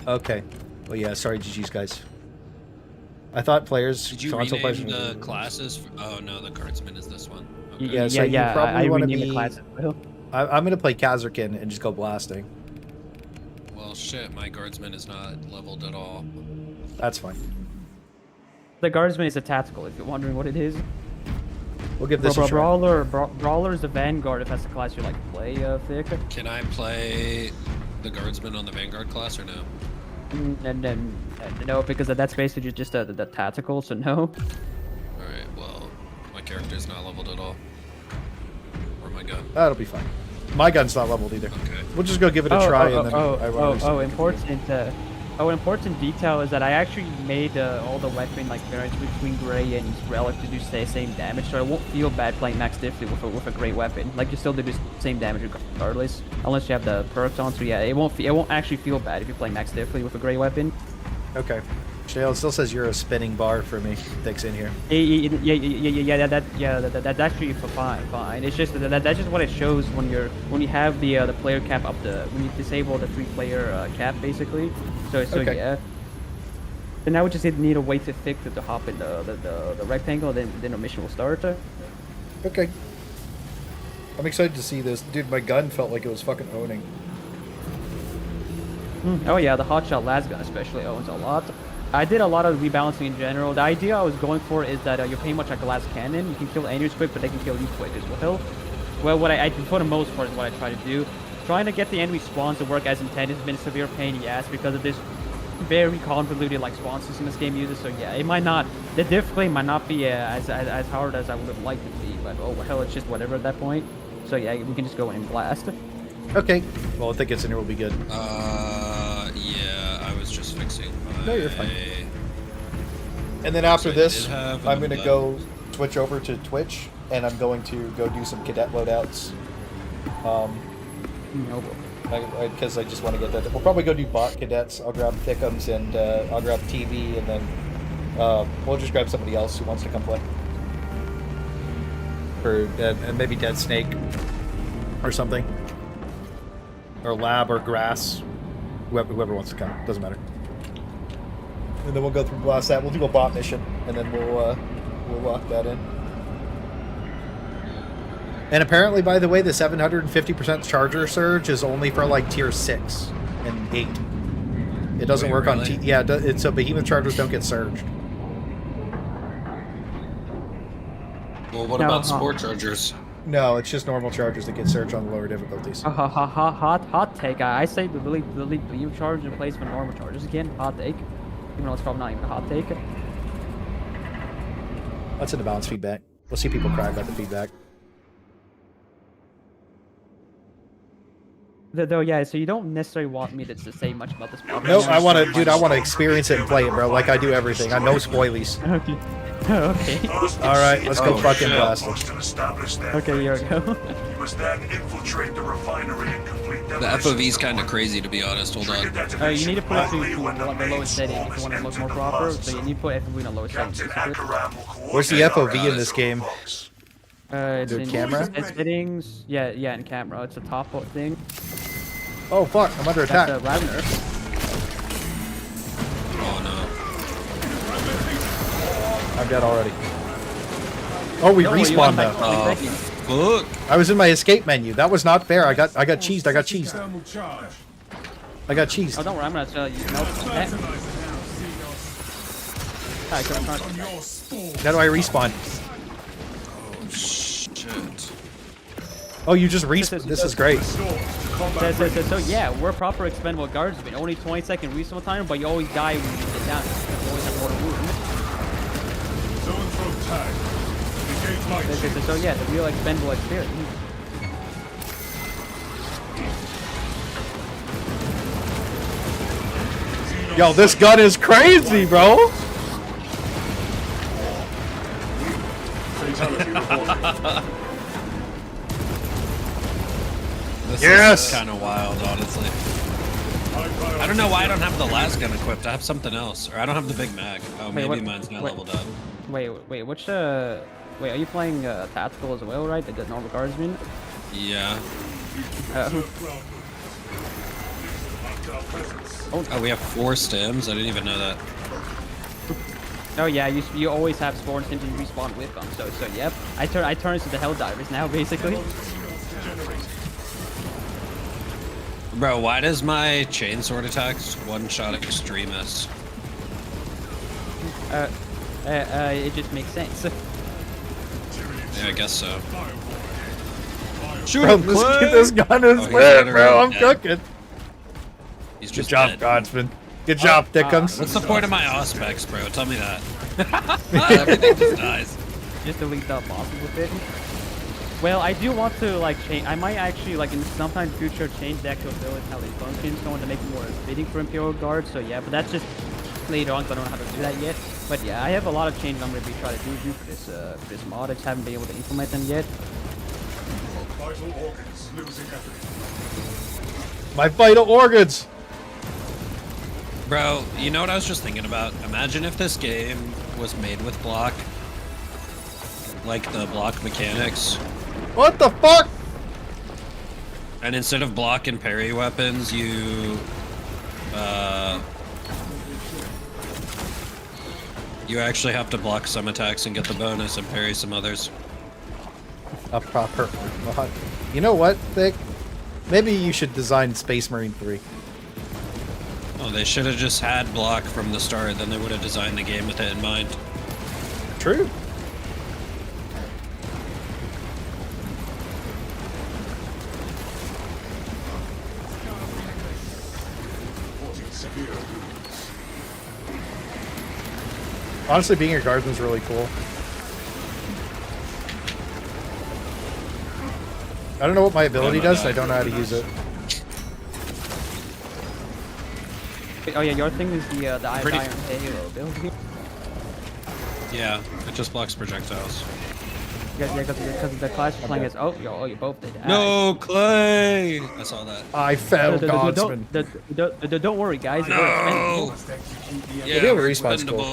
Okay. Well, yeah. Sorry, GG's guys. I thought players. Did you console rename players, the classes? Oh no, the Cardsman is this one. Okay. Yeah, so you I probably want to renamed the be. class. I'm gonna play Kazarkin and just go blasting. Well, shit, my Guardsman is not leveled at all. That's fine. The Guardsman is a tactical, if you're wondering what it is. We'll give this a try. Brawler is the Vanguard if that's the class you like to play, Thick. Can I play the Guardsman on the Vanguard class or no? No, because that's basically just the tactical, so no. Alright, well, my character's not leveled at all. Or my gun. That'll be fine. My gun's not leveled either. Okay. We'll just go give it a try and then. Important detail is that I actually made all the weapon like variants between Gray and Relic to do the same damage, so I won't feel bad playing Max Diffley with a great weapon. Like you still do the same damage regardless, unless you have the perks on. So yeah, it won't actually feel bad if you're playing Max Diffley with a great weapon. Okay. Shale, it still says you're a spinning bar for me. Thick's in here. That's actually fine. It's just that's just what it shows when you have the player cap up when you disable the 3-player cap basically. So Okay. yeah. And now we just need a way to Thick to hop in the rectangle, then the mission will start. Okay. I'm excited to see this. Dude, my gun felt like it was fucking owning. Oh yeah, the hotshot las gun especially owns a lot. I did a lot of rebalancing in general. The idea I was going for is that you're pretty much like a glass cannon. You can kill enemies quick, but they can kill you quick as well. Well, what I for the most part is what I try to do. Trying to get the enemy spawns to work as intended has been a severe pain in the ass because of this very convoluted like spawn system this game uses. So yeah, the difficulty might not be as hard as I would have liked it to be, but oh hell, it's just whatever at that point. So yeah, we can just go in and blast. Okay. Well, I think it's in here will be good. Yeah, I was just fixing my... No, you're fine. And then after this, I'm going to go switch over to Twitch, and I'm going to go do some cadet loadouts. Because I just want to get that. We'll probably go do bot cadets. I'll grab Thickums, and I'll grab TV, and then we'll just grab somebody else who wants to come play. And maybe Dead Snake or something. Or Lab or Grass. Whoever wants to come. Doesn't matter. And then we'll go through blast that. We'll do a bot mission, and then we'll lock that in. And apparently, by the way, the 750% charger surge is only for like tier 6 and 8. It doesn't work on yeah. It's so behemoth chargers don't get surged. Well, what about sport chargers? No, it's just normal chargers that get surged on the lower difficulties. Hot take. I say the beam charge in place for normal charges again. Hot take. Even though it's probably not even a hot take. That's in the balance feedback. We'll see people cry about the feedback. Though, yeah, so you don't necessarily want me to say much about this. No, I want to, dude. I want to experience it and play it, bro. Like I do everything. I know spoilies. Okay. Okay. All right, let's go fucking blast it. Okay, here we go. The FOV's kind of crazy, to be honest. Hold on. You need to put it to the lowest setting if you want to look more proper. So you need to put FOV in the lowest setting. Where's the FOV in this game? It's in camera? Settings. Yeah, in camera. It's a top thing. Oh fuck! I'm under attack. That's Ravner. Oh no. I'm dead already. Oh, we respawned now. Oh fuck! I was in my escape menu. That was not fair. I got cheesed. I got cheesed. I got cheesed. Oh, don't worry. I'm gonna tell you. No. How do I respawn? Oh shit! Oh, you just respawn. This is great. So yeah, we're proper expendable guardsmen. Only 20-second respawn time, but you always die when you get down. You always have more wound. So yeah, the real expendable experience. Yo, this gun is crazy, bro. This is kind of wild, honestly. I don't know why I don't have the last gun equipped. I have something else, or I don't have the big mag. Oh, maybe mine's not leveled up. Wait, which wait, are you playing tactical as well, right? The normal guardsman? Yeah. Oh, we have 4 stems. I didn't even know that. Oh yeah, you always have spawns and you respawn with them. So yep. I turn into the Helldivers now basically. Bro, why does my chain sword attacks one-shot extremists? It just makes sense. Yeah, I guess so. Shoot him! This gun is lit, bro. I'm cooking. He's Good just job, dead. Godsman. Good job, Dickums. What's the point of my auspex, bro? Tell me that. Everything just dies. Just delete the bosses with it. Well, I do want to like change. I might actually like in sometime future change the actual ability how they function, so I want to make it more fitting for Imperial Guard. So yeah, but that's just later on, so I don't know how to do that yet. But yeah, I have a lot of changes I'm going to be trying to do for this mod. I just haven't been able to implement them yet. My vital organs. Bro, you know what I was just thinking about? Imagine if this game was made with block. Like the block mechanics. What the fuck? And instead of block and parry weapons, you actually have to block some attacks and get the bonus and parry some others. A proper mod. You know what, Thick? Maybe you should design Space Marine 3. Oh, they should have just had block from the start, then they would have designed the game with it in mind. True. Honestly, being a guardsman's really cool. I don't know what my ability does, and I don't know how to use it. Oh yeah, your thing is the Iron Halo ability. Yeah, it just blocks projectiles. Yeah, because the class you're playing is you both did. No, Clay! I saw that. I fell, Godsman. Don't worry, guys. No! Yeah, the respawn's cool.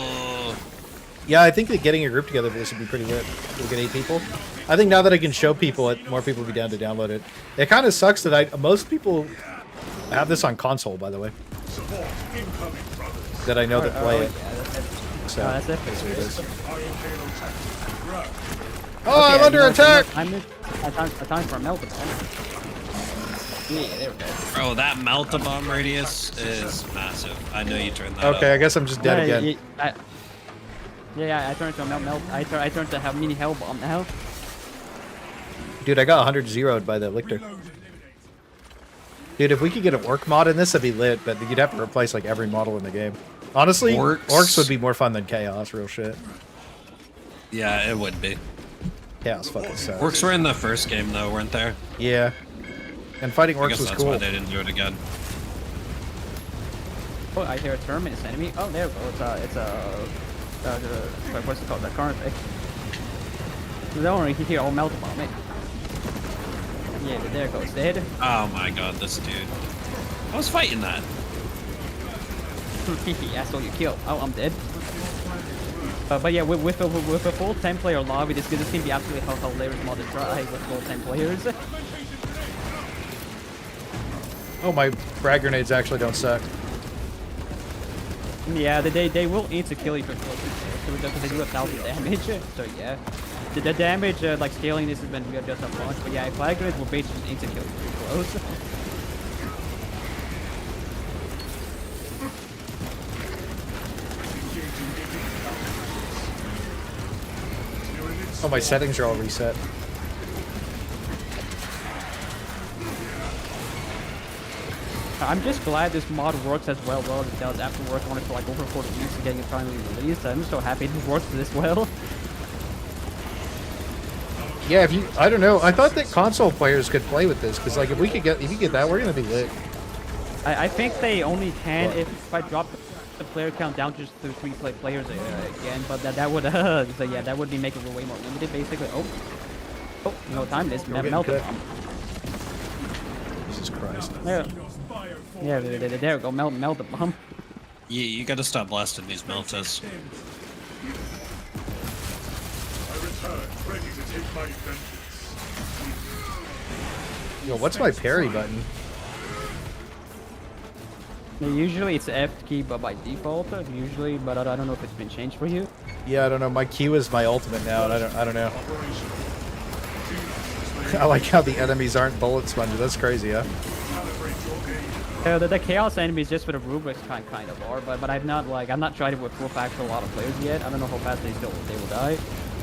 Yeah, I think that getting a group together for this would be pretty lit. We'll get 8 people. I think now that I can show people it, more people will be down to download it. It kind of sucks that most people have this on console, by the way. That I know that play it. So, that's it. Oh, I'm under attack! Time for a meltdown. Yeah, there we go. Bro, that melt-a-bomb radius is massive. I know you turned that up. Okay, I guess I'm just dead again. Yeah, I turned to a melt. I turned to have mini hell bomb now. Dude, I got 100 zeroed by the Lictor. Dude, if we could get an orc mod in this, that'd be lit, but you'd have to replace like every model in the game. Honestly, orcs would be more fun than chaos, real shit. Yeah, it would be. Chaos fucking sucks. Orcs were in the first game though, weren't there? Yeah. And fighting orcs was that's cool. Why they didn't do it again. Oh, I hear a terminid enemy. Oh, there we go. What's it called? The current thing. Don't worry, hear all melt bomb it. Yeah, but there it goes, dead. Oh my god, this dude. I was fighting that. I saw you kill. Oh, I'm dead. But yeah, with a full 10-player lobby, this is gonna be absolutely hilarious mod to try with full 10 players. Oh, my frag grenades actually don't suck. Yeah, they will aim to kill you for close because they do 1,000 damage. So yeah, the damage like scaling this has been just a bunch. But yeah, flag grenades will basically aim to kill you for close. Oh, my settings are all reset. I'm just glad this mod works as well as it does after working on it for like over 40 weeks and getting it finally released. I'm so happy it works this well. Yeah, I don't know. I thought that console players could play with this because, like, if you get that, we're gonna be lit. I think they only can if I drop the player count down just to 3 players again. But that would so yeah, that would be making it way more limited basically. Oh, no time this melted. Jesus Christ. Yeah, there we go, melt the bomb. Yeah, you gotta stop blasting these meltas. Yo, what's my parry button? Usually it's F key, but by default, usually, but I don't know if it's been changed for you. Yeah, I don't know. My Q is my ultimate now, and I don't know. I like how the enemies aren't bullet sponges. That's crazy, huh? The chaos enemies just for the rubrics kind of are, but I've not tried it with full faction a lot of players yet. I don't know how fast they will die.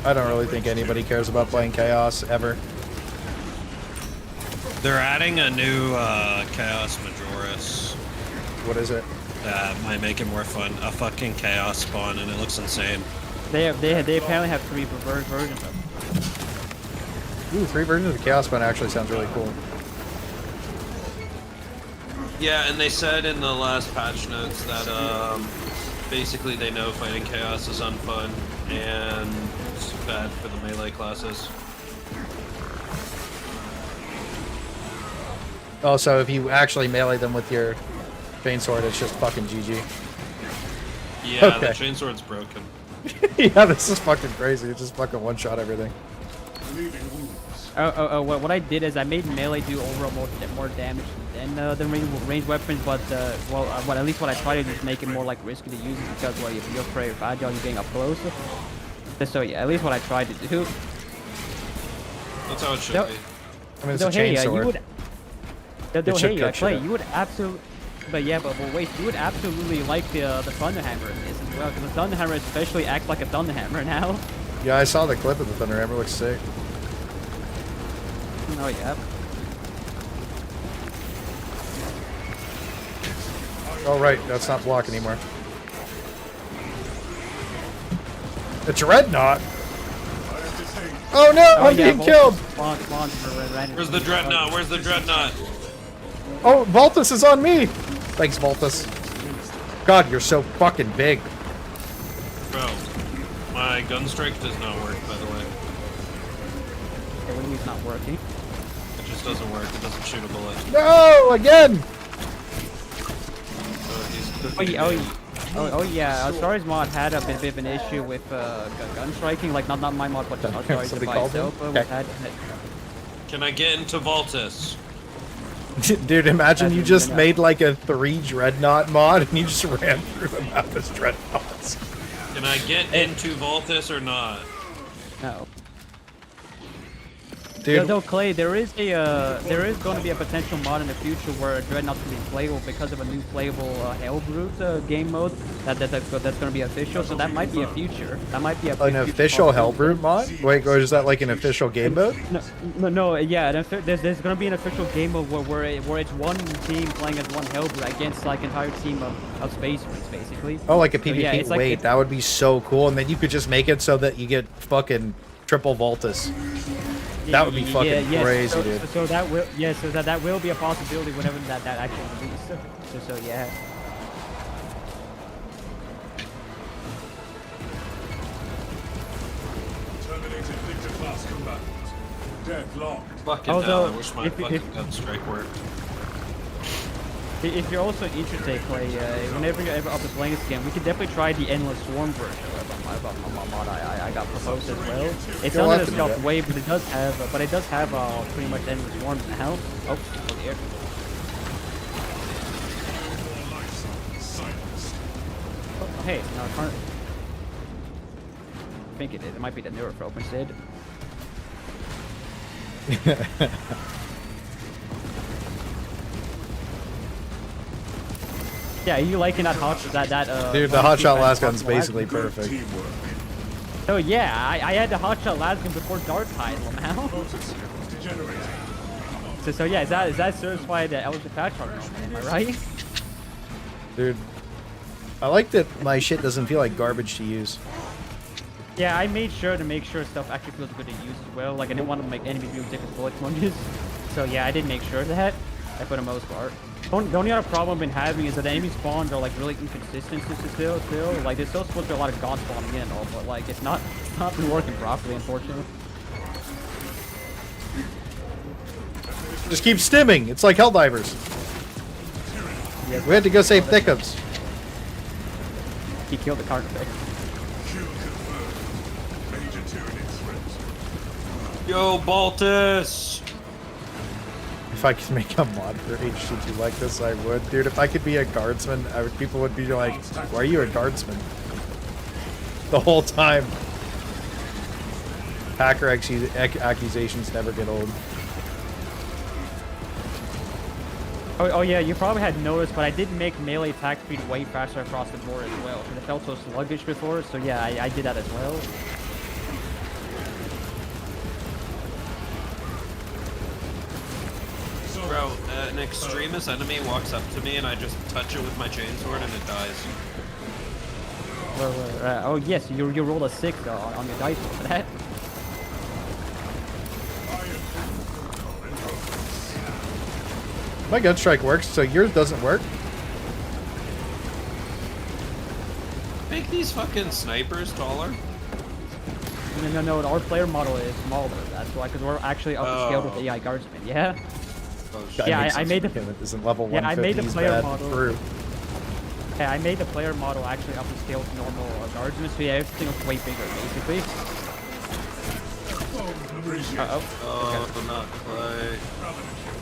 I don't really think anybody cares about playing chaos ever. They're adding a new Chaos Majoris. What is it? Might make it more fun. A fucking chaos spawn, and it looks insane. They apparently have 3 versions of them. Ooh, 3 versions of the chaos spawn actually sounds really cool. Yeah, and they said in the last patch notes that basically they know fighting chaos is unfun and it's bad for the melee classes. Oh, so if you actually melee them with your chainsword, it's just fucking GG. Yeah, Okay. the chainsword's broken. Yeah, this is fucking crazy. It just fucking one-shot everything. What I did is I made melee do overall more damage than the ranged weapons, but at least what I tried to do is make it more like risky to use it because if you're afraid of agile, you're getting up close. So yeah, at least what I tried to do. That's how it should be. I mean, it's a chainsword. You would absolutely. But wait, you would absolutely like the Thunderhammer in this as well, because the Thunderhammer especially acts like a Thunderhammer now. Yeah, I saw the clip of the Thunderhammer. Looks sick. Oh yeah. Oh right, that's not block anymore. The Dreadnought. Oh no, I'm being killed. Where's the Dreadnought? Where's the Dreadnought? Oh, Voltus is on me. Thanks, Voltus. God, you're so fucking big. Bro, my gun strike does not work, by the way. Okay, what do you mean it's not working? It just doesn't work. It doesn't shoot a bullet. No, again. So Oh yeah, Star's mod had a bit of an issue with gun striking, like not my mod, but Star's by itself. Can I get into Voltus? Dude, imagine you just made like a 3 Dreadnought mod and you just ran through the map as Dreadnoughts. Can I get into Voltus or not? No. Dude, though Clay, there is going to be a potential mod in the future where Dreadnoughts can be playable because of a new playable Hell Brute game mode that's going to be official. So that might be a future. That might be an official Hell Brute mod. Wait, or is that like an official game mode? No, yeah. There's going to be an official game mode where it's one team playing as one Hell Brute against like entire team of Space Marines, basically. Oh, like a PvP. So, yeah, it's like wait, that would be so cool. And then you could just make it so that you get fucking triple Voltus. That would be fucking crazy, dude. So that will be a possibility whenever that actually releases. So yeah. Terminated Victor class combatants. Death locked. Fucking hell, I wish my fucking gun strike worked. If you're also interested, Clay, whenever you're ever up to playing this game, we could definitely try the Endless Swarm version of my mod I got proposed as well. It's under the stealth way, but it does have pretty much Endless Swarm now. Oh, here. Oh, hey, no, I think it is. It might be the newer Frope instead. Yeah, are you liking that Dude, the hotshot last gun's basically perfect. Oh yeah, I had the hotshot last gun before Dark Title now. So yeah, is that certified eligible patch hard? Am I right? Dude, I like that my shit doesn't feel like garbage to use. Yeah, I made sure to make sure stuff actually feels good to use as well. Like I didn't want to make enemies use different bullet sponges. So yeah, I did make sure of that. For the most part. The only other problem I've been having is that the enemy spawns are like really inconsistent still. Like there's still supposed to be a lot of god spawning in and all, but like it's not been working properly, unfortunately. Just keep stimming. It's like Helldivers. We had to go save Thickums. He killed the cart thick. Yo, Baltus! if I could make a mod for HG2 like this, I would. Dude, if I could be a guardsman, people would be like, why are you a guardsman? The whole time. Hacker accusations never get old. Oh yeah, you probably had noticed, but I did make melee attack speed way faster across the board as well, because it felt so sluggish before, so yeah, I did that as well. Bro, an extremist enemy walks up to me and I just touch it with my chainsword and it dies. Oh yes, you rolled a 6 on your dice for that. My gun strike works, so yours doesn't work? Make these fucking snipers taller. No, our player model is smaller, that's why, because we're actually upscaled with AI guardsmen, yeah? God, yeah, I made the isn't level 150 yeah, I made the player model. Through. Yeah, I made the player model actually up to scale to normal guardsmen, so yeah, everything looks way bigger basically. Oh, not quite.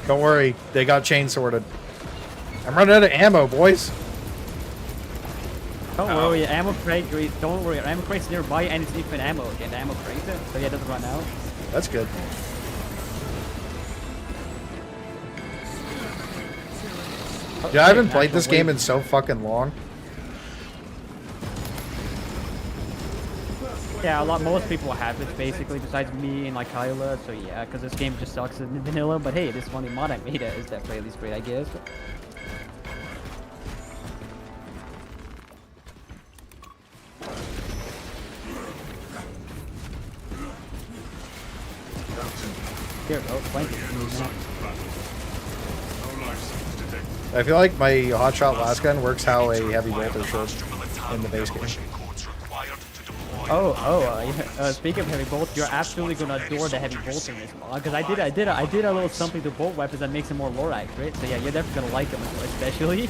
Don't worry, they got chain sorted. I'm running out of ammo, boys. Don't worry, ammo crate. Don't worry, ammo crate's nearby and it's infinite ammo again. The ammo crate, so yeah, it doesn't run out. That's good. Yeah, I haven't played this game in so fucking long. Yeah, most people have it basically, besides me and like Kyla. So yeah, because this game just sucks in vanilla. But hey, this one mod I made is definitely at least great, I guess. Here, thank you. I feel like my hotshot last gun works how a heavy bolter should in the base game. Speaking of heavy bolts, you're absolutely gonna adore the heavy bolts in this mod, because I did a little something to bolt weapons that makes them more lore accurate. So yeah, you're definitely gonna like them, especially.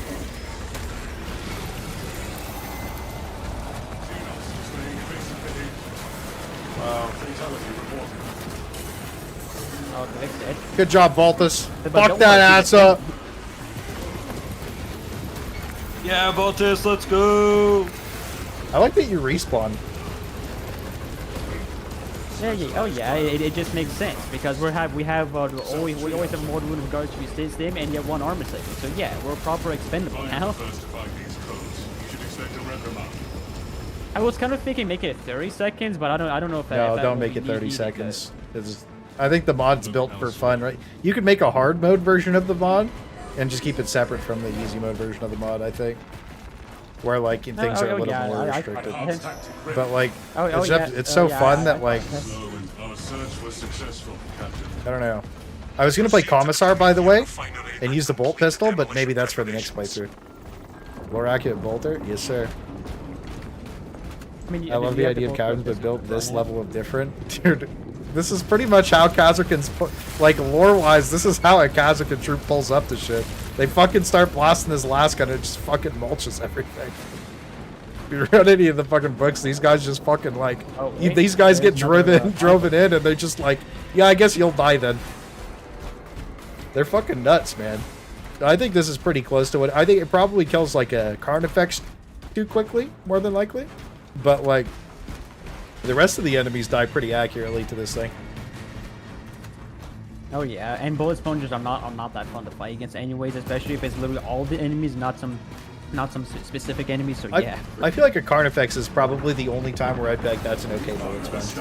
Wow. Good job, Voltus. Fuck that ass up. Yeah, Voltus, let's go. I like that you respawn. Yeah, it just makes sense because we always have more wound in regards to stim and yet one armor segment. So yeah, we're proper expendable now. I was kind of thinking make it 30 seconds, but I don't know if No, don't make it 30 seconds. I think the mod's built for fun, right? You could make a hard mode version of the mod and just keep it separate from the easy mode version of the mod, I think. Where like things are a little more restricted. But like it's so fun that like I don't know. I was gonna play Commissar, by the way, and use the bolt pistol, but maybe that's for the next playthrough. Lore accurate bolter? Yes, sir. I love the idea of Khazarkins, but built this level of different. Dude, this is pretty much how Khazarkins, like lore-wise, this is how a Khazarkin troop pulls up to shit. They fucking start blasting this last gun and it just fucking mulches everything. If you read any of the fucking books, these guys just fucking like, these guys get driven in and they're just like, yeah, I guess you'll die then. They're fucking nuts, man. I think this is pretty close to it. I think it probably kills like a Carnifex too quickly, more than likely. But like, the rest of the enemies die pretty accurately to this thing. Oh yeah, and bullet sponges are not that fun to fight against anyways, especially if it's literally all the enemies, not some specific enemies. So yeah. I feel like a Carnifex is probably the only time where I'd be like, that's an okay bullet sponge.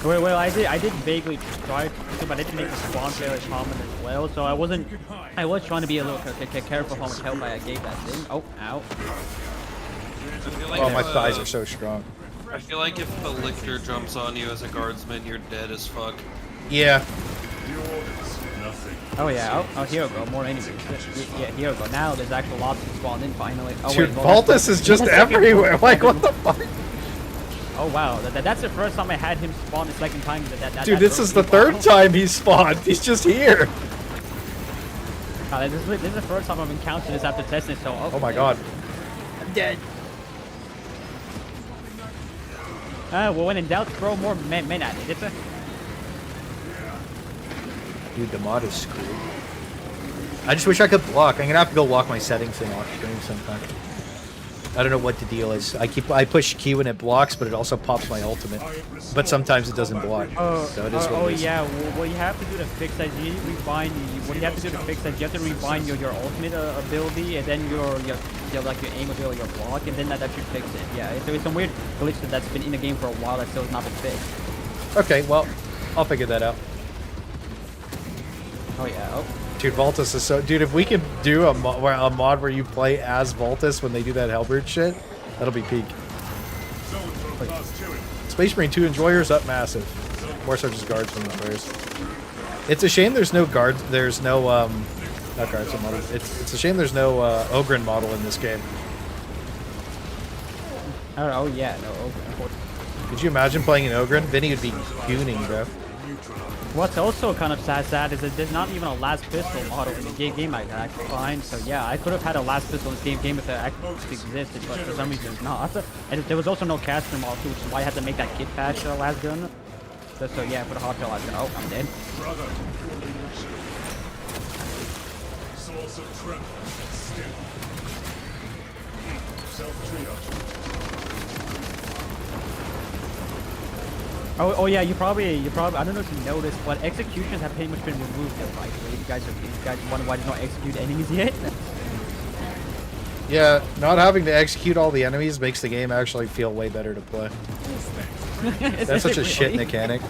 Well, I did vaguely try to, but I didn't make the spawn fairly common as well, so I was trying to be a little careful how much help I gave that thing. Oh, ow. Like oh, my thighs are so strong. I feel like if the lictor jumps on you as a guardsman, you're dead as fuck. Yeah. Oh yeah, oh here we go, more enemies. Yeah, here we go. Now there's actual lots to spawn in finally. Oh, dude, Voltus is just everywhere. Like, what the fuck? Oh wow, that's the first time I had him spawn the second time. Dude, this is the third time he's spawned. He's just here. This is the first time I've encountered this after testing, so... Oh my god. I'm dead. Well, when in doubt, throw more men at it. Dude, the mod is screwed. I just wish I could block. I'm gonna have to go lock my settings thing off stream sometime. I don't know what the deal is. I push Q and it blocks, but it also pops my ultimate. But sometimes it doesn't block. So it is what it is. Yeah. What you have to do to fix that, you need to rebind. What you have to do to fix that, you have to rebind your ultimate ability, and then your aim ability, your block, and then that should fix it. Yeah. So it's some weird glitch that's been in the game for a while that still has not been fixed. Okay, well, I'll figure that out. Oh yeah. Oh. Dude, Voltus is so... Dude, if we could do a mod where you play as Voltus when they do that Hellbird shit, that'll be peak. Space Marine 2 Enjoyers up massive. More such as guards from the players. It's a shame there's no guards... There's no, not guards and models. It's a shame there's no, Ogren model in this game. Oh yeah, no Ogren. Could you imagine playing an Ogren? Vinny would be gooning, bro. What's also kind of sad is that there's not even a last pistol model in the game I can actually find. So yeah, I could have had a last pistol in this game if it actually existed, but for some reason it's not. And there was also no caster model too, which is why I had to make that kit patch last gun. So yeah, for the hot tail last gun. Oh, I'm dead. Oh yeah, you probably I don't know if you noticed, but executions have pretty much been removed. Right? You guys wonder why there's no execute enemies yet? Yeah, not having to execute all the enemies makes the game actually feel way better to play. That's such a shit mechanic.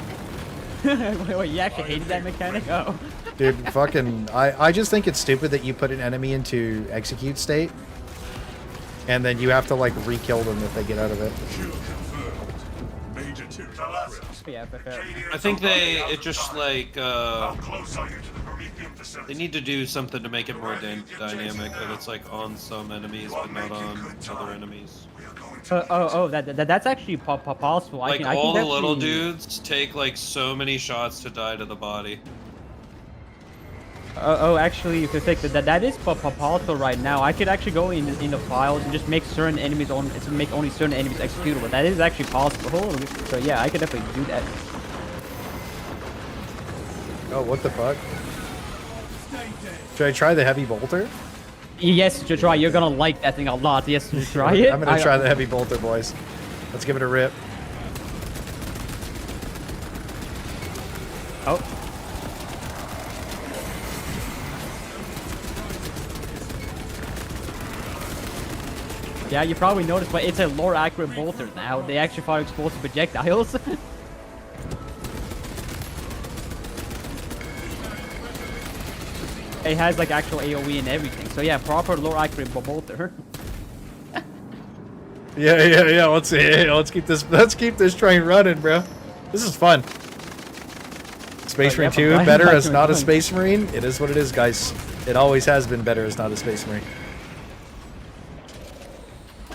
Wait, you actually hated that mechanic? Oh. Dude, fucking... I just think it's stupid that you put an enemy into execute state, and then you have to, like, re-kill them if they get out of it. Yeah, I think it just like they need to do something to make it more dynamic. That it's like on some enemies but not on other enemies. That's actually possible. Like all the little dudes take like so many shots to die to the body. Actually, if you think that is possible right now, I could actually go in the files and just make certain enemies make only certain enemies executable. That is actually possible. So yeah, I could definitely do that. Oh, what the fuck? Should I try the heavy bolter? Yes, to try. You're gonna like that thing a lot. Yes, to try it. I'm gonna try the heavy bolter, boys. Let's give it a rip. Oh. Yeah, you probably noticed, but it's a more accurate bolter now. They actually fire explosive projectiles. It has like actual AoE and everything. So yeah, proper low accurate bolter. Yeah. Let's keep this train running, bro. This is fun. Space Marine 2 better as not a Space Marine. It is what it is, guys. It always has been better as not a Space Marine.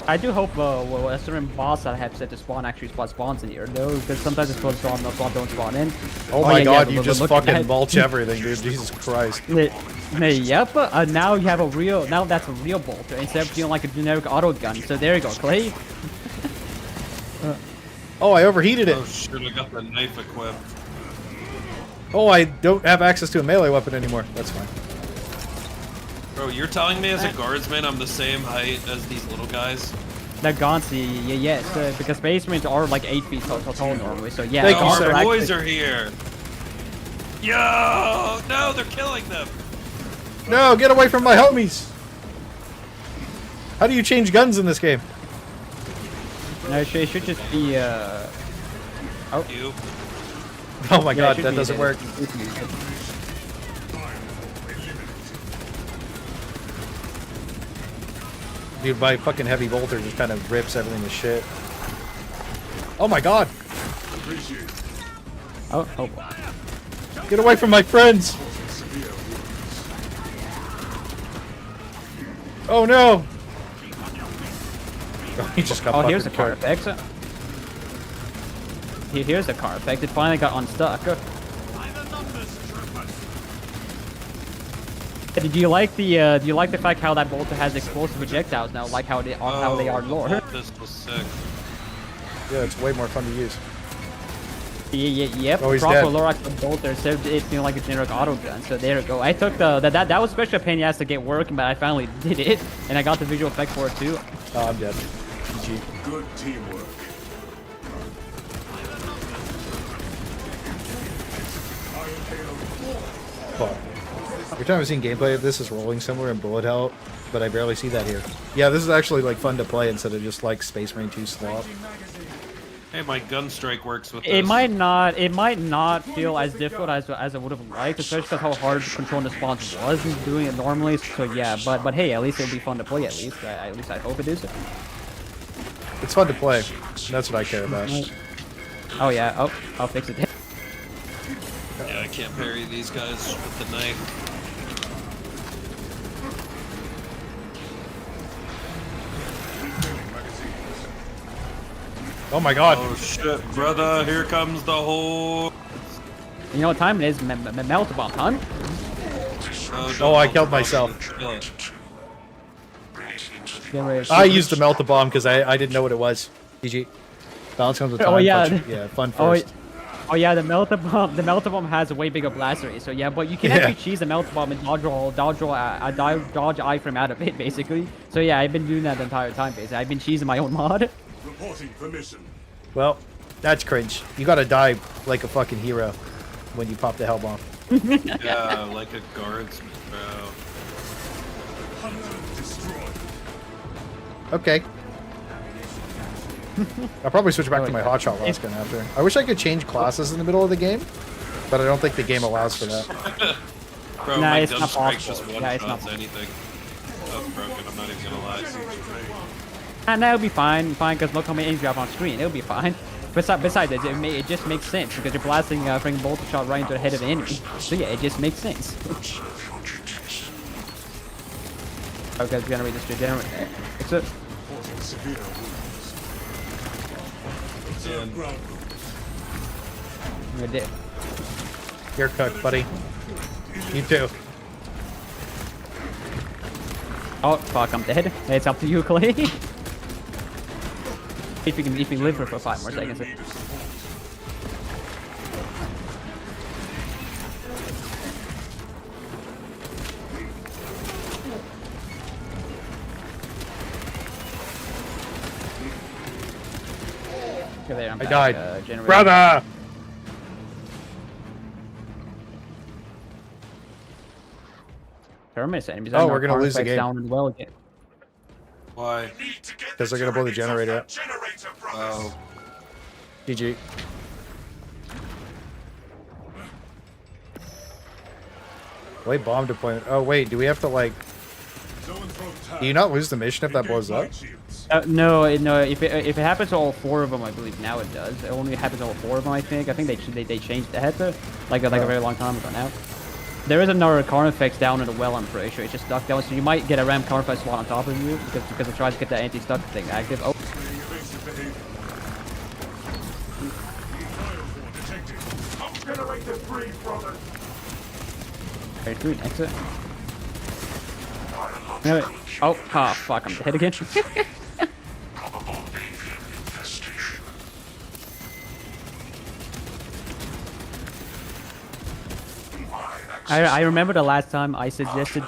I do hope a certain boss that I have set to spawn actually spawns in here, though, because sometimes it's supposed to spawn, don't spawn in. Oh my god, you just fucking mulch everything, dude. Jesus Christ. Yep, now you have now that's a real bolter instead of feeling like a generic auto gun. So there you go, Clay. Oh, I overheated it. Oh shit, I got the knife equipped. Oh, I don't have access to a melee weapon anymore. That's fine. Bro, you're telling me as a guardsman I'm the same height as these little guys? The Gonzi, yes, because Space Marines are like 8 feet tall normally, so yeah. Thank you, sir. Our boys are here. Yo, no, they're killing them. No, get away from my homies. How do you change guns in this game? No, it should just be, Oh. Oh my god, that doesn't work. Dude, my fucking heavy bolter just kind of rips everything to shit. Oh my god! Oh. Get away from my friends! Oh no! Oh, he just got here's the car effect. Here's the car effect. It finally got unstuck. Do you like the fact how that bolter has explosive projectiles now, like how they are lore? This was sick. Yeah, it's way more fun to use. Yep. Oh, he's proper dead. Lorax bolter, so it's like a generic auto gun. So there we go. I took that was especially a pain in the ass to get working, but I finally did it, and I got the visual effect for it too. Oh, I'm dead. GG. Good teamwork. Fuck. Every time I've seen gameplay of this is rolling somewhere in bullet hell, but I barely see that here. Yeah, this is actually like fun to play instead of just like Space Marine 2 slop. Hey, my gun strike works with this. It might not feel as difficult as I would have liked, especially because how hard controlling the spawns was doing it normally. So yeah, but hey, at least it'll be fun to play. At least I hope it is. It's fun to play. That's what I care about. Oh yeah. Oh, I'll fix it. Yeah, I can't parry these guys with the knife. Oh my god. Oh shit, brother, here comes the whole... You know what time it is? Melt bomb time. Oh, I killed myself. I used the melt bomb because I didn't know what it was. GG. Balance comes with time. Oh yeah. Yeah, fun first. Oh yeah, the melt bomb has a way bigger blast rate. So yeah, but you can actually cheese the melt bomb and dodge iframe out of it basically. So yeah, I've been doing that the entire time basically. I've been cheesing my own mod. Reporting for mission. Well, that's cringe. You gotta die like a fucking hero when you pop the hell bomb. Yeah, like a guardsman, bro. Okay. I'll probably switch back to my hotshot last gun after. I wish I could change classes in the middle of the game, but I don't think the game allows for that. Bro, Nah, my it's gun not strike possible. just Yeah, it's not one-shots anything. That's broken, I'm not even gonna lie. And that'll be fine, because look how many enemies you have on screen. It'll be fine. Besides, it just makes sense because you're blasting freaking bolt shot right into the head of the enemy. So yeah, it just makes sense. Okay, it's gonna read this regenerate. It's it. You're dead. You're cooked, buddy. You too. Oh fuck, I'm dead. It's up to you, Clay. If you can live for 5 more seconds. Okay, there, I'm I back, died. generating. Brother! Terminus enemies. Oh, we're gonna lose the game. Down and well again. Why? Because they're gonna blow the generator up. Oh. GG. Wait, bomb deployment. Oh wait, do we have to like... Do you not lose the mission if that blows up? No. If it happens to all 4 of them, I believe now it does. It only happens to all 4 of them, I think. I think they changed the head to like a very long time ago now. There is another Carnifex down in the well, I'm pretty sure. It's just stuck down, so you might get a Ram Carnifex slot on top of you because it tries to get that anti-stuck thing active. Oh. Very good, exit. No, oh, fuck, I'm dead again. I remember the last time I suggested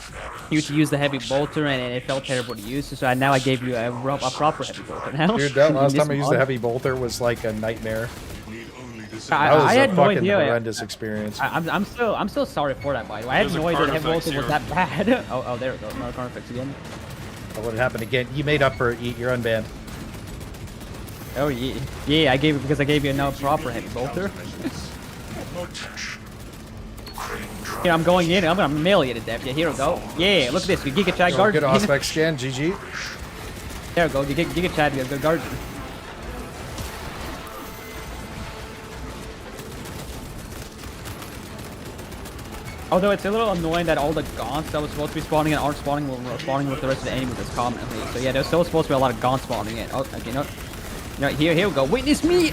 you to use the heavy bolter and it felt terrible to use, so now I gave you a proper heavy bolter now. Dude, that last time I used the heavy bolter was like a nightmare. I had no idea. Horrendous experience. I'm still sorry for that, by the way. I had no idea the heavy bolter was that bad. Oh, there we go. Another Carnifex again. Oh, what happened again? You made up for it. You're unbanned. Oh yeah, yeah. I gave you a proper heavy bolter. Here, I'm going in. I'm gonna mail you to death. Yeah, here we go. Yeah, look at this. You Giga Chad Guardian. Good aspect scan. GG. There we go. You Giga Chad Guardian. Although it's a little annoying that all the gaunts that was supposed to be spawning and aren't spawning with the rest of the enemies as commonly. So yeah, there's still supposed to be a lot of gaunts spawning in. Oh, okay, no. Here we go. Witness me.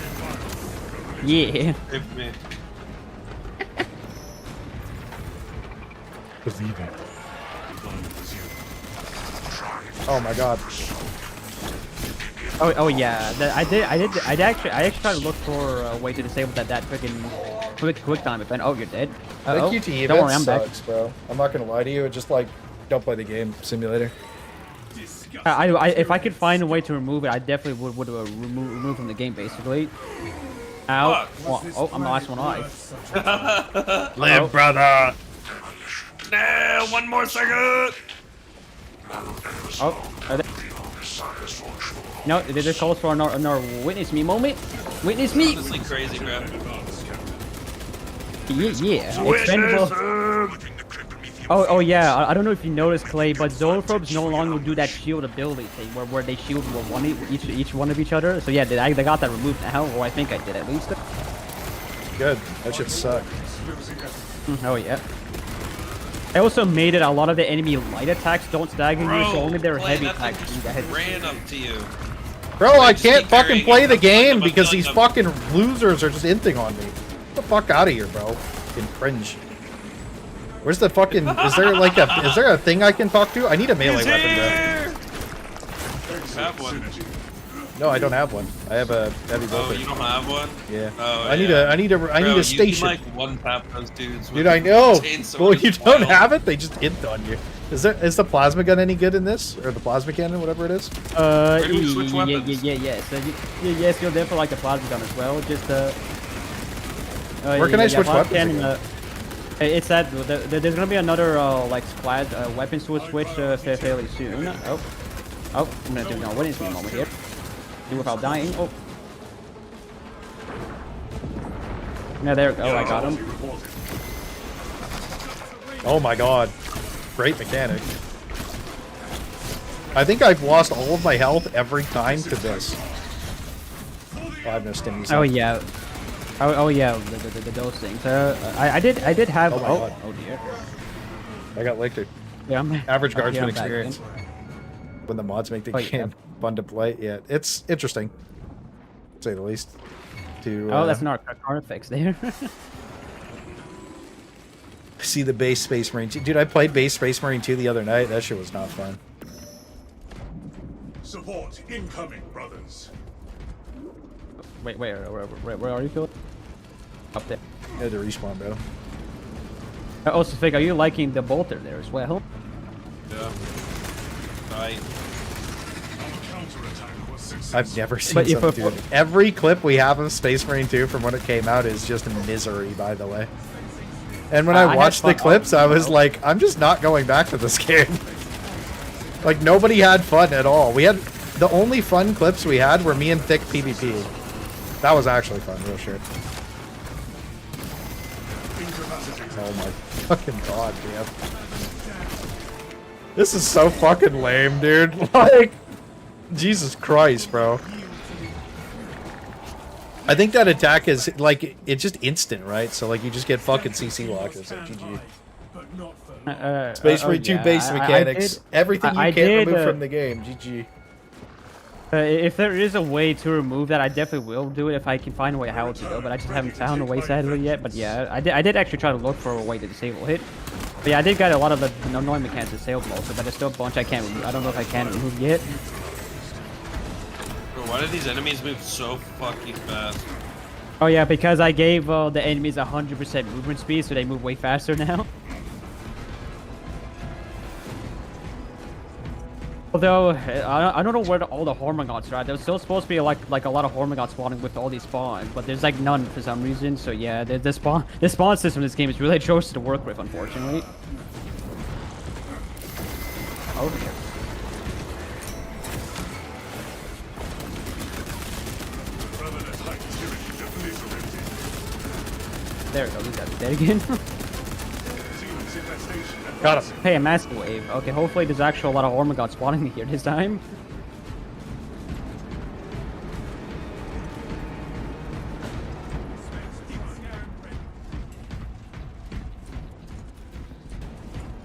Yeah. Me. Believe it. Oh my god. Oh yeah, I actually tried to look for a way to disable that freaking quick time event. Oh, you're dead. That QTE Don't event worry, I'm back. sucks, bro. I'm not gonna lie to you. It just like don't play the game simulator. If I could find a way to remove it, I definitely would remove from the game basically. Ow. Oh, I'm the last one alive. Live, brother. No, one more second. Oh, no, they calls for another witness me moment. Witness me. Honestly crazy, bro. Yeah. Expendable. Oh yeah, I don't know if you noticed, Clay, but Zoanthropes no longer do that shield ability thing where they shield each one of each other. So yeah, they got that removed now, or I think I did at least. Good. That should suck. Oh yeah. I also made it a lot of the enemy light attacks don't stagger you, so only their Clay, heavy that attacks thing do that. just ran up to you. Bro, I Just can't keep fucking carrying play it. the game I'm because done, these I'm- fucking losers are just inting on me. Get the fuck out of here, bro. Fucking cringe. Where's the fucking? Is there like a? Is there a thing I can talk to? I need a melee weapon, Have one. bro. No, I don't have one. I have a heavy Oh, bolter. you don't have one? Yeah. Oh, I need yeah. a Bro, a station. You can, like one tap those dudes. Dude, with I know. chainsaw Well, and you don't wild. have it. They just int on you. Is the plasma gun any good in this, or the plasma cannon, whatever it is? Where do we switch weapons? Yeah. So yes, you'll definitely like the plasma gun as well. Just Where can I switch plasma weapons cannon, again? it's that there's gonna be another like squad weapons to switch fairly soon. Oh, I'm gonna do no witness me moment here. Do without dying. Oh. Yeah, there we go. I got him. Oh my god. Great mechanic. I think I've lost all of my health every time to this. Oh, I have no stimmies. Oh yeah. Oh yeah, those things. I did have. Oh my god. Oh dear. I got licked. Yeah, I'm Average okay, guardsman I'm back experience. again. When the mods make the Oh, yeah. game fun to play. Yeah, it's interesting. To say the least. To Oh, that's not a card fix there. see the base Space Marine 2. Dude, I played base Space Marine 2 the other night. That shit was not fun. Support incoming, brothers. Wait, where are you, Phil? Up there. I had to respawn, bro. Also, Fig, are you liking the bolter there as well? Yeah. Right. I've never seen But if something, a- dude. Every clip we have of Space Marine 2 from when it came out is just misery, by the way. And when I I had watched the fun clips, I was like, I'm just not going back to this game. Like, nobody had fun at all. We had... The only fun clips we had were me and Thick PvP. That was actually fun, real shit. Oh my fucking god, man. This is so fucking lame, dude. Like... Jesus Christ, bro. I think that attack is, like, it's just instant, right? So, like, you just get fucking CC lockers at GG. Space Marine 2 yeah, base mechanics. Everything you I can't did, remove from the game. GG. If there is a way to remove that, I definitely will do it if I can find a way how to go, but I just haven't found a way sadly yet. But yeah, I did actually try to look for a way to disable it. But yeah, I did get a lot of the annoying mechanics disabled also, but there's still a bunch I can't remove. I don't know if I can remove yet. Bro, why do these enemies move so fucking fast? Oh yeah, because I gave the enemies 100% movement speed, so they move way faster now. Although I don't know where all the Hormagaunts are at. There's still supposed to be like a lot of Hormagaunts spawning with all these spawns, but there's like none for some reason. So yeah, the spawn system in this game is really atrocious to work with, unfortunately. Oh dear. There we go. He's got it dead again. Got him. Hey, a massive wave. Okay, hopefully there's actually a lot of Hormagaunts spawning here this time.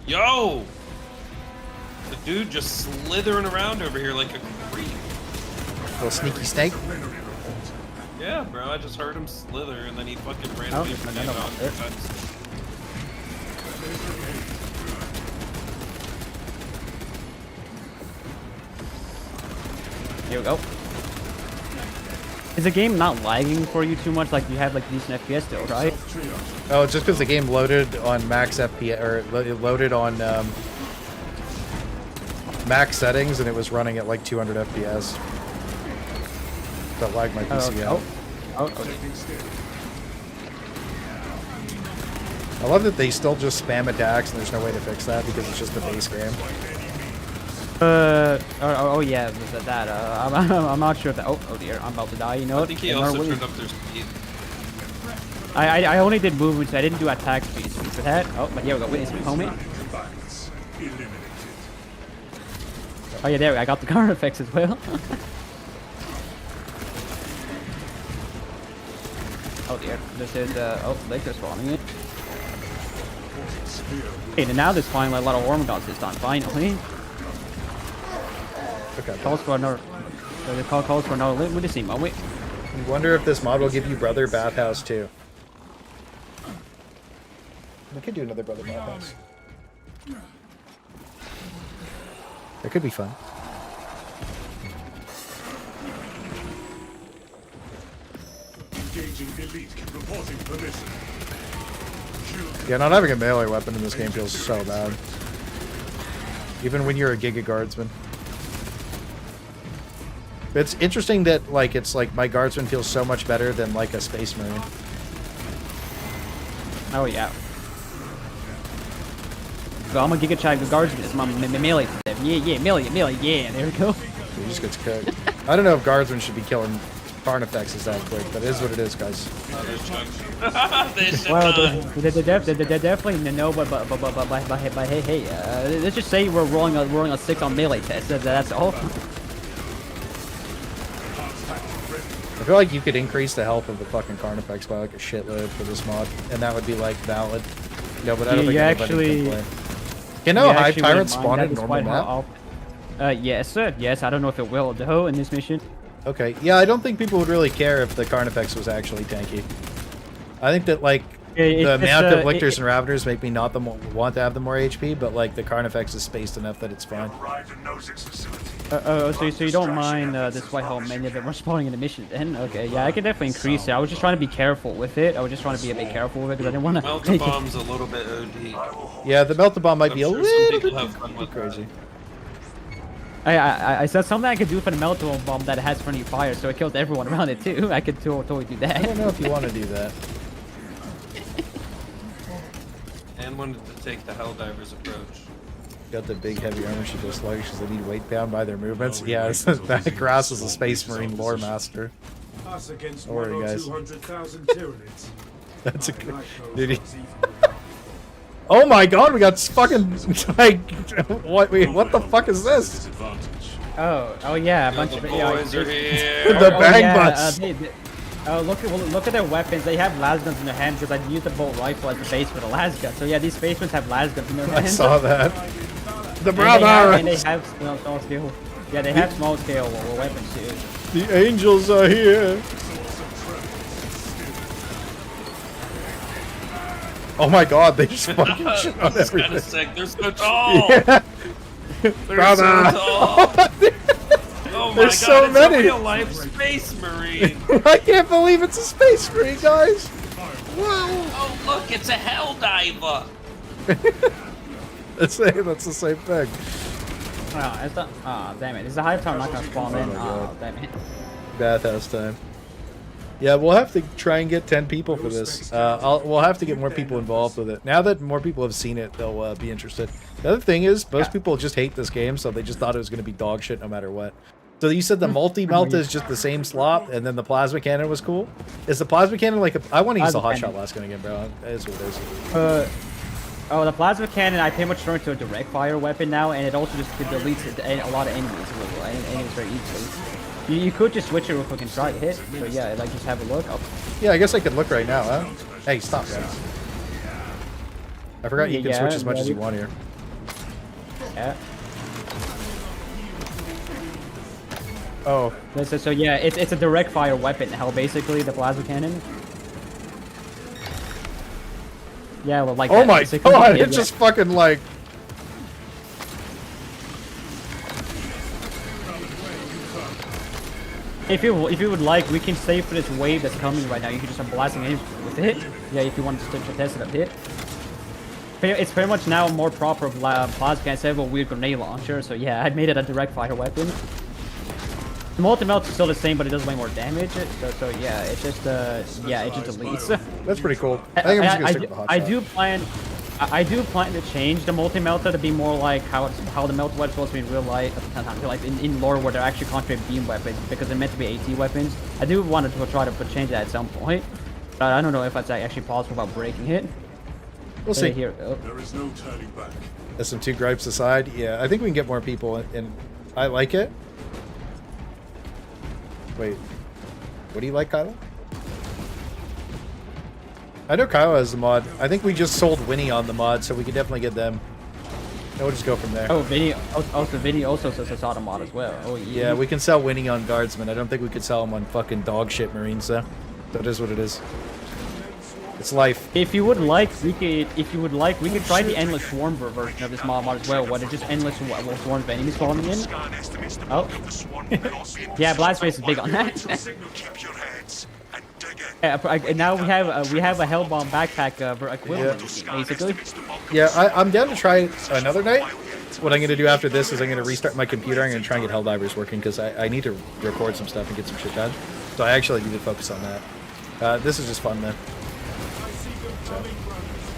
Yo! The dude just slithering around over here like a creep. Little sneaky snake. Yeah, bro, I just heard him slither and then he fucking ran Oh, away from me. no. Here we go. Is the game not lagging for you too much? Like you have like decent FPS still, right? Oh, just because the game loaded on max FPS or it loaded on max settings and it was running at like 200 FPS. That lagged my PC out. I love that they still just spam attacks and there's no way to fix that because it's just the base game. Oh yeah, that. I'm not sure if that. Oh dear, I'm about to die. You know. I think he also turned up their speed. I only did movements. I didn't do attack speed for that. Oh, but here we go. Witness me, homie. Oh yeah, there we go. I got the card effects as well. Oh dear, this is Lakers spawning it. Hey, and now there's finally a lot of worm gods this time. Finally. Okay. Calls for another. The call calls for another lit. What is he, moment? I wonder if this mod will give you brother bathhouse too. We could do another brother bathhouse. That could be fun. Engaging elite, reporting permission. Yeah, not having a melee weapon in this game feels so bad. Even when you're a Giga Guardsman. It's interesting that, like, it's like my Guardsman feels so much better than, like, a Space Marine. Oh, yeah. So I'm a Giga Chag Guardsman. It's my melee. Yeah, melee, yeah, there we go. He just gets cooked. I don't know if Guardsmen should be killing Carnifexes that quick, but it is what it is, guys. Well, they're definitely no, but hey, let's just say we're rolling a 6 on melee test. That's all. I feel like you could increase the health of the fucking Carnifex by like a shitload for this mod, and that would be like valid. No, but I don't think anybody can play. You know, Hive Tyrant spawned in normal map? Yes, sir. Yes, I don't know if it will though in this mission. Okay, yeah, I don't think people would really care if the Carnifex was actually tanky. I think that, like, the amount of Lictors and Raveners make me not want to have the more HP, but, like, the Carnifex is spaced enough that it's fine. So you don't mind despite how many of them are spawning in the mission then? Okay, yeah, I can definitely increase it. I was just trying to be careful with it. I was just trying to be a bit careful with it because I didn't want to... Melta Bomb's a little bit OD. Yeah, the Melta Bomb might be a little bit crazy. I said something I could do for the Melta Bomb that has friendly fire, so it kills everyone around it too. I could totally do that. I don't know if you want to do that. And wanted to take the Helldivers approach. Got the big heavy armor she does sluggish because they need weight bound by their movements. Yeah, that Grass is a Space Marine lore master. Don't worry, guys. That's a good... Dude, oh my god, we got fucking... like... what the fuck is this? Oh yeah, a bunch of... boys are here. The bang butts! Look at their weapons. They have lasguns in their hands because I used the bolt rifle as the base for the lasgun. So yeah, these spacemen have lasguns in their hands. I saw that. The and they have small scale. Yeah, they have small scale weapons too. The angels are here. Oh my god, they just fucking shit on everything. Kind of sick. They're so tall. Yeah. They're so tall. Oh my There's god, so it's many. a real life Space Marine. I can't believe it's a Space Marine, guys. Wow. Oh look, it's a Helldiver. That's the same thing. Oh, it's not. Oh, damn it. Is the Hive Tower not gonna spawn in? Oh, damn it. Bathhouse time. Yeah, we'll have to try and get 10 people for this. We'll have to get more people involved with it. Now that more people have seen it, they'll be interested. The other thing is, most people just hate this game, so they just thought it was going to be dog shit no matter what. So you said the multi-melt is just the same slop, and then the plasma cannon was cool? Is the plasma cannon like a... I want to use the hotshot last gun again, bro. That is what it is. Oh, the plasma cannon, I pretty much turned into a direct fire weapon now, and it also just deletes a lot of enemies very easily. You could just switch it real quick and try to hit. So yeah, like just have a look. Yeah, I guess I could look right now, huh? Hey, stop, guys. I forgot you can switch as much as you want here. Yeah. Oh. So yeah, it's a direct fire weapon. Hell, basically the plasma cannon. Yeah, well, like. Oh my god! Yeah, It's just fucking like. If you would like, we can save for this wave that's coming right now. You can just start blasting enemies with it. Yeah, if you want to test it a bit. It's pretty much now a more proper plasma instead of a weird grenade launcher. So yeah, I made it a direct fire weapon. The multi-melt is still the same, but it does way more damage. So yeah, it's just yeah, it just deletes. That's pretty cool. I think I'm just gonna stick with the hot shot. I do plan to change the multi-melter to be more like how the melt weapon supposed to be in real life, like in lore where they're actually concentrated beam weapons because they're meant to be AT weapons. I do want to try to change that at some point, but I don't know if that's actually possible without breaking it. We'll see. Here, There is no turning back. There's some 2 gripes aside. Yeah, I think we can get more people, and I like it. Wait, what do you like, Kylo? I know Kylo has the mod. I think we just sold Winnie on the mod, so we could definitely get them. And we'll just go from there. Oh, Vinny also says it's auto mod as well. Oh, yeah. Yeah, we can sell Winnie on Guardsman. I don't think we could sell them on fucking dog shit Marines, though. That is what it is. It's life. If you would like, we could try the endless swarm version of this mod as well, where it's just endless swarms of enemies spawning in. Oh, yeah, Blastface is big on that. Now we have a Hellbomb backpack equivalent, basically. Yeah, I'm down to try another night. What I'm going to do after this is I'm going to restart my computer. I'm going to try and get Helldivers working because I need to record some stuff and get some shit done. So I actually need to focus on that. This is just fun, man. So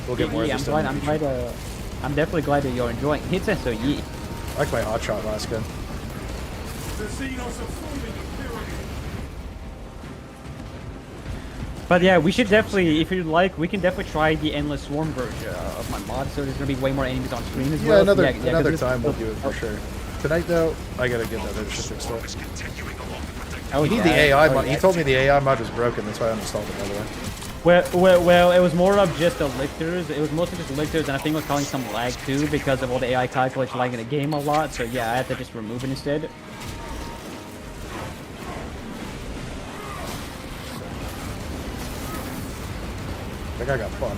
we'll get more of this done. I'm definitely glad that you're enjoying it. So yeah. I like my hot shot last gun. But yeah, we should definitely, if you'd like, we can definitely try the endless swarm version of my mod. So there's gonna be way more enemies on screen as well. Another time we'll do it for sure. Tonight though, I gotta get that other shit fixed up. Oh, you need the AI mod. He told me the AI mod was broken. That's why I uninstalled it, by the way. Well, it was more of just the lictors. It was mostly just lictors, and I think it was causing some lag too because of all the AI calculations lagging the game a lot. So yeah, I had to just remove it instead. That guy got fun.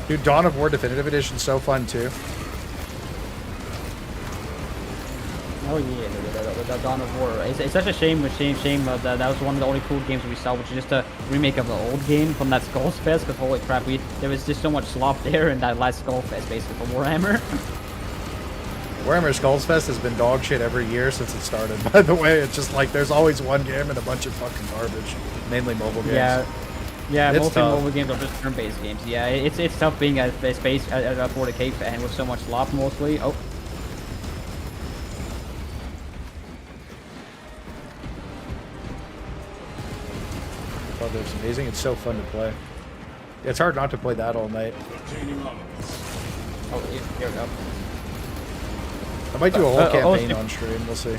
Dude, Dawn of War Definitive Edition so fun too. Oh yeah, the Dawn of War. It's such a shame that was one of the only cool games we saw, which is just a remake of the old game from that Skulls Fest. Because holy crap, there was just so much slop there in that last Skulls Fest, basically for Warhammer. Warhammer Skulls Fest has been dog shit every year since it started. By the way, it's just like there's always one game and a bunch of fucking garbage, mainly mobile games. Yeah, mostly mobile games are just turn-based games. Yeah, it's tough being a 40K fan with so much slop mostly. Oh. Oh, that's amazing. It's so fun to play. Yeah, it's hard not to play that all night. Oh, here we go. I might do a whole campaign on stream. We'll see.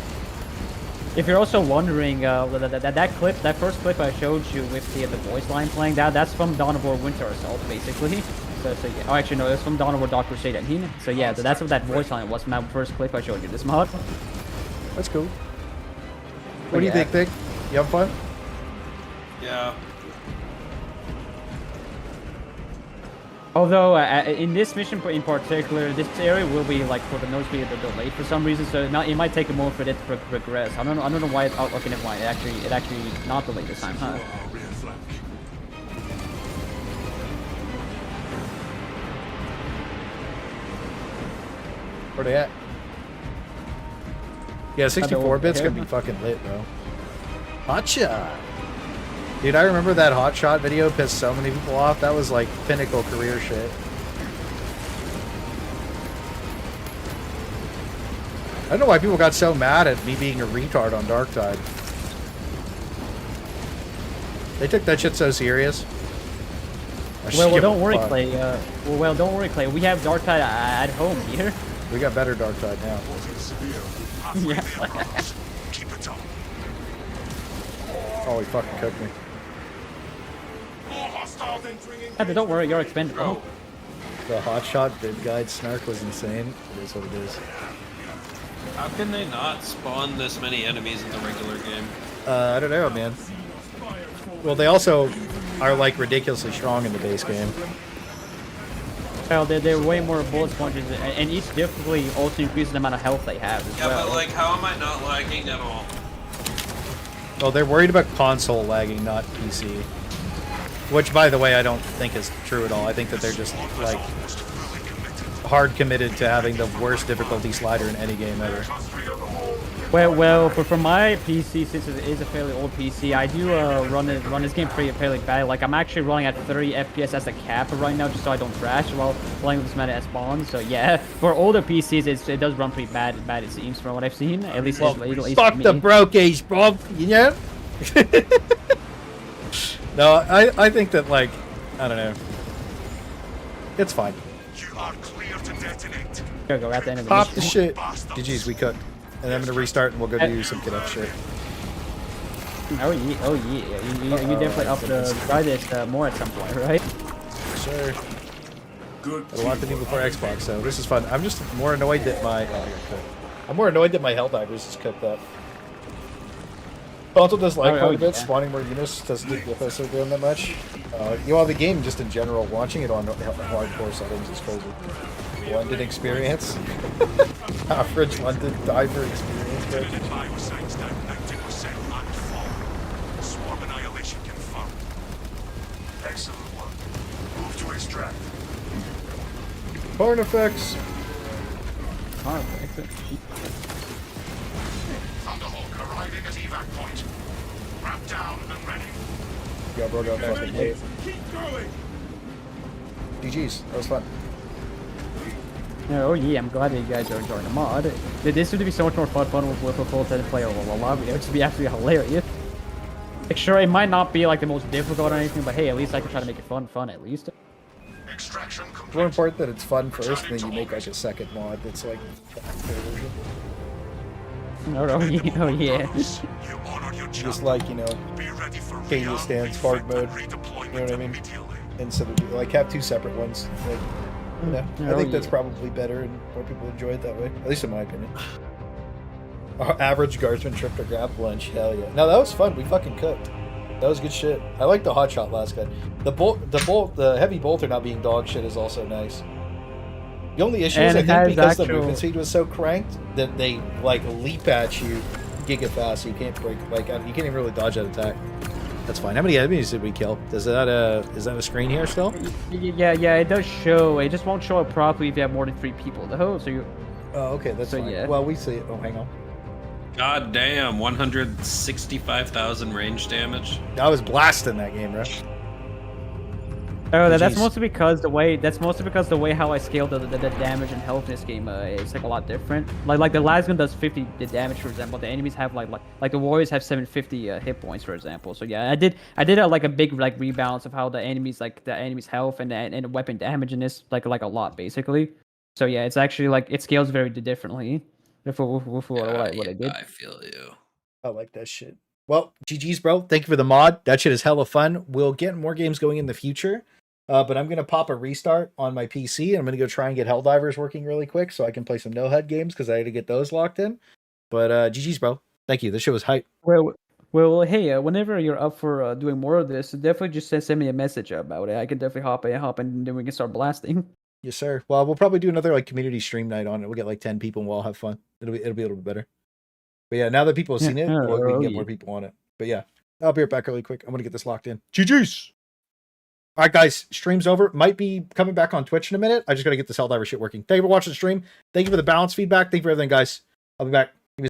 If you're also wondering, that first clip I showed you with the voice line playing, that's from Dawn of War Winter Assault, basically. So yeah. Oh, actually no, it's from Dawn of War Dark Crusade. So yeah, that's what that voice line was from that first clip I showed you. This mod. That's cool. What do you think, Nick? You have fun? Yeah. Although in this mission in particular, this area will be like for the nose speed delayed for some reason, so it might take a moment for it to progress. I don't know why it's okay, never mind. It actually not delayed this time, huh? Where they at? Yeah, 64 bits gonna be fucking lit, bro. Hotshot. Dude, I remember that Hotshot video pissed so many people off. That was like pinnacle career shit. I don't know why people got so mad at me being a retard on Darktide. They took that shit so serious. Well, don't worry, Clay. Well, don't worry, Clay. We have Darktide at home here. We got better Darktide now. Yeah. Oh, he fucking cooked me. Don't worry, you're expendable. The Hotshot vid guide snark was insane. It is what it is. How can they not spawn this many enemies in the regular game? I don't know, man. Well, they also are like ridiculously strong in the base game. Well, they're way more bullet sponges, and each difficulty also increases the amount of health they have as Yeah, well. but like, how am I not lagging at all? Well, they're worried about console lagging, not PC. Which, by the way, I don't think is true at all. I think that they're just, like, hard committed to having the worst difficulty slider in any game ever. Well, for my PC, since it is a fairly old PC, I do run this game fairly bad. Like, I'm actually running at 30 FPS as a cap right now, just so I don't crash while playing with this meta as spawn. So yeah, for older PCs, it does run pretty bad. It seems from what I've seen. At least, Well, at least fuck for me. the brokies, bro. You know? No, I think that, like, I don't know. It's fine. You are clear to detonate. Here we go, at the end of the Pop the mission. shit. GG's, we cooked. And I'm gonna restart and we'll go do some cadet shit. Oh yeah. You definitely up the try this more at some point, right? Sure. I want to do before Xbox, so this is fun. I'm just more annoyed that my I'm more annoyed that my Helldivers is cooked up. Also does like quite a bit, spawning more units doesn't get the FS doing that much. You know, the game just in general, watching it on hardcore settings is crazy. London experience. Average London diver experience. Swarm annihilation confirmed. Excellent work. Move to extract. Burn effects. Thunderhawk arriving at evac point. Wrap down and ready. Yeah, bro, got fucking hate. Keep going. GG's, that was fun. Oh yeah, I'm glad that you guys are enjoying the mod. This would be so much more fun with a full-time player lobby. It would just be absolutely hilarious. Like, sure, it might not be like the most difficult or anything, but hey, at least I can try to make it fun at least. Extraction complete. It's more important that it's fun first, and then you make like a second mod that's like version. Oh yeah. You honor your Just like, you know, Be ready for Katie stands hard mode. You know what I mean? Instead of like have two separate ones. Like, you know, I think that's probably better and more people enjoy it that way. At least in my opinion. Our average guardsman trip to grab lunch, hell yeah. No, that was fun. We fucking cooked. That was good shit. I like the hot shot last guy. The heavy bolter not being dog shit is also nice. The only issue is I think because the movement speed was so cranked that they like leap at you giga fast, so you can't break you can't even really dodge that attack. That's fine. How many enemies did we kill? Is that a screen here still? Yeah, it does show. It just won't show it properly if you have more than 3 people though. So you. Oh, okay, that's fine. Yeah. Well, we see it. Oh, hang on. God damn, 165,000 range damage. I was blasting that game, bro. Oh, that's mostly because the way how I scaled the damage and health in this game is like a lot different. Like the last gun does 50 the damage, for example. The enemies have like the warriors have 750 hit points, for example. So yeah, I did like a big like rebalance of how the enemies health and the weapon damage in this like a lot basically. So yeah, it's actually like it scales very differently with what I did. I feel you. I like that shit. Well, GG's, bro. Thank you for the mod. That shit is hella fun. We'll get more games going in the future. But I'm going to pop a restart on my PC, and I'm going to go try and get Helldivers working really quick so I can play some no-HUD games because I had to get those locked in. But GG's, bro. Thank you. This shit was hype. Well, hey, whenever you're up for doing more of this, definitely just send me a message about it. I can definitely hop in, and then we can start blasting. Yes, sir. Well, we'll probably do another like community stream night on it. We'll get like 10 people, and we'll all have fun. It'll be a little bit better. But yeah, now that people have seen it, we can get more people on it. But yeah, I'll be right back really quick. I'm going to get this locked in. GG's! All right, guys, stream's over. Might be coming back on Twitch in a minute. I just got to get this Helldiver shit working. Thank you for watching the stream. Thank you for the balance feedback. Thank you for everything, guys. I'll be back.